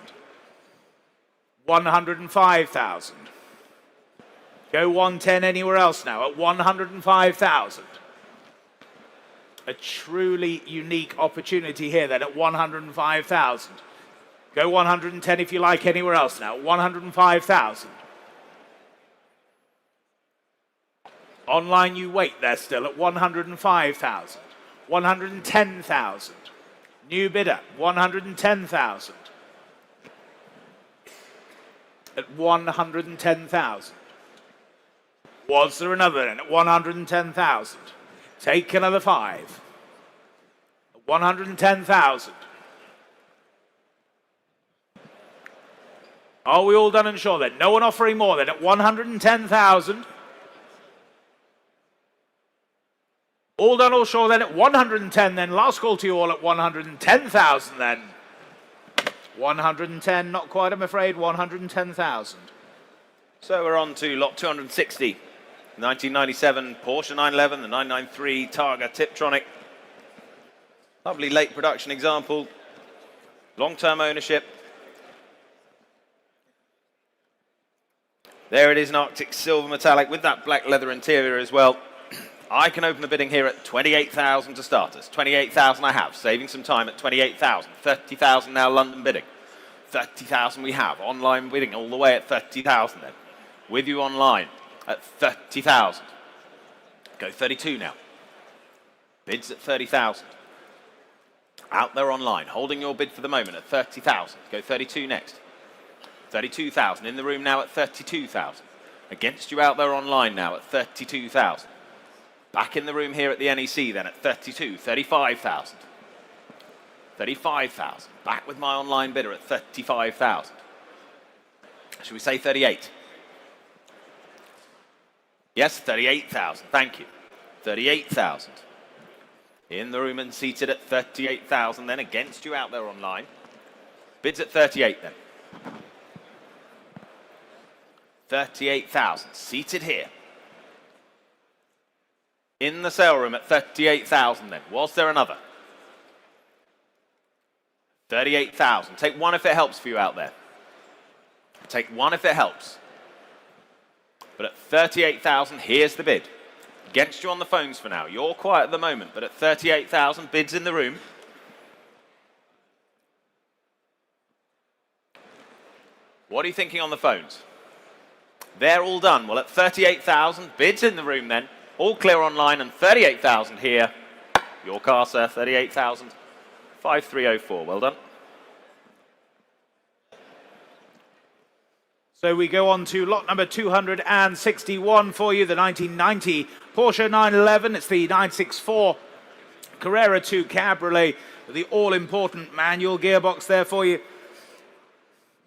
105,000. Go 110 anywhere else now at 105,000. A truly unique opportunity here then at 105,000. Go 110 if you like anywhere else now. 105,000. Online you wait there still at 105,000. 110,000. New bidder, 110,000. At 110,000. Was there another then at 110,000? Take another 5. 110,000. Are we all done and sure then? No one offering more then at 110,000. All done, all sure then at 110 then. Last call to you all at 110,000 then. 110, not quite I'm afraid, 110,000. So we're on to lot 260. 1997 Porsche 911, the 993 Targa Tiptronic. Lovely late production example. Long-term ownership. There it is, an Arctic silver metallic with that black leather interior as well. I can open the bidding here at 28,000 to start us. 28,000 I have, saving some time at 28,000. 30,000 now London bidding. 30,000 we have. Online bidding all the way at 30,000 then. With you online at 30,000. Go 32 now. Bids at 30,000. Out there online, holding your bid for the moment at 30,000. Go 32 next. 32,000 in the room now at 32,000. Against you out there online now at 32,000. Back in the room here at the NEC then at 32, 35,000. 35,000. Back with my online bidder at 35,000. Should we say 38? Yes, 38,000. Thank you. 38,000. In the room and seated at 38,000 then against you out there online. Bids at 38 then. 38,000. Seated here. In the sale room at 38,000 then. Was there another? 38,000. Take one if it helps for you out there. Take one if it helps. But at 38,000, here's the bid. Against you on the phones for now. You're quiet at the moment, but at 38,000, bids in the room. What are you thinking on the phones? They're all done. Well, at 38,000, bids in the room then. All clear online and 38,000 here. Your car, sir, 38,000. 5304, well done. So we go on to lot number 261 for you, the 1990 Porsche 911. It's the 964 Carrera 2 Cabriolet with the all-important manual gearbox there for you.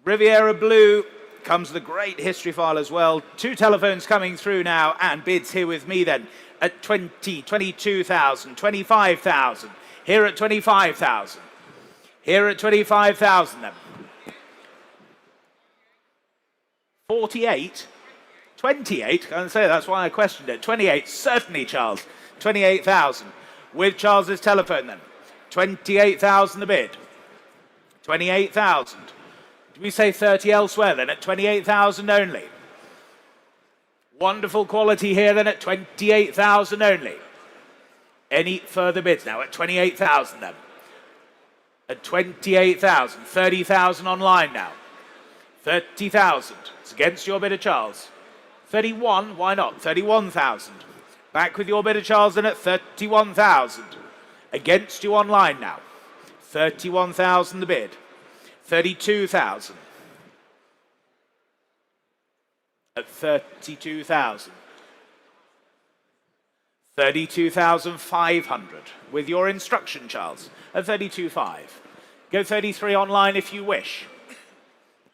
Riviera Blue comes with a great history file as well. 2 telephones coming through now and bids here with me then at 20, 22,000, 25,000. Here at 25,000. Here at 25,000 then. 48, 28, I can say that's why I questioned it. 28, certainly, Charles. 28,000. With Charles's telephone then. 28,000 the bid. 28,000. Did we say 30 elsewhere then at 28,000 only? Wonderful quality here then at 28,000 only. Any further bids now at 28,000 then? At 28,000. 30,000 online now. 30,000. It's against your bidder, Charles. 31, why not? 31,000. Back with your bidder, Charles, then at 31,000. Against you online now. 31,000 the bid. 32,000. At 32,000. 32,500. With your instruction, Charles, at 32,500. Go 33 online if you wish.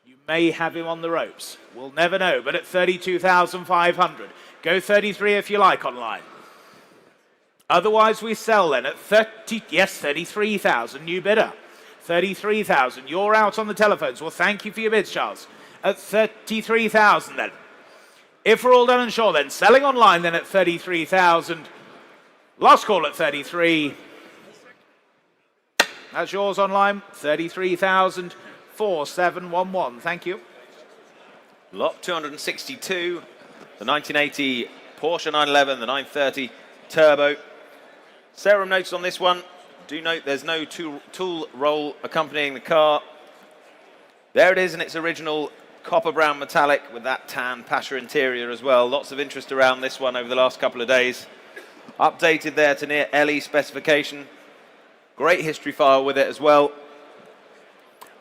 You may have him on the ropes. We'll never know, but at 32,500. Go 33 if you like online. Otherwise, we sell then at 33,000. New bidder. 33,000. You're out on the telephones. Well, thank you for your bids, Charles. At 33,000 then. If we're all done and sure then, selling online then at 33,000. Last call at 33. That's yours online. 33,000. 4711. Thank you. Lot 262. The 1980 Porsche 911, the 930 Turbo. Serum notes on this one. Do note there's no tool roll accompanying the car. There it is in its original copper brown metallic with that tan Pasha interior as well. Lots of interest around this one over the last couple of days. Updated there to near LE specification. Great history file with it as well.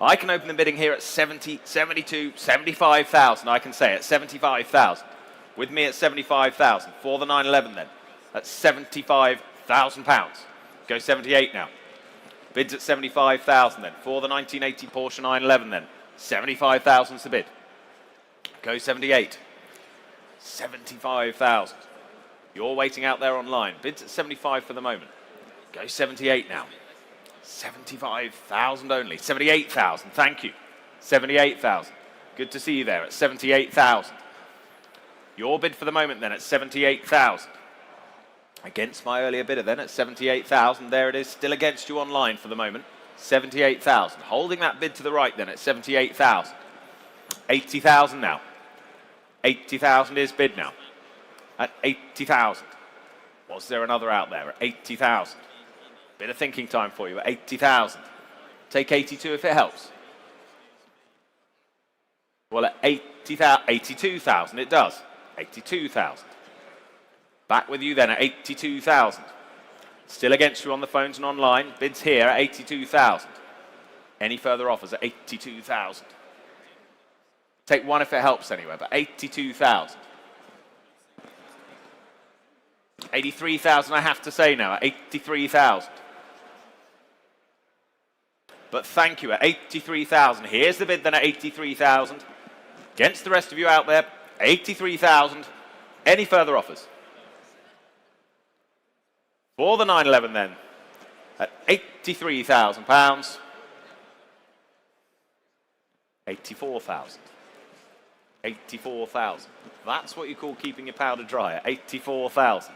I can open the bidding here at 70, 72, 75,000. I can say at 75,000. With me at 75,000 for the 911 then. That's 75,000 pounds. Go 78 now. Bids at 75,000 then for the 1980 Porsche 911 then. 75,000's the bid. Go 78. 75,000. You're waiting out there online. Bids at 75 for the moment. Go 78 now. 75,000 only. 78,000, thank you. 78,000. Good to see you there at 78,000. Your bid for the moment then at 78,000. Against my earlier bidder then at 78,000. There it is, still against you online for the moment. 78,000. Holding that bid to the right then at 78,000. 80,000 now. 80,000 is bid now. At 80,000. Was there another out there at 80,000? Bit of thinking time for you at 80,000. Take 82 if it helps. Well, at 82,000 it does. 82,000. Back with you then at 82,000. Still against you on the phones and online. Bids here at 82,000. Any further offers at 82,000? Take one if it helps anyway, but 82,000. 83,000 I have to say now at 83,000. But thank you at 83,000. Here's the bid then at 83,000. Against the rest of you out there, 83,000. Any further offers? For the 911 then, at 83,000 pounds. 84,000. 84,000. That's what you call keeping your powder dry at 84,000.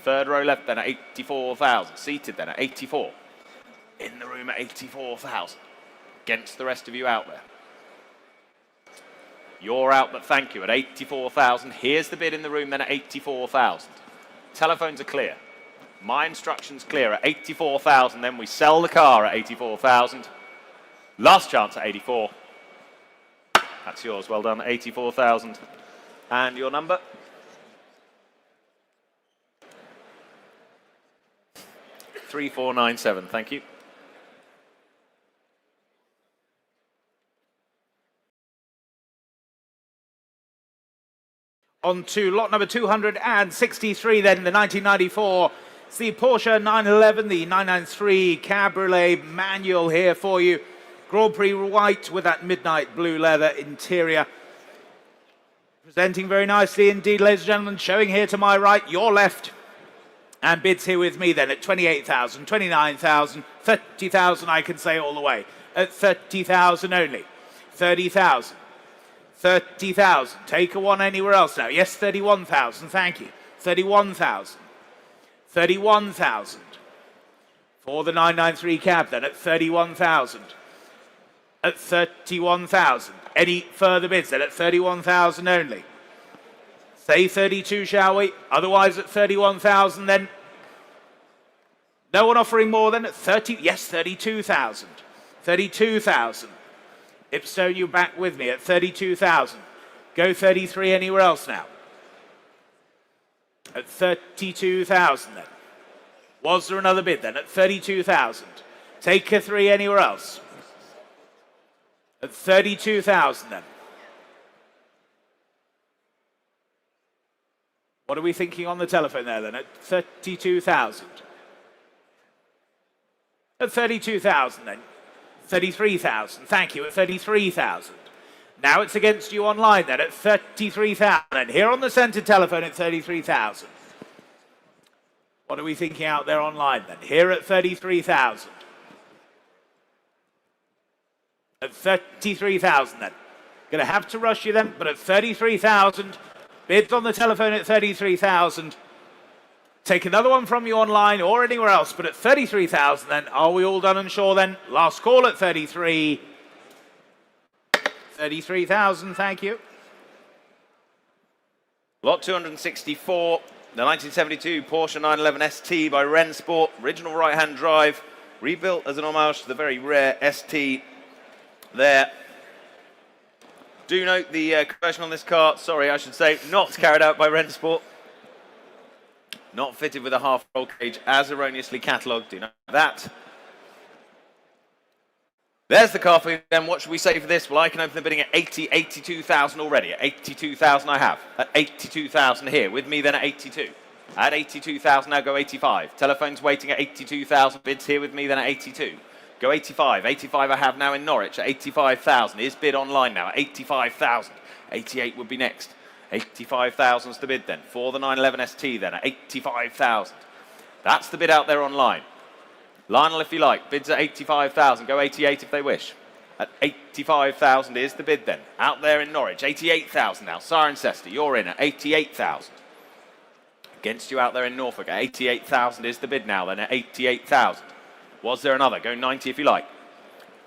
Third row left then at 84,000. Seated then at 84. In the room at 84,000. Against the rest of you out there. You're out, but thank you at 84,000. Here's the bid in the room then at 84,000. Telephones are clear. My instructions clear at 84,000. Then we sell the car at 84,000. Last chance at 84. That's yours. Well done. 84,000. And your number? $3497. Thank you. On to lot number 263 then, the 1994. It's the Porsche 911, the 993 Cabriolet manual here for you. Grand Prix white with that midnight blue leather interior. Presenting very nicely indeed, ladies and gentlemen. Showing here to my right, your left. And bids here with me then at 28,000, 29,000, 30,000 I can say all the way. At 30,000 only. 30,000. 30,000. Take a one anywhere else now. Yes, 31,000. Thank you. 31,000. 31,000. For the 993 cab then at 31,000. At 31,000. Any further bids then at 31,000 only? Say 32, shall we? Otherwise at 31,000 then. No one offering more than at 30. Yes, 32,000. 32,000. Ipstone, you back with me at 32,000. Go 33 anywhere else now. At 32,000 then. Was there another bid then at 32,000? Take a three anywhere else. At 32,000 then. What are we thinking on the telephone there then? At 32,000. At 32,000 then. 33,000. Thank you. At 33,000. Now it's against you online then at 33,000. And here on the centre telephone at 33,000. What are we thinking out there online then? Here at 33,000. At 33,000 then. Going to have to rush you then, but at 33,000. Bids on the telephone at 33,000. Take another one from you online or anywhere else, but at 33,000 then. Are we all done and sure then? Last call at 33. 33,000, thank you. Lot 264, the 1972 Porsche 911 ST by Rensport. Original right-hand drive, rebuilt as an homage to the very rare ST there. Do note the conversion on this car, sorry, I should say, not carried out by Motorsport. Not fitted with a half roll cage as erroneously catalogued. Do know that. There's the car for you. Then what should we say for this? Well, I can open the bidding at 82,000 already. At 82,000 I have. At 82,000 here. With me then at 82. At 82,000 now go 85. Telephone's waiting at 82,000. Bids here with me then at 82. Go 85. 85 I have now in Norwich at 85,000. Is bid online now at 85,000. 88 would be next. 85,000 is the bid then. For the 911 ST then at 85,000. That's the bid out there online. Lionel, if you like, bids at 85,000. Go 88 if they wish. At 85,000 is the bid then. Out there in Norwich, 88,000 now. Cirencester, you're in at 88,000. Against you out there in Norfolk at 88,000 is the bid now then at 88,000. Was there another? Go 90 if you like.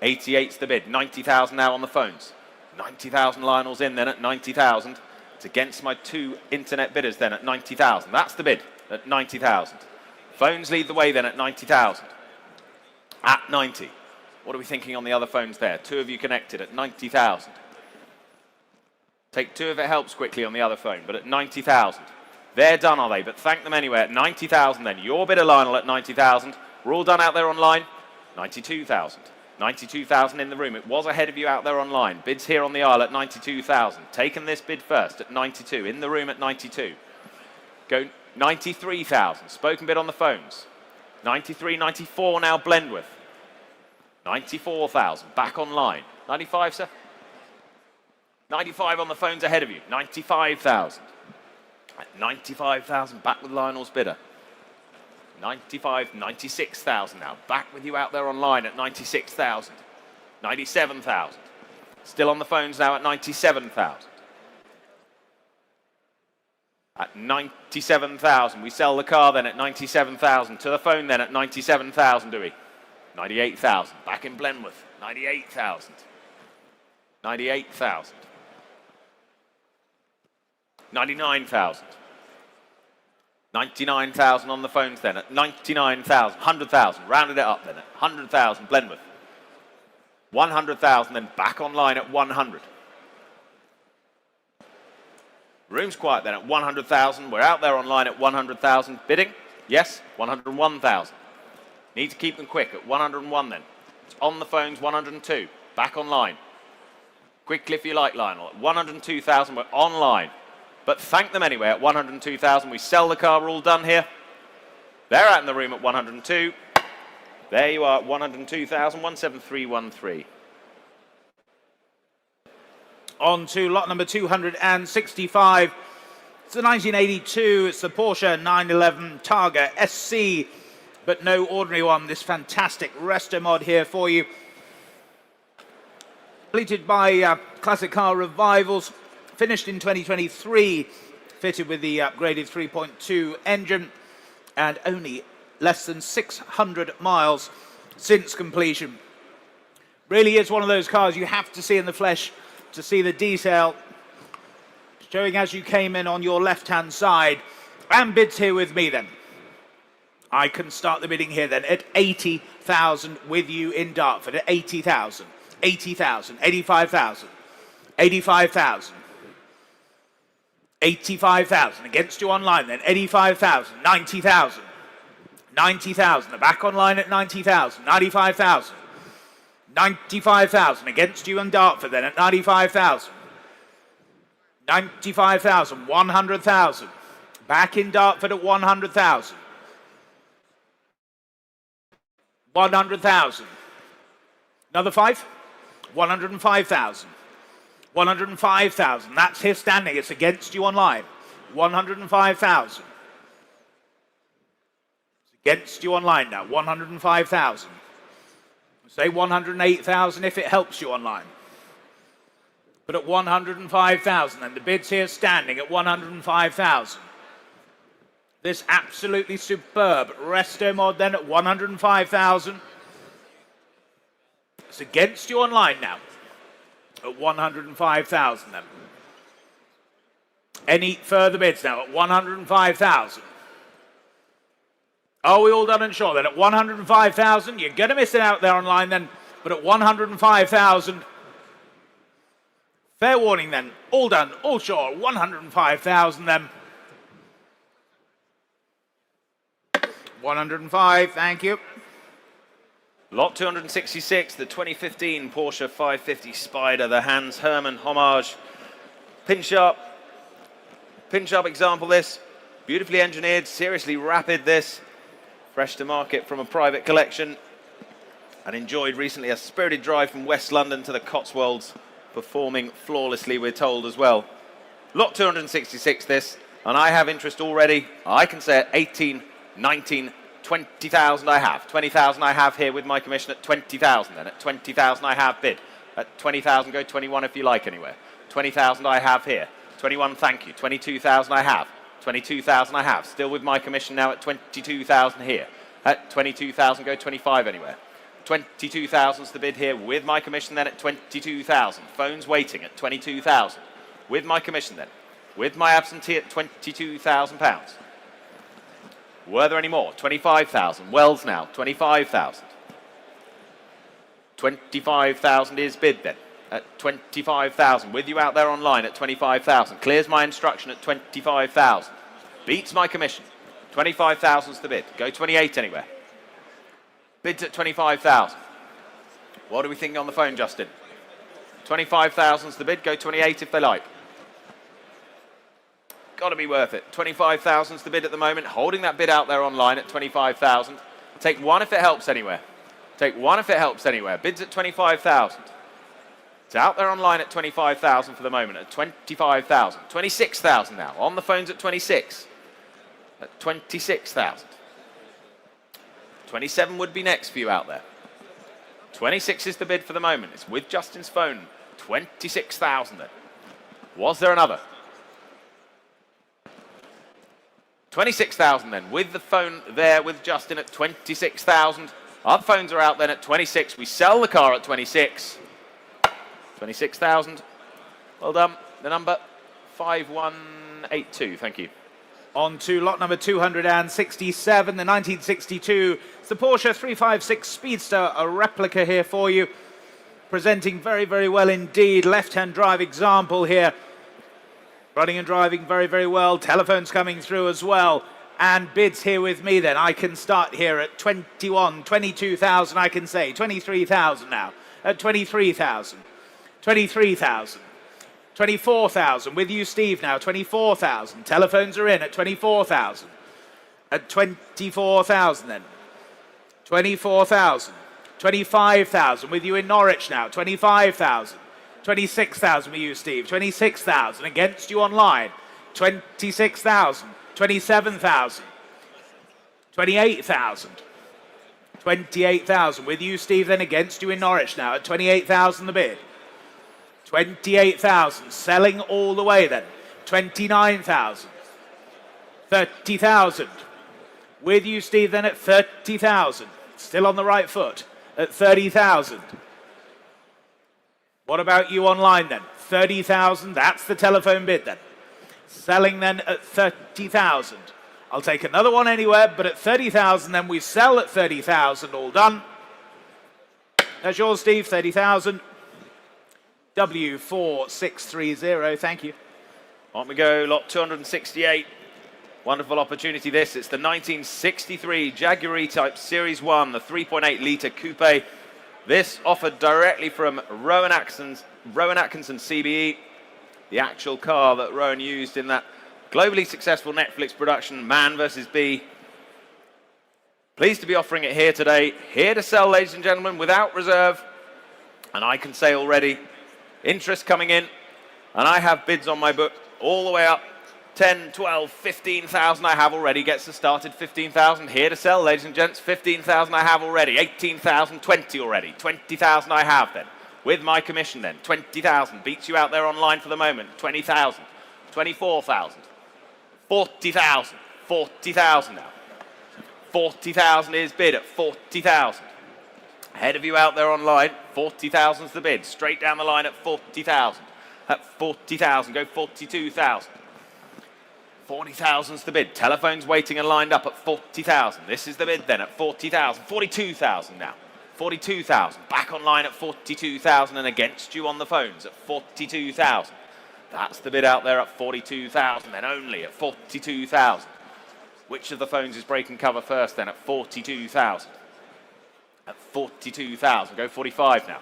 88's the bid. 90,000 now on the phones. 90,000 Lionel's in then at 90,000. It's against my two internet bidders then at 90,000. That's the bid at 90,000. Phones lead the way then at 90,000. At 90. What are we thinking on the other phones there? Two of you connected at 90,000. Take two if it helps quickly on the other phone, but at 90,000. They're done, are they? But thank them anyway at 90,000 then. Your bidder, Lionel, at 90,000. We're all done out there online. 92,000. 92,000 in the room. It was ahead of you out there online. Bids here on the aisle at 92,000. Taken this bid first at 92. In the room at 92. Go 93,000. Spoken bid on the phones. 93, 94 now Blendworth. 94,000. Back online. 95, sir? 95 on the phones ahead of you. 95,000. At 95,000. Back with Lionel's bidder. 95, 96,000 now. Back with you out there online at 96,000. 97,000. Still on the phones now at 97,000. At 97,000. We sell the car then at 97,000. To the phone then at 97,000, do we? 98,000. Back in Blendworth. 98,000. 98,000. 99,000. 99,000 on the phones then at 99,000. 100,000. Rounded it up then at 100,000. Blendworth. 100,000 then back online at 100. Room's quiet then at 100,000. We're out there online at 100,000. Bidding? Yes. 101,000. Need to keep them quick at 101 then. It's on the phones 102. Back online. Quickly if you like, Lionel. At 102,000 we're online. But thank them anyway at 102,000. We sell the car. We're all done here. They're out in the room at 102. There you are at 102,000. 17313. On to lot number 265. It's the 1982. It's the Porsche 911 Targa SC, but no ordinary one. This fantastic resto mod here for you. Completed by Classic Car Revivals. Finished in 2023. Fitted with the upgraded 3.2 engine. And only less than 600 miles since completion. Really is one of those cars you have to see in the flesh to see the detail showing as you came in on your left-hand side. And bids here with me then. I can start the bidding here then at 80,000 with you in Dartford at 80,000, 80,000, 85,000, 85,000, 85,000 against you online then, 85,000, 90,000, 90,000, back online at 90,000, 95,000. 95,000 against you and Dartford then at 95,000. 95,000, 100,000. Back in Dartford at 100,000. 100,000. Another five? 105,000. 105,000. That's his standing. It's against you online. 105,000. It's against you online now. 105,000. Say 108,000 if it helps you online. But at 105,000, and the bid's here standing at 105,000. This absolutely superb resto mod then at 105,000. It's against you online now at 105,000 then. Any further bids now at 105,000? Are we all done and sure then? At 105,000, you're going to miss it out there online then, but at 105,000, Fair warning then. All done, all sure. 105,000 then. 105, thank you. Lot 266, the 2015 Porsche 550 Spider, the Hans Hermann homage. Pin sharp example this. Beautifully engineered, seriously rapid this. Fresh to market from a private collection. And enjoyed recently a spirited drive from West London to the Cotswolds, performing flawlessly, we're told as well. Lot 266 this, and I have interest already. I can say at 18, 19, 20,000 I have. 20,000 I have here with my commission at 20,000 then. At 20,000 I have bid. At 20,000 go 21 if you like anywhere. 20,000 I have here. 21, thank you. 22,000 I have. 22,000 I have. Still with my commission now at 22,000 here. At 22,000 go 25 anywhere. 22,000's the bid here with my commission then at 22,000. Phones waiting at 22,000. With my commission then. With my absentee at £22,000. Were there any more? 25,000. Wells now, 25,000. 25,000 is bid then at 25,000. With you out there online at 25,000. Clears my instruction at 25,000. Beats my commission. 25,000's the bid. Go 28 anywhere. Bids at 25,000. What are we thinking on the phone, Justin? 25,000's the bid. Go 28 if they like. Got to be worth it. 25,000's the bid at the moment. Holding that bid out there online at 25,000. Take one if it helps anywhere. Take one if it helps anywhere. Bids at 25,000. It's out there online at 25,000 for the moment. At 25,000. 26,000 now. On the phones at 26. At 26,000. 27 would be next for you out there. 26 is the bid for the moment. It's with Justin's phone. 26,000 then. Was there another? 26,000 then, with the phone there with Justin at 26,000. Other phones are out then at 26. We sell the car at 26. 26,000. Well done. The number 5182. Thank you. On to lot number 267, the 1962. It's the Porsche 356 Speedster, a replica here for you. Presenting very, very well indeed. Left-hand drive example here. Running and driving very, very well. Telephones coming through as well. And bids here with me then. I can start here at 21, 22,000 I can say. 23,000 now. At 23,000. 23,000. 24,000. With you, Steve, now. 24,000. Telephones are in at 24,000. At 24,000 then. 24,000. 25,000. With you in Norwich now. 25,000. 26,000 with you, Steve. 26,000 against you online. 26,000. 27,000. 28,000. 28,000 with you, Steve, then against you in Norwich now at 28,000 the bid. 28,000 selling all the way then. 29,000. 30,000 with you, Steve, then at 30,000. Still on the right foot at 30,000. What about you online then? 30,000, that's the telephone bid then. Selling then at 30,000. I'll take another one anywhere, but at 30,000 then we sell at 30,000, all done. That's yours, Steve, 30,000. W4630, thank you. On we go, lot 268. Wonderful opportunity this. It's the 1963 Jaguar E-Type Series 1, the 3.8 litre coupe. This offered directly from Rowan Atkinson CBE, the actual car that Rowan used in that globally successful Netflix production, Man vs. Bee. Pleased to be offering it here today. Here to sell, ladies and gentlemen, without reserve. And I can say already, interest coming in. And I have bids on my book all the way up. 10, 12, 15,000 I have already. Gets us started, 15,000. Here to sell, ladies and gents. 15,000 I have already. 18,000, 20 already. 20,000 I have then. With my commission then. 20,000. Beats you out there online for the moment. 20,000. 24,000. 40,000. 40,000 now. 40,000 is bid at 40,000. Ahead of you out there online. 40,000 is the bid. Straight down the line at 40,000. At 40,000. Go 42,000. 40,000's the bid. Telephones waiting and lined up at 40,000. This is the bid then at 40,000. 42,000 now. 42,000. Back online at 42,000 and against you on the phones at 42,000. That's the bid out there at 42,000, then only at 42,000. Which of the phones is breaking cover first then at 42,000? At 42,000, go 45 now.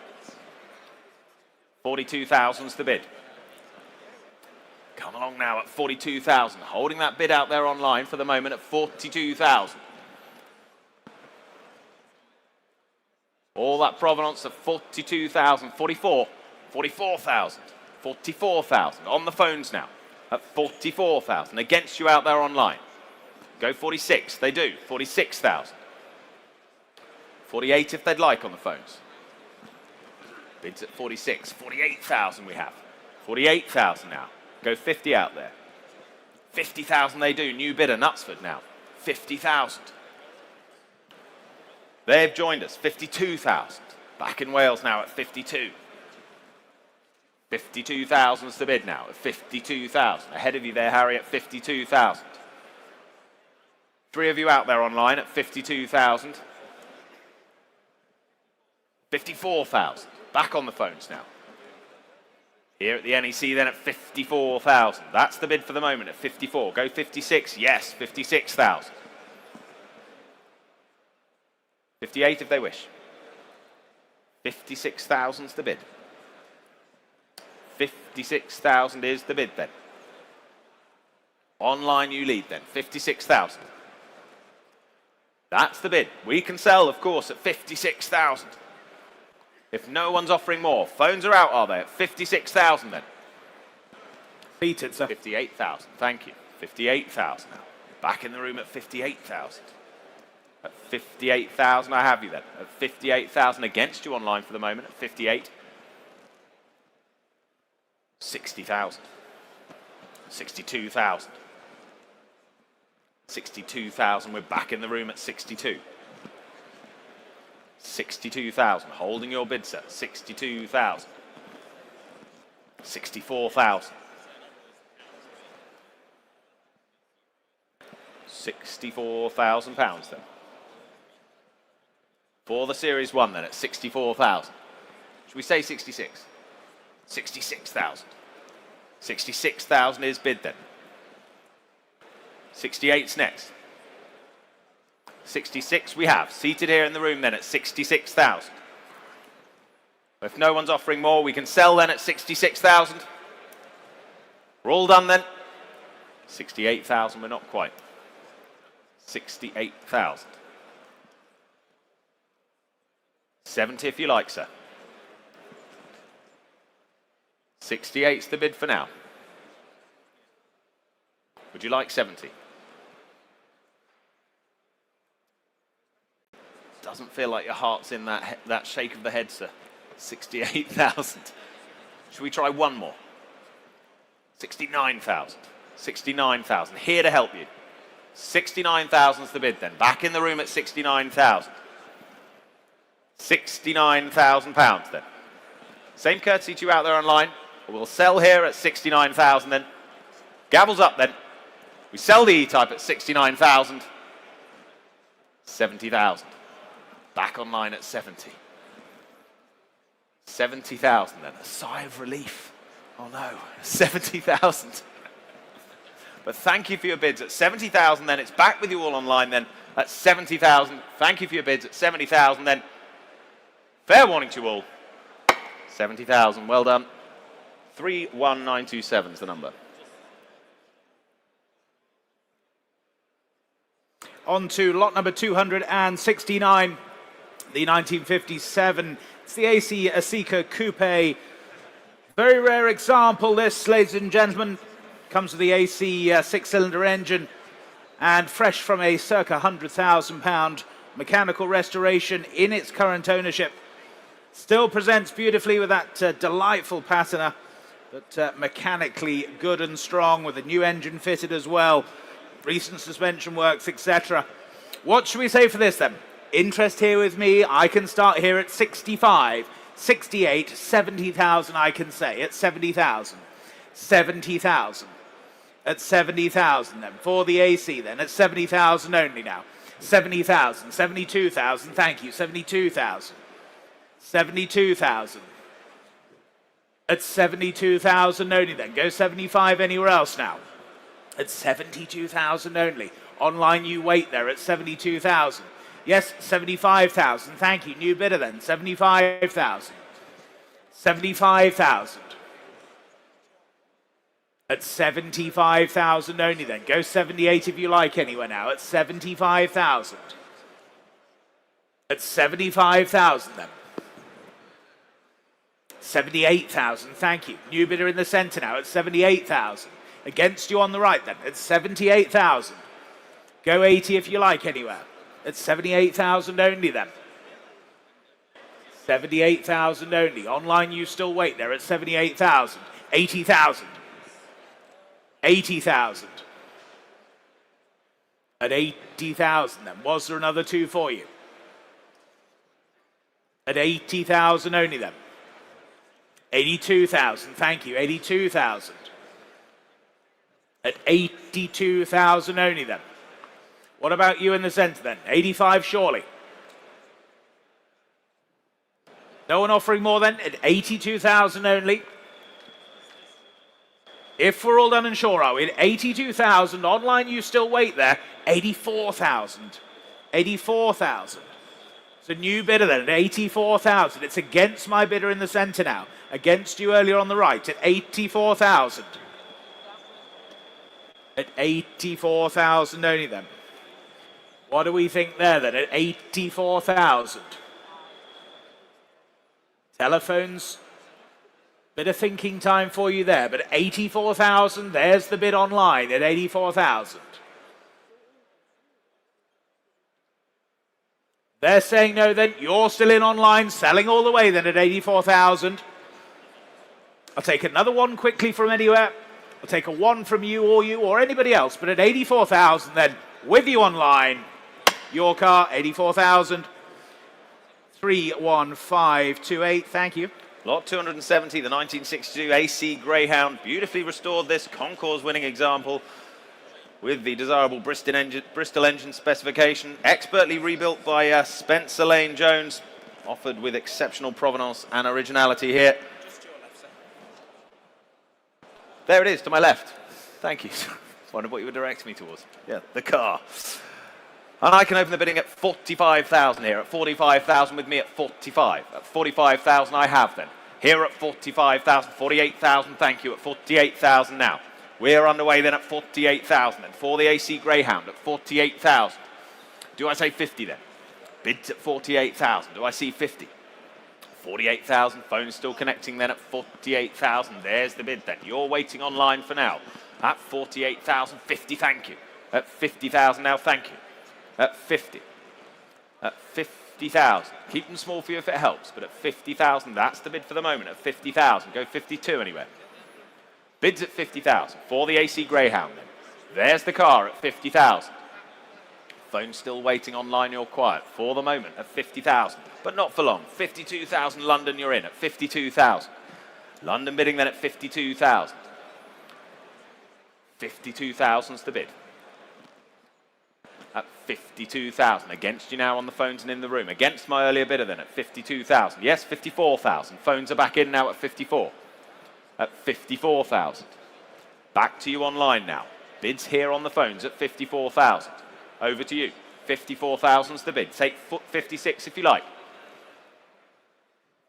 42,000's the bid. Come along now at 42,000, holding that bid out there online for the moment at 42,000. All that provenance at 42,000, 44, 44,000, 44,000. On the phones now at 44,000. Against you out there online. Go 46, they do, 46,000. 48 if they'd like on the phones. Bids at 46, 48,000 we have. 48,000 now. Go 50 out there. 50,000 they do. New bidder, Knutsford now. 50,000. They've joined us. 52,000. Back in Wales now at 52. 52,000's the bid now at 52,000. Ahead of you there, Harry, at 52,000. 3 of you out there online at 52,000. 54,000. Back on the phones now. Here at the NEC then at 54,000. That's the bid for the moment at 54. Go 56. Yes, 56,000. 58 if they wish. 56,000's the bid. 56,000 is the bid then. Online you lead then. 56,000. That's the bid. We can sell, of course, at 56,000. If no one's offering more, phones are out, are they? At 56,000 then. Beat it, sir. 58,000, thank you. 58,000 now. Back in the room at 58,000. At 58,000, I have you then. At 58,000 against you online for the moment. At 58. 60,000. 62,000. 62,000, we're back in the room at 62. 62,000, holding your bid set. 62,000. 64,000. 64,000 pounds then. For the Series 1 then at 64,000. Should we say 66? 66,000. 66,000 is bid then. 68's next. 66 we have. Seated here in the room then at 66,000. If no one's offering more, we can sell then at 66,000. We're all done then. 68,000, we're not quite. 68,000. 70 if you like, sir. 68's the bid for now. Would you like 70? Doesn't feel like your heart's in that shake of the head, sir. 68,000. Should we try one more? 69,000. 69,000. Here to help you. 69,000's the bid then. Back in the room at 69,000. 69,000 pounds then. Same courtesy to you out there online. We'll sell here at 69,000 then. Gavels up then. We sell the E-Type at 69,000. 70,000. Back online at 70. 70,000 then. A sigh of relief. Oh no, 70,000. But thank you for your bids at 70,000 then. It's back with you all online then at 70,000. Thank you for your bids at 70,000 then. Fair warning to you all. 70,000, well done. 31927 is the number. On to lot number 269, the 1957. It's the AC Asica Coupe. Very rare example, this, ladies and gentlemen. Comes with the AC six-cylinder engine and fresh from a circa £100,000 mechanical restoration in its current ownership. Still presents beautifully with that delightful patina, but mechanically good and strong with a new engine fitted as well. Recent suspension works, etc. What should we say for this then? Interest here with me, I can start here at 65, 68, 70,000 I can say, at 70,000. 70,000. At 70,000 then, for the AC then, at 70,000 only now. 70,000, 72,000, thank you, 72,000. 72,000. At 72,000 only then. Go 75 anywhere else now. At 72,000 only. Online you wait there at 72,000. Yes, 75,000. Thank you. New bidder then. 75,000. 75,000. At 75,000 only then. Go 78 if you like anywhere now. At 75,000. At 75,000 then. 78,000, thank you. New bidder in the centre now at 78,000. Against you on the right then at 78,000. Go 80 if you like anywhere. At 78,000 only then. 78,000 only. Online you still wait there at 78,000. 80,000. 80,000. At 80,000 then. Was there another two for you? At 80,000 only then. 82,000, thank you. 82,000. At 82,000 only then. What about you in the centre then? 85 surely. No one offering more then? At 82,000 only. If we're all done and sure, are we? At 82,000, online you still wait there. 84,000. 84,000. It's a new bidder then at 84,000. It's against my bidder in the centre now. Against you earlier on the right at 84,000. At 84,000 only then. What do we think there then at 84,000? Telephones. Bit of thinking time for you there, but at 84,000, there's the bid online at 84,000. They're saying no then. You're still in online, selling all the way then at 84,000. I'll take another one quickly from anywhere. I'll take a one from you or anybody else. But at 84,000 then, with you online, your car, 84,000. 31528, thank you. Lot 270, the 1962 AC Greyhound. Beautifully restored, this Concours winning example with the desirable Bristol engine specification. Expertly rebuilt by Spencer Lane Jones. Offered with exceptional provenance and originality here. There it is, to my left. Thank you. I wondered what you were directing me towards. Yeah, the car. And I can open the bidding at 45,000 here. At 45,000 with me at 45. At 45,000 I have then. Here at 45,000, 48,000, thank you. At 48,000 now. We're underway then at 48,000 and for the AC Greyhound at 48,000. Do I say 50 then? Bids at 48,000. Do I see 50? 48,000. Phone still connecting then at 48,000. There's the bid then. You're waiting online for now. At 48,000, 50, thank you. At 50,000 now, thank you. At 50. At 50,000. Keep them small for you if it helps, but at 50,000, that's the bid for the moment. At 50,000. Go 52 anyway. Bids at 50,000 for the AC Greyhound then. There's the car at 50,000. Phone still waiting online, you're quiet for the moment at 50,000, but not for long. 52,000 London, you're in at 52,000. London bidding then at 52,000. 52,000's the bid. At 52,000. Against you now on the phones and in the room. Against my earlier bidder then at 52,000. Yes, 54,000. Phones are back in now at 54. At 54,000. Back to you online now. Bids here on the phones at 54,000. Over to you. 54,000's the bid. Take 56 if you like.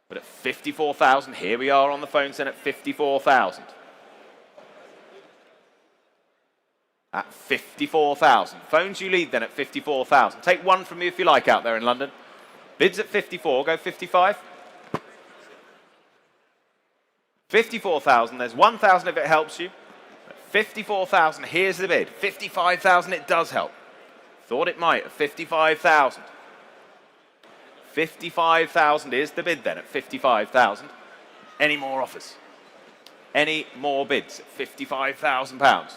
But at 54,000, here we are on the phones then at 54,000. At 54,000. Phones you lead then at 54,000. Take one from me if you like out there in London. Bids at 54, go 55. 54,000, there's 1,000 if it helps you. 54,000, here's the bid. 55,000, it does help. Thought it might at 55,000. 55,000 is the bid then at 55,000. Any more offers? Any more bids at £55,000?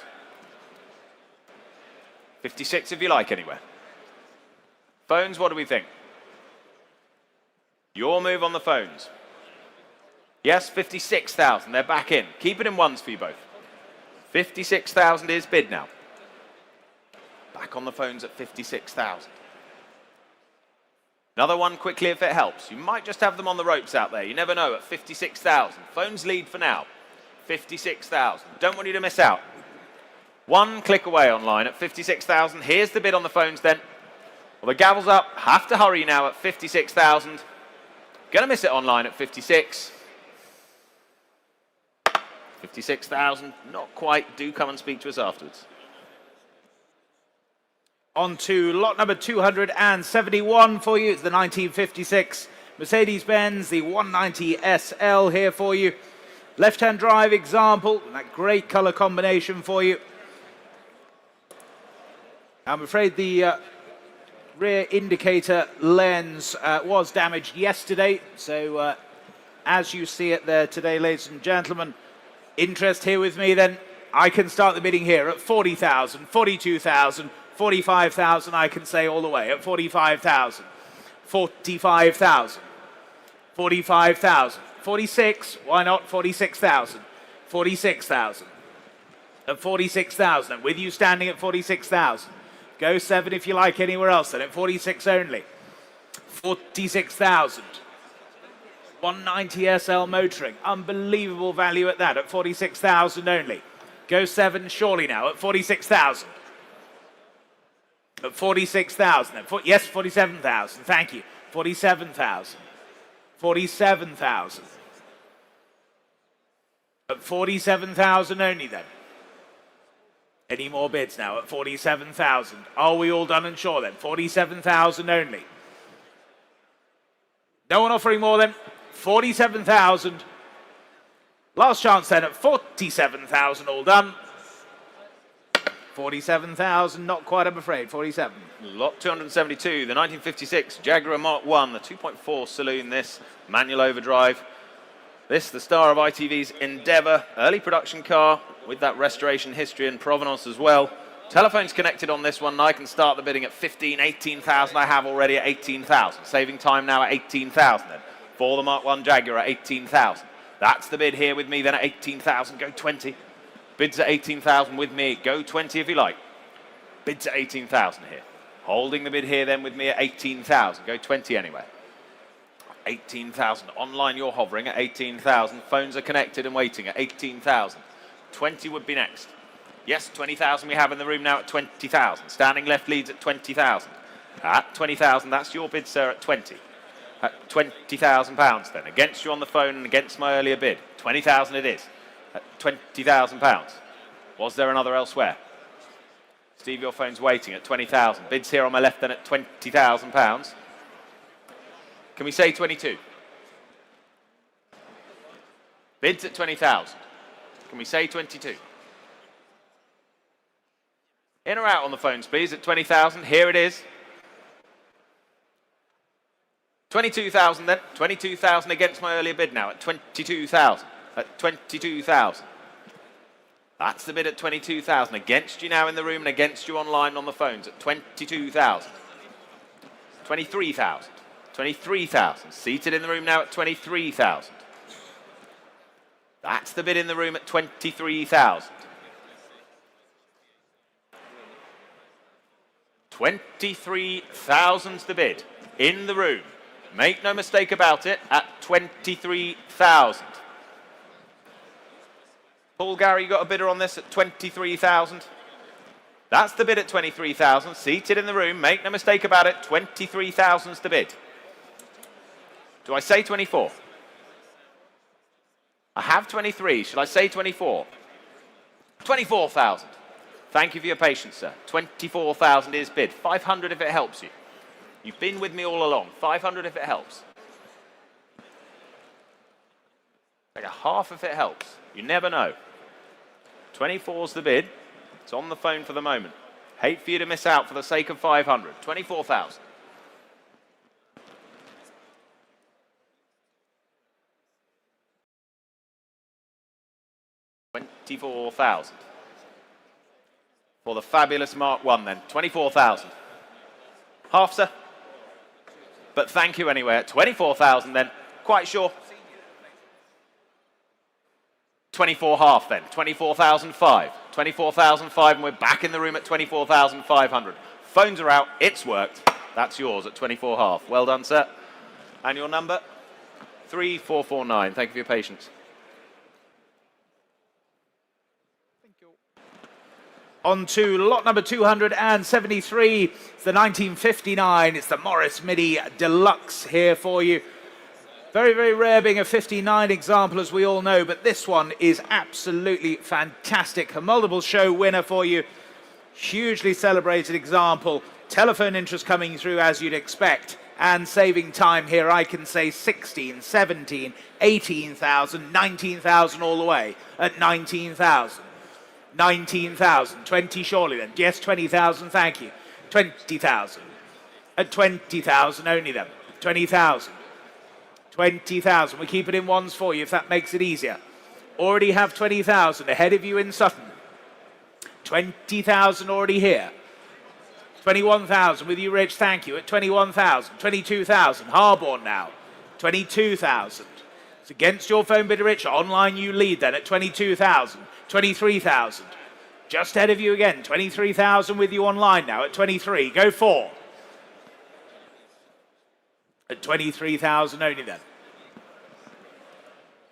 56 if you like anywhere. Phones, what do we think? Your move on the phones. Yes, 56,000, they're back in. Keep it in ones for you both. 56,000 is bid now. Back on the phones at 56,000. Another one quickly if it helps. You might just have them on the ropes out there. You never know at 56,000. Phones lead for now. 56,000. Don't want you to miss out. One click away online at 56,000. Here's the bid on the phones then. Well, the gavel's up. Have to hurry now at 56,000. Gonna miss it online at 56. 56,000. Not quite. Do come and speak to us afterwards. On to lot number 271 for you. It's the 1956 Mercedes-Benz, the 190 SL here for you. Left-hand drive example, that great color combination for you. I'm afraid the rear indicator lens was damaged yesterday, so as you see it there today, ladies and gentlemen, interest here with me then, I can start the bidding here at 40,000, 42,000, 45,000 I can say all the way at 45,000, 45,000, 45,000, 46, why not 46,000, 46,000, at 46,000, with you standing at 46,000. Go 7 if you like anywhere else then at 46 only. 46,000. 190 SL motoring, unbelievable value at that at 46,000 only. Go 7 surely now at 46,000. At 46,000. Yes, 47,000. Thank you. 47,000. 47,000. At 47,000 only then. Any more bids now at 47,000? Are we all done and sure then? 47,000 only. No one offering more then? 47,000. Last chance then at 47,000, all done. 47,000, not quite, I'm afraid. 47. Lot 272, the 1956 Jaguar Mark 1, the 2.4 saloon, this manual overdrive. This, the star of ITV's Endeavour, early production car with that restoration history and provenance as well. Telephone's connected on this one, and I can start the bidding at 15, 18,000. I have already at 18,000. Saving time now at 18,000 then. For the Mark 1 Jaguar at 18,000. That's the bid here with me then at 18,000. Go 20. Bids at 18,000 with me. Go 20 if you like. Bids at 18,000 here. Holding the bid here then with me at 18,000. Go 20 anyway. 18,000. Online you're hovering at 18,000. Phones are connected and waiting at 18,000. 20 would be next. Yes, 20,000 we have in the room now at 20,000. Standing left leads at 20,000. At 20,000, that's your bid, sir, at 20. At £20,000 then. Against you on the phone and against my earlier bid. 20,000 it is. At £20,000. Was there another elsewhere? Steve, your phone's waiting at 20,000. Bids here on my left then at £20,000. Can we say 22? Bids at 20,000. Can we say 22? In or out on the phones, please, at 20,000. Here it is. 22,000 then. 22,000 against my earlier bid now at 22,000. At 22,000. That's the bid at 22,000. Against you now in the room and against you online on the phones at 22,000. 23,000. 23,000. Seated in the room now at 23,000. That's the bid in the room at 23,000. 23,000's the bid in the room. Make no mistake about it, at 23,000. Paul Gary, you got a bidder on this at 23,000? That's the bid at 23,000. Seated in the room, make no mistake about it, 23,000's the bid. Do I say 24? I have 23. Shall I say 24? 24,000. Thank you for your patience, sir. 24,000 is bid. 500 if it helps you. You've been with me all along. 500 if it helps. Like a half if it helps. You never know. 24's the bid. It's on the phone for the moment. Hate for you to miss out for the sake of 500. 24,000. $24,000 for the fabulous Mark 1 then. 24,000. Half, sir? But thank you anyway. At 24,000 then. Quite sure. 24 half then. 24,005. 24,005 and we're back in the room at 24,500. Phones are out. It's worked. That's yours at 24.5. Well done, sir. And your number? 3449. Thank you for your patience. On to lot number 273. It's the 1959. It's the Morris Mini Deluxe here for you. Very, very rare being a 59 example, as we all know, but this one is absolutely fantastic. A multiple show winner for you. Hugely celebrated example. Telephone interest coming through as you'd expect. And saving time here, I can say 16, 17, 18,000, 19,000 all the way at 19,000. 19,000, 20 surely then. Yes, 20,000, thank you. 20,000. At 20,000 only then. 20,000. 20,000. We keep it in ones for you if that makes it easier. Already have 20,000 ahead of you in Sutton. 20,000 already here. 21,000 with you, Rich, thank you. At 21,000. 22,000. Harborne now. 22,000. It's against your phone bidder, Rich. Online you lead then at 22,000. 23,000. Just ahead of you again. 23,000 with you online now at 23. Go 4. At 23,000 only then.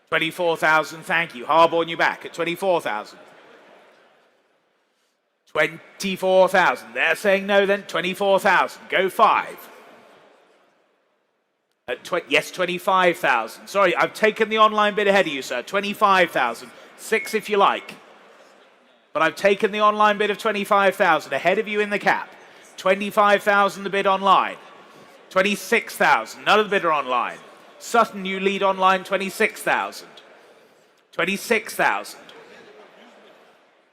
24,000, thank you. Harborne you back at 24,000. 24,000. They're saying no then. 24,000. Go 5. At yes, 25,000. Sorry, I've taken the online bid ahead of you, sir. 25,000. 6 if you like. But I've taken the online bid of 25,000 ahead of you in the cap. 25,000 the bid online. 26,000. None of the bid are online. Sutton, you lead online 26,000. 26,000.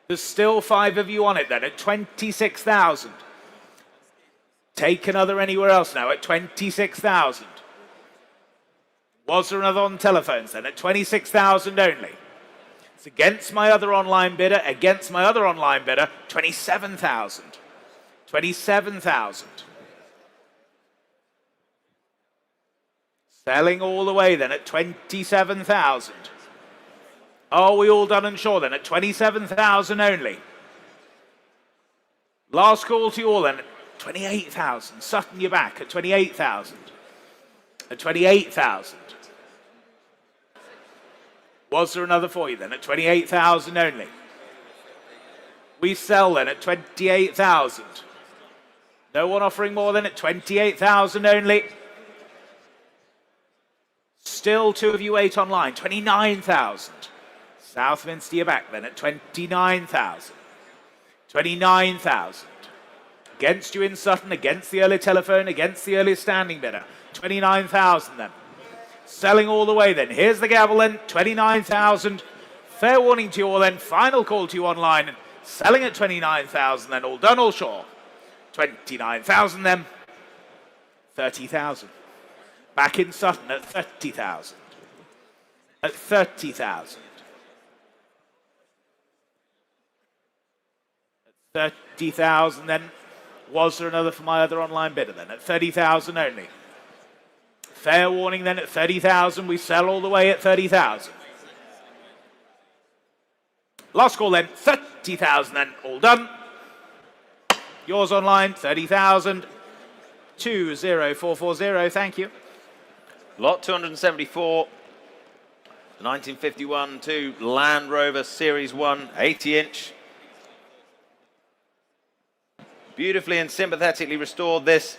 There's still 5 of you on it then at 26,000. Take another anywhere else now at 26,000. Was there another on telephones then at 26,000 only? It's against my other online bidder, 27,000. 27,000. Selling all the way then at 27,000. Are we all done and sure then at 27,000 only? Last call to you all then at 28,000. Sutton, you're back at 28,000. At 28,000. Was there another for you then at 28,000 only? We sell then at 28,000. No one offering more than at 28,000 only. Still 2 of you 8 online, 29,000. Southminster, you're back then at 29,000. 29,000. Against you in Sutton, against the early telephone, against the early standing bidder. 29,000 then. Selling all the way then. Here's the gavel then, 29,000. Fair warning to you all then. Final call to you online. Selling at 29,000 then. All done, all sure. 29,000 then. 30,000. Back in Sutton at 30,000. At 30,000. At 30,000 then. Was there another for my other online bidder then? At 30,000 only. Fair warning then at 30,000. We sell all the way at 30,000. Last call then, 30,000 then. All done. Yours online, 30,000. 20440. Thank you. Lot 274. The 1951 to Land Rover Series 1, 80-inch. Beautifully and sympathetically restored this.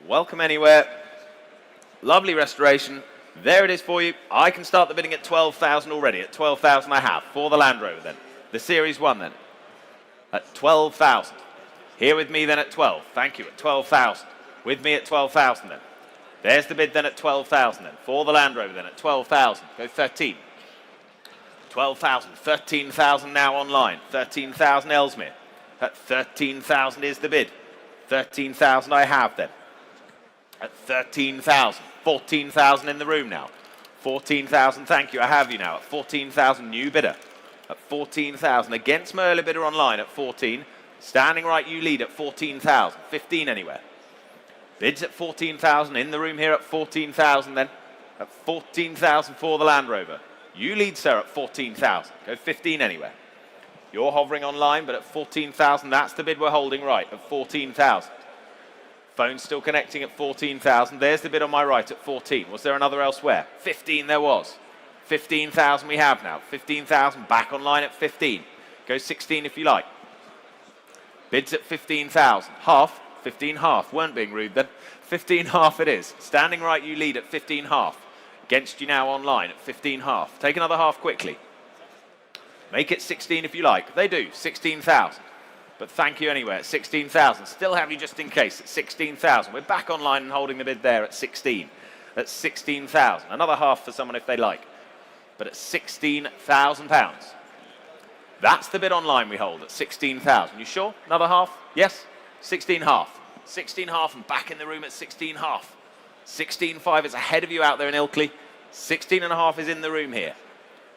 Welcome anywhere. Lovely restoration. There it is for you. I can start the bidding at 12,000 already. At 12,000 I have for the Land Rover then. The Series 1 then. At 12,000. Here with me then at 12. Thank you. At 12,000. With me at 12,000 then. There's the bid then at 12,000 then. For the Land Rover then at 12,000. Go 13. 12,000. 13,000 now online. 13,000 Ellesmere. At 13,000 is the bid. 13,000 I have then. At 13,000. 14,000 in the room now. 14,000, thank you, I have you now. At 14,000, new bidder. At 14,000, against my early bidder online at 14. Standing right, you lead at 14,000. 15 anywhere. Bids at 14,000, in the room here at 14,000 then. At 14,000 for the Land Rover. You lead, sir, at 14,000. Go 15 anywhere. You're hovering online, but at 14,000, that's the bid we're holding right, at 14,000. Phone's still connecting at 14,000. There's the bid on my right at 14. Was there another elsewhere? 15 there was. 15,000 we have now. 15,000 back online at 15. Go 16 if you like. Bids at 15,000. Half. 15 half. Weren't being rude then. 15 half it is. Standing right, you lead at 15 half. Against you now online at 15 half. Take another half quickly. Make it 16 if you like. They do. 16,000. But thank you anyway at 16,000. Still have you just in case at 16,000. We're back online and holding the bid there at 16. At 16,000. Another half for someone if they like. But at £16,000. That's the bid online we hold at 16,000. You sure? Another half? Yes? 16 half. 16 half and back in the room at 16 half. 16.5 is ahead of you out there in Ilkley. 16 and a half is in the room here.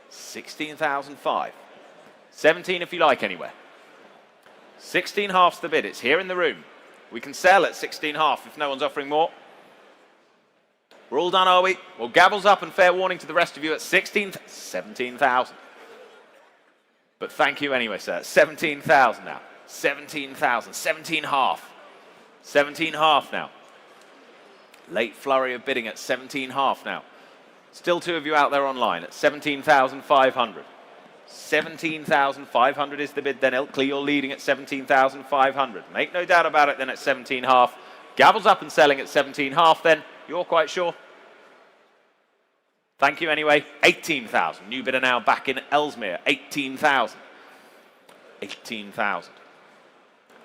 16,005. 17 if you like anywhere. 16 half's the bid. It's here in the room. We can sell at 16 half if no one's offering more. We're all done, are we? Well, gavel's up and fair warning to the rest of you at 17,000. But thank you anyway, sir. 17,000 now. 17,000. 17 half. 17 half now. Late flurry of bidding at 17 half now. Still two of you out there online at 17,500. 17,500 is the bid then. Ilkley, you're leading at 17,500. Make no doubt about it then at 17 half. Gavel's up and selling at 17 half then. You're quite sure? Thank you anyway. 18,000. New bidder now back in Ellesmere. 18,000. 18,000.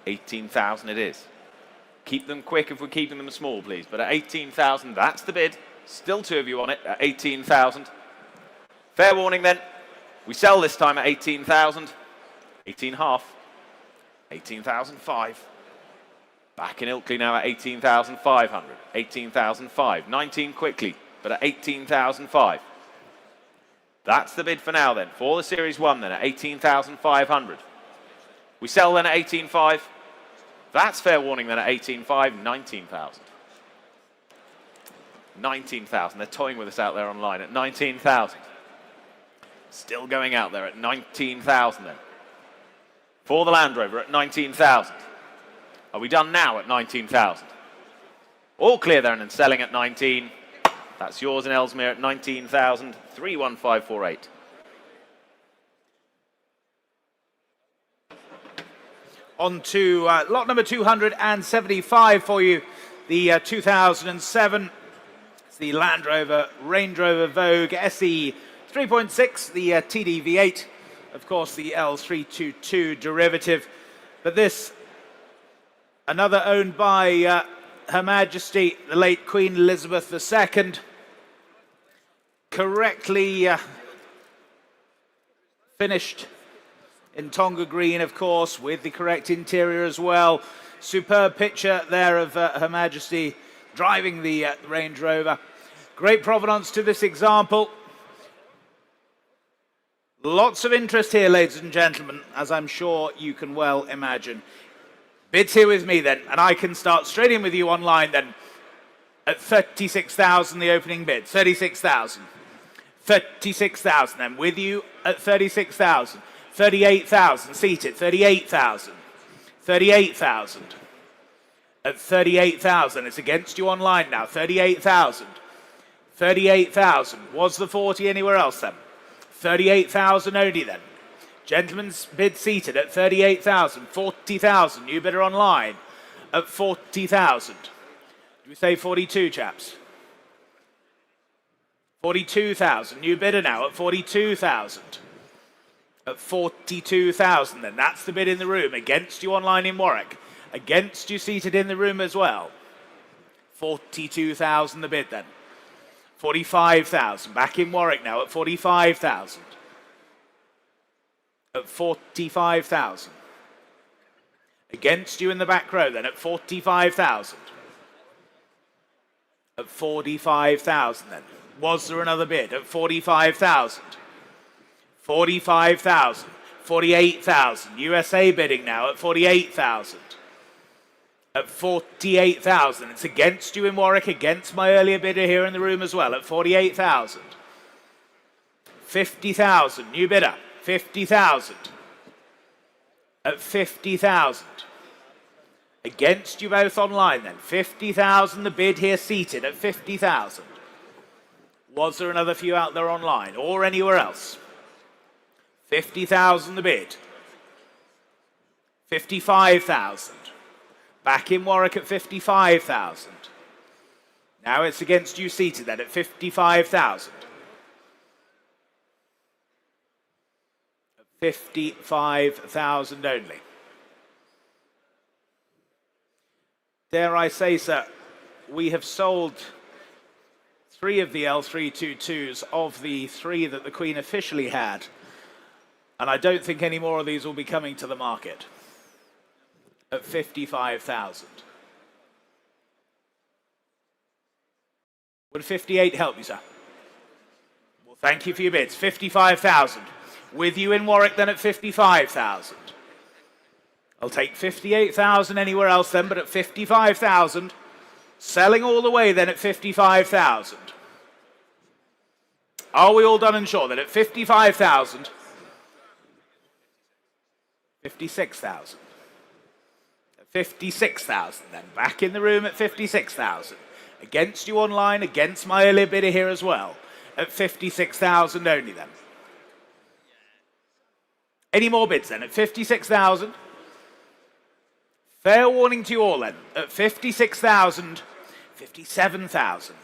18,000 it is. Keep them quick if we're keeping them small, please. But at 18,000, that's the bid. Still two of you on it at 18,000. Fair warning then. We sell this time at 18,000. 18 half. 18,005. Back in Ilkley now at 18,500. 18,005. 19 quickly, but at 18,005. That's the bid for now then. For the Series 1 then at 18,500. We sell then at 18.5. That's fair warning then at 18.5. 19,000. 19,000. They're toying with us out there online at 19,000. Still going out there at 19,000 then. For the Land Rover at 19,000. Are we done now at 19,000? All clear there and then selling at 19. That's yours in Ellesmere at 19,000. 31548. On to lot number 275 for you. The 2007. It's the Land Rover Range Rover Vogue SE 3.6, the TDV8, of course the L322 derivative. But this, another owned by Her Majesty, the late Queen Elizabeth II, correctly finished in Tonga green, of course, with the correct interior as well. Superb picture there of Her Majesty driving the Range Rover. Great provenance to this example. Lots of interest here, ladies and gentlemen, as I'm sure you can well imagine. Bids here with me then, and I can start straight in with you online then. At 36,000, the opening bid. 36,000. 36,000 then, with you at 36,000. 38,000, seated. 38,000. 38,000. At 38,000, it's against you online now. 38,000. 38,000. Was the 40 anywhere else then? 38,000 only then. Gentlemen's bid seated at 38,000. 40,000. New bidder online at 40,000. Do we say 42, chaps? 42,000. New bidder now at 42,000. At 42,000 then. That's the bid in the room. Against you online in Warwick. Against you seated in the room as well. 42,000 the bid then. 45,000. Back in Warwick now at 45,000. At 45,000. Against you in the back row then at 45,000. At 45,000 then. Was there another bid at 45,000? 45,000. 48,000. USA bidding now at 48,000. At 48,000. It's against you in Warwick, against my earlier bidder here in the room as well, at 48,000. 50,000. New bidder. 50,000. At 50,000. Against you both online then. 50,000 the bid here seated at 50,000. Was there another few out there online or anywhere else? 50,000 the bid. 55,000. Back in Warwick at 55,000. Now it's against you seated then at 55,000. 55,000 only. Dare I say, sir, we have sold 3 of the L322s of the 3 that the Queen officially had, and I don't think any more of these will be coming to the market at 55,000. Would 58 help you, sir? Well, thank you for your bids. 55,000. With you in Warwick then at 55,000. I'll take 58,000 anywhere else then, but at 55,000. Selling all the way then at 55,000. Are we all done and sure then at 55,000? 56,000. 56,000 then. Back in the room at 56,000. Against you online, against my earlier bidder here as well. At 56,000 only then. Any more bids then at 56,000? Fair warning to you all then. At 56,000, 57,000.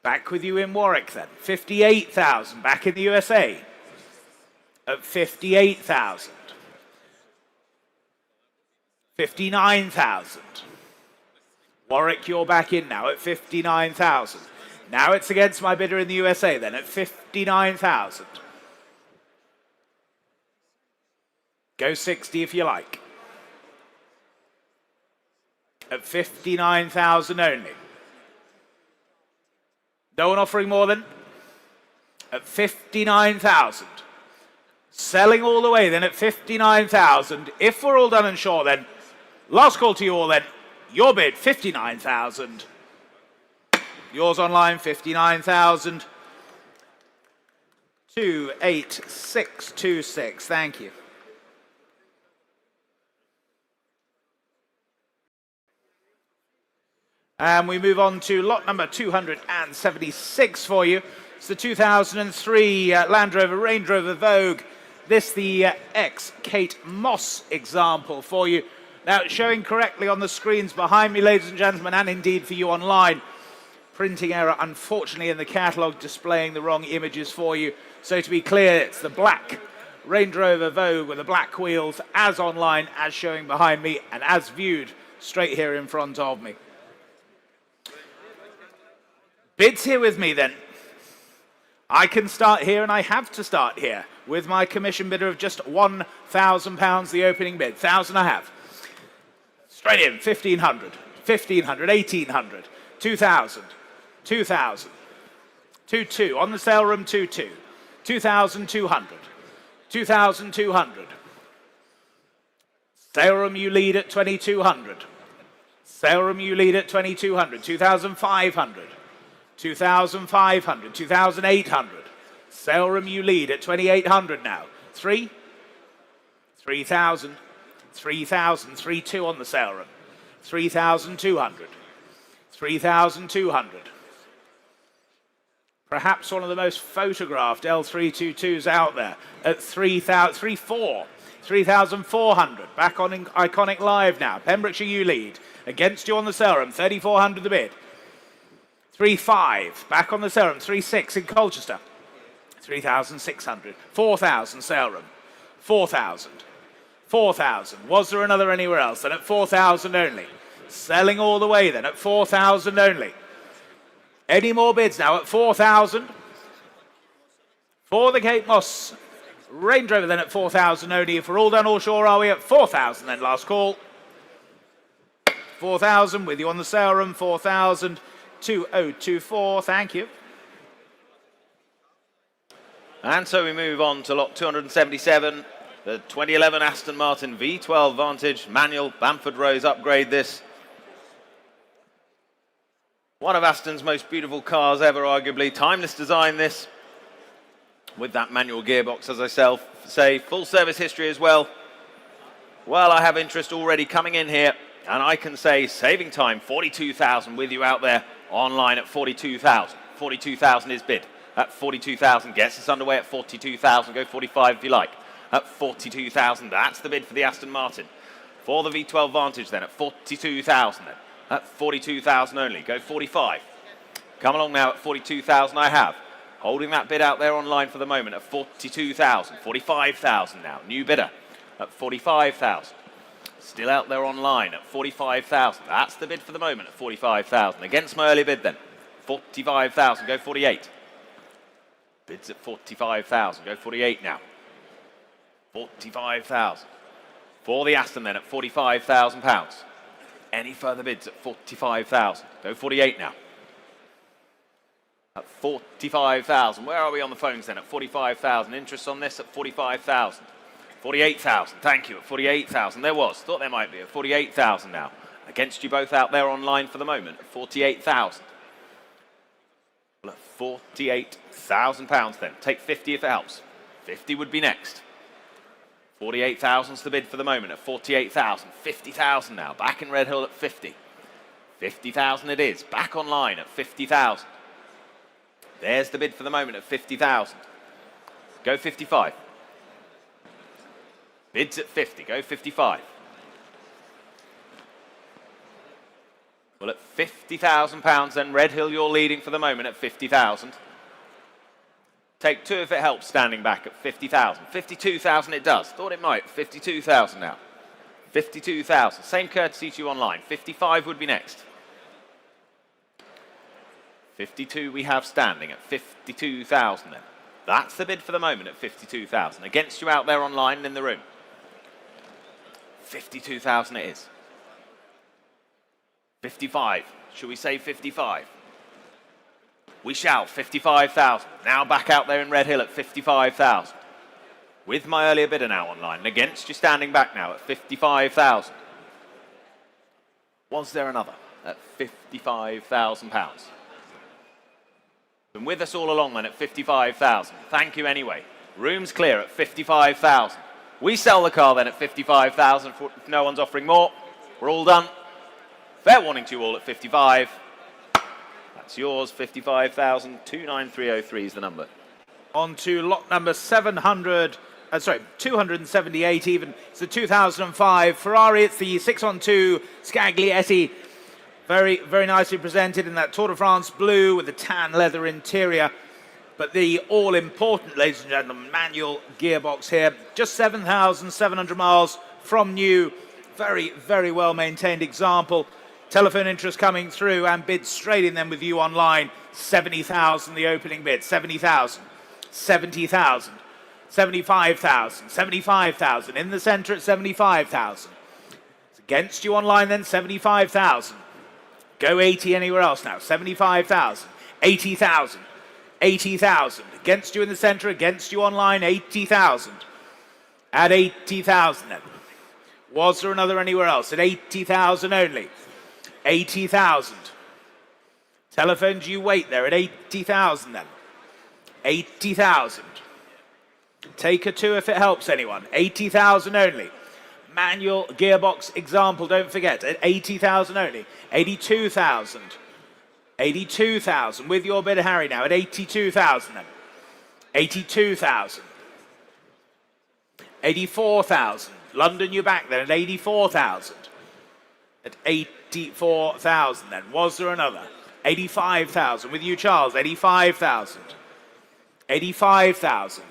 Back with you in Warwick then. 58,000 back in the USA. At 58,000. 59,000. Warwick, you're back in now at 59,000. Now it's against my bidder in the USA then at 59,000. Go 60 if you like. At 59,000 only. No one offering more than? At 59,000. Selling all the way then at 59,000. If we're all done and sure then, last call to you all then. Your bid, 59,000. Yours online, 59,000. 28626. Thank you. And we move on to lot number 276 for you. It's the 2003 Land Rover Range Rover Vogue. This the ex-Kate Moss example for you. Now, it's showing correctly on the screens behind me, ladies and gentlemen, and indeed for you online. Printing error, unfortunately, in the catalogue displaying the wrong images for you. So to be clear, it's the black Range Rover Vogue with the black wheels as online, as showing behind me, and as viewed straight here in front of me. Bids here with me then. I can start here, and I have to start here, with my commission bidder of just £1,000, the opening bid. 1,000 I have. Straight in, 1,500, 1,500, 1,800, 2,000, 2,000, 2,200, on the sale room 2,200, 2,200, 2,200. Sale room you lead at 2,200. Sale room you lead at 2,200, 2,500, 2,500, 2,800. Sale room you lead at 2,800 now. 3,000, 3,000, 3,200 on the sale room. 3,200, 3,200. Perhaps one of the most photographed L322s out there at 3,400. Back on Iconic Live now. Pembrokeshire you lead. Against you on the sale room. 3,400 the bid. 3,500. Back on the sale room. 3,600 in Colchester. 3,600. 4,000 sale room. 4,000. 4,000. Was there another anywhere else? Then at 4,000 only. Selling all the way then at 4,000 only. Any more bids now at 4,000? For the Kate Moss Range Rover then at 4,000 only. If we're all done, all sure, are we at 4,000 then? Last call. 4,000 with you on the sale room. 4,000. 2,024. Thank you. And so we move on to lot 277. The 2011 Aston Martin V12 Vantage manual Bamford Rose upgrade this. One of Aston's most beautiful cars ever, arguably. Timeless design this. With that manual gearbox, as I say. Full service history as well. Well, I have interest already coming in here And I can say, saving time, 42,000 with you out there online at 42,000. 42,000 is bid. At 42,000 gets us underway at 42,000. Go 45 if you like. At 42,000, that's the bid for the Aston Martin. For the V12 Vantage then, at 42,000 then. At 42,000 only. Go 45. Come along now at 42,000 I have. Holding that bid out there online for the moment at 42,000. 45,000 now. New bidder at 45,000. Still out there online at 45,000. That's the bid for the moment at 45,000. Against my early bid then. 45,000. Go 48. Bids at 45,000. Go 48 now. 45,000. For the Aston then at £45,000. Any further bids at 45,000. Go 48 now. At 45,000. Where are we on the phones then? At 45,000. Interest on this at 45,000. 48,000. Thank you. At 48,000. There was. Thought there might be. At 48,000 now. Against you both out there online for the moment. At 48,000. Well, at £48,000 then. Take 50 if it helps. 50 would be next. 48,000's the bid for the moment at 48,000. 50,000 now. Back in Red Hill at 50. 50,000 it is. Back online at 50,000. There's the bid for the moment at 50,000. Go 55. Bids at 50. Go 55. Well, at £50,000 then, Red Hill, you're leading for the moment at 50,000. Take two if it helps, standing back at 50,000. 52,000 it does. Thought it might. 52,000 now. 52,000. Same courtesy to you online. 55 would be next. 52 we have standing at 52,000 then. That's the bid for the moment at 52,000. Against you out there online and in the room. 52,000 it is. 55. Should we say 55? We shall. 55,000. Now back out there in Red Hill at 55,000. With my earlier bidder now online. And against you standing back now at 55,000. Was there another at £55,000? Been with us all along then at 55,000. Thank you anyway. Room's clear at 55,000. We sell the car then at 55,000 if no one's offering more. We're all done. Fair warning to you all at 55. That's yours, 55,000. 29303 is the number. On to lot number 278 even. It's the 2005 Ferrari. It's the 612 Scaglietti. Very, very nicely presented in that Tour de France blue with the tan leather interior. But the all-important, ladies and gentlemen, manual gearbox here. Just 7,700 miles from new. Very, very well-maintained example. Telephone interest coming through and bid straight in then with you online. 70,000 the opening bid. 70,000. 70,000. 75,000. 75,000. In the centre at 75,000. It's against you online then. 75,000. Go 80 anywhere else now. 75,000. 80,000. 80,000. Against you in the centre. Against you online. 80,000. At 80,000 then. Was there another anywhere else? At 80,000 only. 80,000. Telephones you wait there at 80,000 then. 80,000. Take a two if it helps anyone. 80,000 only. Manual gearbox example, don't forget, at 80,000 only. 82,000. 82,000 with your bidder Harry now at 82,000 then. 82,000. 84,000. London you back then at 84,000. At 84,000 then. Was there another? 85,000 with you Charles. 85,000. 85,000.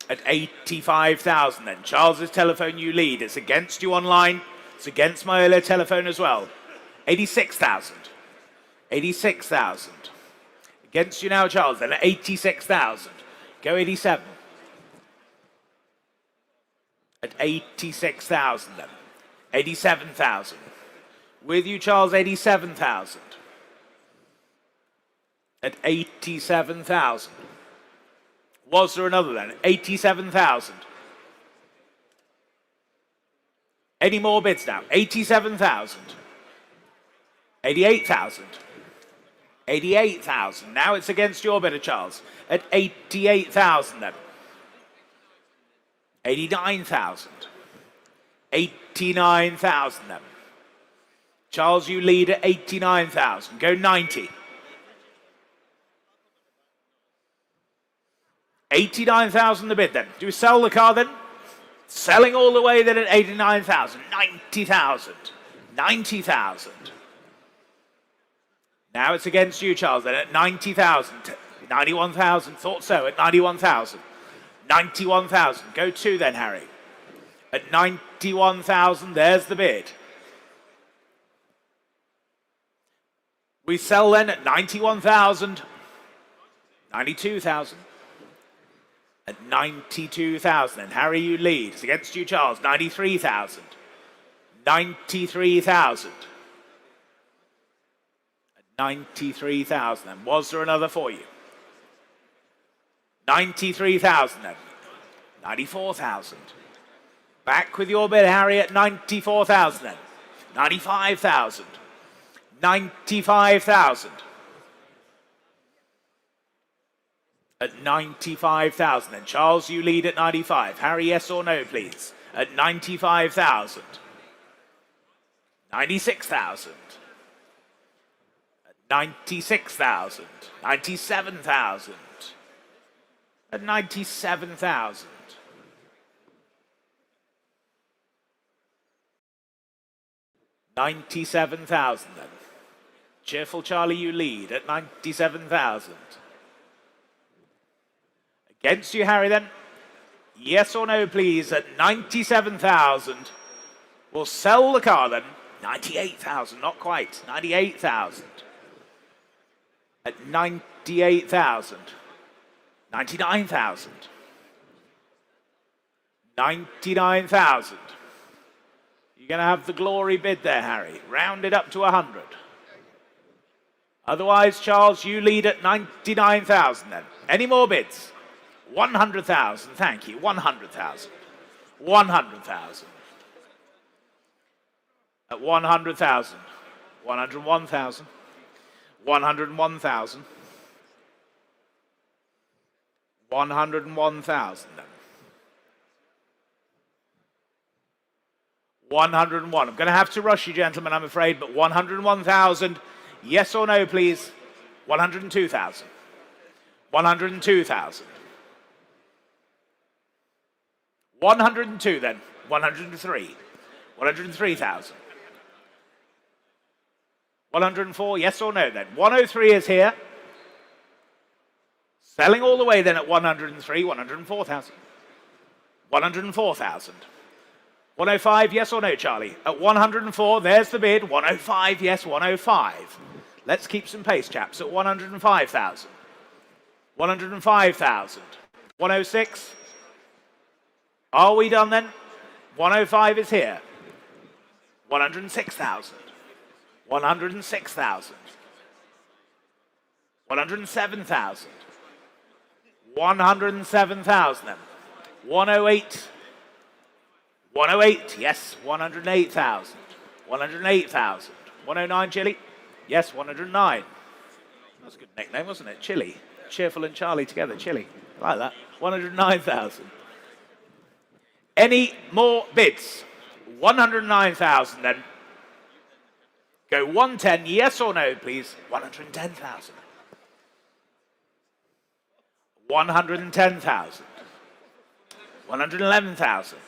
At 85,000 then. Charles's telephone you lead. It's against you online. It's against my earlier telephone as well. 86,000. 86,000. Against you now Charles then at 86,000. Go 87. At 86,000 then. 87,000. With you Charles, 87,000. At 87,000. Was there another then? 87,000. Any more bids now? 87,000. 88,000. 88,000. Now it's against your bidder, Charles. At 88,000 then. 89,000. 89,000 then. Charles, you lead at 89,000. Go 90. 89,000 the bid then. Do we sell the car then? Selling all the way then at 89,000. 90,000. 90,000. Now it's against you, Charles, then at 90,000. 91,000. Thought so at 91,000. 91,000. Go 2 then, Harry. At 91,000, there's the bid. We sell then at 91,000. 92,000. At 92,000. And Harry, you lead. It's against you, Charles. 93,000. 93,000. At 93,000. And was there another for you? 93,000 then. 94,000. Back with your bid, Harry, at 94,000 then. 95,000. 95,000. At 95,000 then. Charles, you lead at 95. Harry, yes or no, please? At 95,000. 96,000. At 96,000. 97,000. At 97,000. 97,000 then. Cheerful Charlie, you lead at 97,000. Against you, Harry, then. Yes or no, please, at 97,000. We'll sell the car then. 98,000, not quite. 98,000. At 98,000. 99,000. 99,000. You're going to have the glory bid there, Harry. Round it up to 100. Otherwise, Charles, you lead at 99,000 then. Any more bids? 100,000, thank you. 100,000. 100,000. At 100,000. 101,000. 101,000. 101,000 then. 101. I'm going to have to rush you, gentlemen, I'm afraid, but 101,000. Yes or no, please? 102,000. 102,000. 102 then. 103. 103,000. 104, yes or no then? 103 is here. Selling all the way then at 103, 104,000. 104,000. 105, yes or no, Charlie? At 104, there's the bid. 105, yes, 105. Let's keep some pace, chaps, at 105,000. 105,000. 106. Are we done then? 105 is here. 106,000. 106,000. 107,000. 107,000 then. 108. 108, yes, 108,000. 108,000. 109, Chili? Yes, 109. That's a good nickname, wasn't it? Chili. Cheerful and Charlie together, Chili. I like that. 109,000. Any more bids? 109,000 then. Go 110, yes or no, please? 110,000. 110,000. 111,000.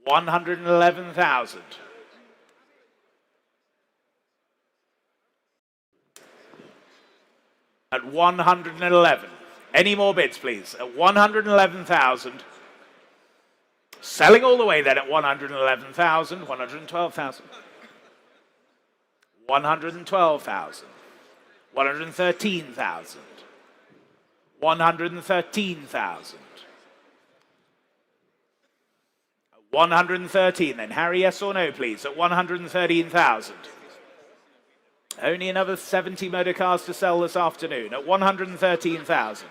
111,000. At 111. Any more bids, please? At 111,000. Selling all the way then at 111,000. 112,000. 112,000. 113,000. 113,000. 113 then. Harry, yes or no, please? At 113,000. Only another 70 motor cars to sell this afternoon at 113,000.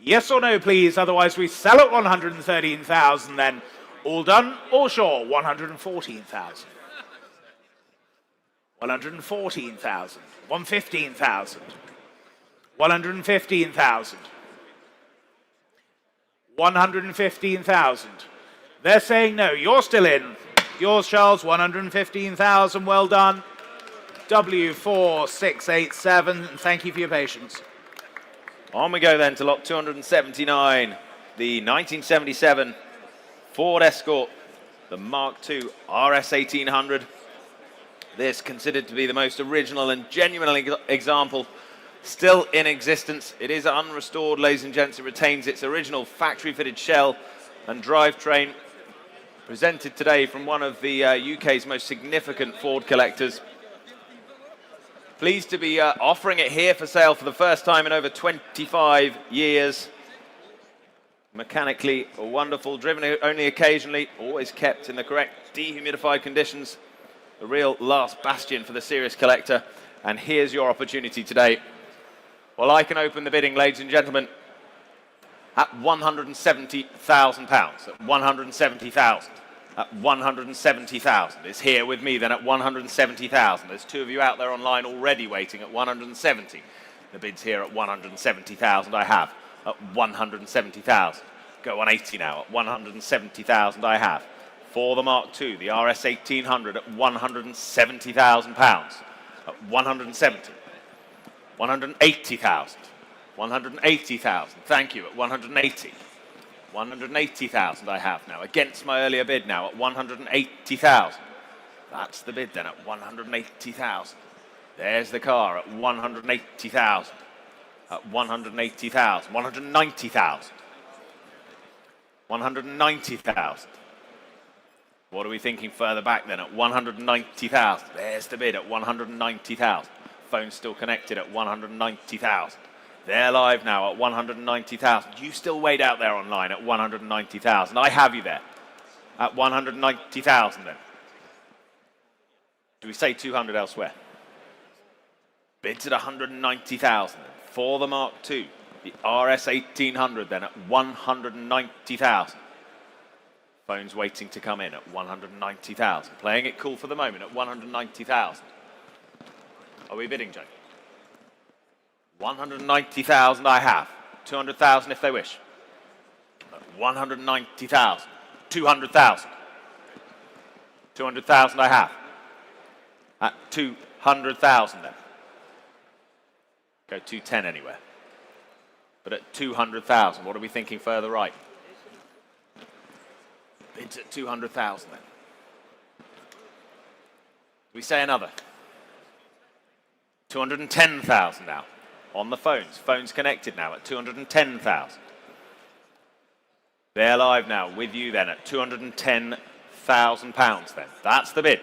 Yes or no, please? Otherwise, we sell at 113,000 then. All done or sure? 114,000. 114,000. 115,000. 115,000. 115,000. They're saying no, you're still in. Yours, Charles, 115,000, well done. W4687, and thank you for your patience. On we go then to lot 279, the 1977 Ford Escort, the Mark II RS 1800. This considered to be the most original and genuine example still in existence. It is unrestored, ladies and gents. It retains its original factory-fitted shell and drivetrain. Presented today from one of the UK's most significant Ford collectors. Pleased to be offering it here for sale for the first time in over 25 years. Mechanically wonderful, driven only occasionally, always kept in the correct dehumidified conditions. The real last bastion for the serious collector. And here's your opportunity today. Well, I can open the bidding, ladies and gentlemen, at £170,000. At 170,000. At 170,000. It's here with me then at 170,000. There's two of you out there online already waiting at 170. The bid's here at 170,000. I have at 170,000. Go 180 now at 170,000. I have for the Mark II, the RS 1800 at £170,000. At 170. 180,000. 180,000. Thank you at 180. 180,000 I have now, against my earlier bid now at 180,000. That's the bid then at 180,000. There's the car at 180,000. At 180,000. 190,000. 190,000. What are we thinking further back then at 190,000? There's the bid at 190,000. Phone's still connected at 190,000. They're live now at 190,000. You still wait out there online at 190,000. I have you there at 190,000 then. Do we say 200 elsewhere? Bids at 190,000 for the Mark II, the RS 1800 then at 190,000. Phone's waiting to come in at 190,000. Playing it cool for the moment at 190,000. Are we bidding, Joe? 190,000 I have. 200,000 if they wish. 190,000. 200,000. 200,000 I have. At 200,000 then. Go 210 anywhere. But at 200,000, what are we thinking further right? Bids at 200,000 then. We say another. 210,000 now. On the phones. Phones connected now at 210,000. They're live now with you then at £210,000 then. That's the bid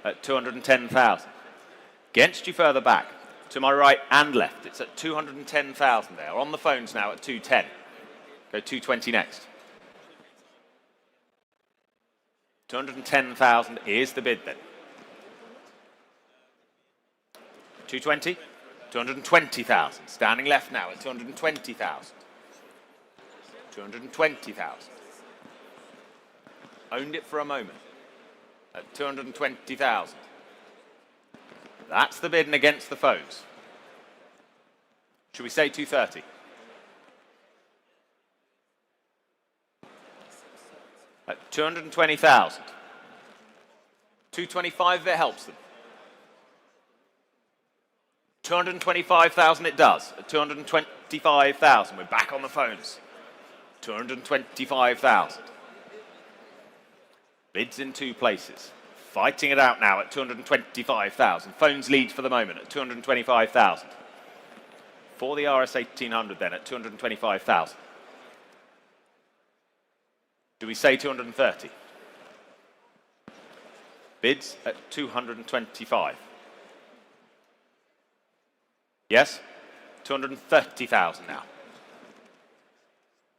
at 210,000. Against you further back, to my right and left, it's at 210,000 there. On the phones now at 210. Go 220 next. 210,000 is the bid then. 220. 220,000. Standing left now at 220,000. 220,000. Owned it for a moment at 220,000. That's the bid and against the phones. Should we say 230? At 220,000. 225 if it helps them. 225,000 it does. At 225,000. We're back on the phones. 225,000. Bids in two places. Fighting it out now at 225,000. Phones lead for the moment at 225,000. For the RS 1800 then at 225,000. Do we say 230? Bids at 225. Yes? 230,000 now.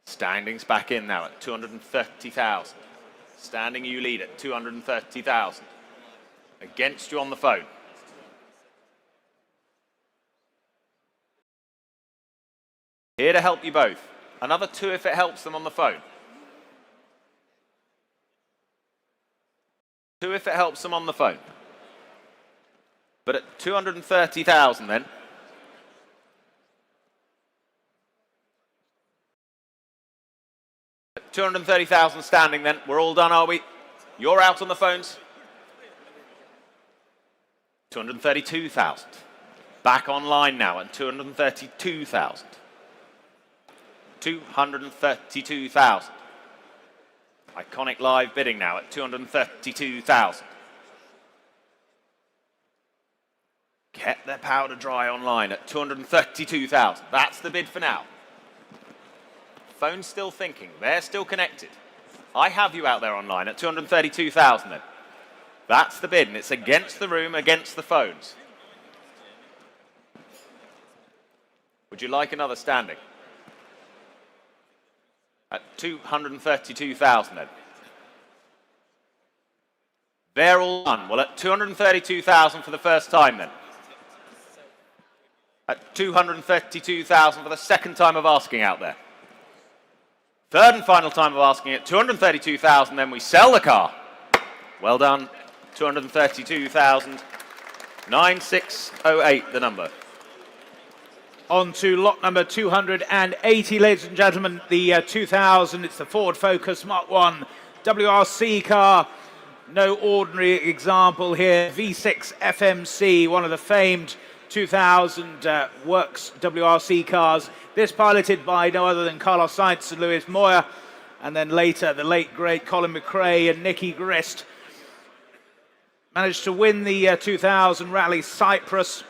Standings back in now at 230,000. Standing you lead at 230,000. Against you on the phone. Here to help you both. Another two if it helps them on the phone. Two if it helps them on the phone. But at 230,000 then. 230,000 standing then. We're all done, are we? You're out on the phones. 232,000. Back online now at 232,000. 232,000. Iconic live bidding now at 232,000. Kept their powder dry online at 232,000. That's the bid for now. Phone's still thinking. They're still connected. I have you out there online at 232,000 then. That's the bid, and it's against the room, against the phones. Would you like another standing? At 232,000 then. They're all done. Well, at 232,000 for the first time then. At 232,000 for the second time of asking out there. Third and final time of asking at 232,000, then we sell the car. Well done. 232,000. 9608 the number. On to lot number 280, ladies and gentlemen, the 2000, it's the Ford Focus Mark 1 WRC car. No ordinary example here. V6 FMC, one of the famed 2000 works WRC cars. This piloted by no other than Carlos Sainz and Luis Moya, and then later the late great Colin McRae and Nicky Grist. Managed to win the 2000 Rally Cyprus.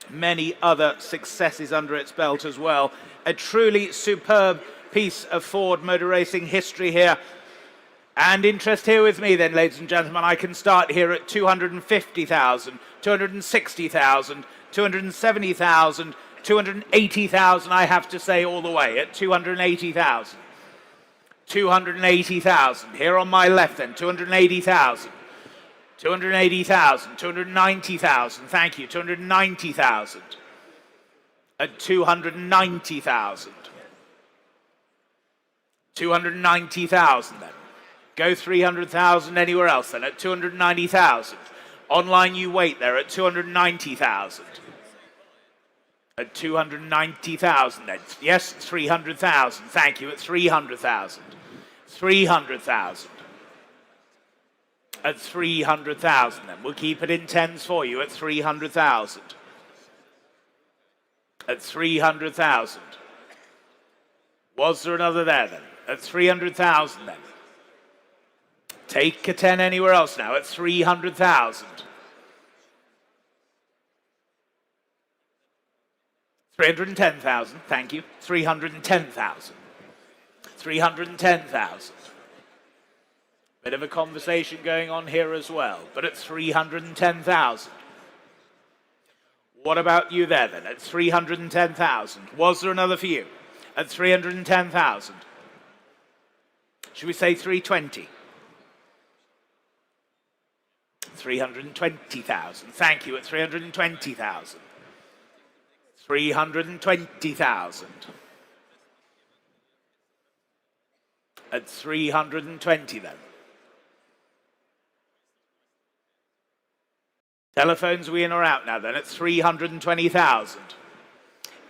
Many other successes under its belt as well. A truly superb piece of Ford motor racing history here. And interest here with me then, ladies and gentlemen. I can start here at 250,000, 260,000, 270,000, 280,000, I have to say, all the way at 280,000. 280,000. Here on my left then, 280,000. 280,000, 290,000, thank you, 290,000. At 290,000. 290,000 then. Go 300,000 anywhere else then, at 290,000. Online you wait there at 290,000. At 290,000 then. Yes, 300,000, thank you, at 300,000. 300,000. At 300,000 then. We'll keep it in tens for you at 300,000. At 300,000. Was there another there then? At 300,000 then. Take a 10 anywhere else now at 300,000. 310,000, thank you. 310,000. 310,000. Bit of a conversation going on here as well, but at 310,000. What about you there then, at 310,000? Was there another for you? At 310,000. Should we say 320? 320,000. Thank you, at 320,000. 320,000. At 320 then. Telephones, are we in or out now then? At 320,000.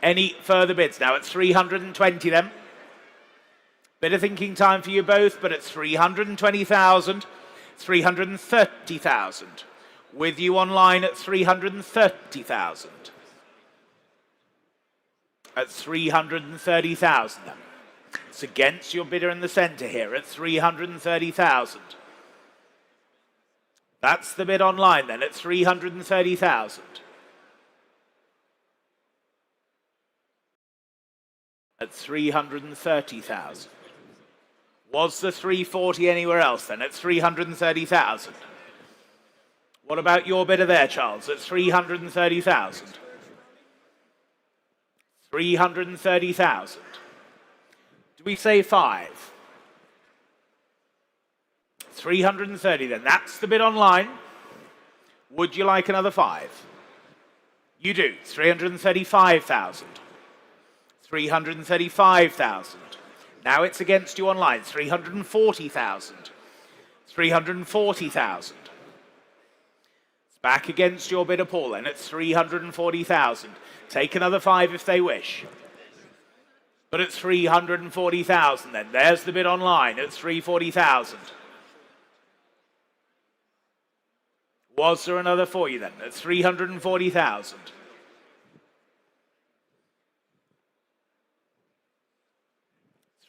Any further bids now? At 320 then. Bit of thinking time for you both, but at 320,000. 330,000. With you online at 330,000. At 330,000 then. It's against your bidder in the centre here at 330,000. That's the bid online then at 330,000. At 330,000. Was the 340 anywhere else then at 330,000? What about your bidder there, Charles, at 330,000? 330,000. Do we say 5? 330 then. That's the bid online. Would you like another 5? You do. 335,000. 335,000. Now it's against you online. 340,000. 340,000. It's back against your bidder, Paul, then at 340,000. Take another 5 if they wish. but at 340,000 then. There's the bid online at 340,000. Was there another for you then at 340,000?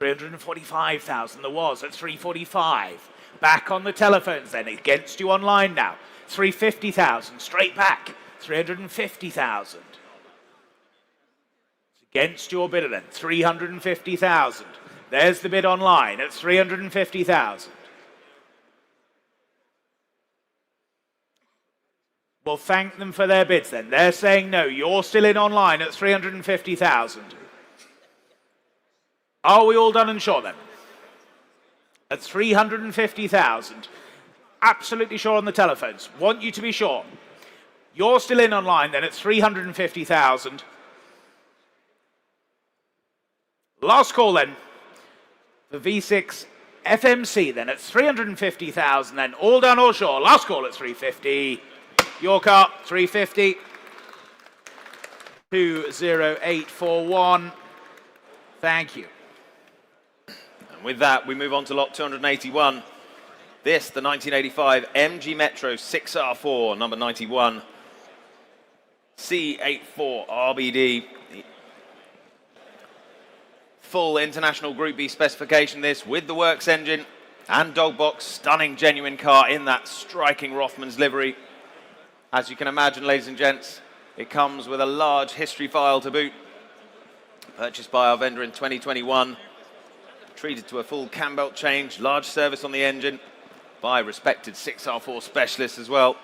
$345,000 there was at 345. Back on the telephones then, against you online now. 350,000, straight back, 350,000. Against your bidder then, 350,000. There's the bid online at 350,000. Well, thank them for their bids then. They're saying no, you're still in online at 350,000. Are we all done and sure then? At 350,000. Absolutely sure on the telephones. Want you to be sure. You're still in online then at 350,000. Last call then. The V6 FMC then at 350,000 then. All done or sure. Last call at 350. Your car, 350. 20841. Thank you. And with that, we move on to lot 281. This, the 1985 MG Metro 6R4, number 91. C84 RBD. Full international Group B specification this, with the works engine and dog box. Stunning, genuine car in that striking Rothmans livery. As you can imagine, ladies and gents, it comes with a large history file to boot. Purchased by our vendor in 2021. Treated to a full cam belt change, large service on the engine by respected 6R4 specialists as well.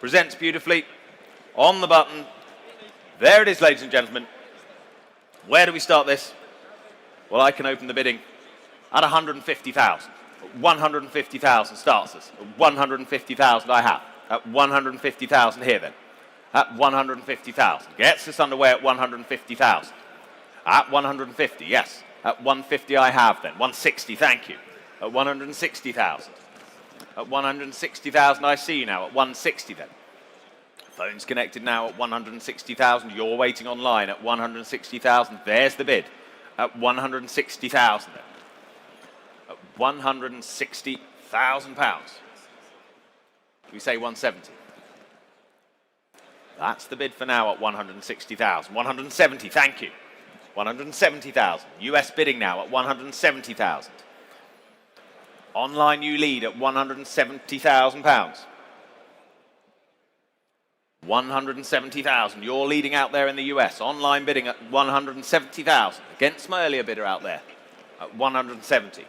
Presents beautifully on the button. There it is, ladies and gentlemen. Where do we start this? Well, I can open the bidding at 150,000. 150,000 starts us. 150,000 I have. At 150,000 here then. At 150,000. Gets us underway at 150,000. At 150, yes. At 150 I have then. 160, thank you. At 160,000. At 160,000 I see you now. At 160 then. Phone's connected now at 160,000. You're waiting online at 160,000. There's the bid. At 160,000 then. At 160,000 pounds. We say 170. That's the bid for now at 160,000. 170, thank you. 170,000. US bidding now at 170,000. Online you lead at 170,000 pounds. 170,000. You're leading out there in the US. Online bidding at 170,000. Against my earlier bidder out there at 170.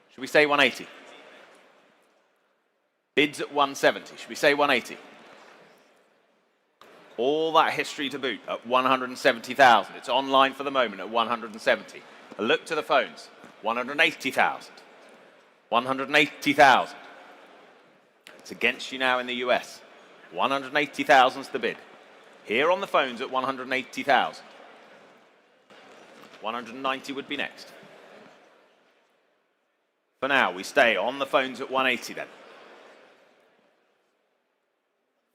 Should we say 180? Bids at 170. Should we say 180? All that history to boot at 170,000. It's online for the moment at 170. A look to the phones. 180,000. 180,000. It's against you now in the US. 180,000 is the bid. Here on the phones at 180,000. 190 would be next. For now, we stay on the phones at 180 then.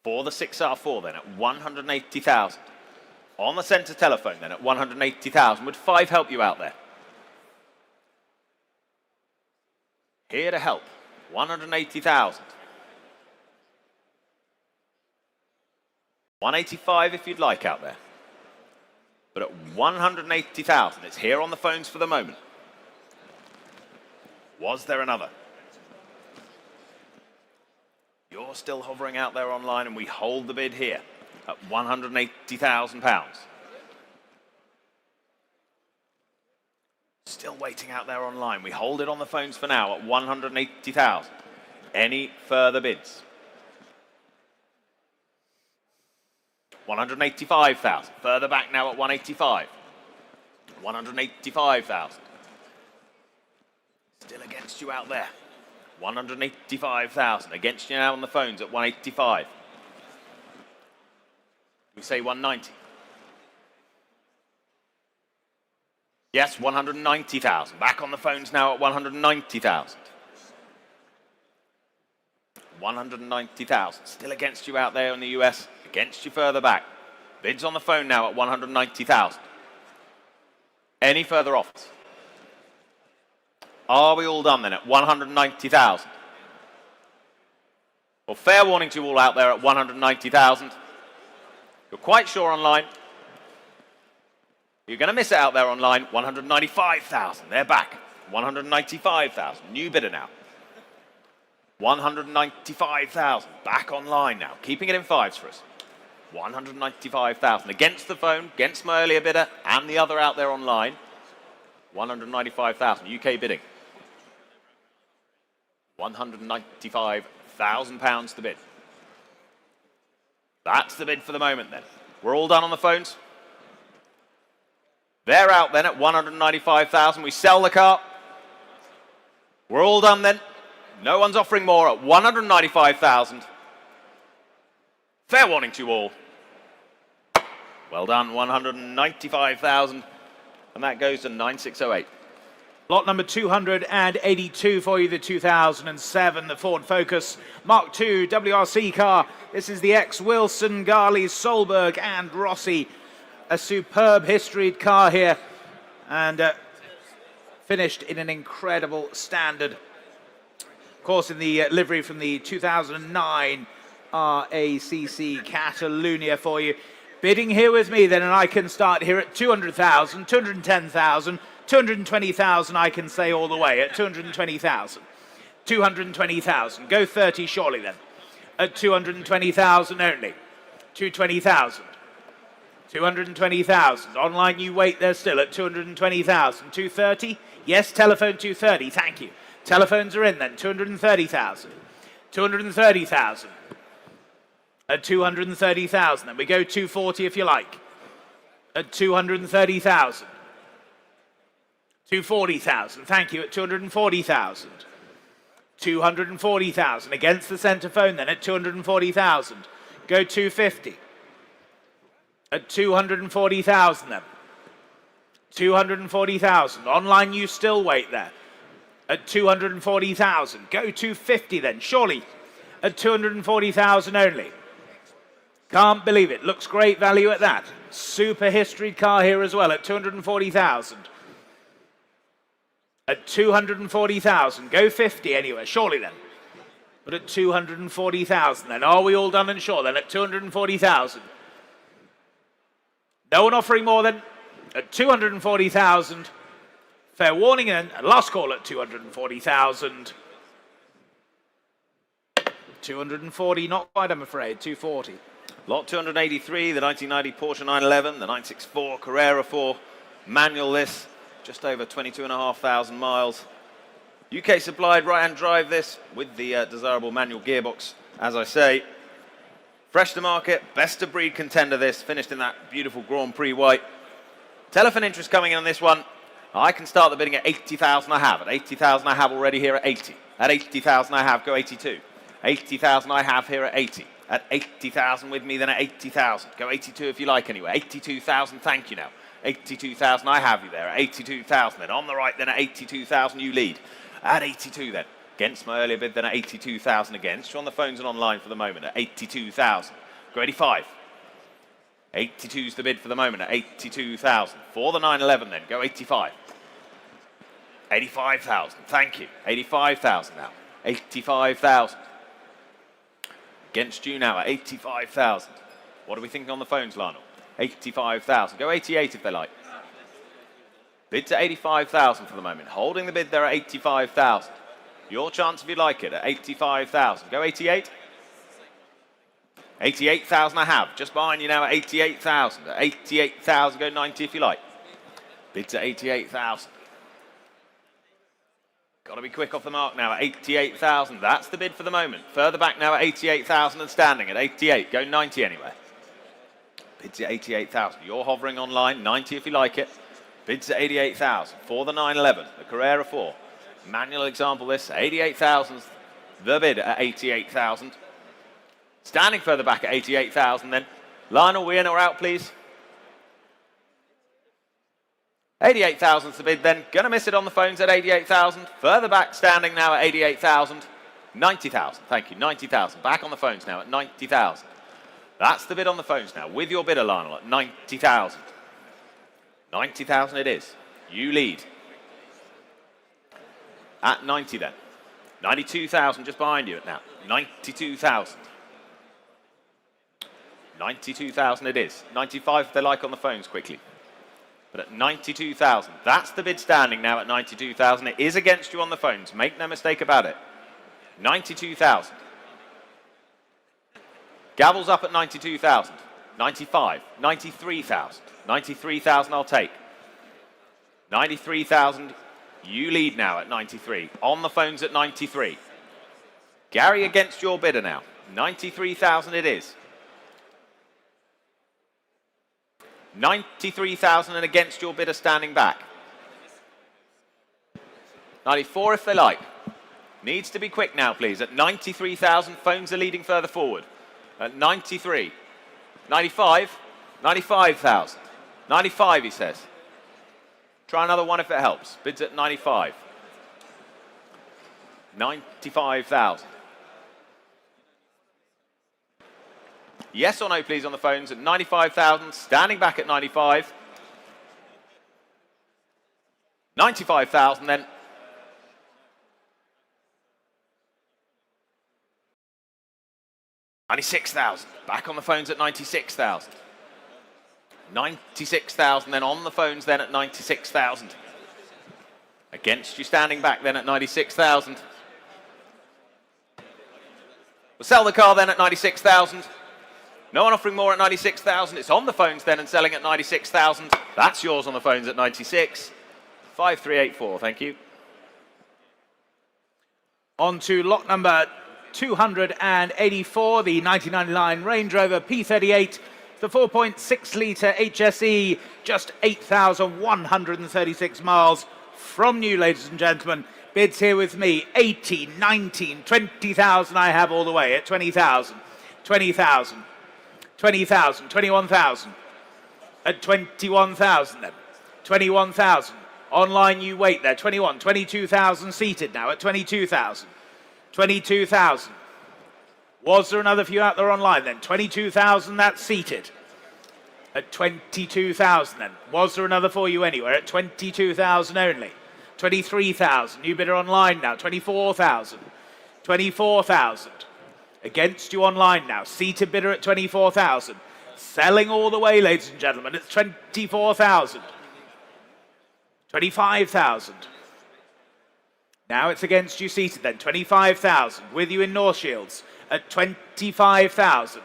For the 6R4 then at 180,000. On the centre telephone then at 180,000. Would 5 help you out there? Here to help. 180,000. 185 if you'd like out there. But at 180,000, it's here on the phones for the moment. Was there another? You're still hovering out there online, and we hold the bid here at £180,000. Still waiting out there online. We hold it on the phones for now at 180,000. Any further bids? 185,000. Further back now at 185. 185,000. Still against you out there. 185,000. Against you now on the phones at 185. We say 190. Yes, 190,000. Back on the phones now at 190,000. 190,000. Still against you out there in the US. Against you further back. Bids on the phone now at 190,000. Any further offers? Are we all done then at 190,000? Well, fair warning to you all out there at 190,000. You're quite sure online. You're going to miss it out there online. 195,000. They're back. 195,000. New bidder now. 195,000. Back online now. Keeping it in fives for us. 195,000. Against the phone, against my earlier bidder, and the other out there online. 195,000. UK bidding. £195,000 to bid. That's the bid for the moment then. We're all done on the phones. They're out then at 195,000. We sell the car. We're all done then. No one's offering more at 195,000. Fair warning to you all. Well done, 195,000. And that goes to 9608. Lot number 282 for you, the 2007, the Ford Focus Mark II WRC car. This is the ex-Wilson, Garley, Solberg and Rossi. A superb historied car here and finished in an incredible standard. Of course, in the livery from the 2009 RACC Catalunya for you. Bidding here with me then, and I can start here at 200,000, 210,000, 220,000 I can say all the way at 220,000. 220,000. Go 30 surely then. At 220,000 only. 220,000. 220,000. Online you wait there still at 220,000. 230? Yes, telephone 230. Thank you. Telephones are in then. 230,000. 230,000. At 230,000. Then we go 240 if you like. At 230,000. 240,000, thank you, at 240,000. 240,000, against the centre phone then at 240,000. Go 250. At 240,000 then. 240,000, online you still wait there. At 240,000, go 250 then, surely. At 240,000 only. Can't believe it, looks great value at that. Super historied car here as well at 240,000. At 240,000, go 50 anywhere, surely then. But at 240,000 then, are we all done and sure then at 240,000? No one offering more than at 240,000. Fair warning then, last call at 240,000. 240, not quite I'm afraid, 240. Lot 283, the 1990 Porsche 911, the 964 Carrera 4, manual this. Just over 22,500 miles. UK supplied right-hand drive this with the desirable manual gearbox, as I say. Fresh to market, best of breed contender this, finished in that beautiful Grand Prix white. Telephone interest coming in on this one. I can start the bidding at 80,000 I have. At 80,000 I have already here at 80. At 80,000 I have, go 82. 80,000 I have here at 80. At 80,000 with me then at 80,000. Go 82 if you like anyway. 82,000, thank you now. 82,000, I have you there at 82,000 then. On the right then at 82,000 you lead. At 82 then. Against my earlier bid then at 82,000 again. Still on the phones and online for the moment at 82,000. Go 85. 82's the bid for the moment at 82,000. For the 911 then, go 85. 85,000, thank you. 85,000 now. 85,000. Against you now at 85,000. What are we thinking on the phones, Lionel? 85,000. Go 88 if they like. Bid to 85,000 for the moment. Holding the bid there at 85,000. Your chance if you like it at 85,000. Go 88. 88,000 I have. Just behind you now at 88,000. At 88,000, go 90 if you like. Bid to 88,000. Got to be quick off the mark now at 88,000. That's the bid for the moment. Further back now at 88,000 and standing at 88. Go 90 anyway. Bids at 88,000. You're hovering online, 90 if you like it. Bids at 88,000 for the 911, the Carrera 4. Manual example this, 88,000, the bid at 88,000. Standing further back at 88,000 then. Lionel, we in or out, please? 88,000's the bid then. Gonna miss it on the phones at 88,000. Further back, standing now at 88,000. 90,000, thank you, 90,000. Back on the phones now at 90,000. That's the bid on the phones now, with your bidder, Lionel, at 90,000. 90,000 it is. You lead. At 90 then. 92,000 just behind you now. 92,000. 92,000 it is. 95 if they like on the phones quickly. But at 92,000, that's the bid standing now at 92,000. It is against you on the phones. Make no mistake about it. 92,000. Gavel's up at 92,000. 95, 93,000. 93,000 I'll take. 93,000, you lead now at 93. On the phones at 93. Gary against your bidder now. 93,000 it is. 93,000 and against your bidder standing back. 94 if they like. Needs to be quick now, please. At 93,000, phones are leading further forward. At 93. 95. 95,000. 95, he says. Try another one if it helps. Bids at 95. 95,000. Yes or no, please, on the phones at 95,000. Standing back at 95. 95,000 then. $96,000. Back on the phones at 96,000. 96,000 then on the phones then at 96,000. Against you standing back then at 96,000. We'll sell the car then at 96,000. No one offering more at 96,000. It's on the phones then and selling at 96,000. That's yours on the phones at 96. 5384, thank you. On to lot number 284, the 1999 Range Rover P38, the 4.6-litre HSE, just 8,136 miles from new, ladies and gentlemen. Bids here with me, 18, 19, 20,000 I have all the way at 20,000, 20,000, 20,000, 21,000, at 21,000 then, 21,000. Online you wait there, 21, 22,000 seated now at 22,000. 22,000. Was there another few out there online then? 22,000, that's seated. At 22,000 then. Was there another for you anywhere? At 22,000 only. 23,000. New bidder online now. 24,000. 24,000. Against you online now. Seated bidder at 24,000. Selling all the way, ladies and gentlemen. It's 24,000. 25,000. Now it's against you seated then, 25,000. With you in North Shields at 25,000.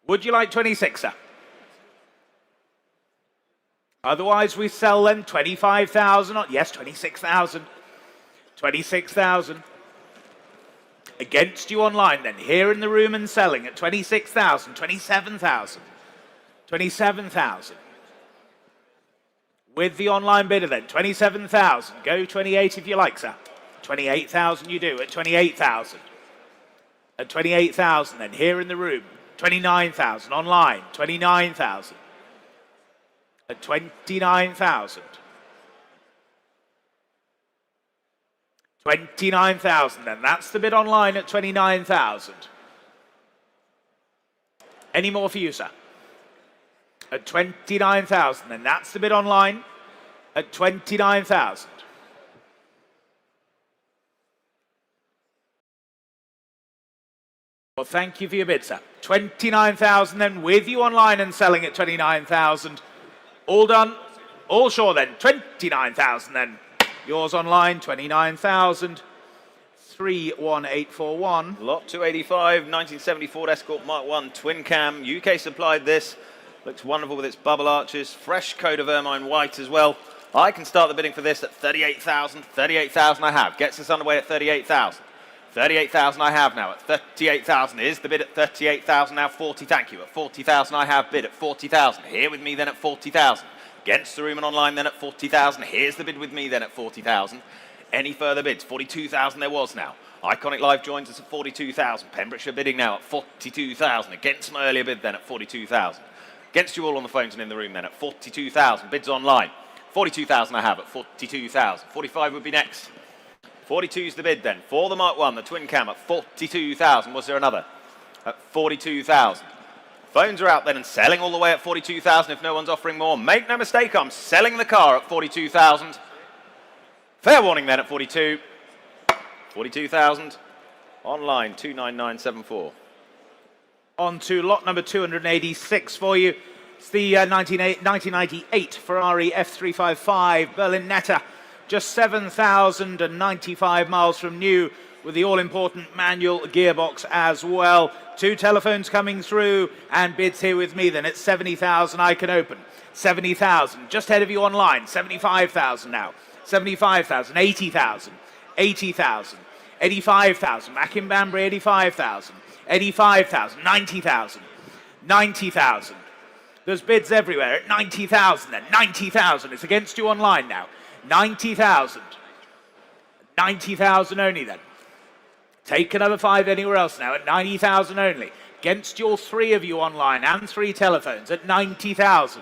Would you like 26, sir? Otherwise we sell then 25,000. Yes, 26,000. 26,000. Against you online then, here in the room and selling at 26,000, 27,000. 27,000. With the online bidder then, 27,000. Go 28 if you like, sir. 28,000 you do at 28,000. At 28,000 then, here in the room. 29,000 online, 29,000. At 29,000. 29,000 then, that's the bid online at 29,000. Any more for you, sir? At 29,000 then, that's the bid online at 29,000. Well, thank you for your bid, sir. 29,000 then, with you online and selling at 29,000. All done, all sure then, 29,000 then. Yours online, 29,000. 31841. Lot 285, 1970 Ford Escort Mark 1 twin cam. UK supplied this. Looks wonderful with its bubble arches. Fresh coat of ermine white as well. I can start the bidding for this at 38,000. 38,000 I have. Gets us underway at 38,000. 38,000 I have now at 38,000. Is the bid at 38,000 now? 40, thank you. At 40,000 I have bid at 40,000. Here with me then at 40,000. Against the room and online then at 40,000. Here's the bid with me then at 40,000. Any further bids? 42,000 there was now. Iconic Live joins us at 42,000. Pembrokeshire bidding now at 42,000. Against my earlier bid then at 42,000. Against you all on the phones and in the room then at 42,000. Bids online. 42,000 I have at 42,000. 45 would be next. 42 is the bid then. For the Mark 1, the twin cam at 42,000. Was there another? At 42,000. Phones are out then and selling all the way at 42,000 if no one's offering more. Make no mistake, I'm selling the car at 42,000. Fair warning then at 42. 42,000. Online, 29974. On to lot number 286 for you. It's the 1998 Ferrari F355 Berlinetta. Just 7,095 miles from new, with the all-important manual gearbox as well. 2 telephones coming through and bids here with me then. It's 70,000 I can open. 70,000, just ahead of you online. 75,000 now. 75,000, 80,000, 80,000, 85,000. Back in Banbury, 85,000, 85,000, 90,000, 90,000. There's bids everywhere at 90,000 then. 90,000, it's against you online now. 90,000. 90,000 only then. Take another 5 anywhere else now at 90,000 only. Against your 3 of you online and 3 telephones at 90,000.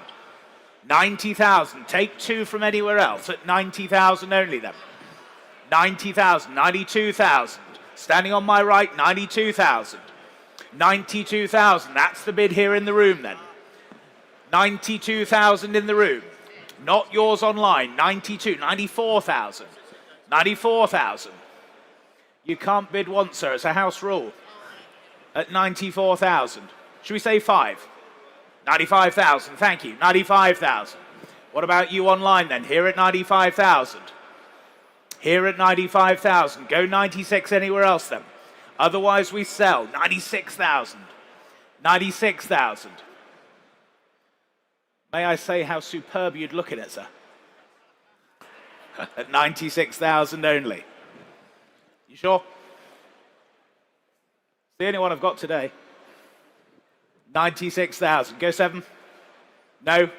90,000. Take 2 from anywhere else at 90,000 only then. 90,000. 92,000. Standing on my right, 92,000. 92,000. That's the bid here in the room then. 92,000 in the room. Not yours online. 92. 94,000. 94,000. You can't bid once, sir. It's a house rule. At 94,000. Should we say 5? 95,000. Thank you. 95,000. What about you online then? Here at 95,000. Here at 95,000. Go 96 anywhere else then. Otherwise we sell. 96,000. 96,000. May I say how superb you'd look in it, sir? At 96,000 only. You sure? It's the only one I've got today. 96,000. Go 7? No?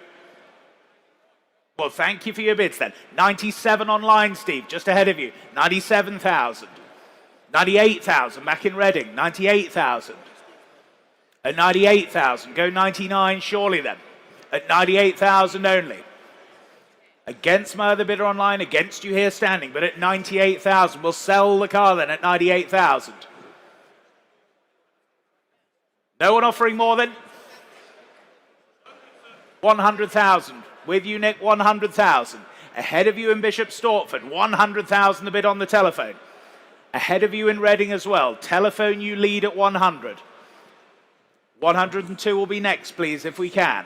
Well, thank you for your bids then. 97 online, Steve, just ahead of you. 97,000. 98,000 back in Reading. 98,000. At 98,000. Go 99 surely then. At 98,000 only. Against my other bidder online, against you here standing, but at 98,000. We'll sell the car then at 98,000. No one offering more then? 100,000. With you, Nick, 100,000. Ahead of you in Bishop Stortford, 100,000 the bid on the telephone. Ahead of you in Reading as well. Telephone you lead at 100. 102 will be next, please, if we can.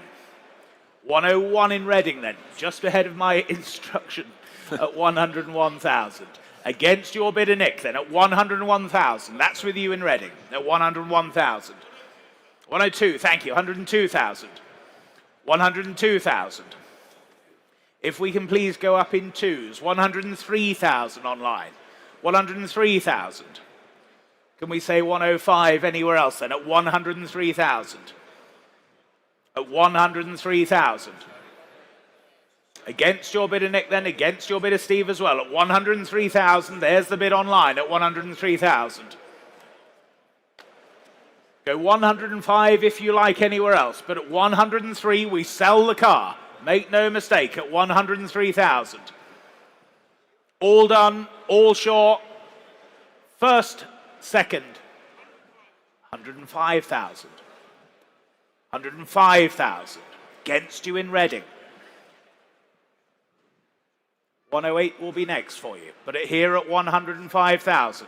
101 in Reading then, just ahead of my instruction at 101,000. Against your bidder, Nick, then at 101,000. That's with you in Reading at 101,000. 102, thank you, 102,000. 102,000. If we can please go up in 2s, 103,000 online. 103,000. Can we say 105 anywhere else then at 103,000? At 103,000. Against your bidder, Nick, then against your bidder, Steve, as well. At 103,000, there's the bid online at 103,000. Go 105 if you like anywhere else, but at 103, we sell the car. Make no mistake, at 103,000. All done, all sure. First, second, 105,000. 105,000. Against you in Reading. 108 will be next for you, but here at 105,000.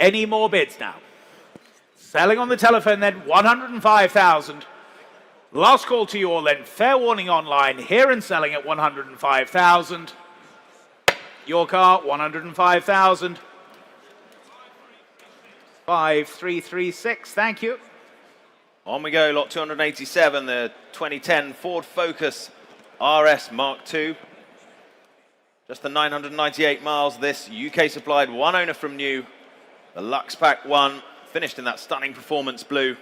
Any more bids now? Selling on the telephone then, 105,000. Last call to you all then, fair warning online, here and selling at 105,000. Your car, 105,000. 5336, thank you. On we go, lot 287, the 2010 Ford Focus RS Mark II. Just the 998 miles, this UK supplied, one owner from new. The Lux Pack 1, finished in that stunning performance blue.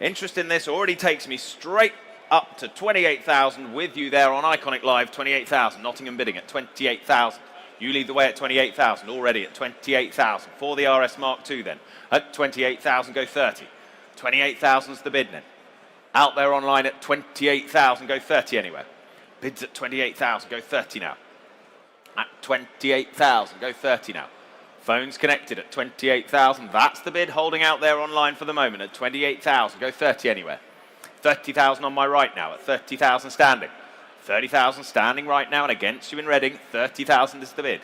Interest in this already takes me straight up to 28,000 with you there on Iconic Live, 28,000. Nottingham bidding at 28,000. You lead the way at 28,000, already at 28,000. For the RS Mark II then, at 28,000, go 30. 28,000's the bid then. Out there online at 28,000, go 30 anywhere. Bids at 28,000, go 30 now. At 28,000, go 30 now. Phones connected at 28,000. That's the bid holding out there online for the moment at 28,000. Go 30 anywhere. 30,000 on my right now at 30,000 standing. 30,000 standing right now and against you in Reading. 30,000 is the bid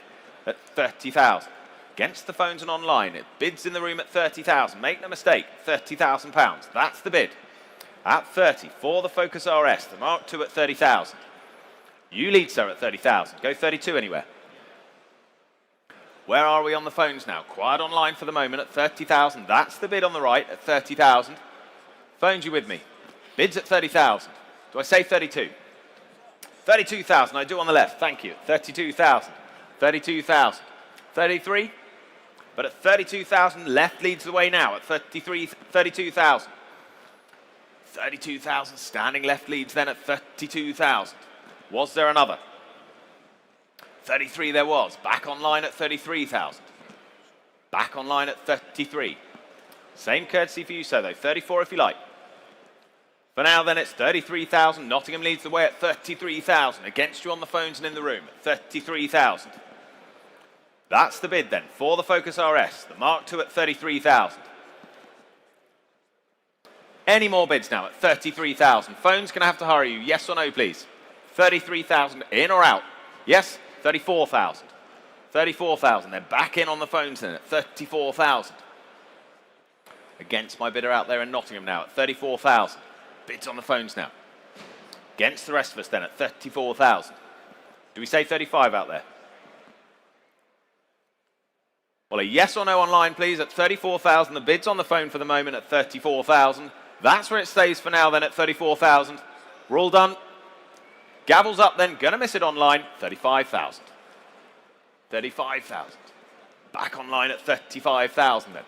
at 30,000. Against the phones and online. It bids in the room at 30,000. Make no mistake, £30,000. That's the bid. At 30 for the Focus RS, the Mark II at 30,000. You lead, sir, at 30,000. Go 32 anywhere. Where are we on the phones now? Quiet online for the moment at 30,000. That's the bid on the right at 30,000. Phones, you with me? Bids at 30,000. Do I say 32? 32,000, I do on the left. Thank you. 32,000. 32,000. 33. But at 32,000, left leads the way now at 32,000. 32,000, standing left leads then at 32,000. Was there another? 33 there was. Back online at 33,000. Back online at 33. Same courtesy for you, sir, though. 34 if you like. For now, then, it's 33,000. Nottingham leads the way at 33,000. Against you on the phones and in the room at 33,000. That's the bid, then, for the Focus RS. The Mark II at 33,000. Any more bids now at 33,000? Phones, going to have to hurry you. Yes or no, please? 33,000. In or out? Yes? 34,000. 34,000. They're back in on the phones then at 34,000. Against my bidder out there in Nottingham now at 34,000. Bids on the phones now. Against the rest of us then at 34,000. Do we say 35 out there? Well, a yes or no online, please, at 34,000. The bid's on the phone for the moment at 34,000. That's where it stays for now then at 34,000. We're all done. Gavel's up then. Gonna miss it online. 35,000. 35,000. Back online at 35,000 then.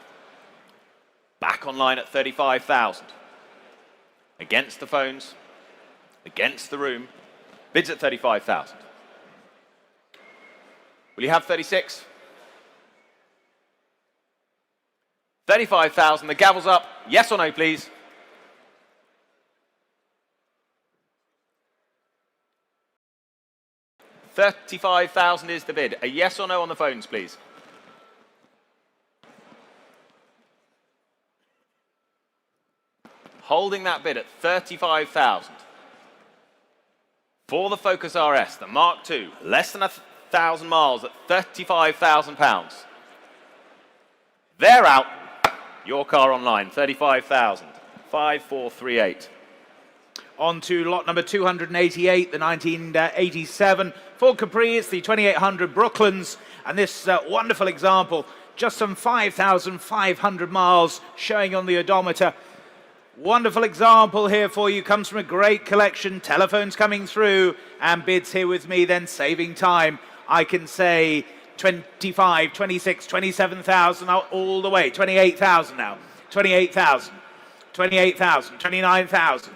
Back online at 35,000. Against the phones. Against the room. Bids at 35,000. Will you have 36? 35,000. The gavel's up. Yes or no, please? $35,000 is the bid. A yes or no on the phones, please. Holding that bid at 35,000. For the Focus RS, the Mark II, less than 1,000 miles at £35,000. They're out. Your car online, 35,000. 5438. On to lot number 288, the 1987 Ford Capri. It's the 2800 Brooklands, and this wonderful example, just some 5,500 miles showing on the odometer. Wonderful example here for you, comes from a great collection. Telephones coming through, and bids here with me, then saving time. I can say 25, 26, 27,000 all the way. 28,000 now. 28,000. 28,000. 29,000.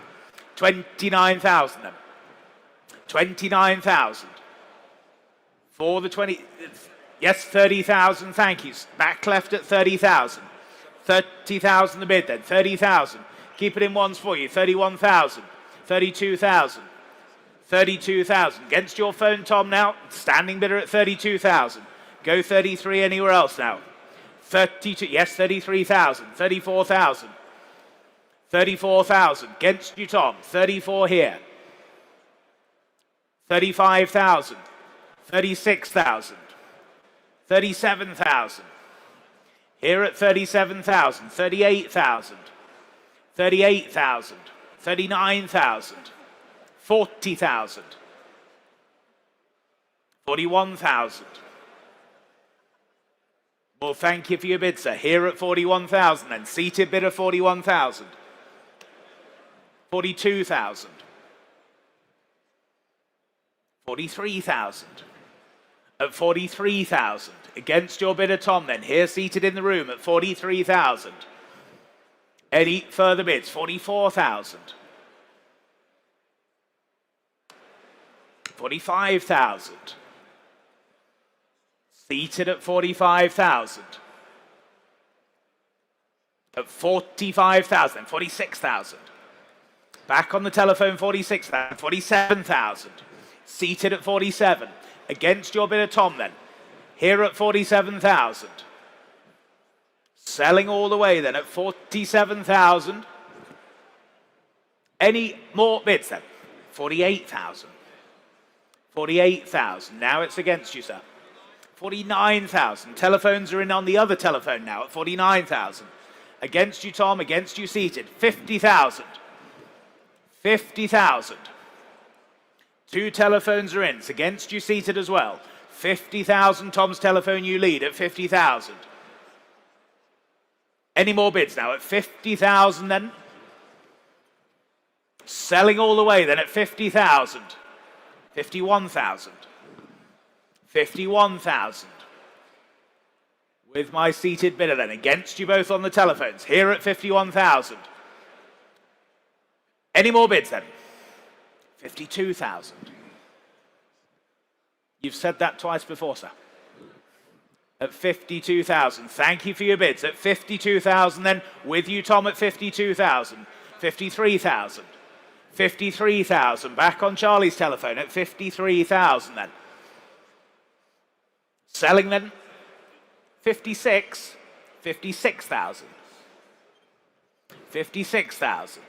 29,000 then. 29,000. For the 20, yes, 30,000, thank you. Back left at 30,000. 30,000 the bid then, 30,000. Keep it in ones for you, 31,000. 32,000. 32,000. Against your phone, Tom, now. Standing bidder at 32,000. Go 33 anywhere else now. 32, yes, 33,000. 34,000. 34,000. Against you, Tom. 34 here. 35,000. 36,000. 37,000. Here at 37,000. 38,000. 38,000. 39,000. 40,000. 41,000. Well, thank you for your bid, sir. Here at 41,000 then. Seated bid of 41,000. 42,000. 43,000. At 43,000. Against your bidder, Tom, then. Here seated in the room at 43,000. Any further bids? 44,000. 45,000. Seated at 45,000. At 45,000. 46,000. Back on the telephone, 46,000. 47,000. Seated at 47. Against your bidder, Tom, then. here at 47,000. Selling all the way then at 47,000. Any more bids then? 48,000. 48,000. Now it's against you, sir. 49,000. Telephones are in on the other telephone now at 49,000. Against you, Tom. Against you, seated. 50,000. 50,000. Two telephones are in. It's against you, seated as well. 50,000. Tom's telephone, you lead at 50,000. Any more bids now at 50,000 then? Selling all the way then at 50,000. 51,000. 51,000. With my seated bidder then, against you both on the telephones, here at 51,000. Any more bids then? 52,000. You've said that twice before, sir. At 52,000. Thank you for your bids. At 52,000 then, with you, Tom, at 52,000. 53,000. 53,000. Back on Charlie's telephone at 53,000 then. Selling then, 56, 56,000. 56,000.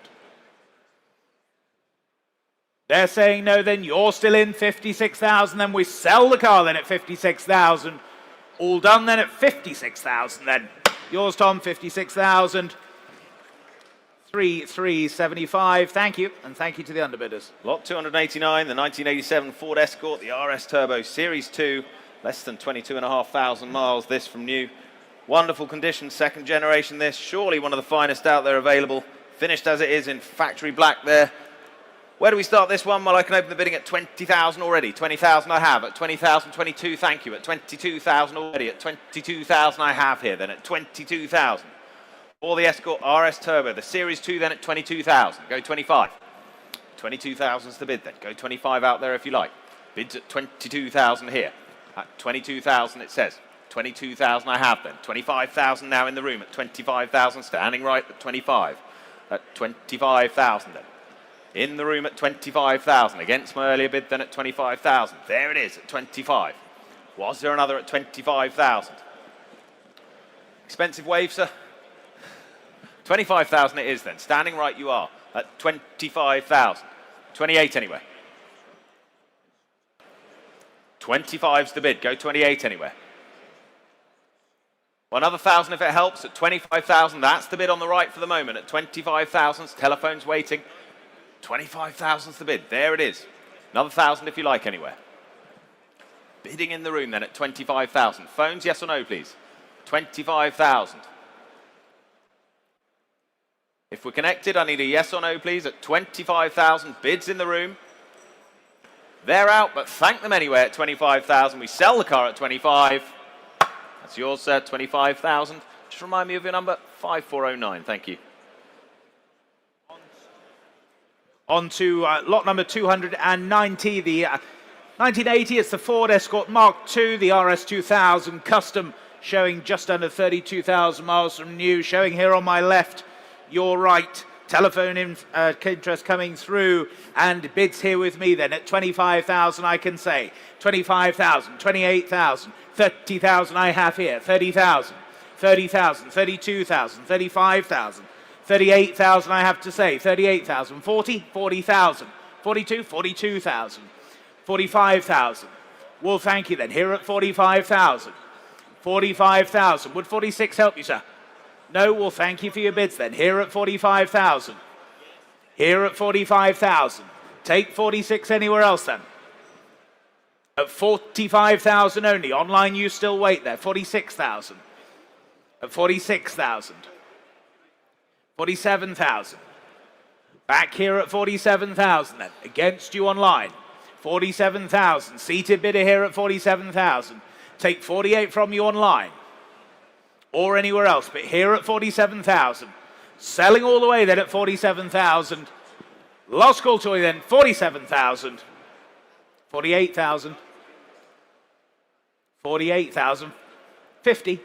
They're saying no then, you're still in 56,000, then we sell the car then at 56,000. All done then at 56,000 then. Yours, Tom, 56,000. 3,375. Thank you, and thank you to the underbidders. Lot 289, the 1987 Ford Escort, the RS Turbo Series 2, less than 22,500 miles, this from new. Wonderful condition, second generation this, surely one of the finest out there available. Finished as it is in factory black there. Where do we start this one? Well, I can open the bidding at 20,000 already. 20,000 I have. At 20,000, 22, thank you. At 22,000 already. At 22,000 I have here. Then at 22,000. For the Escort RS Turbo, the Series 2 then at 22,000. Go 25. 22,000's the bid then. Go 25 out there if you like. Bids at 22,000 here. At 22,000 it says. 22,000 I have then. 25,000 now in the room at 25,000. Standing right at 25. At 25,000 then. In the room at 25,000. Against my earlier bid then at 25,000. There it is at 25. Was there another at 25,000? Expensive wave, sir? 25,000 it is then. Standing right you are at 25,000. 28 anyway. 25's the bid. Go 28 anywhere. Another 1,000 if it helps at 25,000. That's the bid on the right for the moment at 25,000. Telephone's waiting. 25,000's the bid. There it is. Another 1,000 if you like anywhere. Bidding in the room then at 25,000. Phones, yes or no, please. 25,000. If we're connected, I need a yes or no, please, at 25,000. Bids in the room. They're out, but thank them anyway at 25,000. We sell the car at 25. That's yours, sir, 25,000. Just remind me of your number, 5409. Thank you. On to lot number 290, the 1980. It's the Ford Escort Mark II, the RS 2000 Custom, showing just under 32,000 miles from new. Showing here on my left, your right. Telephone interest coming through, and bids here with me then at 25,000 I can say. 25,000, 28,000, 30,000 I have here. 30,000, 30,000, 32,000, 35,000. 38,000 I have to say. 38,000, 40, 40,000, 42, 42,000, 45,000. Well, thank you then. Here at 45,000. 45,000. Would 46 help you, sir? No, well, thank you for your bids then. Here at 45,000. Here at 45,000. Take 46 anywhere else then. At 45,000 only. Online, you still wait there. 46,000. At 46,000. 47,000. Back here at 47,000 then. Against you online. 47,000. Seated bidder here at 47,000. Take 48 from you online. Or anywhere else, but here at 47,000. Selling all the way then at 47,000. Last call to you then, 47,000. 48,000. 48,000. 50.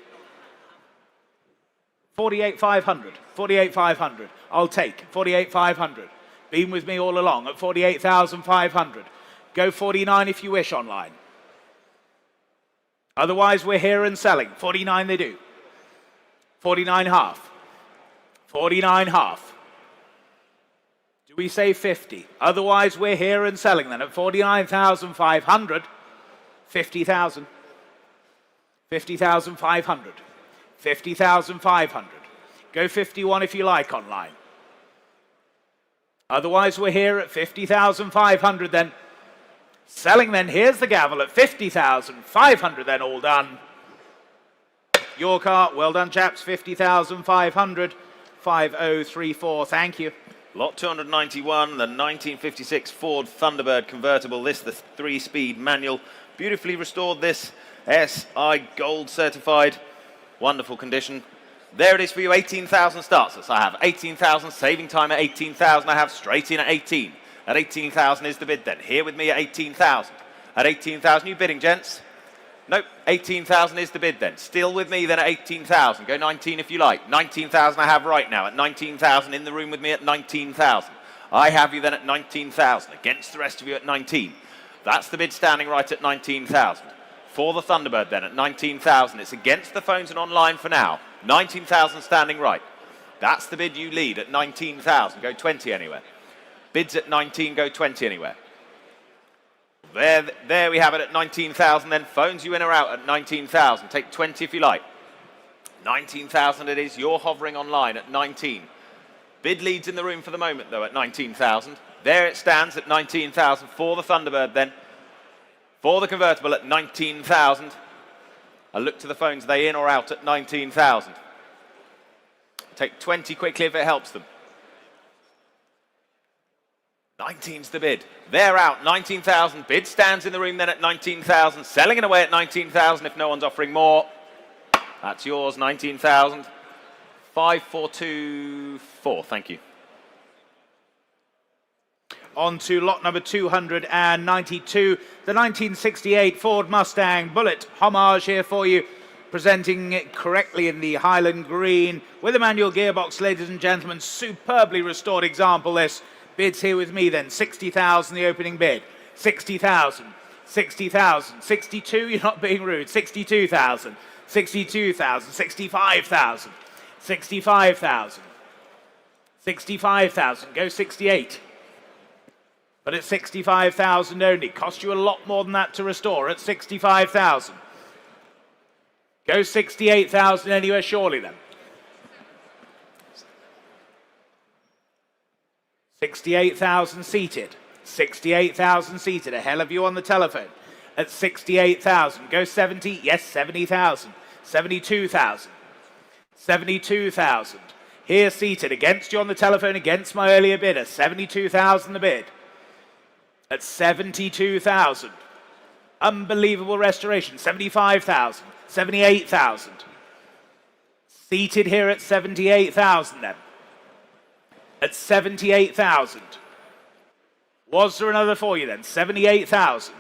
48,500. 48,500. I'll take 48,500. Been with me all along at 48,500. Go 49 if you wish online. Otherwise, we're here and selling. 49 they do. 49 half. 49 half. Do we say 50? Otherwise, we're here and selling then at 49,500. 50,000. 50,500. 50,500. Go 51 if you like online. Otherwise, we're here at 50,500 then. Selling then, here's the gavel at 50,500 then, all done. Your car, well done chaps, 50,500. 5034, thank you. Lot 291, the 1956 Ford Thunderbird convertible. This, the 3-speed manual. Beautifully restored this, SI Gold certified. Wonderful condition. There it is for you, 18,000 starts. I have 18,000, saving time at 18,000. I have straight in at 18. At 18,000 is the bid then. Here with me at 18,000. At 18,000, you bidding, gents? Nope, 18,000 is the bid then. Still with me then at 18,000. Go 19 if you like. 19,000 I have right now at 19,000. In the room with me at 19,000. I have you then at 19,000. Against the rest of you at 19. That's the bid standing right at 19,000. For the Thunderbird then at 19,000. It's against the phones and online for now. 19,000 standing right. That's the bid you lead at 19,000. Go 20 anywhere. Bids at 19, go 20 anywhere. There we have it at 19,000 then. Phones you in or out at 19,000. Take 20 if you like. 19,000 it is. You're hovering online at 19. Bid leads in the room for the moment though at 19,000. There it stands at 19,000 for the Thunderbird then. For the convertible at 19,000. I look to the phones, are they in or out at 19,000? Take 20 quickly if it helps them. 19's the bid. They're out, 19,000. Bid stands in the room then at 19,000. Selling it away at 19,000 if no one's offering more. That's yours, 19,000. 5424, thank you. On to lot number 292, the 1968 Ford Mustang Bullet Homage here for you, presenting it correctly in the Highland Green with a manual gearbox, ladies and gentlemen. Superbly restored example this. Bids here with me then, 60,000 the opening bid. 60,000, 60,000, 62, you're not being rude, 62,000, 62,000, 65,000, 65,000, 65,000, go 68. But at 65,000 only, cost you a lot more than that to restore at 65,000. Go 68,000 anywhere surely then. 68,000 seated. 68,000 seated. A hell of you on the telephone. At 68,000. Go 70. Yes, 70,000. 72,000. 72,000. Here seated. Against you on the telephone. Against my earlier bidder. 72,000 the bid. At 72,000. Unbelievable restoration. 75,000. 78,000. Seated here at 78,000 then. At 78,000. Was there another for you then? 78,000.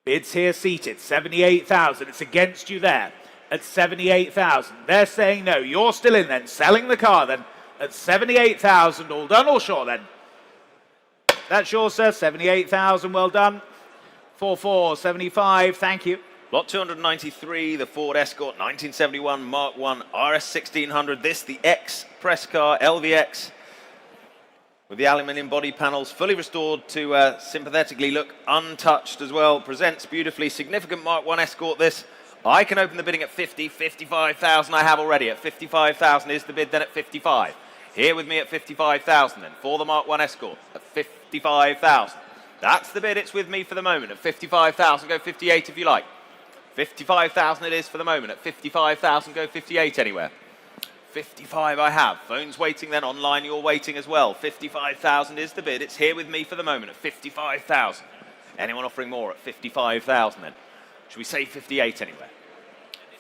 Bids here seated, 78,000. It's against you there at 78,000. They're saying no. You're still in then, selling the car then at 78,000. All done, all sure then? That's yours, sir. 78,000, well done. 4475, thank you. Lot 293, the Ford Escort 1971 Mark 1 RS 1600. This, the X press car, LVX, with the aluminium body panels, fully restored to sympathetically look untouched as well. Presents beautifully. Significant Mark 1 Escort this. I can open the bidding at 50, 55,000 I have already. At 55,000 is the bid then at 55. Here with me at 55,000 then for the Mark 1 Escort at 55,000. That's the bid. It's with me for the moment at 55,000. Go 58 if you like. 55,000 it is for the moment. At 55,000, go 58 anywhere. 55 I have. Phones waiting then. Online you're waiting as well. 55,000 is the bid. It's here with me for the moment at 55,000. Anyone offering more at 55,000 then? Should we say 58 anywhere?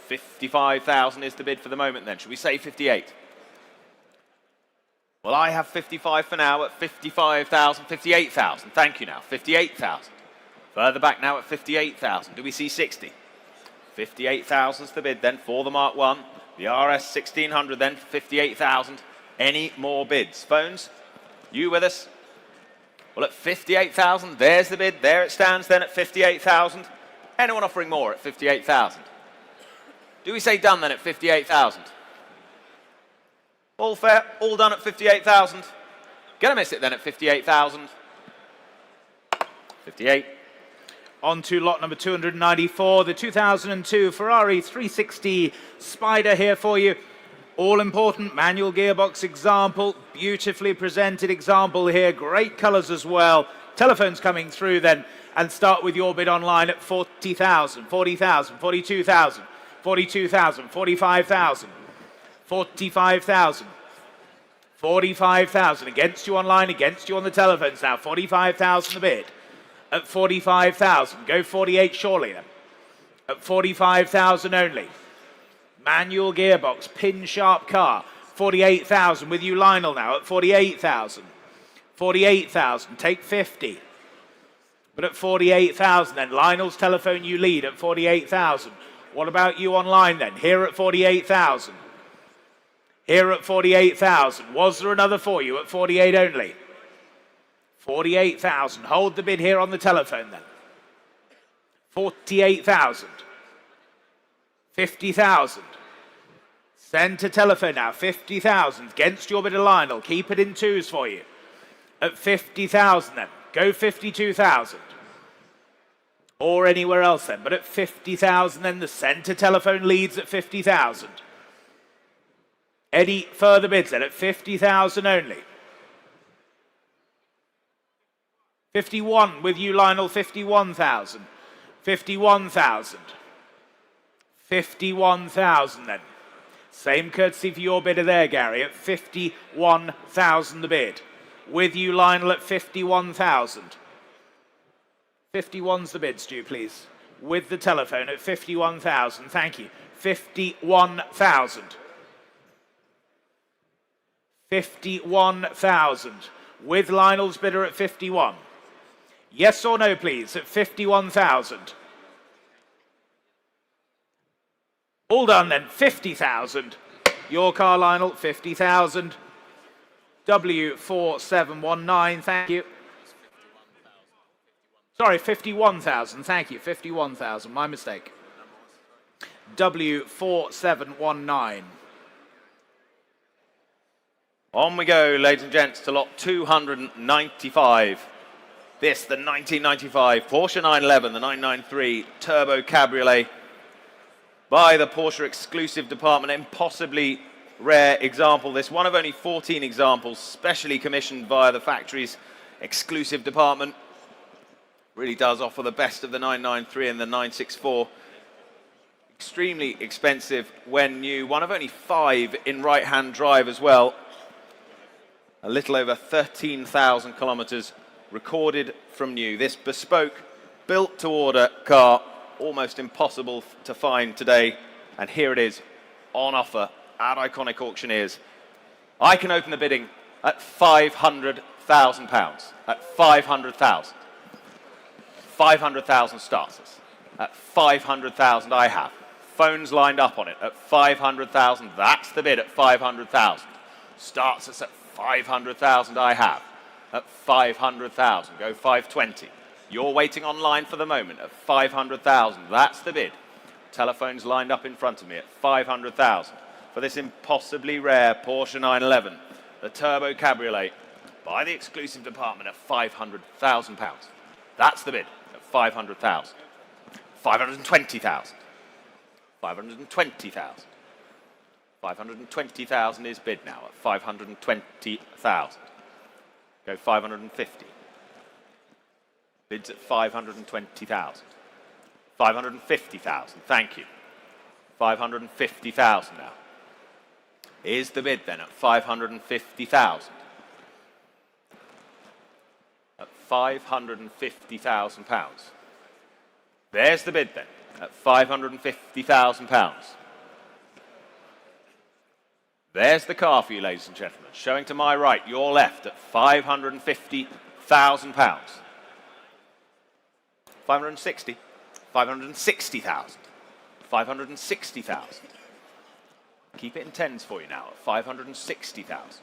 55,000 is the bid for the moment then. Should we say 58? Well, I have 55 for now at 55,000, 58,000. Thank you now. 58,000. Further back now at 58,000. Do we see 60? 58,000 is the bid then for the Mark 1. The RS 1600 then, 58,000. Any more bids? Phones, you with us? Well, at 58,000, there's the bid. There it stands then at 58,000. Anyone offering more at 58,000? Do we say done then at 58,000? All fair, all done at 58,000. Gonna miss it then at 58,000. 58. On to lot number 294, the 2002 Ferrari 360 Spider here for you. All important manual gearbox example, beautifully presented example here, great colours as well. Telephones coming through then, and start with your bid online at 40,000, 40,000, 42,000, 42,000, 45,000, 45,000, 45,000. Against you online, against you on the telephones now, 45,000 a bid. At 45,000, go 48 surely then. At 45,000 only. Manual gearbox, pin sharp car, 48,000 with you Lionel now at 48,000. 48,000, take 50. But at 48,000 then, Lionel's telephone you lead at 48,000. What about you online then? Here at 48,000. Here at 48,000. Was there another for you at 48 only? 48,000. Hold the bid here on the telephone then. 48,000. 50,000. Send to telephone now. 50,000. Against your bid of Lionel. Keep it in twos for you. At 50,000 then. Go 52,000. Or anywhere else then. But at 50,000 then the centre telephone leads at 50,000. Any further bids then at 50,000 only. 51 with you Lionel, 51,000. 51,000. 51,000 then. Same courtesy for your bidder there, Gary, at 51,000 the bid. With you Lionel at 51,000. 51's the bid, Stu, please. With the telephone at 51,000. Thank you. 51,000. 51,000. With Lionel's bidder at 51. Yes or no, please, at 51,000. All done then, 50,000. Your car, Lionel, 50,000. W4719, thank you. Sorry, 51,000, thank you, 51,000, my mistake. W4719. On we go, ladies and gents, to lot 295. This, the 1995 Porsche 911, the 993 Turbo Cabriolet by the Porsche exclusive department. Impossibly rare example. This one of only 14 examples, specially commissioned via the factory's exclusive department. Really does offer the best of the 993 and the 964. Extremely expensive when new. One of only 5 in right-hand drive as well. A little over 13,000 kilometers recorded from new. This bespoke, built-to-order car, almost impossible to find today. And here it is, on offer at Iconic Auctioneers. I can open the bidding at £500,000. At 500,000. 500,000 starts us. At 500,000 I have. Phones lined up on it at 500,000. That's the bid at 500,000. Starts us at 500,000 I have. At 500,000. Go 520. You're waiting online for the moment at 500,000. That's the bid. Telephones lined up in front of me at 500,000 for this impossibly rare Porsche 911, the Turbo Cabriolet, by the exclusive department at £500,000. That's the bid at 500,000. 520,000. 520,000. 520,000 is bid now at 520,000. Go 550. Bids at 520,000. 550,000, thank you. 550,000 now. Is the bid then at 550,000. At £550,000. There's the bid then at £550,000. There's the car for you, ladies and gentlemen. Showing to my right, your left at £550,000. 560, 560,000, 560,000. Keep it in tens for you now at 560,000.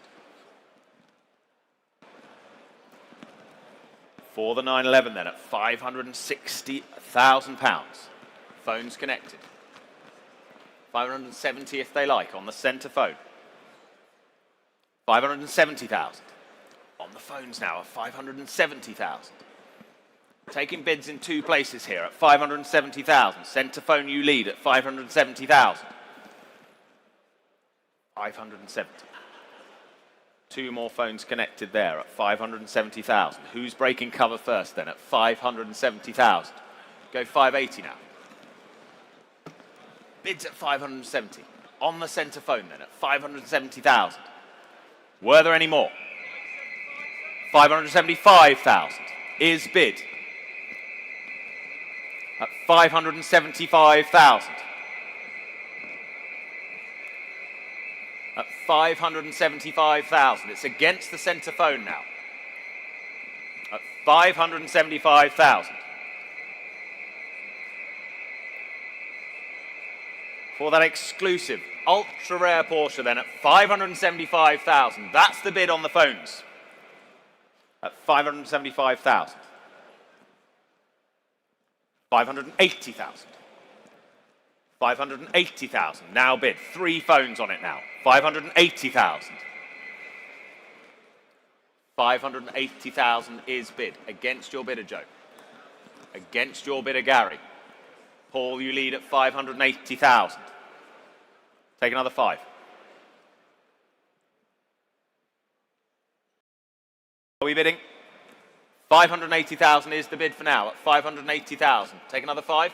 For the 911 then at £560,000. Phones connected. 570 if they like on the centre phone. 570,000. On the phones now at 570,000. Taking bids in two places here at 570,000. Centre phone you lead at 570,000. 570. Two more phones connected there at 570,000. Who's breaking cover first then at 570,000? Go 580 now. Bids at 570. On the centre phone then at 570,000. Were there any more? 575,000 is bid. At 575,000. At 575,000. It's against the centre phone now. At 575,000. For that exclusive, ultra rare Porsche then at 575,000. That's the bid on the phones. At 575,000. 580,000. 580,000. Now bid. Three phones on it now. 580,000. 580,000 is bid. Against your bidder, Joe. Against your bidder, Gary. Paul, you lead at 580,000. Take another five. Are we bidding? 580,000 is the bid for now at 580,000. Take another five.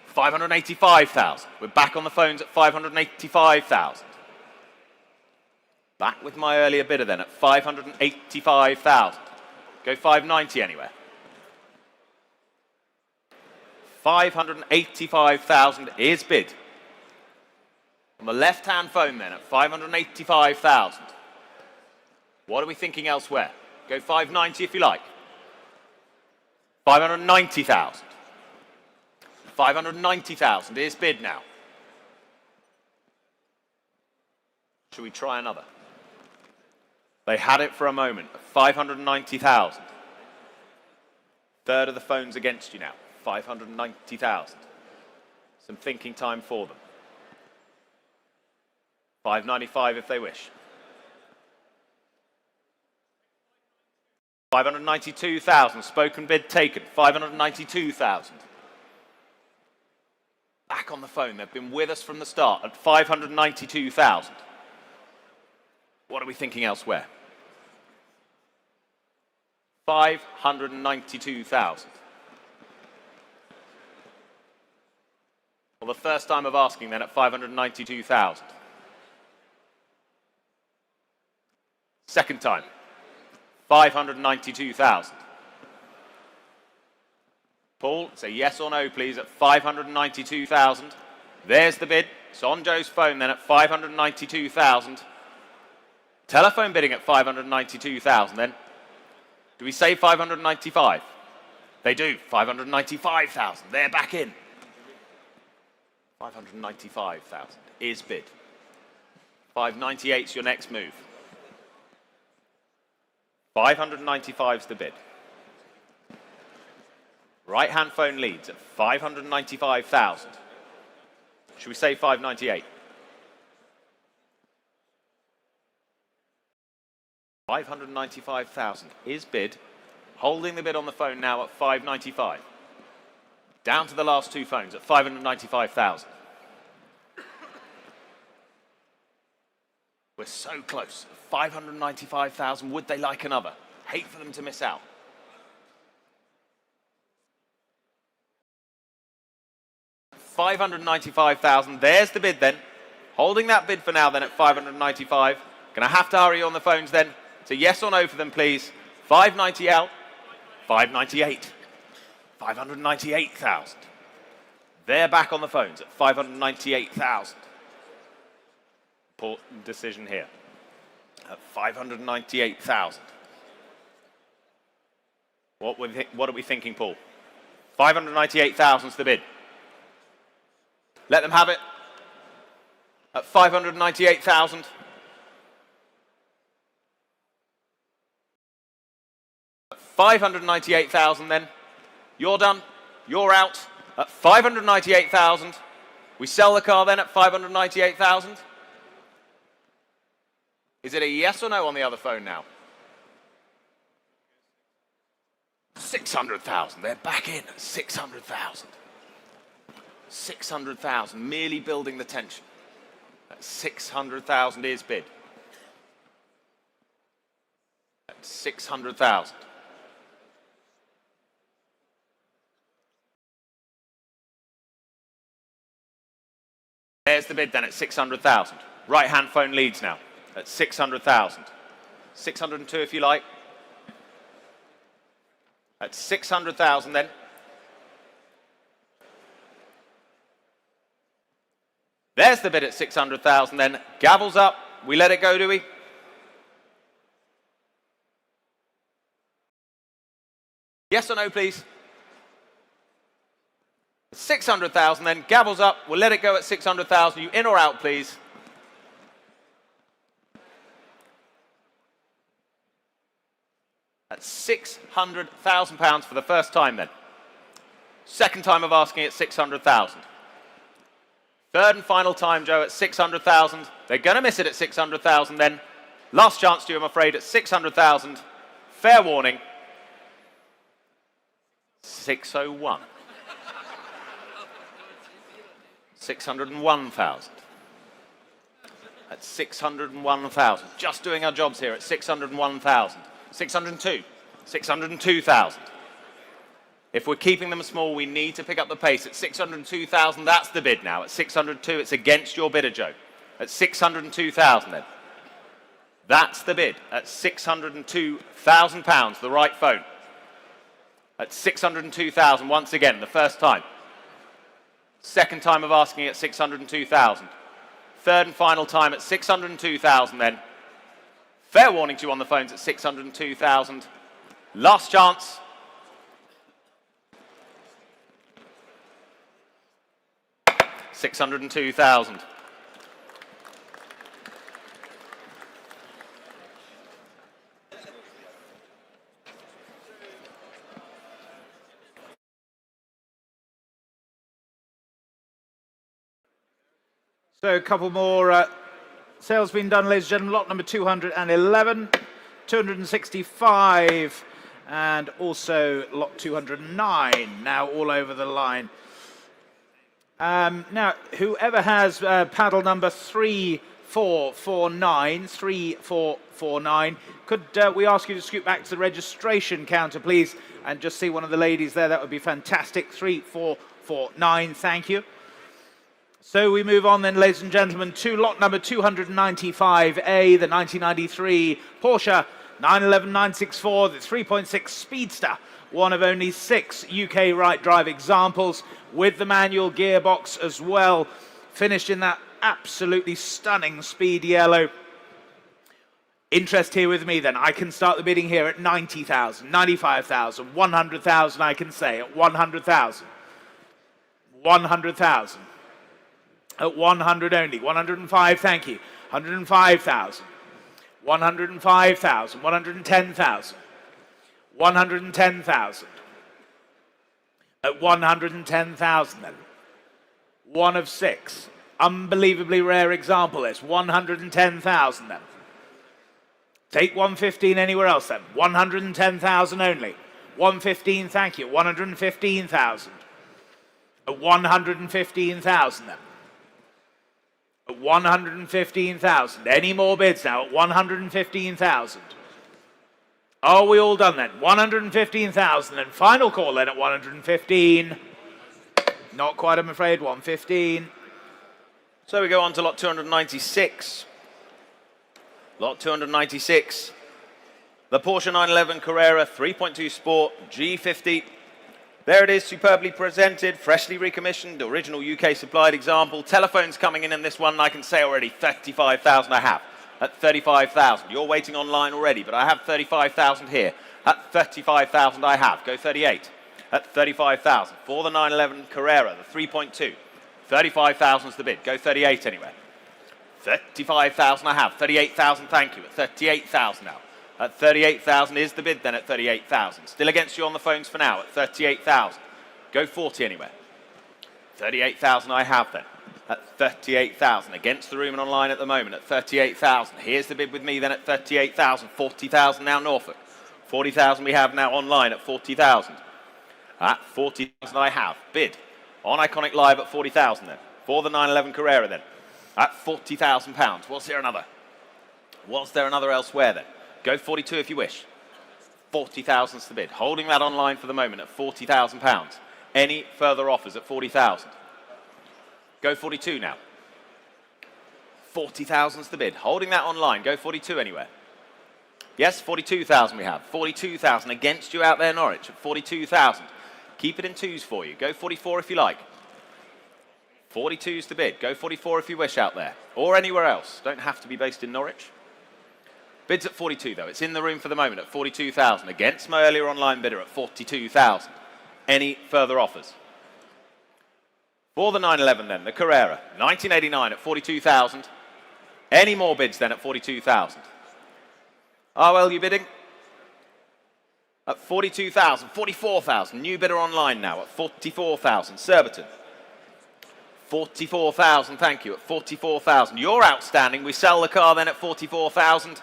585,000. We're back on the phones at 585,000. Back with my earlier bidder then at 585,000. Go 590 anywhere. 585,000 is bid. On the left-hand phone then at 585,000. What are we thinking elsewhere? Go 590 if you like. 590,000. 590,000 is bid now. Should we try another? They had it for a moment. 590,000. Third of the phones against you now. 590,000. Some thinking time for them. 595 if they wish. 592,000. Spoken bid taken. 592,000. Back on the phone. They've been with us from the start at 592,000. What are we thinking elsewhere? 592,000. Well, the first time of asking then at 592,000. Second time. 592,000. Paul, say yes or no, please, at 592,000. There's the bid. It's on Joe's phone then at 592,000. Telephone bidding at 592,000 then. Do we say 595? They do. 595,000. They're back in. 595,000 is bid. 598's your next move. 595's the bid. Right-hand phone leads at 595,000. Should we say 598? 595,000 is bid. Holding the bid on the phone now at 595. Down to the last two phones at 595,000. We're so close. 595,000. Would they like another? Hate for them to miss out. $595,000. There's the bid then. Holding that bid for now then at 595. Gonna have to hurry on the phones then. So yes or no for them, please. 590 out. 598. 598,000. They're back on the phones at 598,000. Important decision here. At 598,000. What are we thinking, Paul? 598,000 is the bid. Let them have it. At 598,000. 598,000 then. You're done. You're out at 598,000. We sell the car then at 598,000. Is it a yes or no on the other phone now? 600,000. They're back in at 600,000. 600,000. Merely building the tension. At 600,000 is bid. At 600,000. There's the bid then at 600,000. Right-hand phone leads now at 600,000. 602 if you like. At 600,000 then. There's the bid at 600,000 then. Gavel's up. We let it go, do we? Yes or no, please? 600,000 then. Gavel's up. We'll let it go at 600,000. You in or out, please? At £600,000 for the first time then. Second time of asking at 600,000. Third and final time, Joe, at 600,000. They're going to miss it at 600,000 then. Last chance to you, I'm afraid, at 600,000. Fair warning. 601. 601,000. At 601,000. Just doing our jobs here at 601,000. 602. 602,000. If we're keeping them small, we need to pick up the pace. At 602,000, that's the bid now. At 602, it's against your bidder, Joe. At 602,000 then. That's the bid. At £602,000, the right phone. At 602,000, once again, the first time. Second time of asking at 602,000. Third and final time at 602,000 then. Fair warning to you on the phones at 602,000. Last chance. $602,000. So a couple more sales being done, ladies and gentlemen. Lot number 211, 265, and also lot 209, now all over the line. Now, whoever has paddle number 3449, could we ask you to scoot back to the registration counter, please, and just see one of the ladies there? That would be fantastic. 3449, thank you. So we move on then, ladies and gentlemen, to lot number 295A, the 1993 Porsche 911 964, the 3.6 Speedster, one of only 6 UK right drive examples, with the manual gearbox as well, finished in that absolutely stunning speed yellow. Interest here with me then. I can start the bidding here at 90,000, 95,000, 100,000 I can say, at 100,000. 100,000. At 100 only. 105, thank you. 105,000. 105,000. 110,000. 110,000. At 110,000 then. One of 6. Unbelievably rare example this. 110,000 then. Take 115 anywhere else then. 110,000 only. 115, thank you. 115,000. At 115,000 then. At 115,000. Any more bids now? At 115,000. Are we all done then? 115,000. And final call then at 115. Not quite, I'm afraid. 115. So we go on to lot 296. Lot 296. The Porsche 911 Carrera 3.2 Sport G50. There it is, superbly presented, freshly recommissioned, original UK supplied example. Telephones coming in this one, I can say already 35,000 I have. At 35,000. You're waiting online already, but I have 35,000 here. At 35,000 I have. Go 38. At 35,000. For the 911 Carrera, the 3.2. 35,000 is the bid. Go 38 anyway. 35,000 I have. 38,000, thank you. At 38,000 now. At 38,000 is the bid then at 38,000. Still against you on the phones for now at 38,000. Go 40 anywhere. 38,000 I have then. At 38,000. Against the room and online at the moment at 38,000. Here's the bid with me then at 38,000. 40,000 now Norfolk. 40,000 we have now online at 40,000. At 40,000 I have. Bid on Iconic Live at 40,000 then. For the 911 Carrera then. At £40,000. Was there another? Was there another elsewhere then? Go 42 if you wish. 40,000's the bid. Holding that online for the moment at £40,000. Any further offers at 40,000? Go 42 now. 40,000's the bid. Holding that online. Go 42 anywhere. Yes, 42,000 we have. 42,000 against you out there, Norwich, at 42,000. Keep it in twos for you. Go 44 if you like. 42's the bid. Go 44 if you wish out there. Or anywhere else. Don't have to be based in Norwich. Bids at 42 though. It's in the room for the moment at 42,000. Against my earlier online bidder at 42,000. Any further offers? For the 911 then, the Carrera. 1989 at 42,000. Any more bids then at 42,000? Well, you bidding? At 42,000, 44,000. New bidder online now at 44,000. Surbiton. 44,000, thank you, at 44,000. You're outstanding. We sell the car then at 44,000.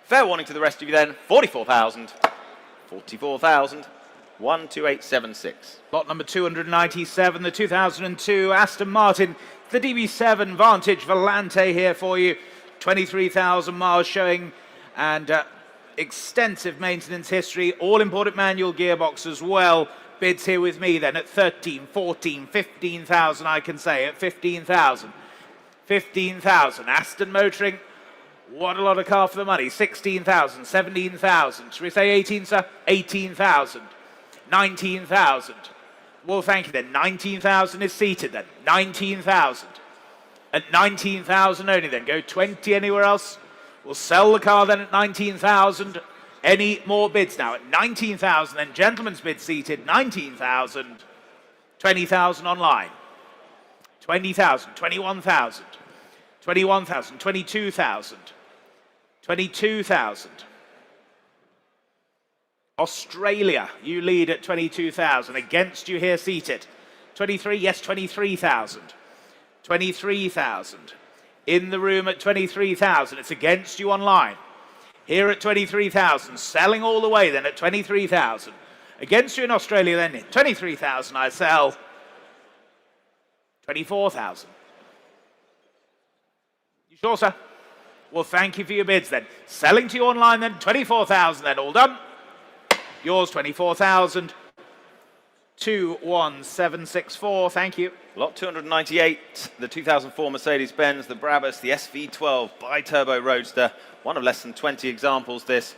Fair warning to the rest of you then. 44,000. 44,000. 12876. Lot number 297, the 2002 Aston Martin, the DB7 Vantage Volante here for you. 23,000 miles showing and extensive maintenance history. All-important manual gearbox as well. Bids here with me then at 13, 14, 15,000 I can say at 15,000. 15,000. Aston Motoring. What a lot of car for the money. 16,000, 17,000. Should we say 18, sir? 18,000. 19,000. Well, thank you then. 19,000 is seated then. 19,000. At 19,000 only then. Go 20 anywhere else. We'll sell the car then at 19,000. Any more bids now? At 19,000 then. Gentleman's bid seated. 19,000. 20,000 online. 20,000. 21,000. 21,000. 22,000. 22,000. Australia, you lead at 22,000. Against you here seated. 23, yes, 23,000. 23,000. In the room at 23,000. It's against you online. Here at 23,000. Selling all the way then at 23,000. Against you in Australia then. 23,000 I sell. 24,000. You sure, sir? Well, thank you for your bids then. Selling to you online then. 24,000 then. All done. Yours, 24,000. 21764, thank you. Lot 298, the 2004 Mercedes-Benz, the Brabus, the SV12 bi-turbo Roadster. One of less than 20 examples this.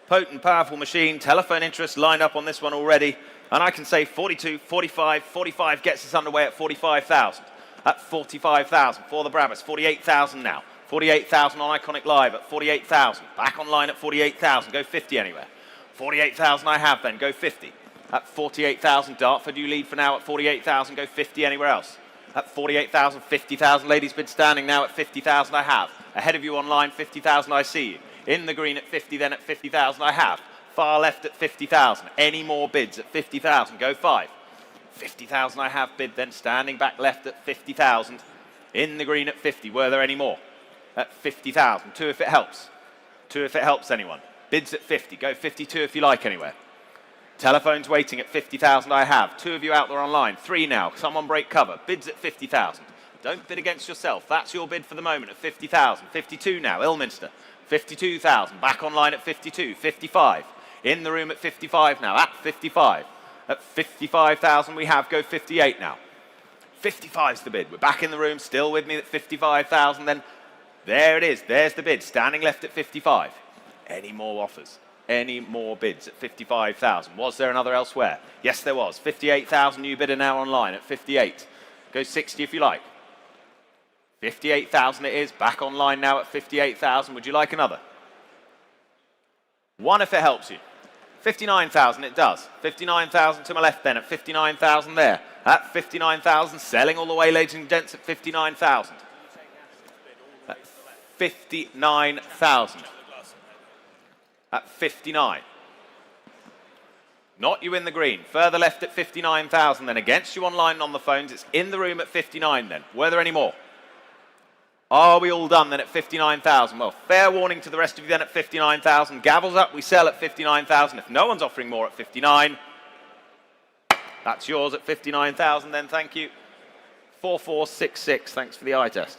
Potent, powerful machine. Telephone interest lined up on this one already. And I can say 42, 45, 45 gets us underway at 45,000. At 45,000 for the Brabus. 48,000 now. 48,000 on Iconic Live at 48,000. Back online at 48,000. Go 50 anywhere. 48,000 I have then, go 50. At 48,000, Dartford you lead for now at 48,000, go 50 anywhere else. At 48,000, 50,000, ladies bid standing now at 50,000 I have. Ahead of you online, 50,000 I see you. In the green at 50, then at 50,000 I have. Far left at 50,000. Any more bids at 50,000, go 5. 50,000 I have bid then, standing back left at 50,000. In the green at 50, were there any more? At 50,000, 2 if it helps. 2 if it helps anyone. Bids at 50. Go 52 if you like anywhere. Telephones waiting at 50,000 I have. 2 of you out there online. 3 now. Someone break cover. Bids at 50,000. Don't bid against yourself. That's your bid for the moment at 50,000. 52 now. Ilminster. 52,000. Back online at 52. 55. In the room at 55 now. At 55. At 55,000 we have. Go 58 now. 55's the bid. We're back in the room. Still with me at 55,000 then. There it is. There's the bid. Standing left at 55. Any more offers? Any more bids at 55,000? Was there another elsewhere? Yes, there was. 58,000 new bidder now online at 58. Go 60 if you like. 58,000 it is. Back online now at 58,000. Would you like another? 1 if it helps you. 59,000 it does. 59,000 to my left then at 59,000 there. At 59,000, selling all the way, ladies and gents, at 59,000. At 59,000. at 59. Not you in the green. Further left at 59,000. Then against you online and on the phones. It's in the room at 59 then. Were there any more? Are we all done then at 59,000? Well, fair warning to the rest of you then at 59,000. Gavels up, we sell at 59,000. If no one's offering more at 59, that's yours at 59,000 then, thank you. 4466, thanks for the eye test.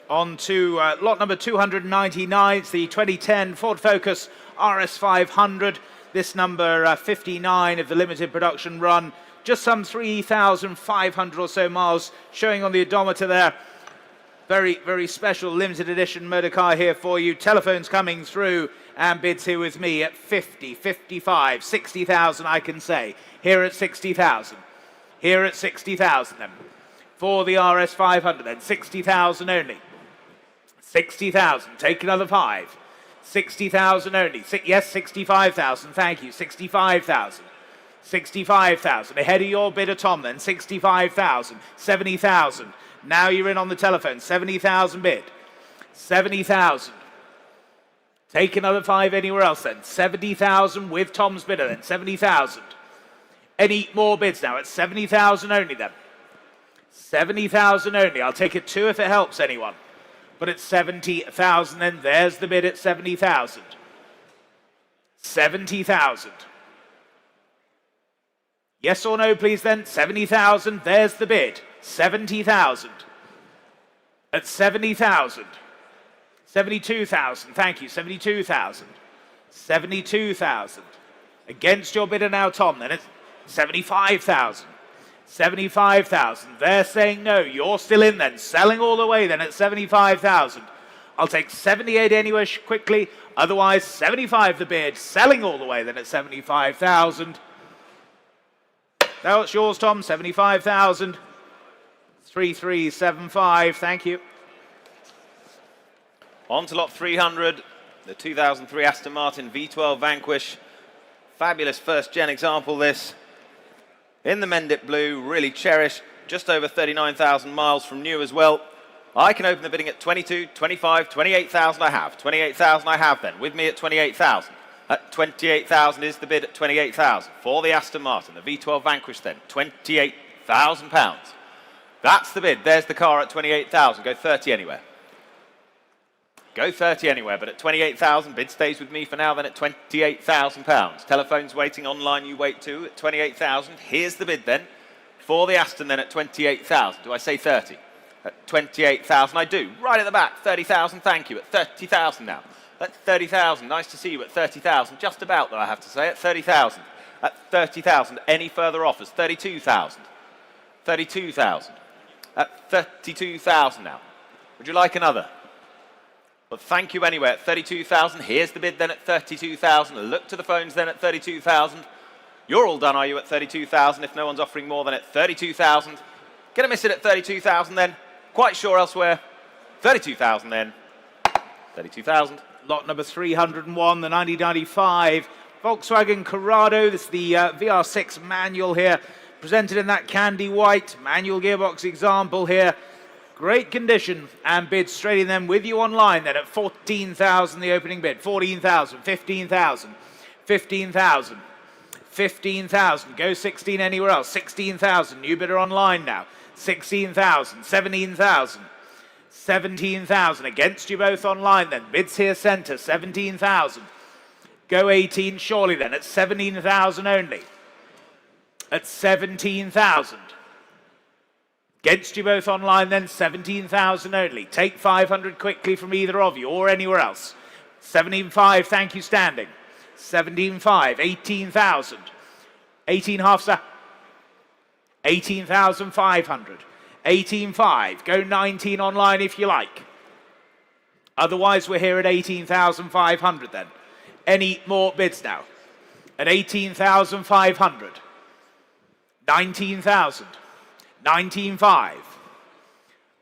On to lot number 299, it's the 2010 Ford Focus RS500. This number 59 of the limited production run. Just some 3,500 or so miles showing on the odometer there. Very, very special limited edition motor car here for you. Telephones coming through and bids here with me at 50, 55, 60,000 I can say. Here at 60,000. Here at 60,000 then. For the RS500 then, 60,000 only. 60,000, take another 5. 60,000 only. Yes, 65,000, thank you. 65,000. 65,000. Ahead of your bidder, Tom, then. 65,000. 70,000. Now you're in on the telephone. 70,000 bid. 70,000. Take another 5 anywhere else then. 70,000 with Tom's bidder then. 70,000. Any more bids now? It's 70,000 only then. 70,000 only. I'll take it 2 if it helps anyone. But it's 70,000 then. There's the bid at 70,000. 70,000. Yes or no, please then. 70,000. There's the bid. 70,000. At 70,000. 72,000. Thank you. 72,000. 72,000. Against your bidder now, Tom. Then it's 75,000. 75,000. They're saying no. You're still in then. Selling all the way then at 75,000. I'll take 78 anyway quickly. Otherwise, 75 the bid. Selling all the way then at 75,000. Now it's yours, Tom. 75,000. 3375. Thank you. On to lot 300. The 2003 Aston Martin V12 Vanquish. Fabulous first-gen example, this. In the Mendip Blue, really cherished, just over 39,000 miles from new as well. I can open the bidding at 22, 25, 28,000 I have. 28,000 I have then, with me at 28,000. At 28,000 is the bid at 28,000 for the Aston Martin, the V12 Vanquish then, £28,000. That's the bid, there's the car at 28,000, go 30 anywhere. Go 30 anywhere, but at 28,000, bid stays with me for now then at £28,000. Telephones waiting, online you wait too at 28,000. Here's the bid then for the Aston then at 28,000. Do I say 30? At 28,000, I do. Right at the back, 30,000, thank you. At 30,000 now. At 30,000, nice to see you at 30,000. Just about, though, I have to say, at 30,000. At 30,000, any further offers? 32,000. 32,000. At 32,000 now. Would you like another? But thank you anyway at 32,000. Here's the bid then at 32,000. Look to the phones then at 32,000. You're all done, are you, at 32,000? If no one's offering more than at 32,000. Gonna miss it at 32,000 then. Quite sure elsewhere. 32,000 then. 32,000. Lot number 301, the 1995 Volkswagen Corrado. This is the VR6 manual here, presented in that candy white manual gearbox example here. Great condition, and bid straight in them with you online then at 14,000 the opening bid. 14,000, 15,000, 15,000, 15,000. Go 16 anywhere else. 16,000. New bidder online now. 16,000, 17,000, 17,000. Against you both online then. Bids here centre. 17,000. Go 18 surely then at 17,000 only. At 17,000. Against you both online then, 17,000 only. Take 500 quickly from either of you or anywhere else. 17,500, thank you, standing. 17,500, 18,000. 18,500, sir. 18,500. 18,500, go 19 online if you like. Otherwise, we're here at 18,500 then. Any more bids now? At 18,500. 19,000. 19,500.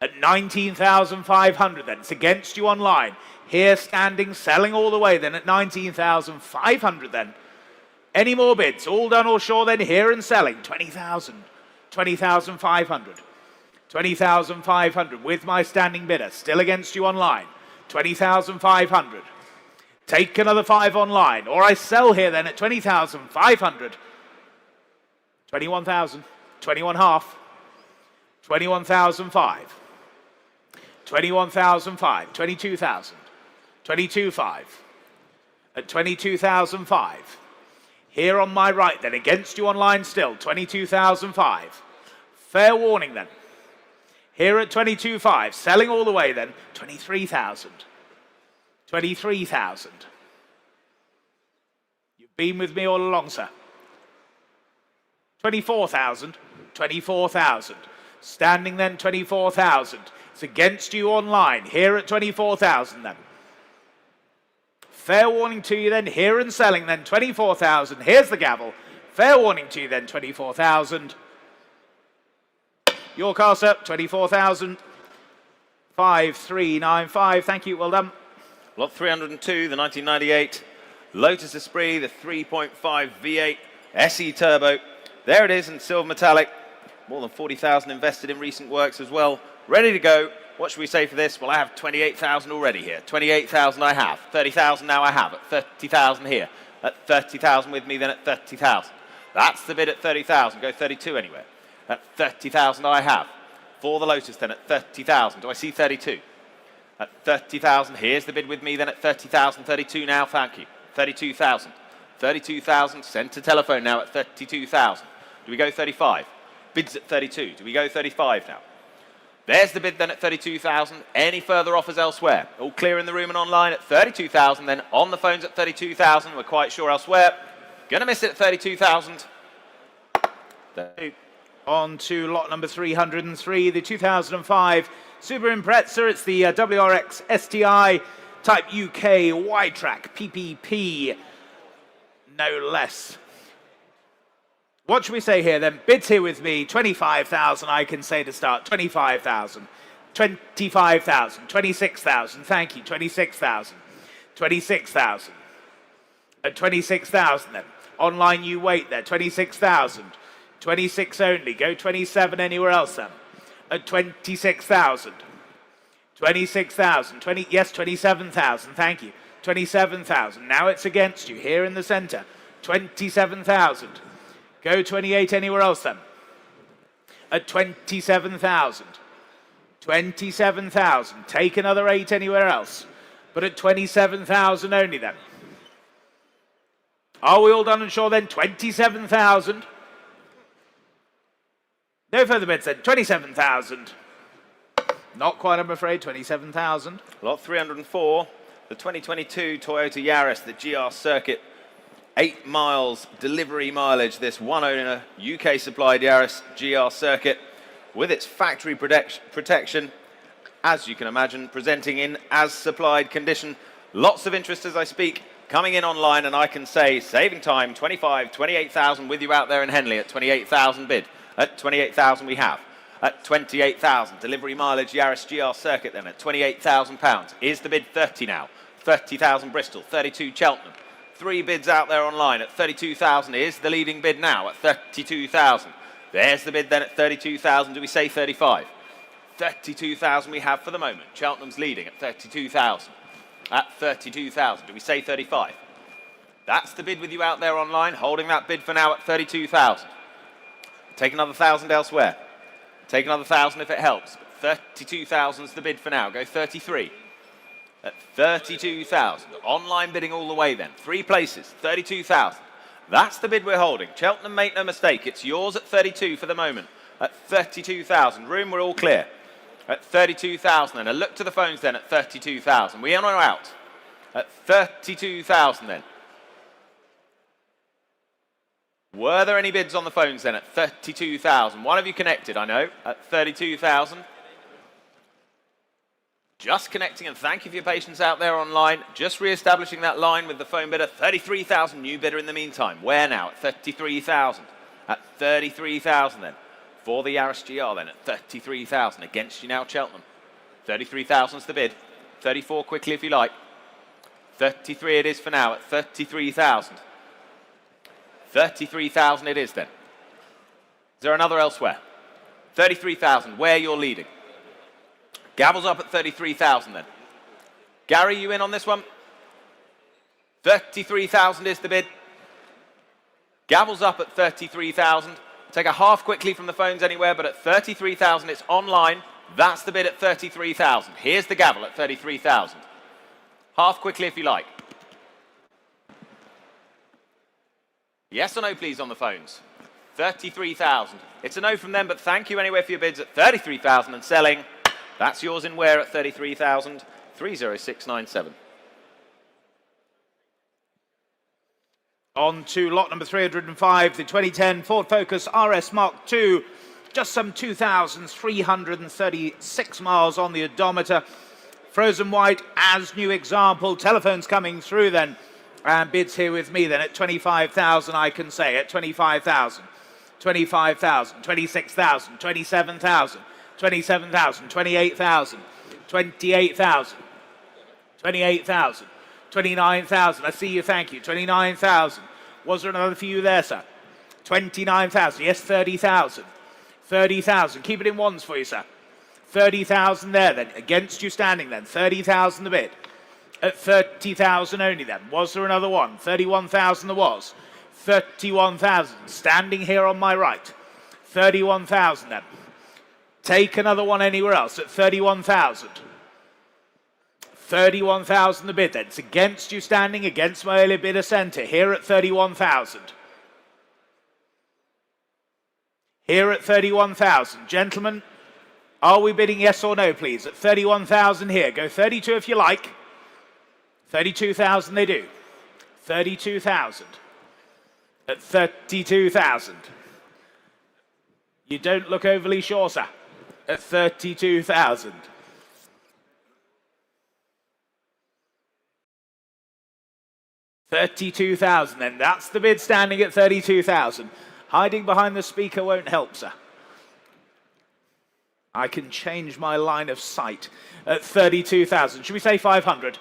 At 19,500 then. It's against you online. Here standing, selling all the way then at 19,500 then. Any more bids? All done or sure then, here and selling. 20,000. 20,500. 20,500 with my standing bidder. Still against you online. 20,500. Take another 5 online, or I sell here then at 20,500. 21,000, 21.5, 21,005, 21,005, 22,000, 22.5, at 22,005. Here on my right then, against you online still, 22,005. Fair warning then. Here at 22.5, selling all the way then, 23,000. 23,000. You've been with me all along, sir. 24,000, 24,000. Standing then 24,000. It's against you online. Here at 24,000 then. Fair warning to you then. Here and selling then 24,000. Here's the gavel. Fair warning to you then 24,000. Your car, sir, 24,000. 5395. Thank you. Well done. Lot 302, the 1998 Lotus Esprit, the 3.5 V8 SE Turbo. There it is in silver metallic. More than 40,000 invested in recent works as well. Ready to go. What should we say for this? Well, I have 28,000 already here. 28,000 I have. 30,000 now I have. At 30,000 here. At 30,000 with me, then at 30,000. That's the bid at 30,000. Go 32 anywhere. At 30,000 I have. For the Lotus then at 30,000. Do I see 32? At 30,000. Here's the bid with me then at 30,000. 32 now. Thank you. 32,000. 32,000. Send to telephone now at 32,000. Do we go 35? Bids at 32. Do we go 35 now? There's the bid then at 32,000. Any further offers elsewhere? All clear in the room and online at 32,000. Then on the phones at 32,000. We're quite sure elsewhere. Gonna miss it at 32,000. On to lot number 303, the 2005 Super Impreza. It's the WRX STI Type UK Y-Track PPP, no less. What should we say here then? Bids here with me, 25,000 I can say to start, 25,000, 25,000, 26,000, thank you, 26,000, 26,000, at 26,000 then. Online you wait there, 26,000, 26 only, go 27 anywhere else then. At 26,000, 26,000, 20, yes, 27,000, thank you, 27,000, now it's against you, here in the center, 27,000. Go 28 anywhere else then. At 27,000. 27,000. Take another 8 anywhere else. But at 27,000 only then. Are we all done and sure then? 27,000. No further bids then. 27,000. Not quite, I'm afraid. 27,000. Lot 304, the 2022 Toyota Yaris, the GR Circuit. 8 miles delivery mileage, this one owner UK supplied Yaris GR Circuit with its factory protection, as you can imagine, presenting in as supplied condition. Lots of interest as I speak, coming in online, and I can say saving time, 28,000 with you out there in Henley at 28,000 bid. At 28,000 we have. At 28,000 delivery mileage Yaris GR Circuit then at £28,000. Is the bid 30 now? 30,000 Bristol, 32 Cheltenham. 3 bids out there online at 32,000 is the leading bid now at 32,000. There's the bid then at 32,000. Do we say 35? 32,000 we have for the moment. Cheltenham's leading at 32,000. At 32,000. Do we say 35? That's the bid with you out there online. Holding that bid for now at 32,000. Take another 1,000 elsewhere. Take another 1,000 if it helps. 32,000 is the bid for now. Go 33. At 32,000. Online bidding all the way then. 3 places, 32,000. That's the bid we're holding. Cheltenham, make no mistake, it's yours at 32 for the moment. At 32,000. Room, we're all clear. At 32,000 then. A look to the phones then at 32,000. We in or out? At 32,000 then. Were there any bids on the phones then at 32,000? One of you connected, I know, at 32,000. Just connecting, and thank you for your patience out there online. Just re-establishing that line with the phone bidder. 33,000, new bidder in the meantime. Where now? At 33,000. At 33,000 then. For the Yaris GR then at 33,000. Against you now, Cheltenham. 33,000 is the bid. 34 quickly if you like. 33 it is for now at 33,000. 33,000 it is then. Is there another elsewhere? 33,000, where you're leading. Gavel's up at 33,000 then. Gary, you in on this one? 33,000 is the bid. Gavel's up at 33,000. Take a half quickly from the phones anywhere, but at 33,000 it's online. That's the bid at 33,000. Here's the gavel at 33,000. Half quickly if you like. Yes or no, please, on the phones. 33,000. It's a no from them, but thank you anyway for your bids at 33,000 and selling. That's yours in wear at 33,000. 30697. On to lot number 305, the 2010 Ford Focus RS Mark II. Just some 2,336 miles on the odometer. Frozen white as new example. Telephones coming through then. And bids here with me then at 25,000, I can say, at 25,000. 25,000, 26,000, 27,000, 27,000, 28,000, 28,000, 28,000, 29,000. I see you, thank you. 29,000. Was there another for you there, sir? 29,000. Yes, 30,000. 30,000. Keep it in ones for you, sir. 30,000 there then. Against you standing then. 30,000 the bid. At 30,000 only then. Was there another one? 31,000 there was. 31,000. Standing here on my right. 31,000 then. Take another one anywhere else at 31,000. 31,000 the bid then. It's against you standing against my early bidder centre. Here at 31,000. Here at 31,000. Gentlemen, are we bidding yes or no, please? At 31,000 here. Go 32 if you like. 32,000 they do. 32,000. At 32,000. You don't look overly sure, sir. At 32,000. 32,000 then. That's the bid standing at 32,000. Hiding behind the speaker won't help, sir. I can change my line of sight at 32,000. Should we say 500?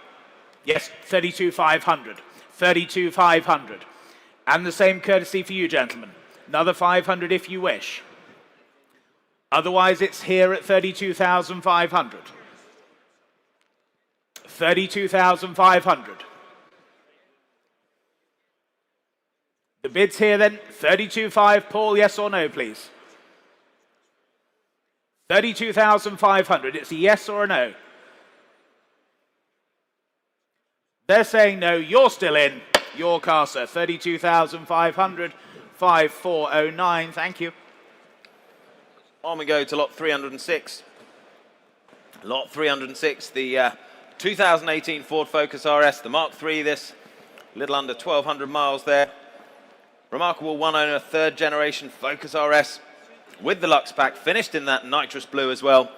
Yes, 32,500. 32,500. And the same courtesy for you, gentlemen. Another 500 if you wish. Otherwise, it's here at 32,500. 32,500. The bid's here then. 32,500. Paul, yes or no, please? 32,500. It's a yes or a no. They're saying no. You're still in. Your car, sir. 32,500. 5409. Thank you. On we go to lot 306. Lot 306, the 2018 Ford Focus RS, the Mark III, this little under 1,200 miles there. Remarkable one owner, third generation Focus RS with the Lux Pack, finished in that nitrous blue as well.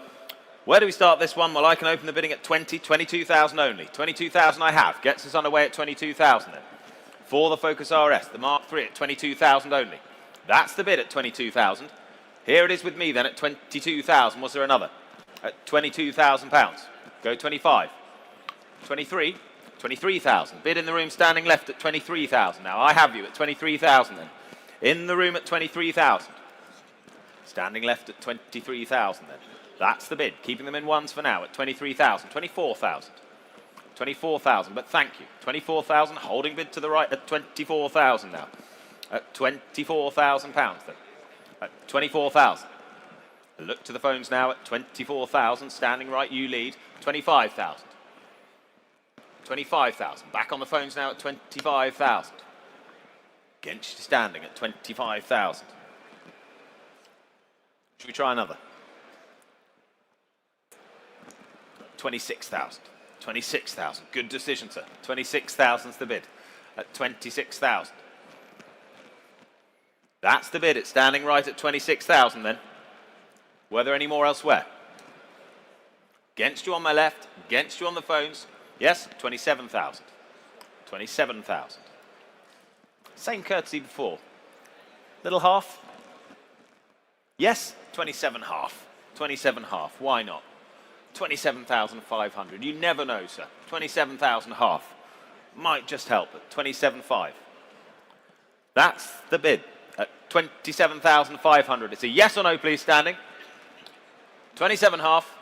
Where do we start this one? Well, I can open the bidding at 22,000 only. 22,000 I have. Gets us underway at 22,000 then. For the Focus RS, the Mark III at 22,000 only. That's the bid at 22,000. Here it is with me then at 22,000. Was there another? At £22,000. Go 25. 23. 23,000. Bid in the room standing left at 23,000. Now I have you at 23,000 then. In the room at 23,000. Standing left at 23,000 then. That's the bid. Keeping them in ones for now at 23,000. 24,000. 24,000, but thank you. 24,000, holding bid to the right at 24,000 now. At £24,000 then. At 24,000. Look to the phones now at 24,000. Standing right, you lead. 25,000. 25,000. Back on the phones now at 25,000. Against standing at 25,000. Should we try another? 26,000. 26,000. Good decision, sir. 26,000's the bid. At 26,000. That's the bid. It's standing right at 26,000 then. Were there any more elsewhere? Against you on my left. Against you on the phones. Yes, 27,000. 27,000. Same courtesy before. Little half. Yes, 27 half. 27 half. Why not? 27,500. You never know, sir. 27,000 half. Might just help at 27.5. That's the bid at 27,500. It's a yes or no, please, standing. 27 half.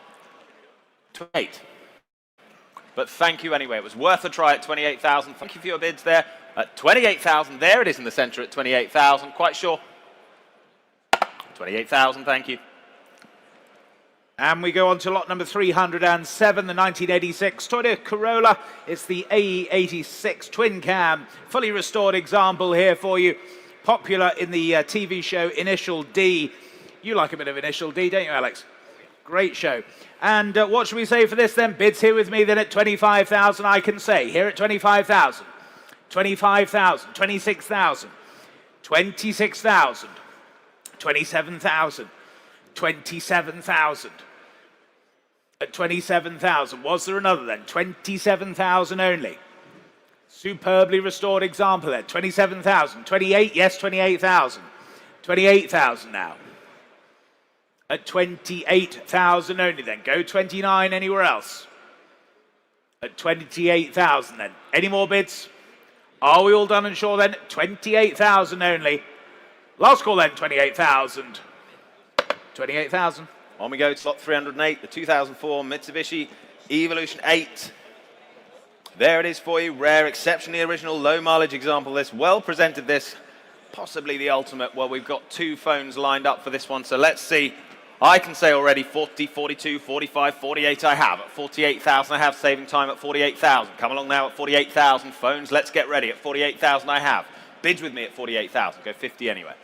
28. but thank you anyway. It was worth a try at 28,000. Thank you for your bids there. At 28,000, there it is in the centre at 28,000. Quite sure. 28,000, thank you. And we go on to lot number 307, the 1986 Toyota Corolla. It's the AE86 twin cam, fully restored example here for you. Popular in the TV show Initial D. You like a bit of Initial D, don't you, Alex? Great show. And what should we say for this then? Bids here with me then at 25,000, I can say. Here at 25,000, 25,000, 26,000, 26,000, 27,000, 27,000. At 27,000, was there another then? 27,000 only. Superbly restored example there. 27,000, 28, yes, 28,000. 28,000 now. At 28,000 only then. Go 29 anywhere else. At 28,000 then. Any more bids? Are we all done and sure then? 28,000 only. Last call then, 28,000. 28,000. On we go to slot 308, the 2004 Mitsubishi Evolution 8. There it is for you. Rare, exceptionally original, low mileage example of this. Well presented this. Possibly the ultimate. Well, we've got two phones lined up for this one, so let's see. I can say already 40, 42, 45, 48 I have. At 48,000 I have, saving time at 48,000. Come along now at 48,000. Phones, let's get ready. At 48,000 I have. Bids with me at 48,000. Go 50 anyway.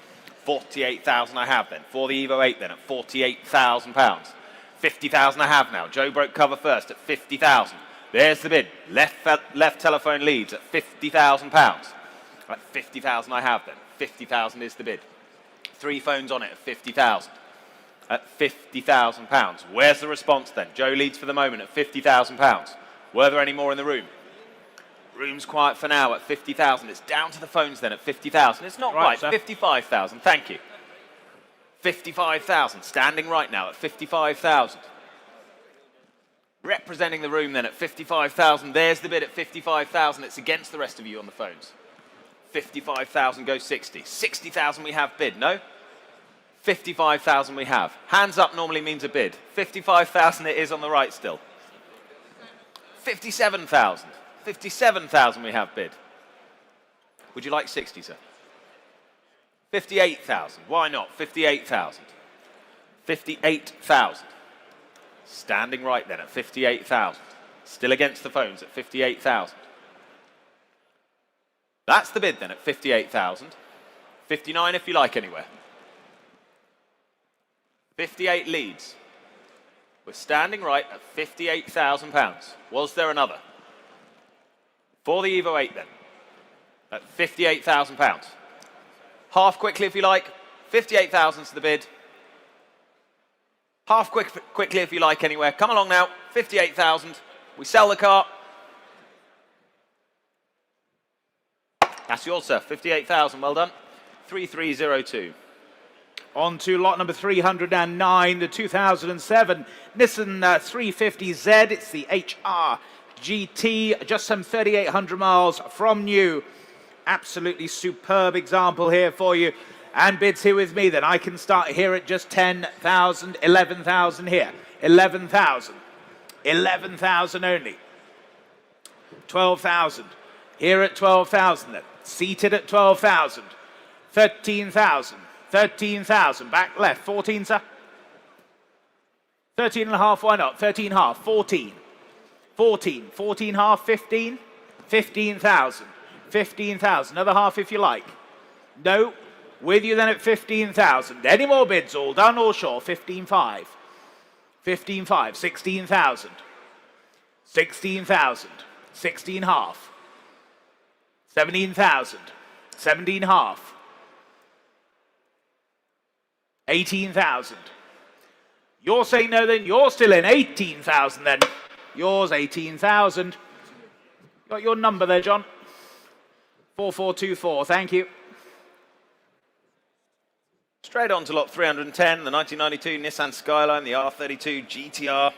48,000 I have then. For the Evo 8 then at 48,000 pounds. 50,000 I have now. Joe broke cover first at 50,000. There's the bid. Left telephone leads at 50,000 pounds. At 50,000 I have then. 50,000 is the bid. Three phones on it at 50,000. At 50,000 pounds. Where's the response then? Joe leads for the moment at 50,000 pounds. Were there any more in the room? Room's quiet for now at 50,000. It's down to the phones then at 50,000. It's not right. 55,000. Thank you. 55,000. Standing right now at 55,000. Representing the room then at 55,000. There's the bid at 55,000. It's against the rest of you on the phones. 55,000 goes 60. 60,000 we have bid. No? 55,000 we have. Hands up normally means a bid. 55,000 it is on the right still. 57,000. 57,000 we have bid. Would you like 60, sir? 58,000. Why not? 58,000. 58,000. Standing right then at 58,000. Still against the phones at 58,000. That's the bid then at 58,000. 59 if you like anywhere. 58 leads. We're standing right at 58,000 pounds. Was there another? For the Evo 8 then, at 58,000 pounds. Half quickly if you like. 58,000 is the bid. Half quickly if you like anywhere. Come along now. 58,000. We sell the car. That's yours, sir. 58,000. Well done. 3302. On to lot number 309, the 2007 Nissan 350Z. It's the HR GT, just some 3,800 miles from new. Absolutely superb example here for you. And bids here with me then. I can start here at just 10,000, 11,000 here. 11,000. 11,000 only. 12,000. Here at 12,000 then. Seated at 12,000. 13,000. 13,000. Back left. 14, sir. 13 and a half. Why not? 13 half. 14. 14. 14 half. 15. 15,000. 15,000. Another half if you like. No. With you then at 15,000. Any more bids? All done or sure? 15.5. 15.5. 16,000. 16,000. 16 half. 17,000. 17 half. 18,000. You're saying no then? You're still in. 18,000 then. Yours 18,000. Got your number there, John. 4424. Thank you. Straight on to lot 310, the 1992 Nissan Skyline, the R32 GTR.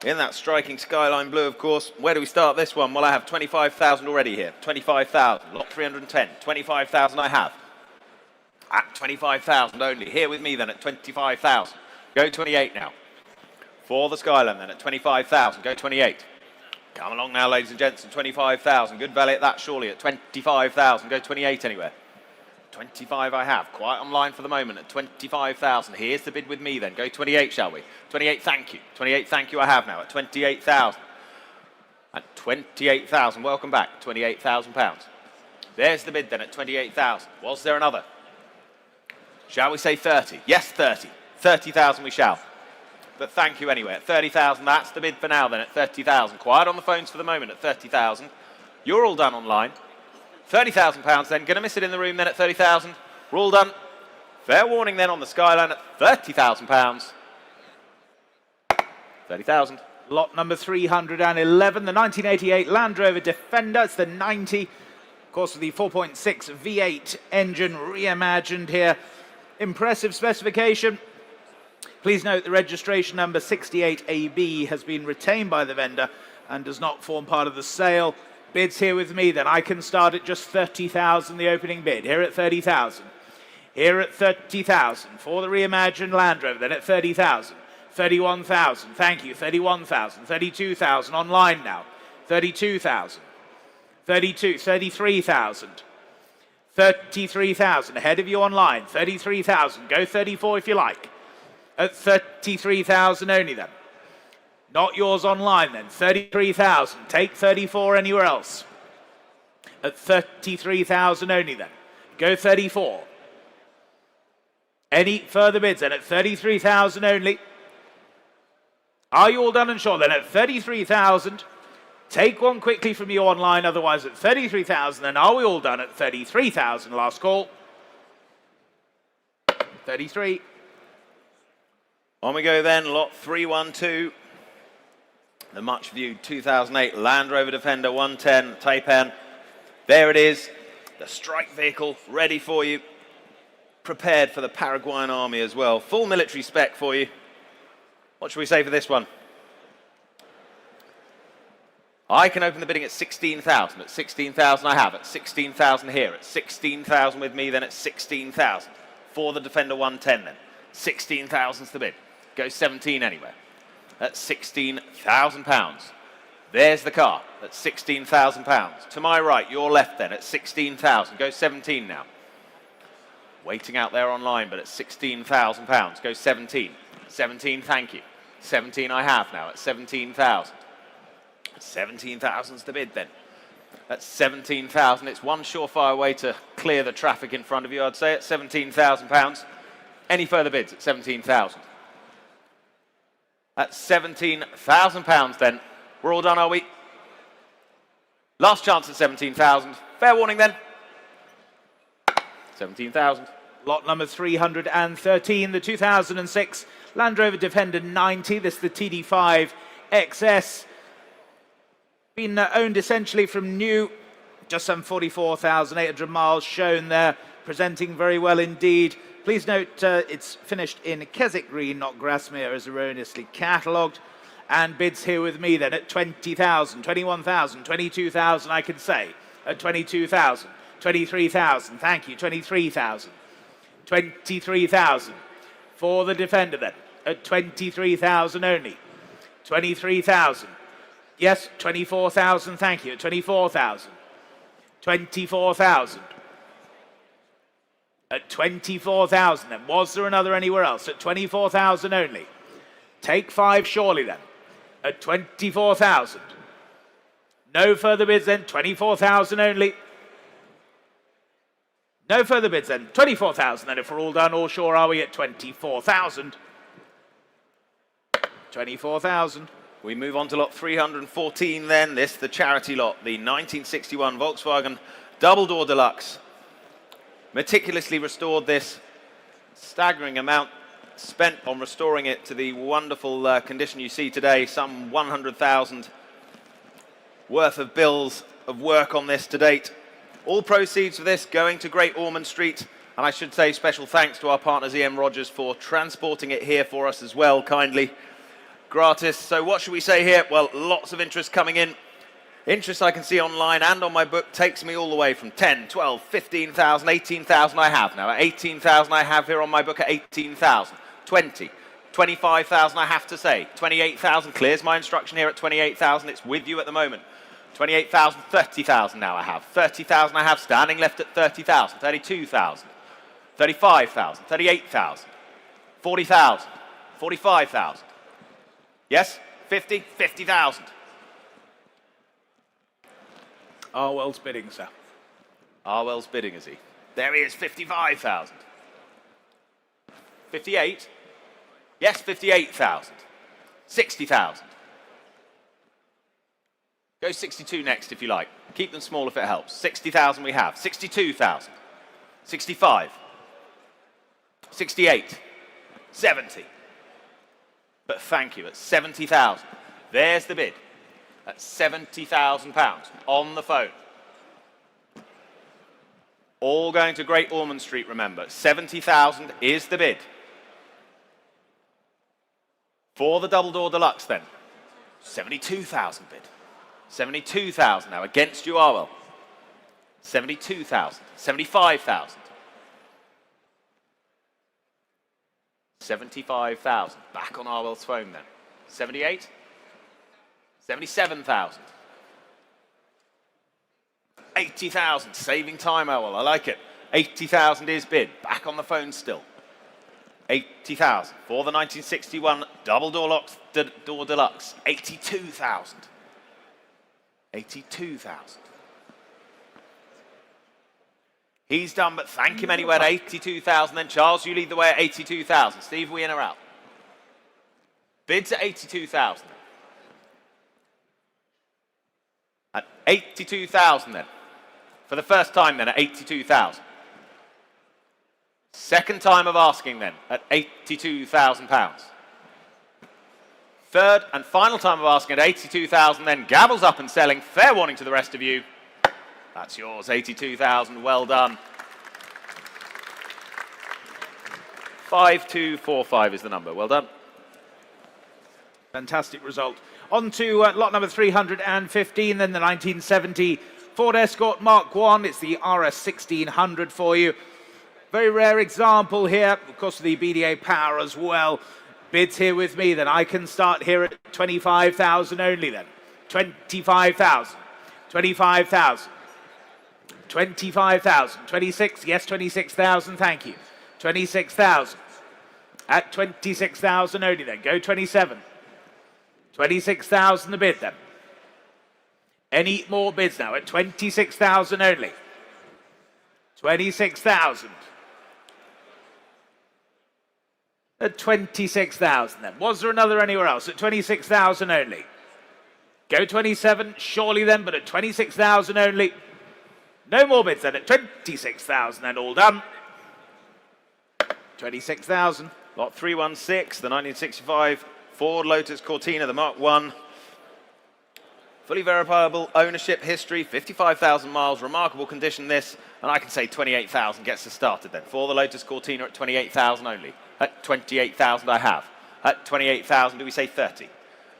In that striking Skyline blue, of course. Where do we start this one? Well, I have 25,000 already here. 25,000. Lot 310. 25,000 I have. At 25,000 only. Here with me then at 25,000. Go 28 now. For the Skyline then at 25,000. Go 28. Come along now, ladies and gents, at 25,000. Good value at that, surely, at 25,000. Go 28 anywhere. 25 I have. Quiet online for the moment at 25,000. Here's the bid with me then. Go 28, shall we? 28, thank you. 28, thank you I have now at 28,000. At 28,000, welcome back, £28,000. There's the bid then at 28,000. Was there another? Shall we say 30? Yes, 30. 30,000 we shall. But thank you anyway. At 30,000, that's the bid for now then at 30,000. Quiet on the phones for the moment at 30,000. You're all done online. £30,000 then. Going to miss it in the room then at 30,000. We're all done. Fair warning then on the skyline at £30,000. 30,000. Lot number 311, the 1988 Land Rover Defender. It's the 90, of course, with the 4.6 V8 engine reimagined here. Impressive specification. Please note the registration number 68AB has been retained by the vendor and does not form part of the sale. Bids here with me, then I can start at just 30,000, the opening bid. Here at 30,000. Here at 30,000 for the reimagined Land Rover, then at 30,000. 31,000, thank you, 31,000, 32,000 online now, 32,000, 33,000, 33,000 ahead of you online, 33,000, go 34 if you like, at 33,000 only then, not yours online then, 33,000, take 34 anywhere else, at 33,000 only then, go 34, any further bids then at 33,000 only. Are you all done and sure then at 33,000? Take one quickly from you online, otherwise at 33,000. And are we all done at 33,000? Last call. 33. On we go then, lot 312. The much viewed 2008 Land Rover Defender 110 Taycan. There it is, the strike vehicle ready for you. Prepared for the Paraguayan army as well. Full military spec for you. What should we say for this one? I can open the bidding at 16,000. At 16,000 I have. At 16,000 here. At 16,000 with me, then at 16,000. For the Defender 110 then. 16,000's the bid. Go 17 anywhere. At £16,000. There's the car. At £16,000. To my right, your left then. At 16,000. Go 17 now. Waiting out there online, but at £16,000. Go 17. 17, thank you. 17 I have now at 17,000. 17,000's the bid then. At 17,000, it's one surefire way to clear the traffic in front of you, I'd say, at £17,000. Any further bids at 17,000? At £17,000 then. We're all done, are we? Last chance at 17,000. Fair warning then. 17,000. Lot number 313, the 2006 Land Rover Defender 90. This is the TD5 XS. Been owned essentially from new, just some 44,800 miles shown there, presenting very well indeed. Please note it's finished in Keswick green, not Grasmere as erroneously catalogued. And bids here with me then at 20,000, 21,000, 22,000 I can say, at 22,000, 23,000, thank you, 23,000. 23,000 for the Defender then, at 23,000 only. 23,000. Yes, 24,000, thank you, at 24,000. 24,000. At 24,000 then. Was there another anywhere else? At 24,000 only. Take 5 surely then. At 24,000. No further bids then, 24,000 only. No further bids then, 24,000 then if we're all done, all sure are we at 24,000. 24,000. We move on to lot 314 then. This, the charity lot, the 1961 Volkswagen Double Door Deluxe. Meticulously restored this. Staggering amount spent on restoring it to the wonderful condition you see today. Some 100,000 worth of bills of work on this to date. All proceeds of this going to Great Ormond Street. And I should say special thanks to our partners EM Rogers for transporting it here for us as well, kindly. Gratis. So what should we say here? Well, lots of interest coming in. Interest I can see online and on my book takes me all the way from 10, 12, 15,000, 18,000 I have now. At 18,000 I have here on my book at 18,000. 20, 25,000 I have to say. 28,000 clears my instruction here at 28,000. It's with you at the moment. 28,000, 30,000 now I have. 30,000 I have standing left at 30,000. 32,000, 35,000, 38,000, 40,000, 45,000. Yes? 50, 50,000. Arwell's bidding, sir. Arwell's bidding, is he? There he is, 55,000. 58? Yes, 58,000. 60,000. Go 62 next if you like. Keep them small if it helps. 60,000 we have. 62,000. 65. 68. 70. But thank you, at 70,000. There's the bid. At £70,000 on the phone. All going to Great Ormond Street, remember. 70,000 is the bid. For the double door deluxe then. 72,000 bid. 72,000 now against you, Arwell. 72,000. 75,000. 75,000. Back on Arwell's phone then. 78. 77,000. 80,000. Saving time, Arwell. I like it. 80,000 is bid. Back on the phone still. 80,000 for the 1961 double door deluxe. 82,000. 82,000. He's done, but thank him anyway at 82,000. Then Charles, you lead the way at 82,000. Steve, we in or out? Bids at 82,000. At 82,000 then. For the first time then at 82,000. Second time of asking then at £82,000. Third and final time of asking at 82,000 then. Gabbles up and selling. Fair warning to the rest of you. That's yours, 82,000. Well done. 5245 is the number. Well done. Fantastic result. On to lot number 315, then the 1970 Ford Escort Mark I. It's the RS 1600 for you. Very rare example here, of course, the BDA power as well. Bids here with me, then I can start here at 25,000 only then. 25,000. 25,000. 25,000. 26, yes, 26,000, thank you. 26,000. At 26,000 only then. Go 27. 26,000 the bid then. Any more bids now at 26,000 only. 26,000. At 26,000 then. Was there another anywhere else? At 26,000 only. Go 27, surely then, but at 26,000 only. No more bids then at 26,000 and all done. 26,000. Lot 316, the 1965 Ford Lotus Cortina, the Mark I. Fully verifiable ownership history, 55,000 miles, remarkable condition this, and I can say 28,000 gets us started then. For the Lotus Cortina at 28,000 only. At 28,000 I have. At 28,000 do we say 30?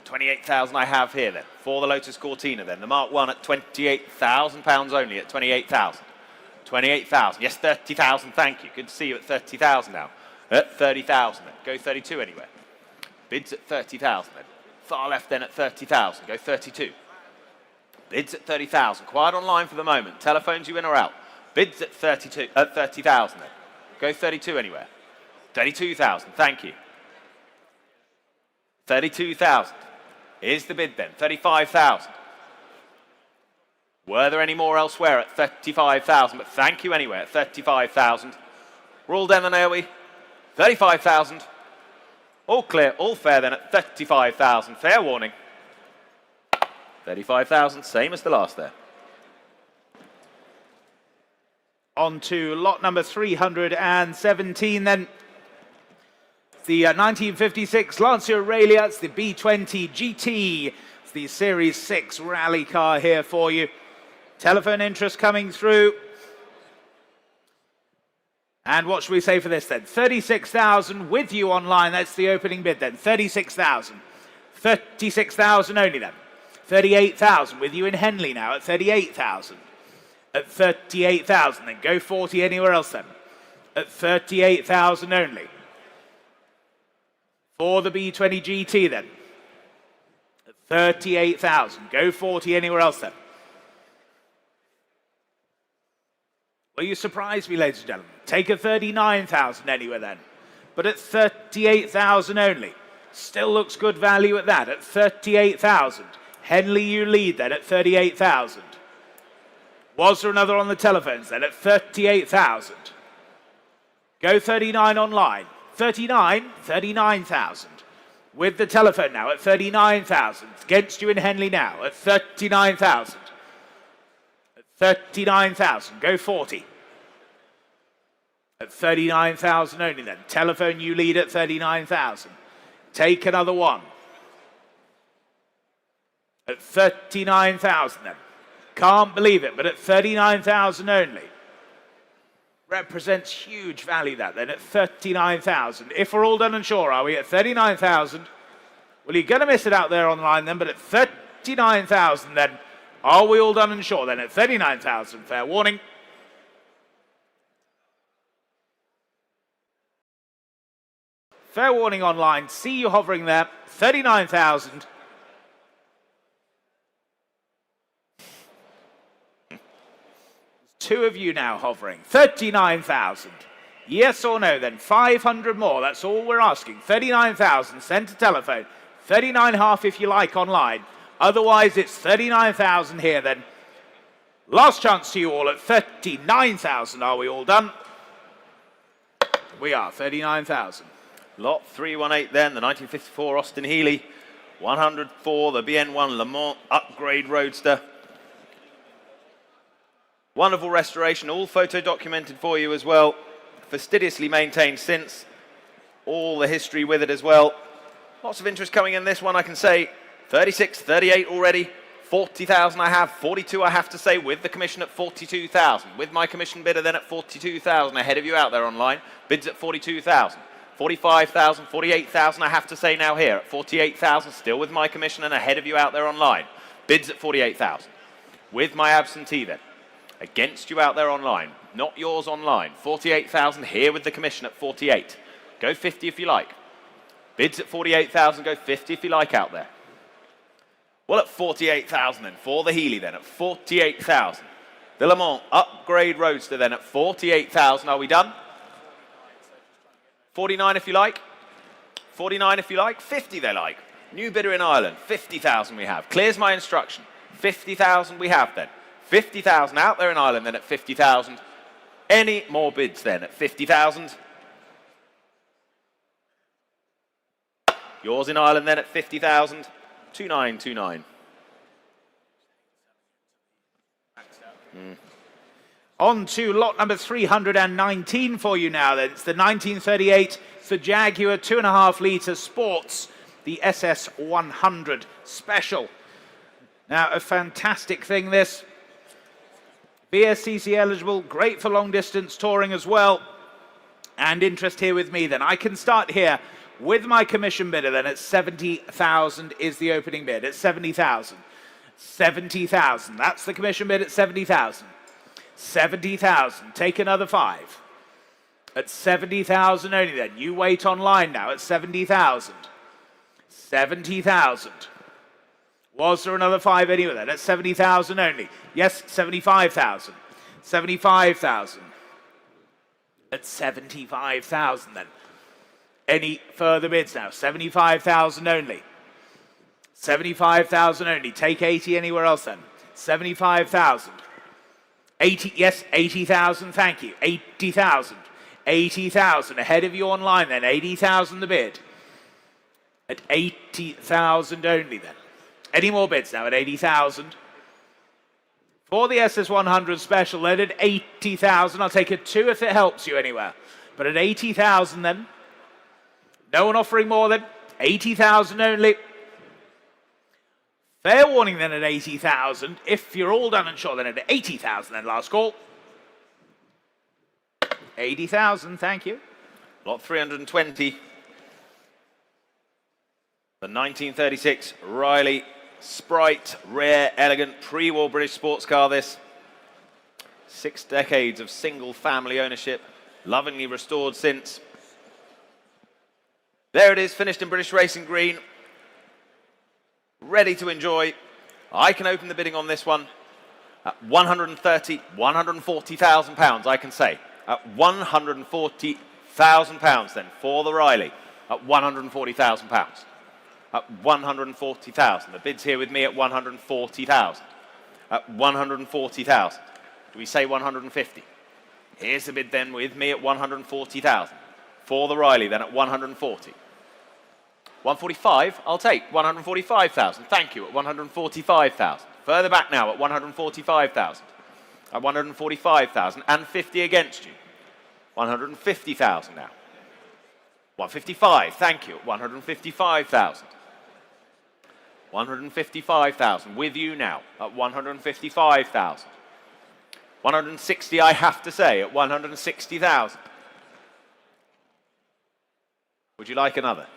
28,000 I have here then. For the Lotus Cortina then. The Mark I at £28,000 only at 28,000. 28,000. Yes, 30,000. Thank you. Good to see you at 30,000 now. At 30,000 then. Go 32 anywhere. Bids at 30,000 then. Far left then at 30,000. Go 32. Bids at 30,000. Quiet online for the moment. Telephones you in or out. Bids at 30,000 then. Go 32 anywhere. 32,000. Thank you. 32,000 is the bid then. 35,000. Were there any more elsewhere at 35,000? But thank you anyway at 35,000. We're all down then, are we? 35,000. All clear, all fair then at 35,000. Fair warning. 35,000, same as the last there. On to lot number 317 then. The 1956 Lancia Aurelia, it's the B20 GT. It's the Series 6 rally car here for you. Telephone interest coming through. And what should we say for this then? 36,000 with you online. That's the opening bid then. 36,000. 36,000 only then. 38,000 with you in Henley now at 38,000. At 38,000 then. Go 40 anywhere else then. At 38,000 only. For the B20 GT then, at 38,000. Go 40 anywhere else then. Will you surprise me, ladies and gentlemen? Take a 39,000 anywhere then. But at 38,000 only. Still looks good value at that, at 38,000. Henley, you lead then at 38,000. Was there another on the telephones then at 38,000? Go 39 online. 39,000. With the telephone now at 39,000. Against you in Henley now at 39,000. At 39,000. Go 40. At 39,000 only then. Telephone, you lead at 39,000. Take another one. At 39,000 then. Can't believe it, but at 39,000 only. Represents huge value that then at 39,000. If we're all done and sure, are we at 39,000? Well, you're going to miss it out there online then, but at 39,000 then, are we all done and sure then at 39,000? Fair warning. Fair warning online. See you hovering there. 39,000. Two of you now hovering. 39,000. Yes or no then? 500 more. That's all we're asking. 39,000. Send to telephone. 39.5 if you like online. Otherwise, it's 39,000 here then. Last chance to you all at 39,000. Are we all done? We are. 39,000. Lot 318 then, the 1954 Austin Healey. 104, the BN1 Le Mans upgrade roadster. Wonderful restoration, all photo documented for you as well. Fastidiously maintained since. All the history with it as well. Lots of interest coming in this one, I can say. 36, 38 already. 40,000 I have, 42 I have to say, with the commission at 42,000. With my commission bidder then at 42,000, ahead of you out there online. Bids at 42,000. 45,000, 48,000 I have to say now here. At 48,000, still with my commission and ahead of you out there online. Bids at 48,000. With my absentee then. Against you out there online, not yours online. 48,000 here with the commission at 48. Go 50 if you like. Bids at 48,000, go 50 if you like out there. Well, at 48,000 then, for the Healey then, at 48,000. The Le Mans upgrade roadster then at 48,000. Are we done? 49 if you like. 49 if you like. 50 they like. New bidder in Ireland, 50,000 we have. Clears my instruction. 50,000 we have then. 50,000 out there in Ireland then at 50,000. Any more bids then at 50,000? Yours in Ireland then at 50,000. 2929. On to lot number 319 for you now then. It's the 1938, it's the Jaguar 2.5 litre Sports, the SS100 Special. Now, a fantastic thing this. BSCC eligible, great for long distance touring as well. And interest here with me then. I can start here with my commission bidder then at 70,000 is the opening bid. At 70,000. 70,000. That's the commission bid at 70,000. 70,000. Take another 5. At 70,000 only then. You wait online now at 70,000. 70,000. Was there another 5 anywhere then? At 70,000 only. Yes, 75,000. 75,000. At 75,000 then. Any further bids now? 75,000 only. 75,000 only. Take 80 anywhere else then. 75,000. 80, yes, 80,000, thank you. 80,000. 80,000. Ahead of you online then. 80,000 the bid. At 80,000 only then. Any more bids now at 80,000? For the SS100 Special then at 80,000. I'll take a 2 if it helps you anywhere. But at 80,000 then. No one offering more than 80,000 only. Fair warning then at 80,000. If you're all done and sure then at 80,000 then last call. 80,000, thank you. Lot 320. The 1936 Riley Sprite, rare, elegant, pre-war British sports car this. 6 decades of single family ownership, lovingly restored since. There it is, finished in British Racing Green. Ready to enjoy. I can open the bidding on this one at £140,000, I can say. At £140,000 then for the Riley. At £140,000. At £140,000. The bid's here with me at £140,000. At £140,000. Do we say 150? Here's the bid then with me at 140,000. For the Riley then at 140. 145, I'll take 145,000. Thank you, at 145,000. Further back now at 145,000. At 145,000 and 50 against you. 150,000 now. 155, thank you, at 155,000. 155,000 with you now at 155,000. 160, I have to say, at 160,000. Would you like another?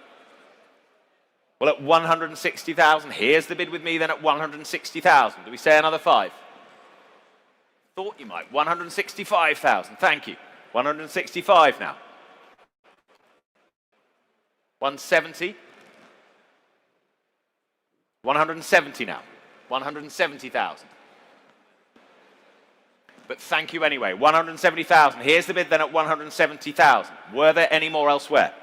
Well, at 160,000, here's the bid with me then at 160,000. Do we say another 5? Thought you might. 165,000, thank you. 165 now. 170. 170 now. 170,000. But thank you anyway. 170,000. Here's the bid then at 170,000. Were there any more elsewhere?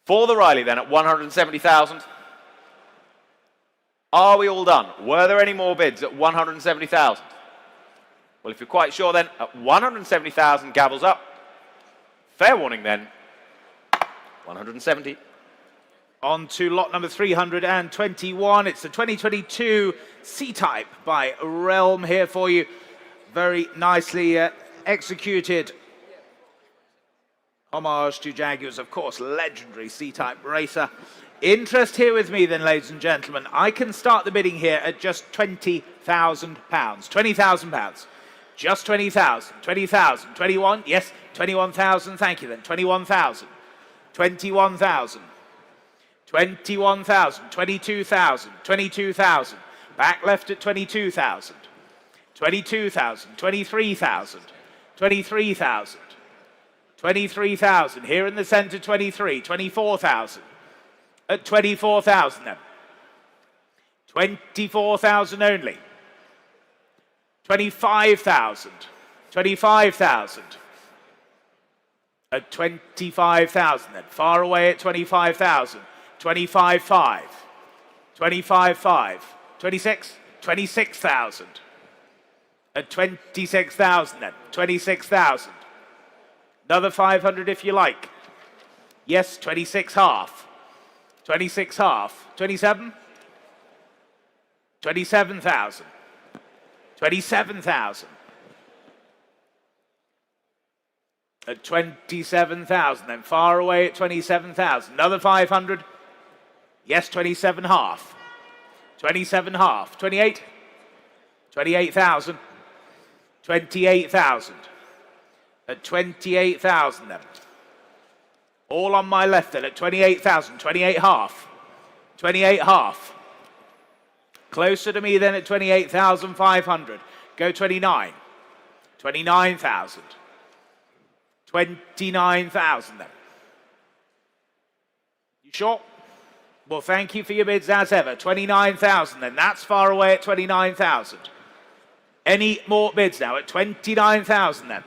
For the Riley then at 170,000. Are we all done? Were there any more bids at 170,000? Well, if you're quite sure then, at 170,000, gavels up. Fair warning then. 170. On to lot number 321. It's the 2022 C-Type by Realm here for you. Very nicely executed. Homage to Jaguar's, of course, legendary C-Type racer. Interest here with me then, ladies and gentlemen. I can start the bidding here at just £20,000. £20,000. Just 20,000. 20,000. 21? Yes. 21,000. Thank you then. 21,000. 21,000. 21,000. 22,000. 22,000. Back left at 22,000. 22,000. 23,000. 23,000. 23,000. Here in the centre, 23. 24,000. At 24,000 then. 24,000 only. 25,000. 25,000. At 25,000 then. Far away at 25,000. 25,500. 25,500. 26. 26,000. At 26,000 then. 26,000. Another 500 if you like. Yes, 26 half. 26 half. 27? 27,000. 27,000. At 27,000, then far away at 27,000. Another 500. Yes, 27 half. 27 half. 28? 28,000. 28,000. At 28,000 then. All on my left then at 28,000. 28 half. 28 half. Closer to me then at 28,500. Go 29. 29,000. 29,000 then. You sure? Well, thank you for your bids as ever. 29,000 then. That's far away at 29,000. Any more bids now at 29,000 then?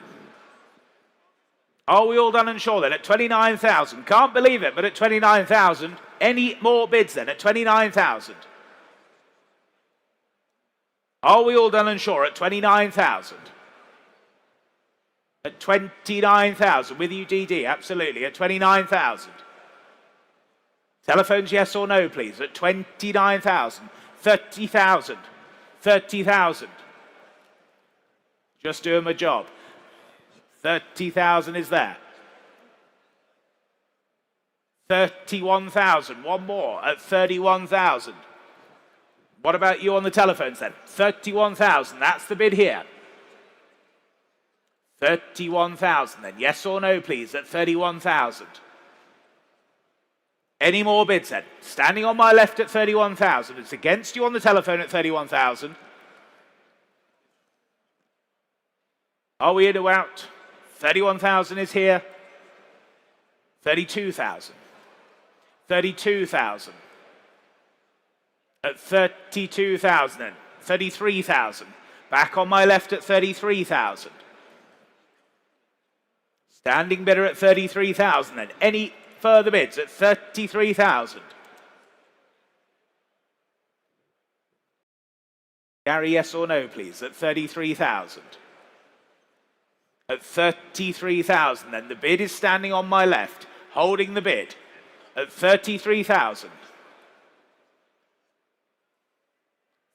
Are we all done and sure then at 29,000? Can't believe it, but at 29,000. Any more bids then at 29,000? Are we all done and sure at 29,000? At 29,000, with you DD, absolutely, at 29,000. Telephones yes or no, please, at 29,000. 30,000. 30,000. Just doing my job. 30,000 is there. 31,000, one more at 31,000. What about you on the telephones then? 31,000, that's the bid here. 31,000 then, yes or no please, at 31,000. Any more bids then? Standing on my left at 31,000. It's against you on the telephone at 31,000. Are we in or out? 31,000 is here. 32,000. 32,000. At 32,000 then. 33,000. Back on my left at 33,000. Standing bidder at 33,000 then. Any further bids at 33,000? Gary, yes or no, please, at 33,000. At 33,000 then. The bid is standing on my left, holding the bid at 33,000.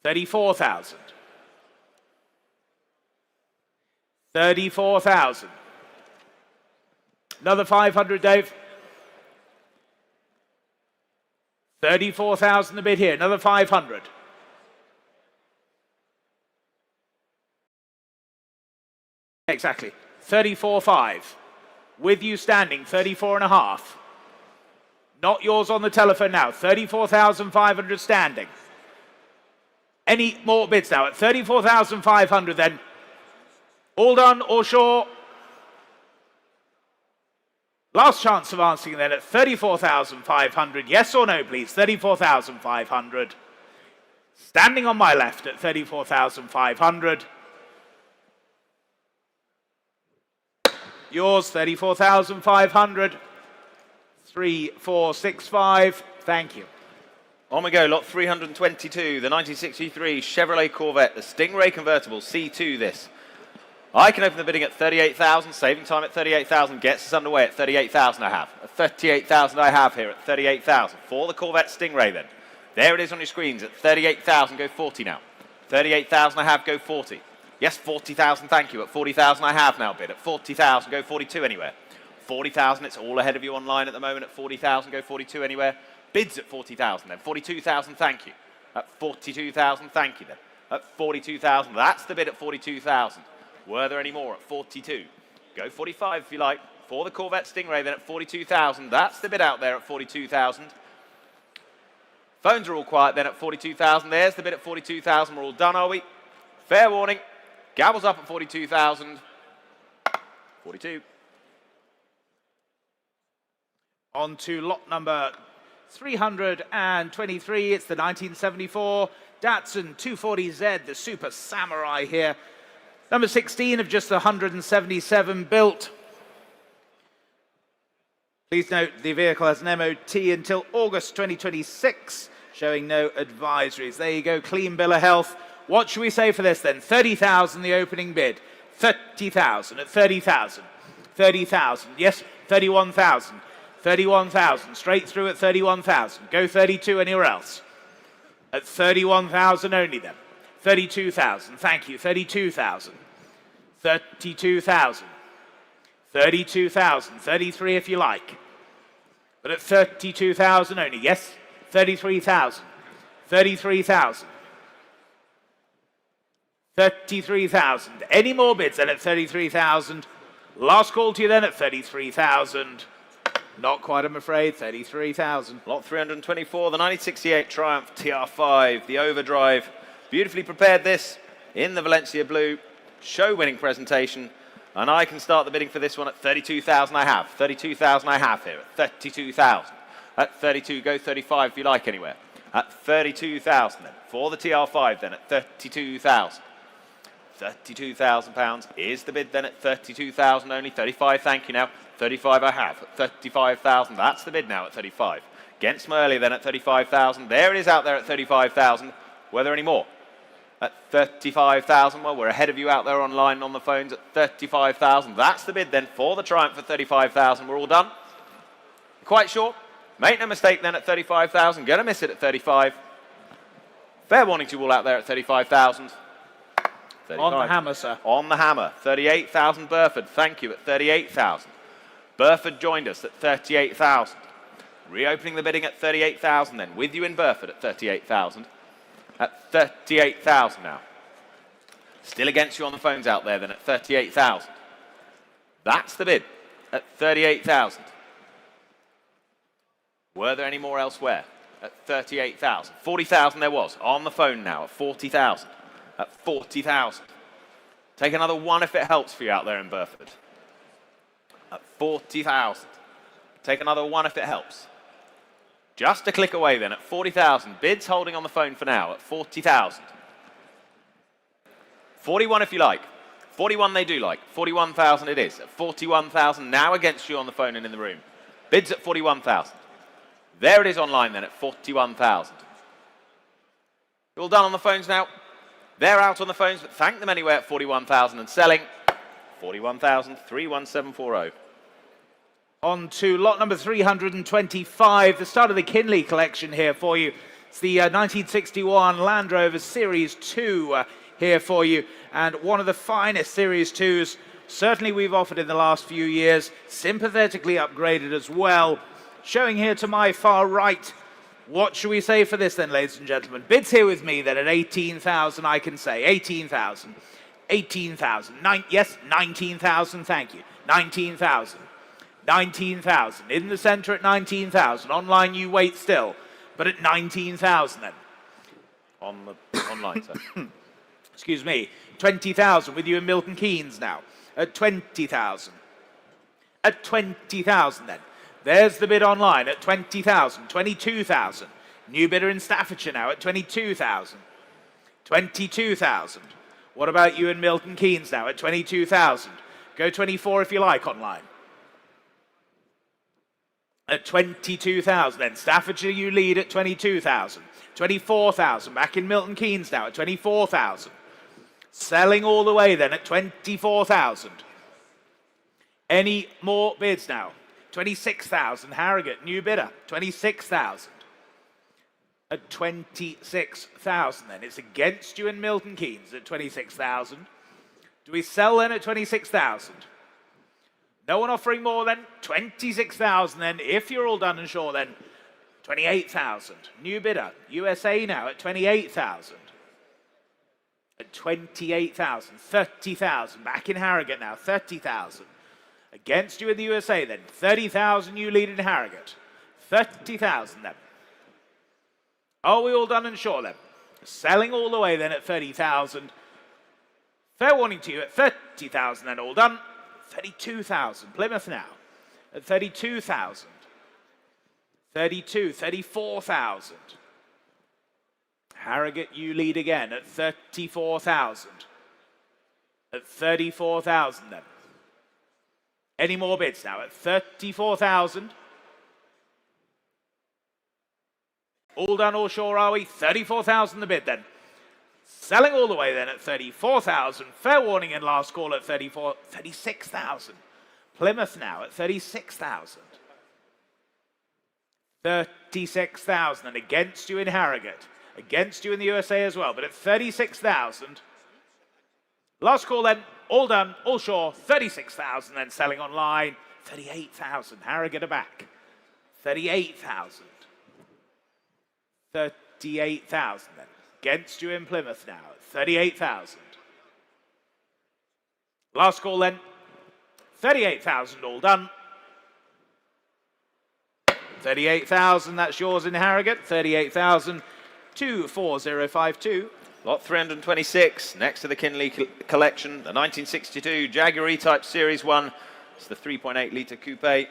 34,000. 34,000. Another 500, Dave. 34,000 the bid here. Another 500. Exactly. 34.5. With you standing, 34.5. Not yours on the telephone now. 34,500 standing. Any more bids now at 34,500 then? All done or sure? Last chance of answering then at 34,500. Yes or no, please? 34,500. Standing on my left at 34,500. Yours, 34,500. 3465. Thank you. On we go, lot 322, the 1963 Chevrolet Corvette, the Stingray convertible, C2 this. I can open the bidding at 38,000, saving time at 38,000, gets us underway at 38,000 I have. At 38,000 I have here at 38,000 for the Corvette Stingray then. There it is on your screens at 38,000, go 40 now. 38,000 I have, go 40. Yes, 40,000, thank you. At 40,000 I have now bid. At 40,000, go 42 anywhere. 40,000, it's all ahead of you online at the moment. At 40,000, go 42 anywhere. Bids at 40,000 then. 42,000, thank you. At 42,000, thank you then. At 42,000, that's the bid at 42,000. Were there any more at 42? Go 45 if you like. For the Corvette Stingray then at 42,000. That's the bid out there at 42,000. Phones are all quiet then at 42,000. There's the bid at 42,000. We're all done, are we? Fair warning. Gavels up at 42,000. 42. On to lot number 323. It's the 1974 Datsun 240Z, the Super Samurai here. Number 16 of just 177 built. Please note the vehicle has an MOT until August 2026, showing no advisories. There you go, clean bill of health. What should we say for this then? 30,000 the opening bid. 30,000 at 30,000. 30,000. Yes, 31,000. 31,000. Straight through at 31,000. Go 32 anywhere else. At 31,000 only then. 32,000. Thank you. 32,000. 32,000. 32,000. 33 if you like. But at 32,000 only. Yes? 33,000. 33,000. 33,000. Any more bids then at 33,000? Last call to you then at 33,000. Not quite, I'm afraid. 33,000. Lot 324, the 1968 Triumph TR5, the overdrive. Beautifully prepared this in the Valencia blue. Show-winning presentation. And I can start the bidding for this one at 32,000 I have. 32,000 I have here at 32,000. At 32, go 35 if you like anywhere. At 32,000 then. For the TR5 then at 32,000. £32,000 is the bid then at 32,000 only. 35, thank you now. 35 I have at 35,000. That's the bid now at 35. Against me earlier then at 35,000. There it is out there at 35,000. Were there any more? At 35,000. Well, we're ahead of you out there online on the phones at 35,000. That's the bid then for the Triumph at 35,000. We're all done. Quite sure. Make no mistake then at 35,000. Gonna miss it at 35. Fair warning to you all out there at 35,000. 35. On the hammer, sir. On the hammer. 38,000 Burford. Thank you at 38,000. Burford joined us at 38,000. Reopening the bidding at 38,000 then. With you in Burford at 38,000. At 38,000 now. Still against you on the phones out there then at 38,000. That's the bid at 38,000. Were there any more elsewhere? At 38,000. 40,000 there was. On the phone now at 40,000. At 40,000. Take another one if it helps for you out there in Burford. At 40,000. Take another one if it helps. Just a click away then at 40,000. Bids holding on the phone for now at 40,000. 41 if you like. 41 they do like. 41,000 it is. At 41,000 now against you on the phone and in the room. Bids at 41,000. There it is online then at 41,000. All done on the phones now. They're out on the phones, but thank them anyway at 41,000 and selling 41,000, 31740. On to lot number 325, the start of the Kinley collection here for you. It's the 1961 Land Rover Series 2 here for you, and one of the finest Series 2s certainly we've offered in the last few years, sympathetically upgraded as well. Showing here to my far right, what should we say for this then, ladies and gentlemen? Bids here with me then at 18,000, I can say. 18,000. 18,000. Yes, 19,000, thank you. 19,000. 19,000. In the centre at 19,000. Online you wait still, but at 19,000 then. On the online, sir. Excuse me. 20,000 with you in Milton Keynes now. At 20,000. At 20,000 then. There's the bid online at 20,000, 22,000. New bidder in Staffordshire now at 22,000. 22,000. What about you in Milton Keynes now at 22,000? Go 24 if you like online. At 22,000 then. Staffordshire you lead at 22,000. 24,000. Back in Milton Keynes now at 24,000. Selling all the way then at 24,000. Any more bids now? 26,000, Harrogate, new bidder, 26,000. At 26,000 then. It's against you in Milton Keynes at 26,000. Do we sell then at 26,000? No one offering more than 26,000 then. If you're all done and short then, 28,000. New bidder, USA now at 28,000. At 28,000, 30,000. Back in Harrogate now, 30,000. Against you in the USA then. 30,000 you lead in Harrogate. 30,000 then. Are we all done and sure then? Selling all the way then at 30,000. Fair warning to you at 30,000 then, all done. 32,000. Plymouth now at 32,000. 34,000. Harrogate you lead again at 34,000. At 34,000 then. Any more bids now at 34,000? All done, all sure, are we? 34,000 the bid then. Selling all the way then at 34,000. Fair warning in last call at 36,000. Plymouth now at 36,000. 36,000 and against you in Harrogate. Against you in the USA as well, but at 36,000. Last call then. All done, all sure, 36,000, then selling online, 38,000. Harrogate are back. 38,000. 38,000 then. Against you in Plymouth now, 38,000. Last call then, 38,000, all done. 38,000, that's yours in Harrogate, 38,000, 24052. Lot 326, next to the Kinley collection, the 1962 Jaguar E-Type Series 1. It's the 3.8 litre coupe.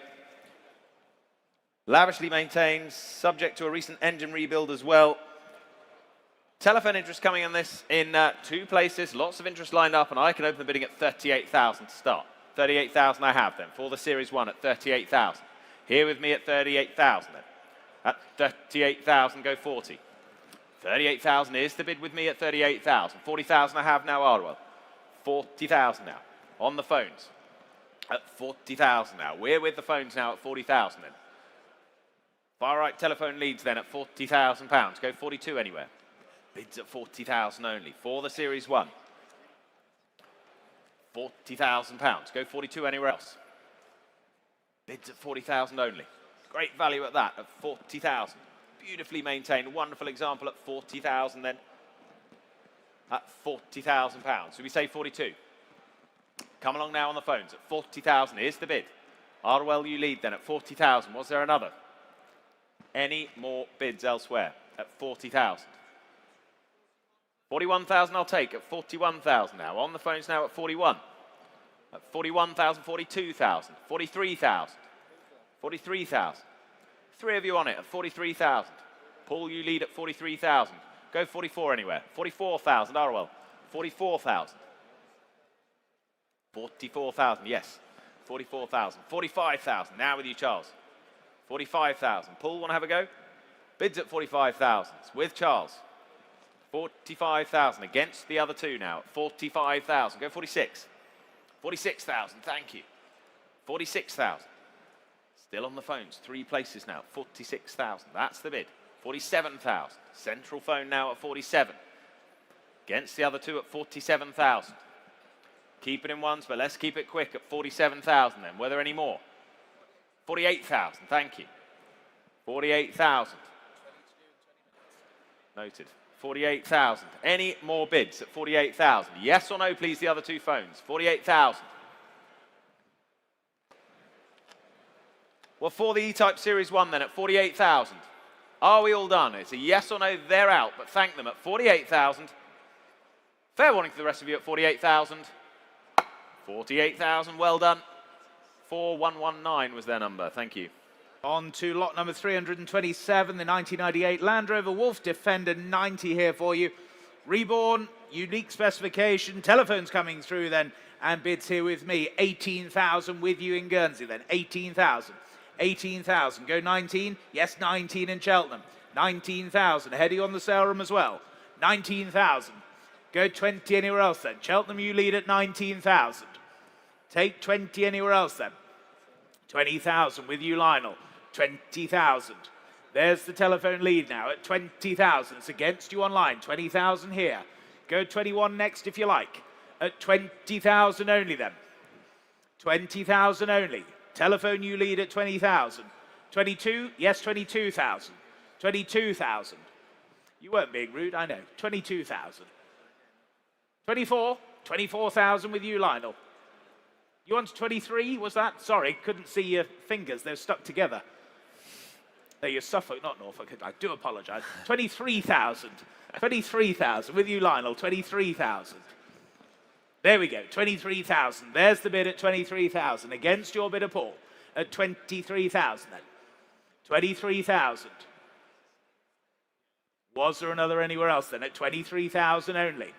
Lavishly maintained, subject to a recent engine rebuild as well. Telephone interest coming in this in two places, lots of interest lined up, and I can open the bidding at 38,000 to start. 38,000 I have then, for the Series 1 at 38,000. Here with me at 38,000 then. At 38,000, go 40. 38,000 is the bid with me at 38,000. 40,000 I have now, Ardwell. 40,000 now. On the phones. At 40,000 now. We're with the phones now at 40,000 then. Far right telephone leads then at £40,000. Go 42 anywhere. Bids at 40,000 only. For the Series 1. £40,000. Go 42 anywhere else. Bids at 40,000 only. Great value at that, at 40,000. Beautifully maintained, wonderful example at 40,000 then. At £40,000. So we say 42. Come along now on the phones at 40,000. Here's the bid. Ardwell, you lead then at 40,000. Was there another? Any more bids elsewhere at 40,000? 41,000 I'll take at 41,000 now. On the phones now at 41. At 41,000, 42,000, 43,000, 43,000. Three of you on it at 43,000. Paul, you lead at 43,000. Go 44 anywhere. 44,000, Arwell. 44,000. 44,000, yes. 44,000. 45,000. Now with you, Charles. 45,000. Paul, want to have a go? Bids at 45,000 with Charles. 45,000 against the other two now. 45,000. Go 46. 46,000. Thank you. 46,000. Still on the phones. Three places now. 46,000. That's the bid. 47,000. Central phone now at 47. Against the other two at 47,000. Keep it in ones, but let's keep it quick at 47,000 then. Were there any more? 48,000. Thank you. 48,000. Noted. 48,000. Any more bids at 48,000? Yes or no, please, the other two phones. 48,000. Well, for the E-Type Series 1 then at 48,000. Are we all done? It's a yes or no, they're out, but thank them at 48,000. Fair warning to the rest of you at 48,000. 48,000, well done. 4119 was their number, thank you. On to lot number 327, the 1998 Land Rover Wolf Defender 90 here for you. Reborn, unique specification, telephones coming through then, and bids here with me. 18,000 with you in Guernsey then, 18,000. 18,000, go 19, yes 19 in Cheltenham. 19,000, heady on the sale room as well. 19,000, go 20 anywhere else then. Cheltenham you lead at 19,000. Take 20 anywhere else then. 20,000 with you Lionel. 20,000. There's the telephone lead now at 20,000. It's against you online. 20,000 here. Go 21 next if you like. At 20,000 only then. 20,000 only. Telephone you lead at 20,000. 22? Yes, 22,000. 22,000. You weren't being rude, I know. 22,000. 24? 24,000 with you Lionel. You want 23, was that? Sorry, couldn't see your fingers. They're stuck together. No, you're Suffolk, not Norfolk. I do apologise. 23,000. 23,000. With you, Lionel. 23,000. There we go. 23,000. There's the bid at 23,000. Against your bidder, Paul. At 23,000 then. 23,000. Was there another anywhere else then? At 23,000 only.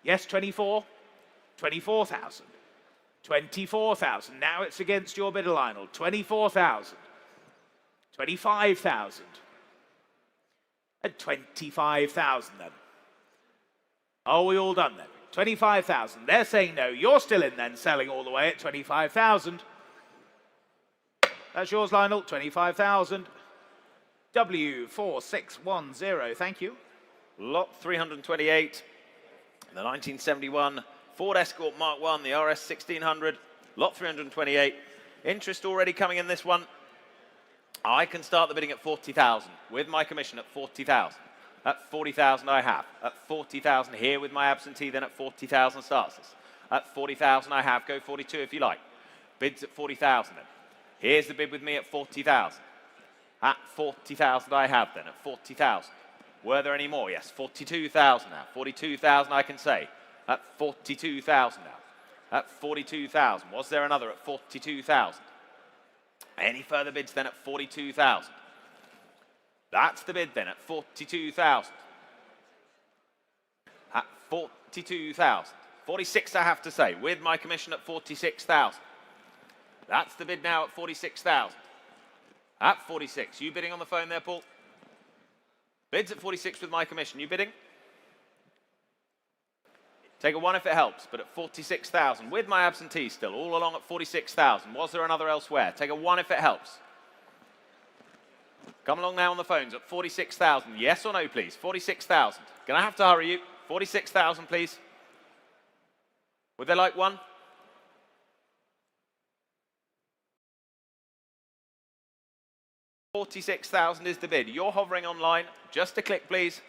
Yes, 24. 24,000. 24,000. Now it's against your bidder, Lionel. 24,000. 25,000. At 25,000 then. Are we all done then? 25,000. They're saying no. You're still in then, selling all the way at 25,000. That's yours, Lionel. 25,000. W4610. Thank you. Lot 328. The 1971 Ford Escort Mark I, the RS 1600. Lot 328. Interest already coming in this one. I can start the bidding at 40,000 with my commission at 40,000. At 40,000 I have. At 40,000 here with my absentee, then at 40,000 starts this. At 40,000 I have. Go 42 if you like. Bids at 40,000 then. Here's the bid with me at 40,000. At 40,000 I have then. At 40,000. Were there any more? Yes. 42,000 now. 42,000 I can say. At 42,000 now. At 42,000. Was there another at 42,000? Any further bids then at 42,000? That's the bid then at 42,000. At 42,000. 46 I have to say, with my commission at 46,000. That's the bid now at 46,000. At 46. You bidding on the phone there, Paul? Bids at 46 with my commission. You bidding? Take a 1 if it helps, but at 46,000, with my absentee still, all along at 46,000. Was there another elsewhere? Take a 1 if it helps. Come along now on the phones at 46,000. Yes or no, please? 46,000. Gonna have to hurry you. 46,000, please. Would they like one? $46,000 is the bid. You're hovering online. Just a click, please.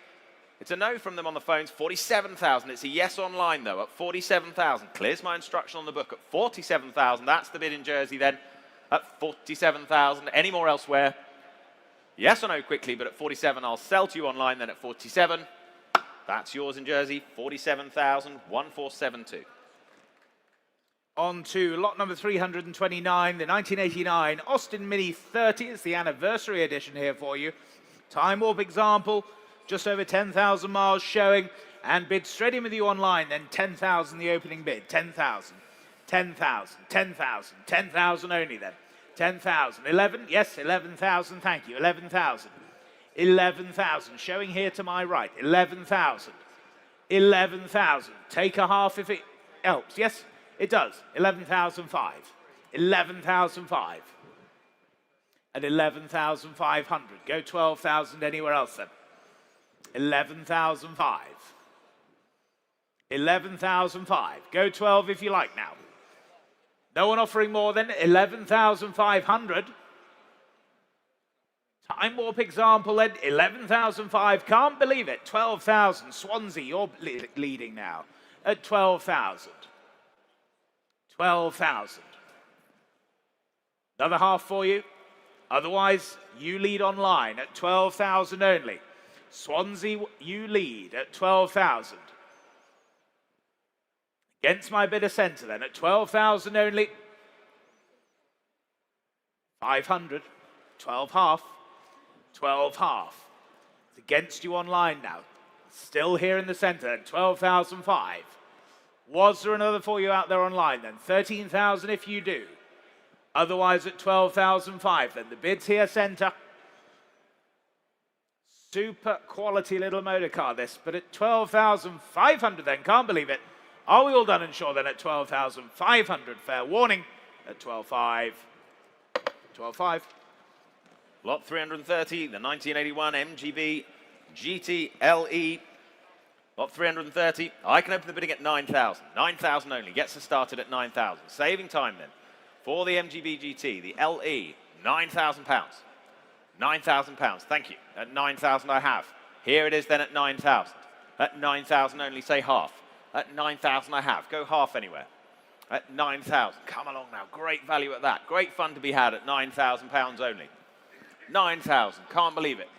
It's a no from them on the phones. 47,000. It's a yes online, though, at 47,000. Clears my instruction on the book at 47,000. That's the bid in Jersey, then, at 47,000. Any more elsewhere? Yes or no, quickly, but at 47, I'll sell to you online, then at 47. That's yours in Jersey, 47,000, 1472. On to lot number 329, the 1989 Austin Mini 30. It's the anniversary edition here for you. Time warp example, just over 10,000 miles showing, and bid straight in with you online, then 10,000 the opening bid, 10,000, 10,000, 10,000, 10,000 only then, 10,000, 11, yes, 11,000, thank you, 11,000, 11,000, showing here to my right, 11,000, 11,000, take a half if it helps, yes, it does, 11,005, 11,005, and 11,500, go 12,000 anywhere else then, 11,005, 11,005, go 12 if you like now. No one offering more than 11,500. Time warp example then, 11,005, can't believe it, 12,000, Swansea, you're leading now at 12,000. 12,000. Another half for you. Otherwise, you lead online at 12,000 only. Swansea, you lead at 12,000. Against my bidder centre then at 12,000 only. 500. 12 half. 12 half. It's against you online now. Still here in the centre at 12,005. Was there another for you out there online then? 13,000 if you do. Otherwise at 12,005 then. The bids here centre. Super quality little motor car this, but at 12,500 then, can't believe it. Are we all done and sure then at 12,500? Fair warning at 12.5. 12.5. Lot 330, the 1981 MGB GT LE. Lot 330, I can open the bidding at 9,000. 9,000 only, gets us started at 9,000. Saving time then. For the MGB GT, the LE, £9,000. £9,000, thank you. At 9,000 I have. Here it is then at 9,000. At 9,000 only, say half. At 9,000 I have. Go half anywhere. At 9,000, come along now. Great value at that. Great fun to be had at £9,000 only. 9,000, can't believe it.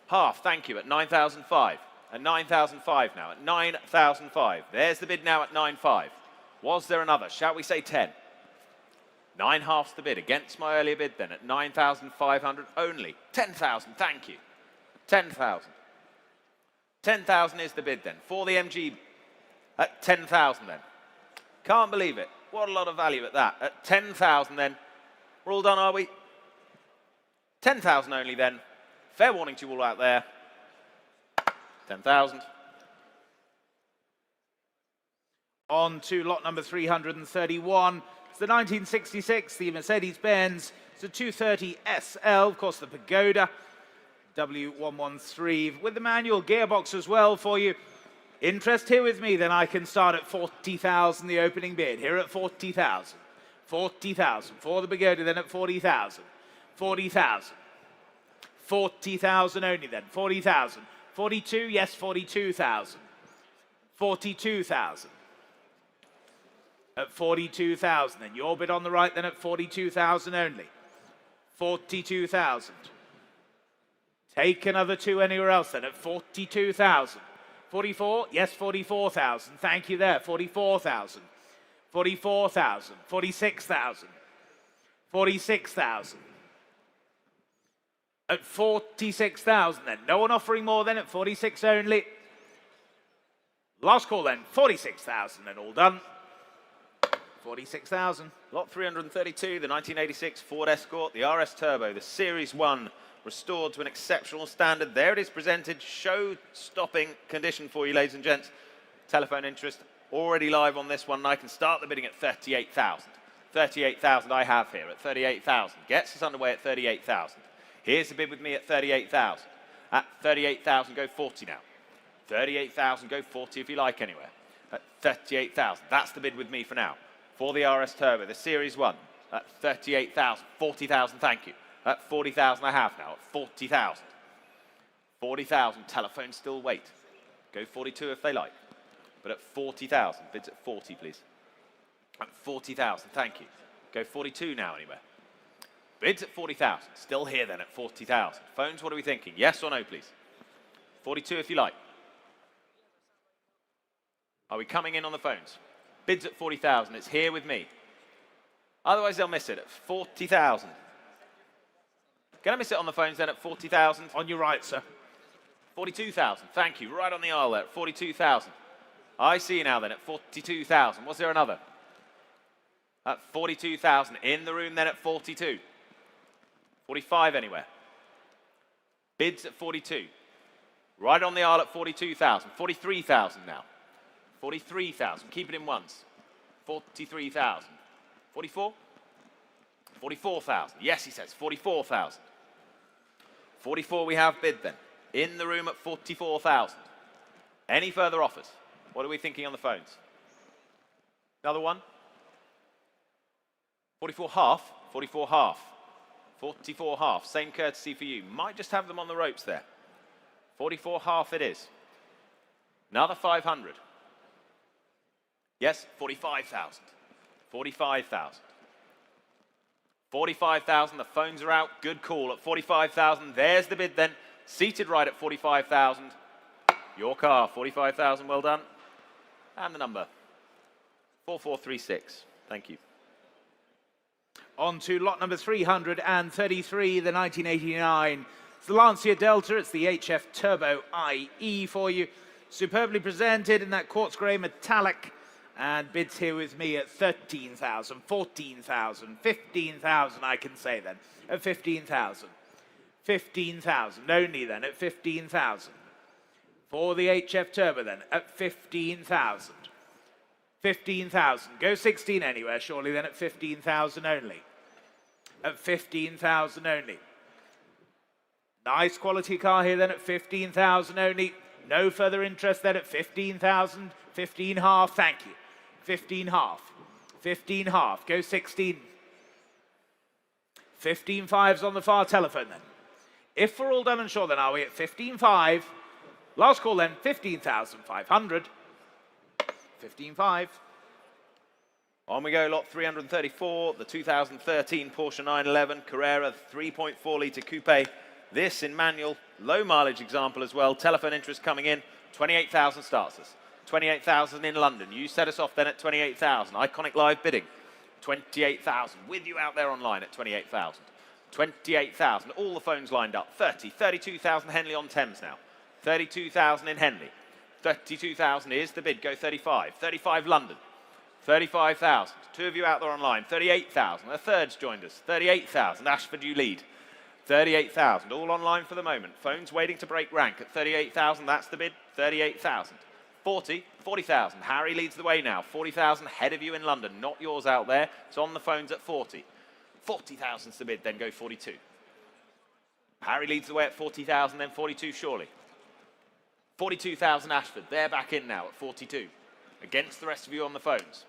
Half, thank you, at 9,005. At 9,005 now, at 9,005. There's the bid now at 9,500. Was there another? Shall we say 10? 9 halves the bid against my earlier bid then at 9,500 only. 10,000, thank you. 10,000. 10,000 is the bid then. For the MG at 10,000 then. Can't believe it. What a lot of value at that. At 10,000 then. We're all done, are we? 10,000 only then. Fair warning to you all out there. 10,000. On to lot number 331. It's the 1966, the Mercedes-Benz. It's a 230 SL, of course the Pagoda. W113 with the manual gearbox as well for you. Interest here with me, then I can start at 40,000, the opening bid. Here at 40,000. 40,000. For the Pagoda, then at 40,000. 40,000. 40,000 only then. 40,000. 42, yes, 42,000. 42,000. At 42,000, then your bid on the right, then at 42,000 only. 42,000. Take another two anywhere else then at 42,000. 44, yes, 44,000. Thank you there, 44,000. 44,000. 46,000. 46,000. At 46,000 then. No one offering more then at 46 only. Last call then, 46,000 and all done. 46,000. Lot 332, the 1986 Ford Escort, the RS Turbo, the Series 1, restored to an exceptional standard. There it is presented, show-stopping condition for you, ladies and gents. Telephone interest already live on this one, and I can start the bidding at 38,000. 38,000 I have here at 38,000. Gets us underway at 38,000. Here's the bid with me at 38,000. At 38,000, go 40 now. 38,000, go 40 if you like anywhere. At 38,000, that's the bid with me for now. For the RS Turbo, the Series 1, at 38,000, 40,000, thank you. At 40,000 I have now, at 40,000. 40,000, telephone still wait. Go 42 if they like. But at 40,000, bids at 40 please. At 40,000, thank you. Go 42 now anywhere. Bids at 40,000, still here then at 40,000. Phones, what are we thinking? Yes or no please? 42 if you like. Are we coming in on the phones? Bids at 40,000. It's here with me. Otherwise, they'll miss it at 40,000. Can I miss it on the phones then at 40,000? On your right, sir. 42,000. Thank you. Right on the aisle there at 42,000. I see you now then at 42,000. Was there another? At 42,000. In the room then at 42. 45 anywhere. Bids at 42. Right on the aisle at 42,000. 43,000 now. 43,000. Keep it in ones. 43,000. 44? 44,000. Yes, he says. 44,000. 44 we have bid then. In the room at 44,000. Any further offers? What are we thinking on the phones? Another one? 44 half. 44 half. 44 half. Same courtesy for you. Might just have them on the ropes there. 44 half it is. Another 500. Yes, 45,000. 45,000. 45,000, the phones are out. Good call at 45,000. There's the bid then. Seated right at 45,000. Your car, 45,000, well done. And the number, 4436. Thank you. On to lot number 333, the 1989. It's the Lancia Delta. It's the HF Turbo IE for you. Superbly presented in that quartz grey metallic. And bids here with me at 13,000, 14,000, 15,000, I can say then, at 15,000. 15,000, only then at 15,000. For the HF Turbo then, at 15,000. 15,000, go 16 anywhere, surely then at 15,000 only. At 15,000 only. Nice quality car here then at 15,000 only. No further interest then at 15,000, 15 half, thank you. 15 half, 15 half, go 16. 15 fives on the far telephone then. If we're all done and sure, then are we at 15.5? Last call then, 15,500. 15.5. On we go, lot 334, the 2013 Porsche 911 Carrera 3.4 litre coupe. This in manual, low mileage example as well. Telephone interest coming in, 28,000 starts us. 28,000 in London. You set us off then at 28,000. Iconic live bidding, 28,000. With you out there online at 28,000. 28,000. All the phones lined up. 30, 32,000 Henley on Thames now. 32,000 in Henley. 32,000 is the bid. Go 35. 35 London. 35,000. Two of you out there online. 38,000. A third's joined us. 38,000. Ashford, you lead. 38,000. All online for the moment. Phones waiting to break rank at 38,000. That's the bid. 38,000. 40, 40,000. Harry leads the way now. 40,000 ahead of you in London. Not yours out there. It's on the phones at 40. 40,000's the bid, then go 42. Harry leads the way at 40,000, then 42 surely. 42,000 Ashford. They're back in now at 42. Against the rest of you on the phones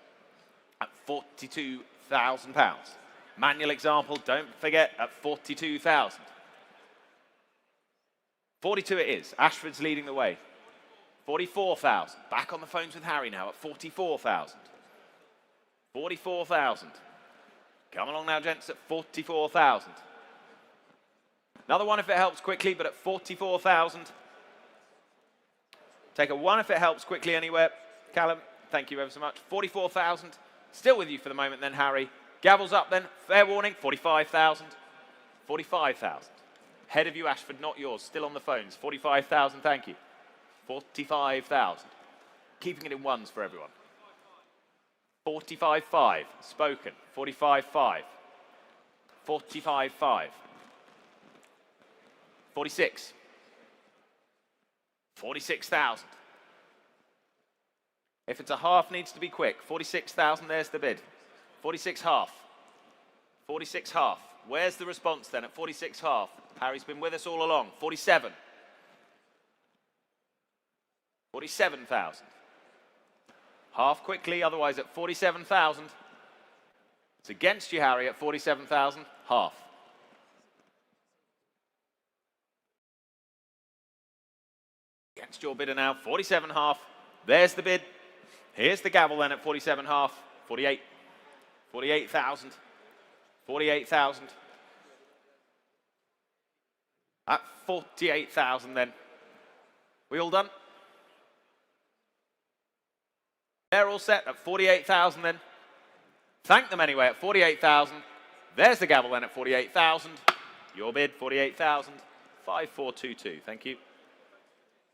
at 42,000 pounds. Manual example, don't forget, at 42,000. 42 it is. Ashford's leading the way. 44,000. Back on the phones with Harry now at 44,000. 44,000. Come along now, gents, at 44,000. Another one if it helps quickly, but at 44,000. Take a one if it helps quickly anywhere. Callum, thank you ever so much. 44,000. Still with you for the moment then, Harry. Gavels up then. Fair warning, 45,000. 45,000. Head of you, Ashford, not yours. Still on the phones. 45,000, thank you. 45,000. Keeping it in ones for everyone. 45.5. Spoken. 45.5. 45.5. 46. 46,000. If it's a half, needs to be quick. 46,000, there's the bid. 46 half. 46 half. Where's the response then at 46 half? Harry's been with us all along. 47. 47,000. Half quickly, otherwise at 47,000. It's against you, Harry, at 47,000. Half. Against your bidder now, 47 half. There's the bid. Here's the gavel then at 47 half. 48. 48,000. 48,000. At 48,000 then. We all done? They're all set at 48,000 then. Thank them anyway at 48,000. There's the gavel then at 48,000. Your bid, 48,000. 5422. Thank you.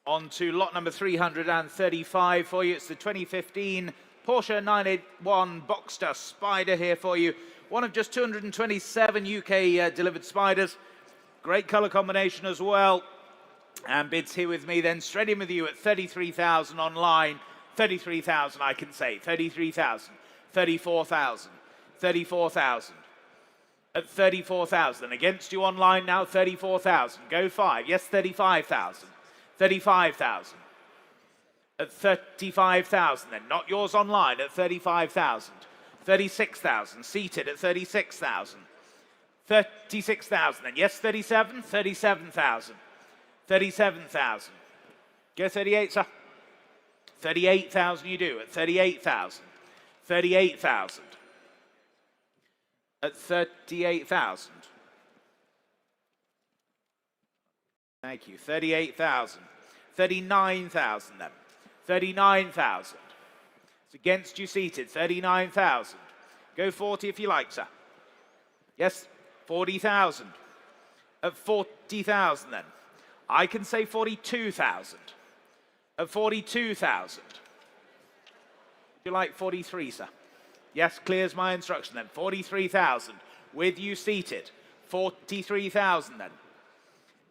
On to lot number 335 for you. It's the 2015 Porsche 981 Boxster Spider here for you. One of just 227 UK delivered Spiders. Great colour combination as well. And bids here with me then, straight in with you at 33,000 online. 33,000 I can say. 33,000. 34,000. 34,000. At 34,000. Against you online now, 34,000. Go 5. Yes, 35,000. 35,000. At 35,000 then. Not yours online at 35,000. 36,000. Seated at 36,000. 36,000 then. Yes, 37. 37,000. 37,000. Go 38, sir. 38,000 you do at 38,000. 38,000. At 38,000. Thank you. 38,000. 39,000 then. 39,000. It's against you seated. 39,000. Go 40 if you like, sir. Yes, 40,000. At 40,000 then. I can say 42,000. At 42,000. Would you like 43, sir? Yes, clears my instruction then. 43,000 with you seated. 43,000 then.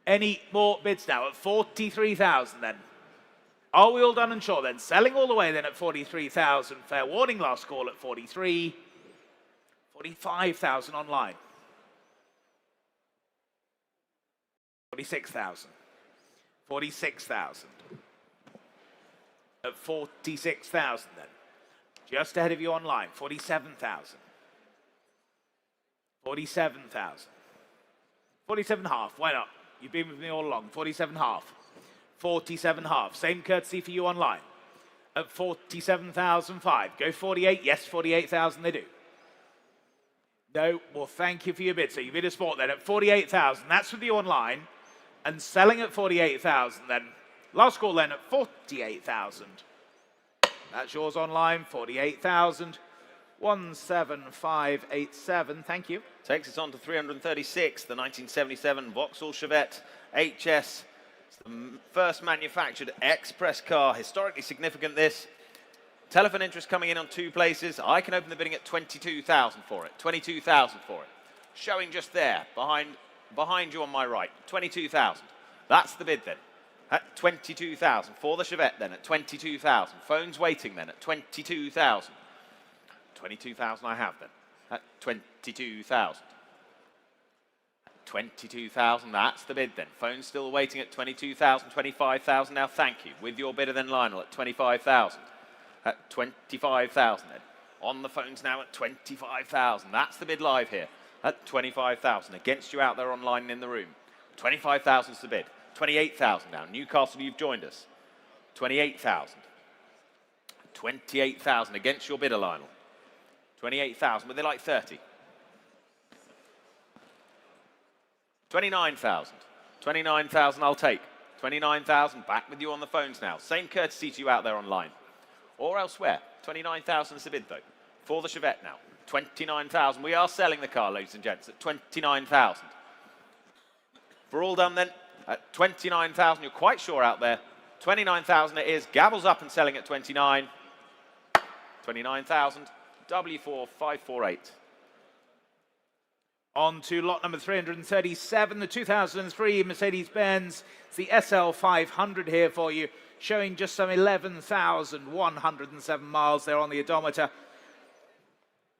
Any more bids now at 43,000 then? Are we all done and sure then? Selling all the way then at 43,000. Fair warning, last call at 43. 45,000 online. 46,000. 46,000. At 46,000 then. Just ahead of you online, 47,000. 47,000. 47.5, why not? You've been with me all along, 47.5. 47.5, same courtesy for you online. At 47,005, go 48, yes, 48,000 they do. No, well thank you for your bid, so you bid a sport then at 48,000, that's with you online. And selling at 48,000 then. Last call then at 48,000. That's yours online, 48,000. 17587, thank you. Takes us on to 336, the 1977 Vauxhall Chevette HS. It's the first manufactured express car. Historically significant, this. Telephone interest coming in on 2 places. I can open the bidding at 22,000 for it. 22,000 for it. Showing just there, behind you on my right. 22,000. That's the bid then. At 22,000 for the Chevette then at 22,000. Phones waiting then at 22,000. 22,000 I have then. At 22,000. 22,000, that's the bid then. Phones still waiting at 22,000, 25,000 now, thank you. With your bidder then Lionel at 25,000. At 25,000 then. On the phones now at 25,000. That's the bid live here. At 25,000. Against you out there online and in the room. 25,000 is the bid. 28,000 now. Newcastle, you've joined us. 28,000. 28,000 against your bidder, Lionel. 28,000, but they like 30. 29,000. 29,000 I'll take. 29,000 back with you on the phones now. Same courtesy to you out there online. Or elsewhere. 29,000 is the bid though. For the Chevette now. 29,000. We are selling the car, ladies and gents, at 29,000. For all done then, at 29,000, you're quite sure out there. 29,000 it is. Gavels up and selling at 29. 29,000. W4548. On to lot number 337, the 2003 Mercedes-Benz. It's the SL500 here for you, showing just some 11,107 miles there on the odometer.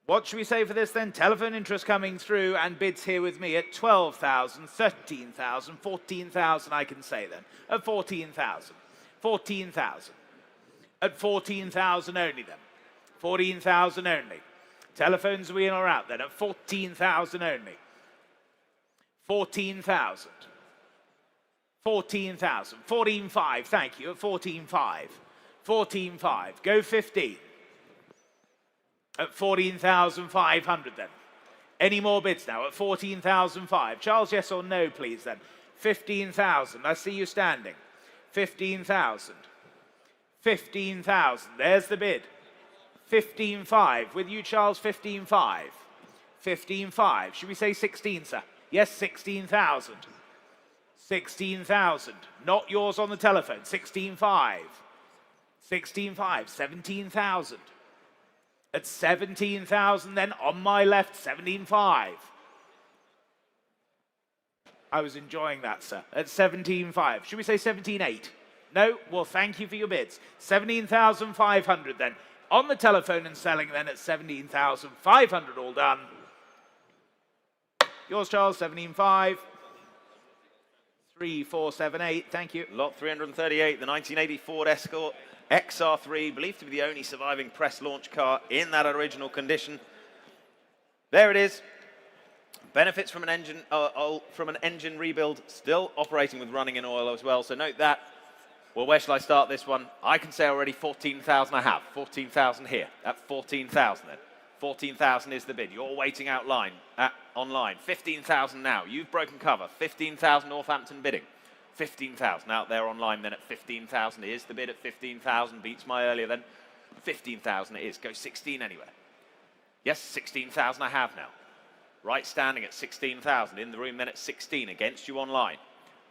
What should we say for this then? Telephone interest coming through and bids here with me at 12,000, 13,000, 14,000 I can say then. At 14,000, 14,000. At 14,000 only then. 14,000 only. Telephones are we in or out then? At 14,000 only. 14,000. 14,000. 14,500, thank you, at 14,500. 14,500. Go 15. At 14,500 then. Any more bids now at 14,500? Charles, yes or no, please then. 15,000. I see you standing. 15,000. 15,000. There's the bid. 15.5. With you, Charles, 15.5. 15.5. Should we say 16, sir? Yes, 16,000. 16,000. Not yours on the telephone. 16.5. 16.5. 17,000. At 17,000, then on my left, 17.5. I was enjoying that, sir. At 17.5. Should we say 17.8? No? Well, thank you for your bids. 17,500 then. On the telephone and selling then at 17,500, all done. Yours, Charles, 17.5. 3478, thank you. Lot 338, the 1980 Ford Escort XR3, believed to be the only surviving press launch car in that original condition. There it is. Benefits from an engine rebuild, still operating with running in oil as well. So note that. Well, where shall I start this one? I can say already 14,000 I have. 14,000 here. At 14,000 then. 14,000 is the bid. You're waiting out online. 15,000 now. You've broken cover. 15,000 Northampton bidding. 15,000 out there online then at 15,000 is the bid at 15,000. Beats my earlier then. 15,000 it is. Go 16 anywhere. Yes, 16,000 I have now. Right standing at 16,000. In the room then at 16 against you online.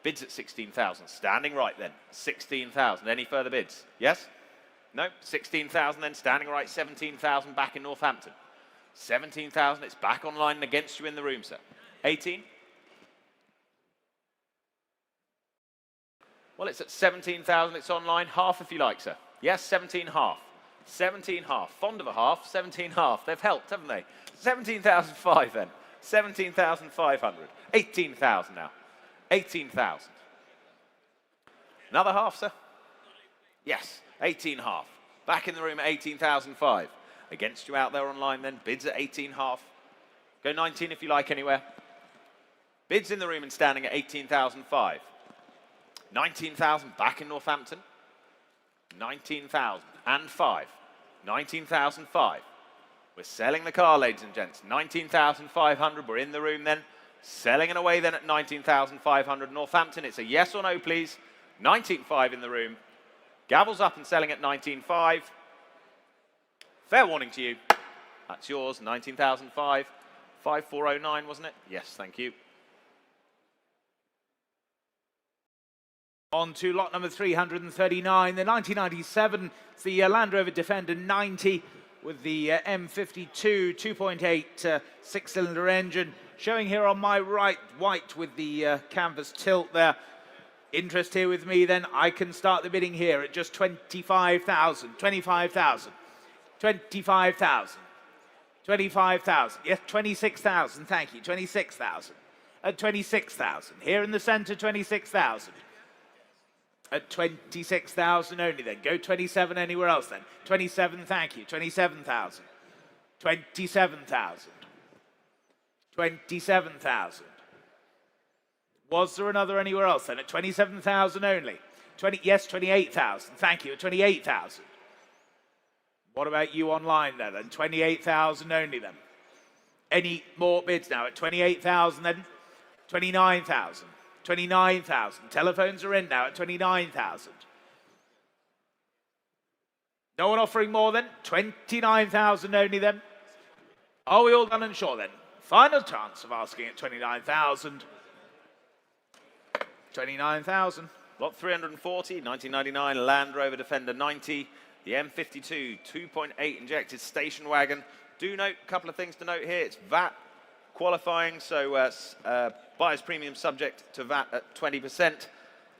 Bids at 16,000. Standing right then. 16,000. Any further bids? Yes? No? 16,000 then. Standing right. 17,000 back in Northampton. 17,000. It's back online and against you in the room, sir. 18? Well, it's at 17,000. It's online. Half if you like, sir. Yes, 17 half. 17 half. Fond of a half. 17 half. They've helped, haven't they? 17,005 then. 17,500. 18,000 now. 18,000. Another half, sir? Yes, 18 half. Back in the room at 18,005. Against you out there online then. Bids at 18 half. Go 19 if you like anywhere. Bids in the room and standing at 18,005. 19,000 back in Northampton. 19,005. 19,005. We're selling the car, ladies and gents. 19,500. We're in the room then. Selling it away then at 19,500. Northampton, it's a yes or no, please. 19.5 in the room. Gavels up and selling at 19.5. Fair warning to you. That's yours, 19,005. 5409, wasn't it? Yes, thank you. On to lot number 339, the 1997. It's the Land Rover Defender 90 with the M52 2.8 six-cylinder engine. Showing here on my right, white with the canvas tilt there. Interest here with me, then I can start the bidding here at just 25,000, 25,000, 25,000, 25,000, yes, 26,000, thank you, 26,000, at 26,000, here in the centre, 26,000, at 26,000 only then, go 27 anywhere else then, 27, thank you, 27,000, 27,000, 27,000. Was there another anywhere else then? At 27,000 only. Yes, 28,000. Thank you. At 28,000. What about you online there then? 28,000 only then. Any more bids now? At 28,000 then? 29,000. 29,000. Telephones are in now at 29,000. No one offering more then? 29,000 only then. Are we all done and sure then? Final chance of asking at 29,000. 29,000. Lot 340, 1999 Land Rover Defender 90. The M52 2.8 injected station wagon. Do note, a couple of things to note here. It's VAT qualifying, so buyer's premium subject to VAT at 20%.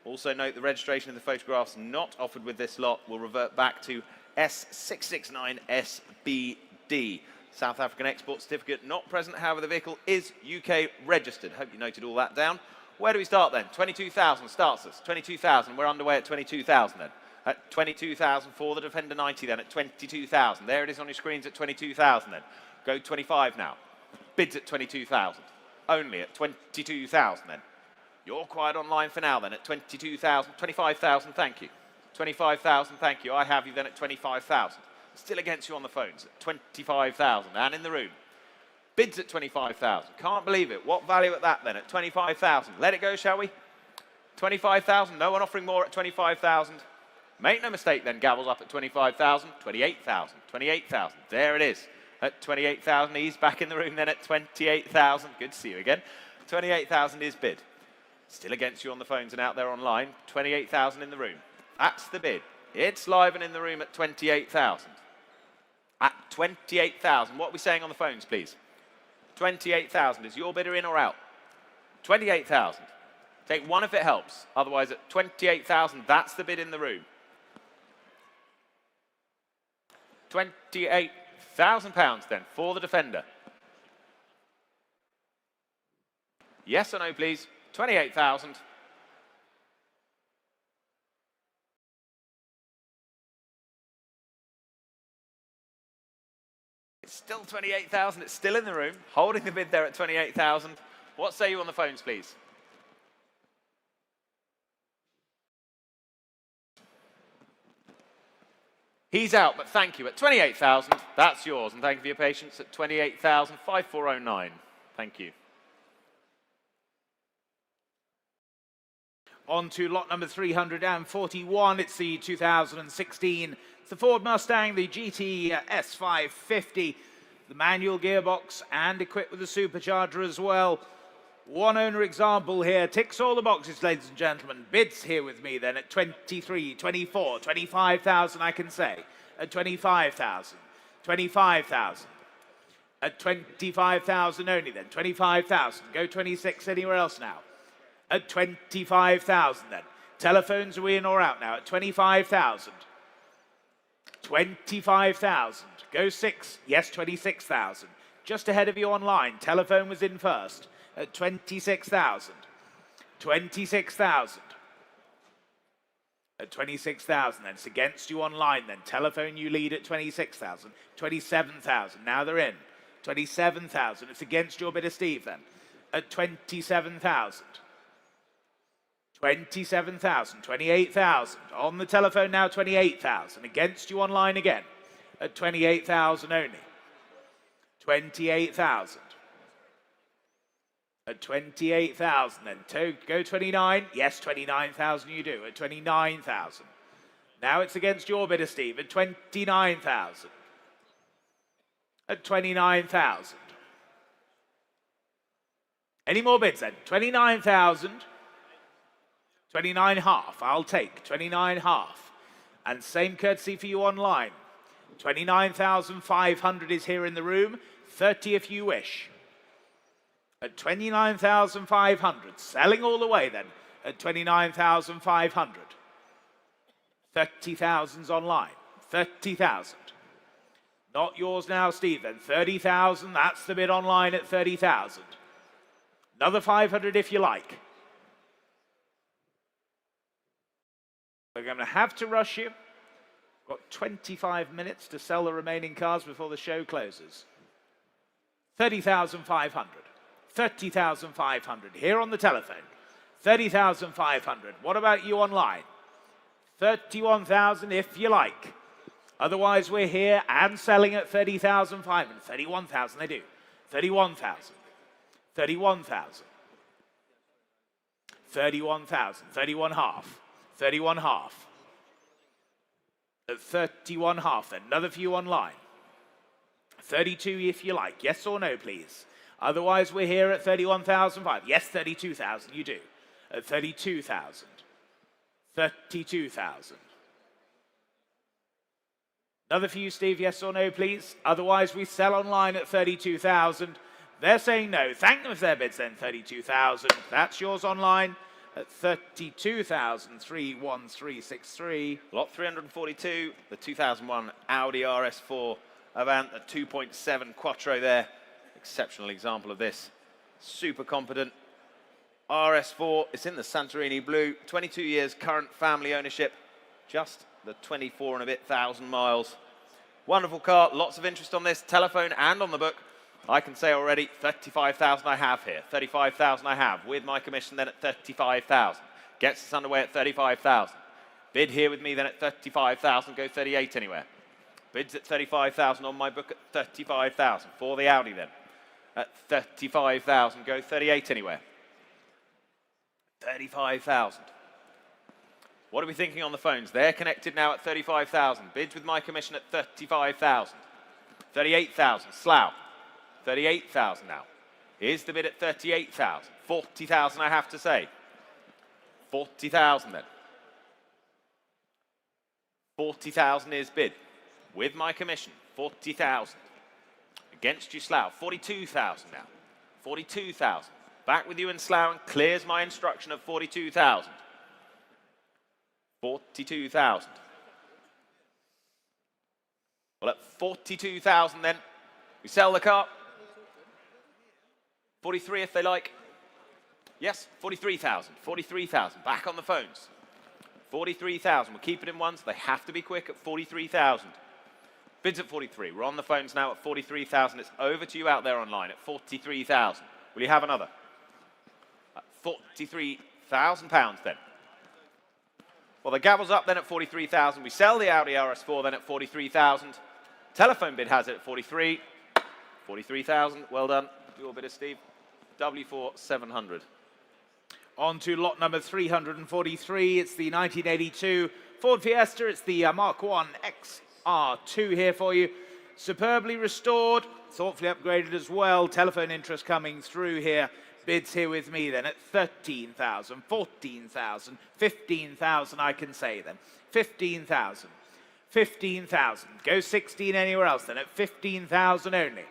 Also note the registration of the photographs not offered with this lot will revert back to S669SBD. South African export certificate not present, however the vehicle is UK registered. Hope you noted all that down. Where do we start then? 22,000 starts us. 22,000, we're underway at 22,000 then. At 22,000 for the Defender 90 then, at 22,000. There it is on your screens at 22,000 then. Go 25 now. Bids at 22,000. Only at 22,000 then. You're quiet online for now then at 22,000. 25,000, thank you. 25,000, thank you. I have you then at 25,000. Still against you on the phones at 25,000 and in the room. Bids at 25,000. Can't believe it. What value at that then? At 25,000. Let it go, shall we? 25,000. No one offering more at 25,000. Make no mistake then, gavels up at 25,000, 28,000, 28,000. There it is. At 28,000, he's back in the room then at 28,000. Good to see you again. 28,000 is bid. Still against you on the phones and out there online. 28,000 in the room. That's the bid. It's live and in the room at 28,000. At 28,000, what are we saying on the phones, please? 28,000, is your bidder in or out? 28,000. Take one if it helps. Otherwise, at 28,000, that's the bid in the room. £28,000 then for the Defender. Yes or no, please? 28,000. It's still 28,000. It's still in the room, holding the bid there at 28,000. What say you on the phones, please? He's out, but thank you. At 28,000, that's yours. And thank you for your patience at 28,000, 5409. Thank you. On to lot number 341. It's the 2016. It's the Ford Mustang, the GT S550, the manual gearbox and equipped with a supercharger as well. One owner example here, ticks all the boxes, ladies and gentlemen. Bids here with me then at 23, 24, 25,000 I can say. At 25,000, 25,000. At 25,000 only then, 25,000. Go 26 anywhere else now. At 25,000 then. Telephones, are we in or out now? At 25,000. 25,000. Go 6. Yes, 26,000. Just ahead of you online. Telephone was in first. At 26,000. 26,000. At 26,000 then. It's against you online then. Telephone you lead at 26,000. 27,000. Now they're in. 27,000. It's against your bidder Steve then. At 27,000. 27,000, 28,000. On the telephone now, 28,000. Against you online again at 28,000 only. 28,000. At 28,000 then. Go 29. Yes, 29,000 you do. At 29,000. Now it's against your bidder, Steve, at 29,000. At 29,000. Any more bids then? 29,000. 29.5, I'll take 29.5. And same courtesy for you online. 29,500 is here in the room. 30 if you wish. At 29,500. Selling all the way then. At 29,500. 30,000's online. 30,000. Not yours now, Steve, then. 30,000, that's the bid online at 30,000. Another 500 if you like. We're going to have to rush you. Got 25 minutes to sell the remaining cars before the show closes. 30,500. 30,500. Here on the telephone. 30,500. What about you online? 31,000 if you like. Otherwise, we're here and selling at 30,500. 31,000 they do. 31,000. 31,000. 31,000. 31.5. 31.5. At 31.5 then. Another few online. 32 if you like. Yes or no, please. Otherwise, we're here at 31,500. Yes, 32,000 you do. At 32,000. 32,000. Another few, Steve. Yes or no, please. Otherwise, we sell online at 32,000. They're saying no. Thank them if their bid's then 32,000. That's yours online. At 32,000, 31363. Lot 342, the 2001 Audi RS4 Avant, the 2.7 Quattro there. Exceptional example of this. Super competent. RS4, it's in the Santorini blue. 22 years current family ownership. Just the 24 and a bit thousand miles. Wonderful car, lots of interest on this. Telephone and on the book. I can say already 35,000 I have here. 35,000 I have with my commission then at 35,000. Gets us underway at 35,000. Bid here with me then at 35,000. Go 38 anywhere. Bids at 35,000 on my book at 35,000 for the Audi then. At 35,000. Go 38 anywhere. 35,000. What are we thinking on the phones? They're connected now at 35,000. Bids with my commission at 35,000. 38,000, Slough. 38,000 now. Here's the bid at 38,000. 40,000 I have to say. 40,000 then. 40,000 is bid. With my commission, 40,000. Against you, Slough, 42,000 now. 42,000. Back with you in Slough and clears my instruction of 42,000. 42,000. Well, at 42,000 then, we sell the car. 43 if they like. Yes, 43,000. 43,000. Back on the phones. 43,000. We'll keep it in ones. They have to be quick at 43,000. Bids at 43. We're on the phones now at 43,000. It's over to you out there online at 43,000. Will you have another? At 43,000 pounds then. Well, the gavel's up then at 43,000. We sell the Audi RS4 then at 43,000. Telephone bid has it at 43. 43,000. Well done. Your bid is Steve. W4 700. On to lot number 343. It's the 1982 Ford Fiesta. It's the Mark 1 XR2 here for you. Superbly restored, thoughtfully upgraded as well. Telephone interest coming through here. Bids here with me then at 13,000, 14,000, 15,000 I can say then. 15,000, 15,000. Go 16 anywhere else then at 15,000 only.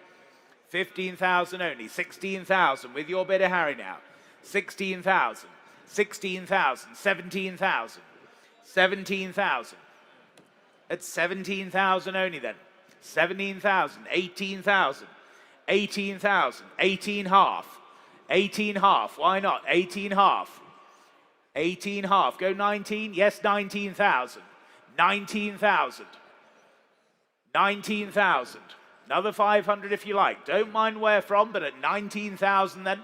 15,000 only. 16,000 with your bidder Harry now. 16,000, 16,000, 17,000, 17,000. At 17,000 only then. 17,000, 18,000, 18,000, 18 half. 18 half, why not? 18 half. 18 half, go 19, yes, 19,000. 19,000. 19,000. Another 500 if you like. Don't mind where from, but at 19,000 then.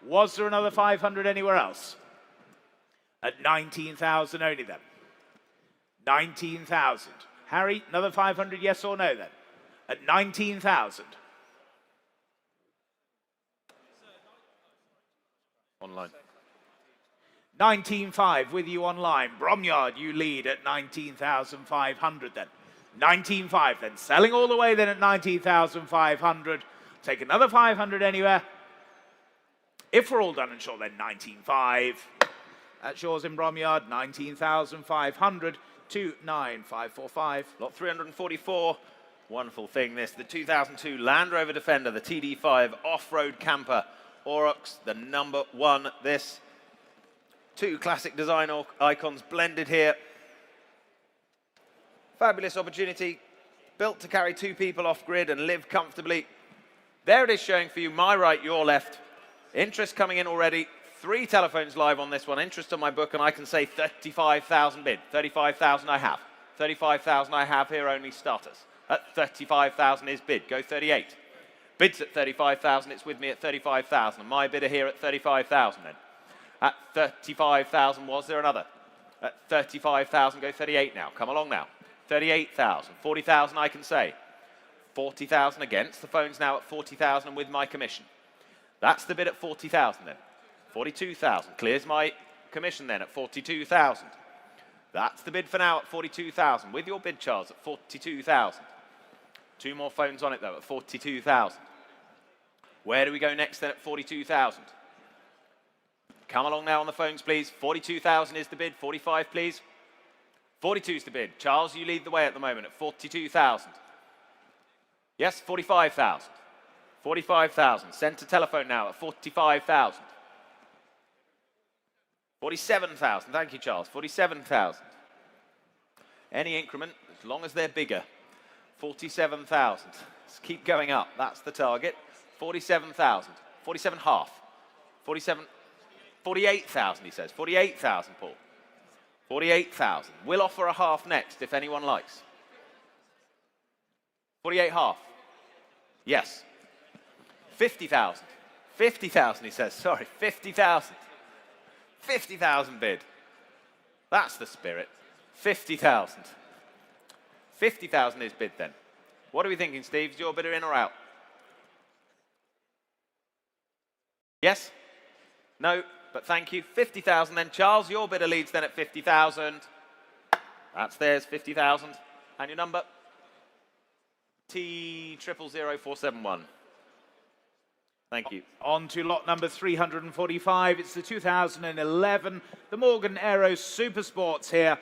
Was there another 500 anywhere else? At 19,000 only then. 19,000. Harry, another 500, yes or no then? At 19,000. Online. 19.5 with you online. Bromyard, you lead at 19,500 then. 19.5 then. Selling all the way then at 19,500. Take another 500 anywhere. If we're all done and short, then 19.5. That's yours in Bromyard. 19,500. 29545. Lot 344. Wonderful thing this. The 2002 Land Rover Defender, the TD5 off-road camper. Aurochs, the number one. This. Two classic design icons blended here. Fabulous opportunity. Built to carry two people off-grid and live comfortably. There it is showing for you, my right, your left. Interest coming in already. 3 telephones live on this one. Interest on my book, and I can say 35,000 bid. 35,000 I have. 35,000 I have here, only starters. At 35,000 is bid. Go 38. Bids at 35,000. It's with me at 35,000. And my bidder here at 35,000 then. At 35,000, was there another? At 35,000, go 38 now. Come along now. 38,000. 40,000 I can say. 40,000 against. The phone's now at 40,000 with my commission. That's the bid at 40,000 then. 42,000. Clears my commission then at 42,000. That's the bid for now at 42,000. With your bid, Charles, at 42,000. 2 more phones on it though at 42,000. Where do we go next then at 42,000? Come along now on the phones, please. 42,000 is the bid. 45, please. 42 is the bid. Charles, you lead the way at the moment at 42,000. Yes, 45,000. 45,000. Centre telephone now at 45,000. 47,000. Thank you, Charles. 47,000. Any increment, as long as they're bigger. 47,000. Let's keep going up. That's the target. 47,000. 47 half. 47. 48,000, he says. 48,000, Paul. 48,000. We'll offer a half next, if anyone likes. 48 half. Yes. 50,000. 50,000, he says. Sorry, 50,000. 50,000 bid. That's the spirit. 50,000. 50,000 is bid then. What are we thinking, Steve? Is your bidder in or out? Yes? No? But thank you. 50,000 then. Charles, your bidder leads then at 50,000. That's theirs, 50,000. And your number? T000471. Thank you. On to lot number 345. It's the 2011, the Morgan Aero Supersports here.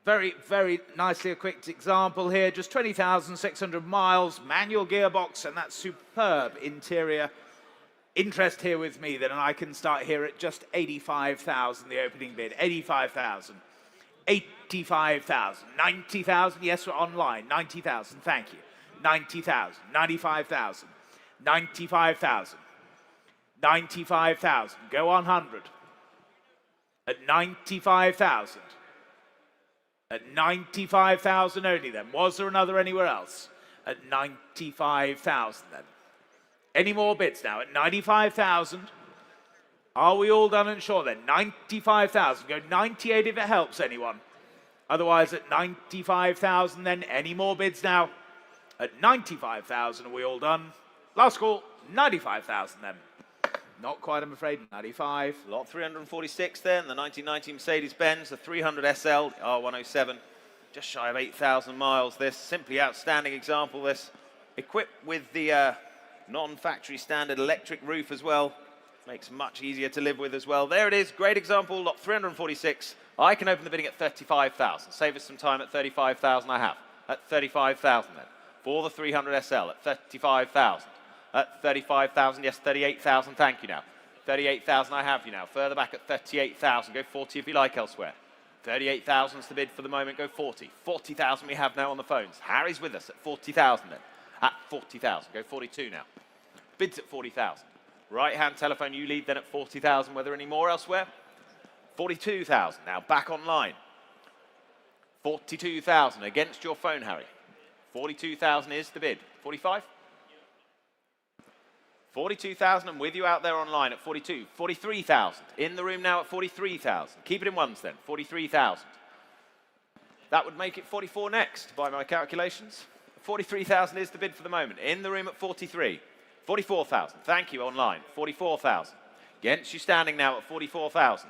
Very, very nicely equipped example here. Just 20,600 miles, manual gearbox, and that superb interior. Interest here with me then, and I can start here at just 85,000, the opening bid. 85,000. 85,000. 90,000. Yes, we're online. 90,000. Thank you. 90,000. 95,000. 95,000. 95,000. Go on 100. At 95,000. At 95,000 only then. Was there another anywhere else? At 95,000 then. Any more bids now? At 95,000. Are we all done and sure then? 95,000. Go 98 if it helps anyone. Otherwise at 95,000 then. Any more bids now? At 95,000 are we all done? Last call, 95,000 then. Not quite, I'm afraid, 95. Lot 346 then, the 1990 Mercedes-Benz, the 300 SL, R107. Just shy of 8,000 miles, this. Simply outstanding example, this. Equipped with the non-factory standard electric roof as well. Makes much easier to live with as well. There it is, great example, lot 346. I can open the bidding at 35,000. Save us some time at 35,000 I have. At 35,000 then. For the 300 SL at 35,000. At 35,000, yes, 38,000, thank you now. 38,000 I have you now. Further back at 38,000, go 40 if you like elsewhere. 38,000 is the bid for the moment, go 40. 40,000 we have now on the phones. Harry's with us at 40,000 then. At 40,000, go 42 now. Bids at 40,000. Right-hand telephone, you lead then at 40,000. Were there any more elsewhere? 42,000, now back online. 42,000 against your phone, Harry. 42,000 is the bid. 45? 42,000 and with you out there online at 42. 43,000. In the room now at 43,000. Keep it in ones then. 43,000. That would make it 44 next by my calculations. 43,000 is the bid for the moment. In the room at 43. 44,000. Thank you online. 44,000. Against you standing now at 44,000.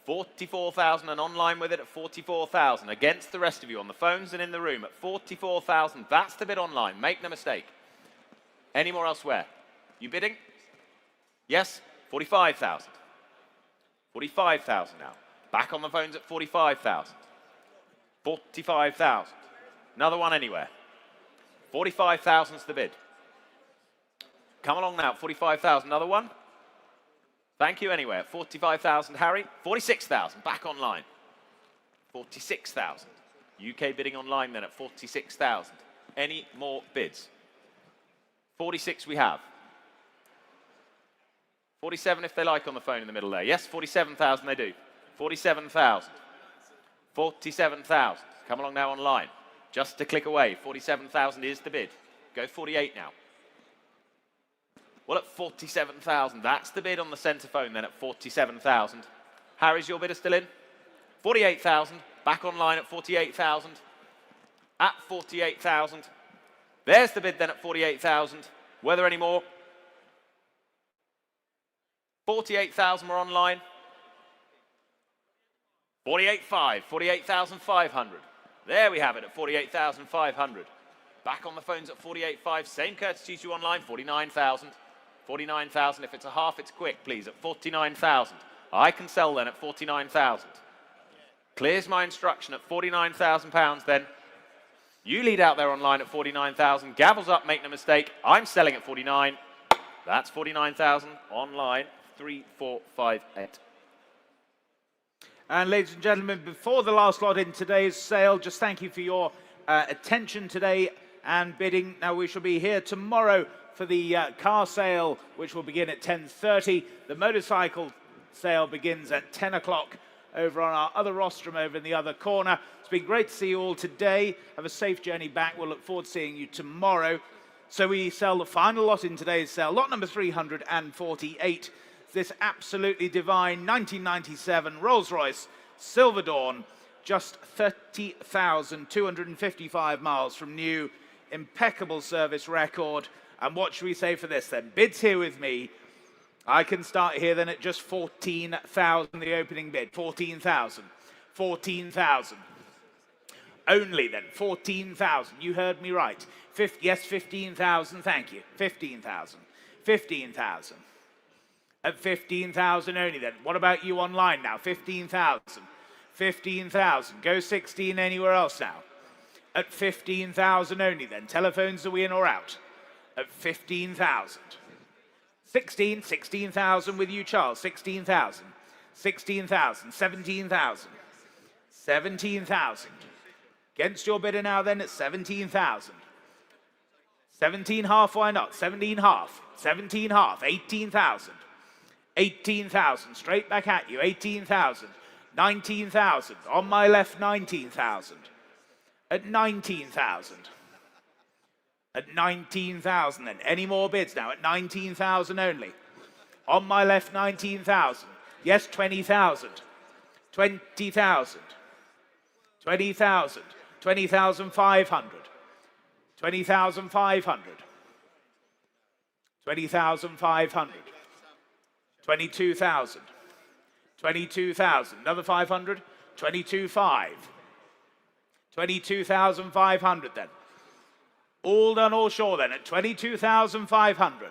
44,000 and online with it at 44,000. Against the rest of you on the phones and in the room at 44,000. That's the bid online. Make no mistake. Any more elsewhere? You bidding? Yes? 45,000. 45,000 now. Back on the phones at 45,000. 45,000. Another one anywhere. 45,000 is the bid. Come along now, 45,000. Another one? Thank you anywhere. 45,000, Harry. 46,000, back online. 46,000. UK bidding online then at 46,000. Any more bids? 46 we have. 47 if they like on the phone in the middle there. Yes, 47,000 they do. 47,000. 47,000. Come along now online. Just to click away. 47,000 is the bid. Go 48 now. Well, at 47,000, that's the bid on the centre phone then at 47,000. Harry's your bidder still in? 48,000. Back online at 48,000. At 48,000. There's the bid then at 48,000. Were there any more? 48,000 were online. 48,500. 48,500. There we have it at 48,500. Back on the phones at 48,500. Same courtesy to you online. 49,000. 49,000. If it's a half, it's quick, please. At 49,000. I can sell then at 49,000. Clears my instruction at £49,000 then. You lead out there online at 49,000. Gavels up, make no mistake. I'm selling at 49. That's 49,000 online. 3458. And ladies and gentlemen, before the last lot in today's sale, just thank you for your attention today and bidding. Now we shall be here tomorrow for the car sale, which will begin at 10:30. The motorcycle sale begins at 10 o'clock over on our other rostrum over in the other corner. It's been great to see you all today. Have a safe journey back. We'll look forward to seeing you tomorrow. So we sell the final lot in today's sale, lot number 348. This absolutely divine 1997 Rolls-Royce Silver Dawn, just 30,255 miles from new, impeccable service record. And what should we say for this then? Bids here with me. I can start here then at just 14,000, the opening bid, 14,000. 14,000. Only then, 14,000. You heard me right. Yes, 15,000, thank you. 15,000. 15,000. At 15,000 only then. What about you online now? 15,000. 15,000. Go 16 anywhere else now. At 15,000 only then. Telephones, are we in or out? At 15,000. 16,000 with you, Charles. 16,000. 16,000. 17,000. 17,000. Against your bidder now then at 17,000. 17 half, why not? 17 half. 17 half. 18,000. 18,000. Straight back at you. 18,000. 19,000. On my left, 19,000. At 19,000. At 19,000 then. Any more bids now? At 19,000 only. On my left, 19,000. Yes, 20,000. 20,000. 20,000. 20,500. 20,500. 20,500. 22,000. 22,000. Another 500. 22,500. 22,500 then. All done, all sure then at 22,500.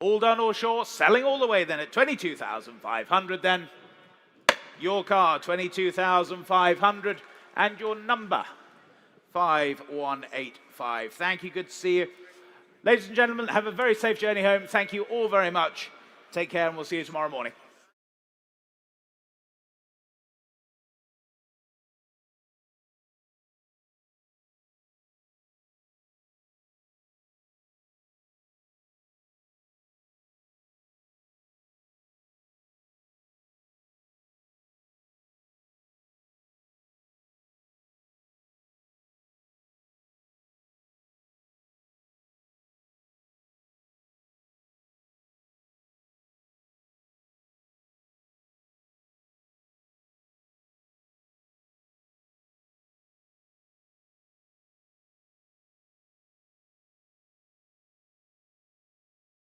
All done, all sure. Selling all the way then at 22,500 then. Your car, 22,500. And your number, 5185. Thank you, good to see you. Ladies and gentlemen, have a very safe journey home. Thank you all very much. Take care and we'll see you tomorrow morning.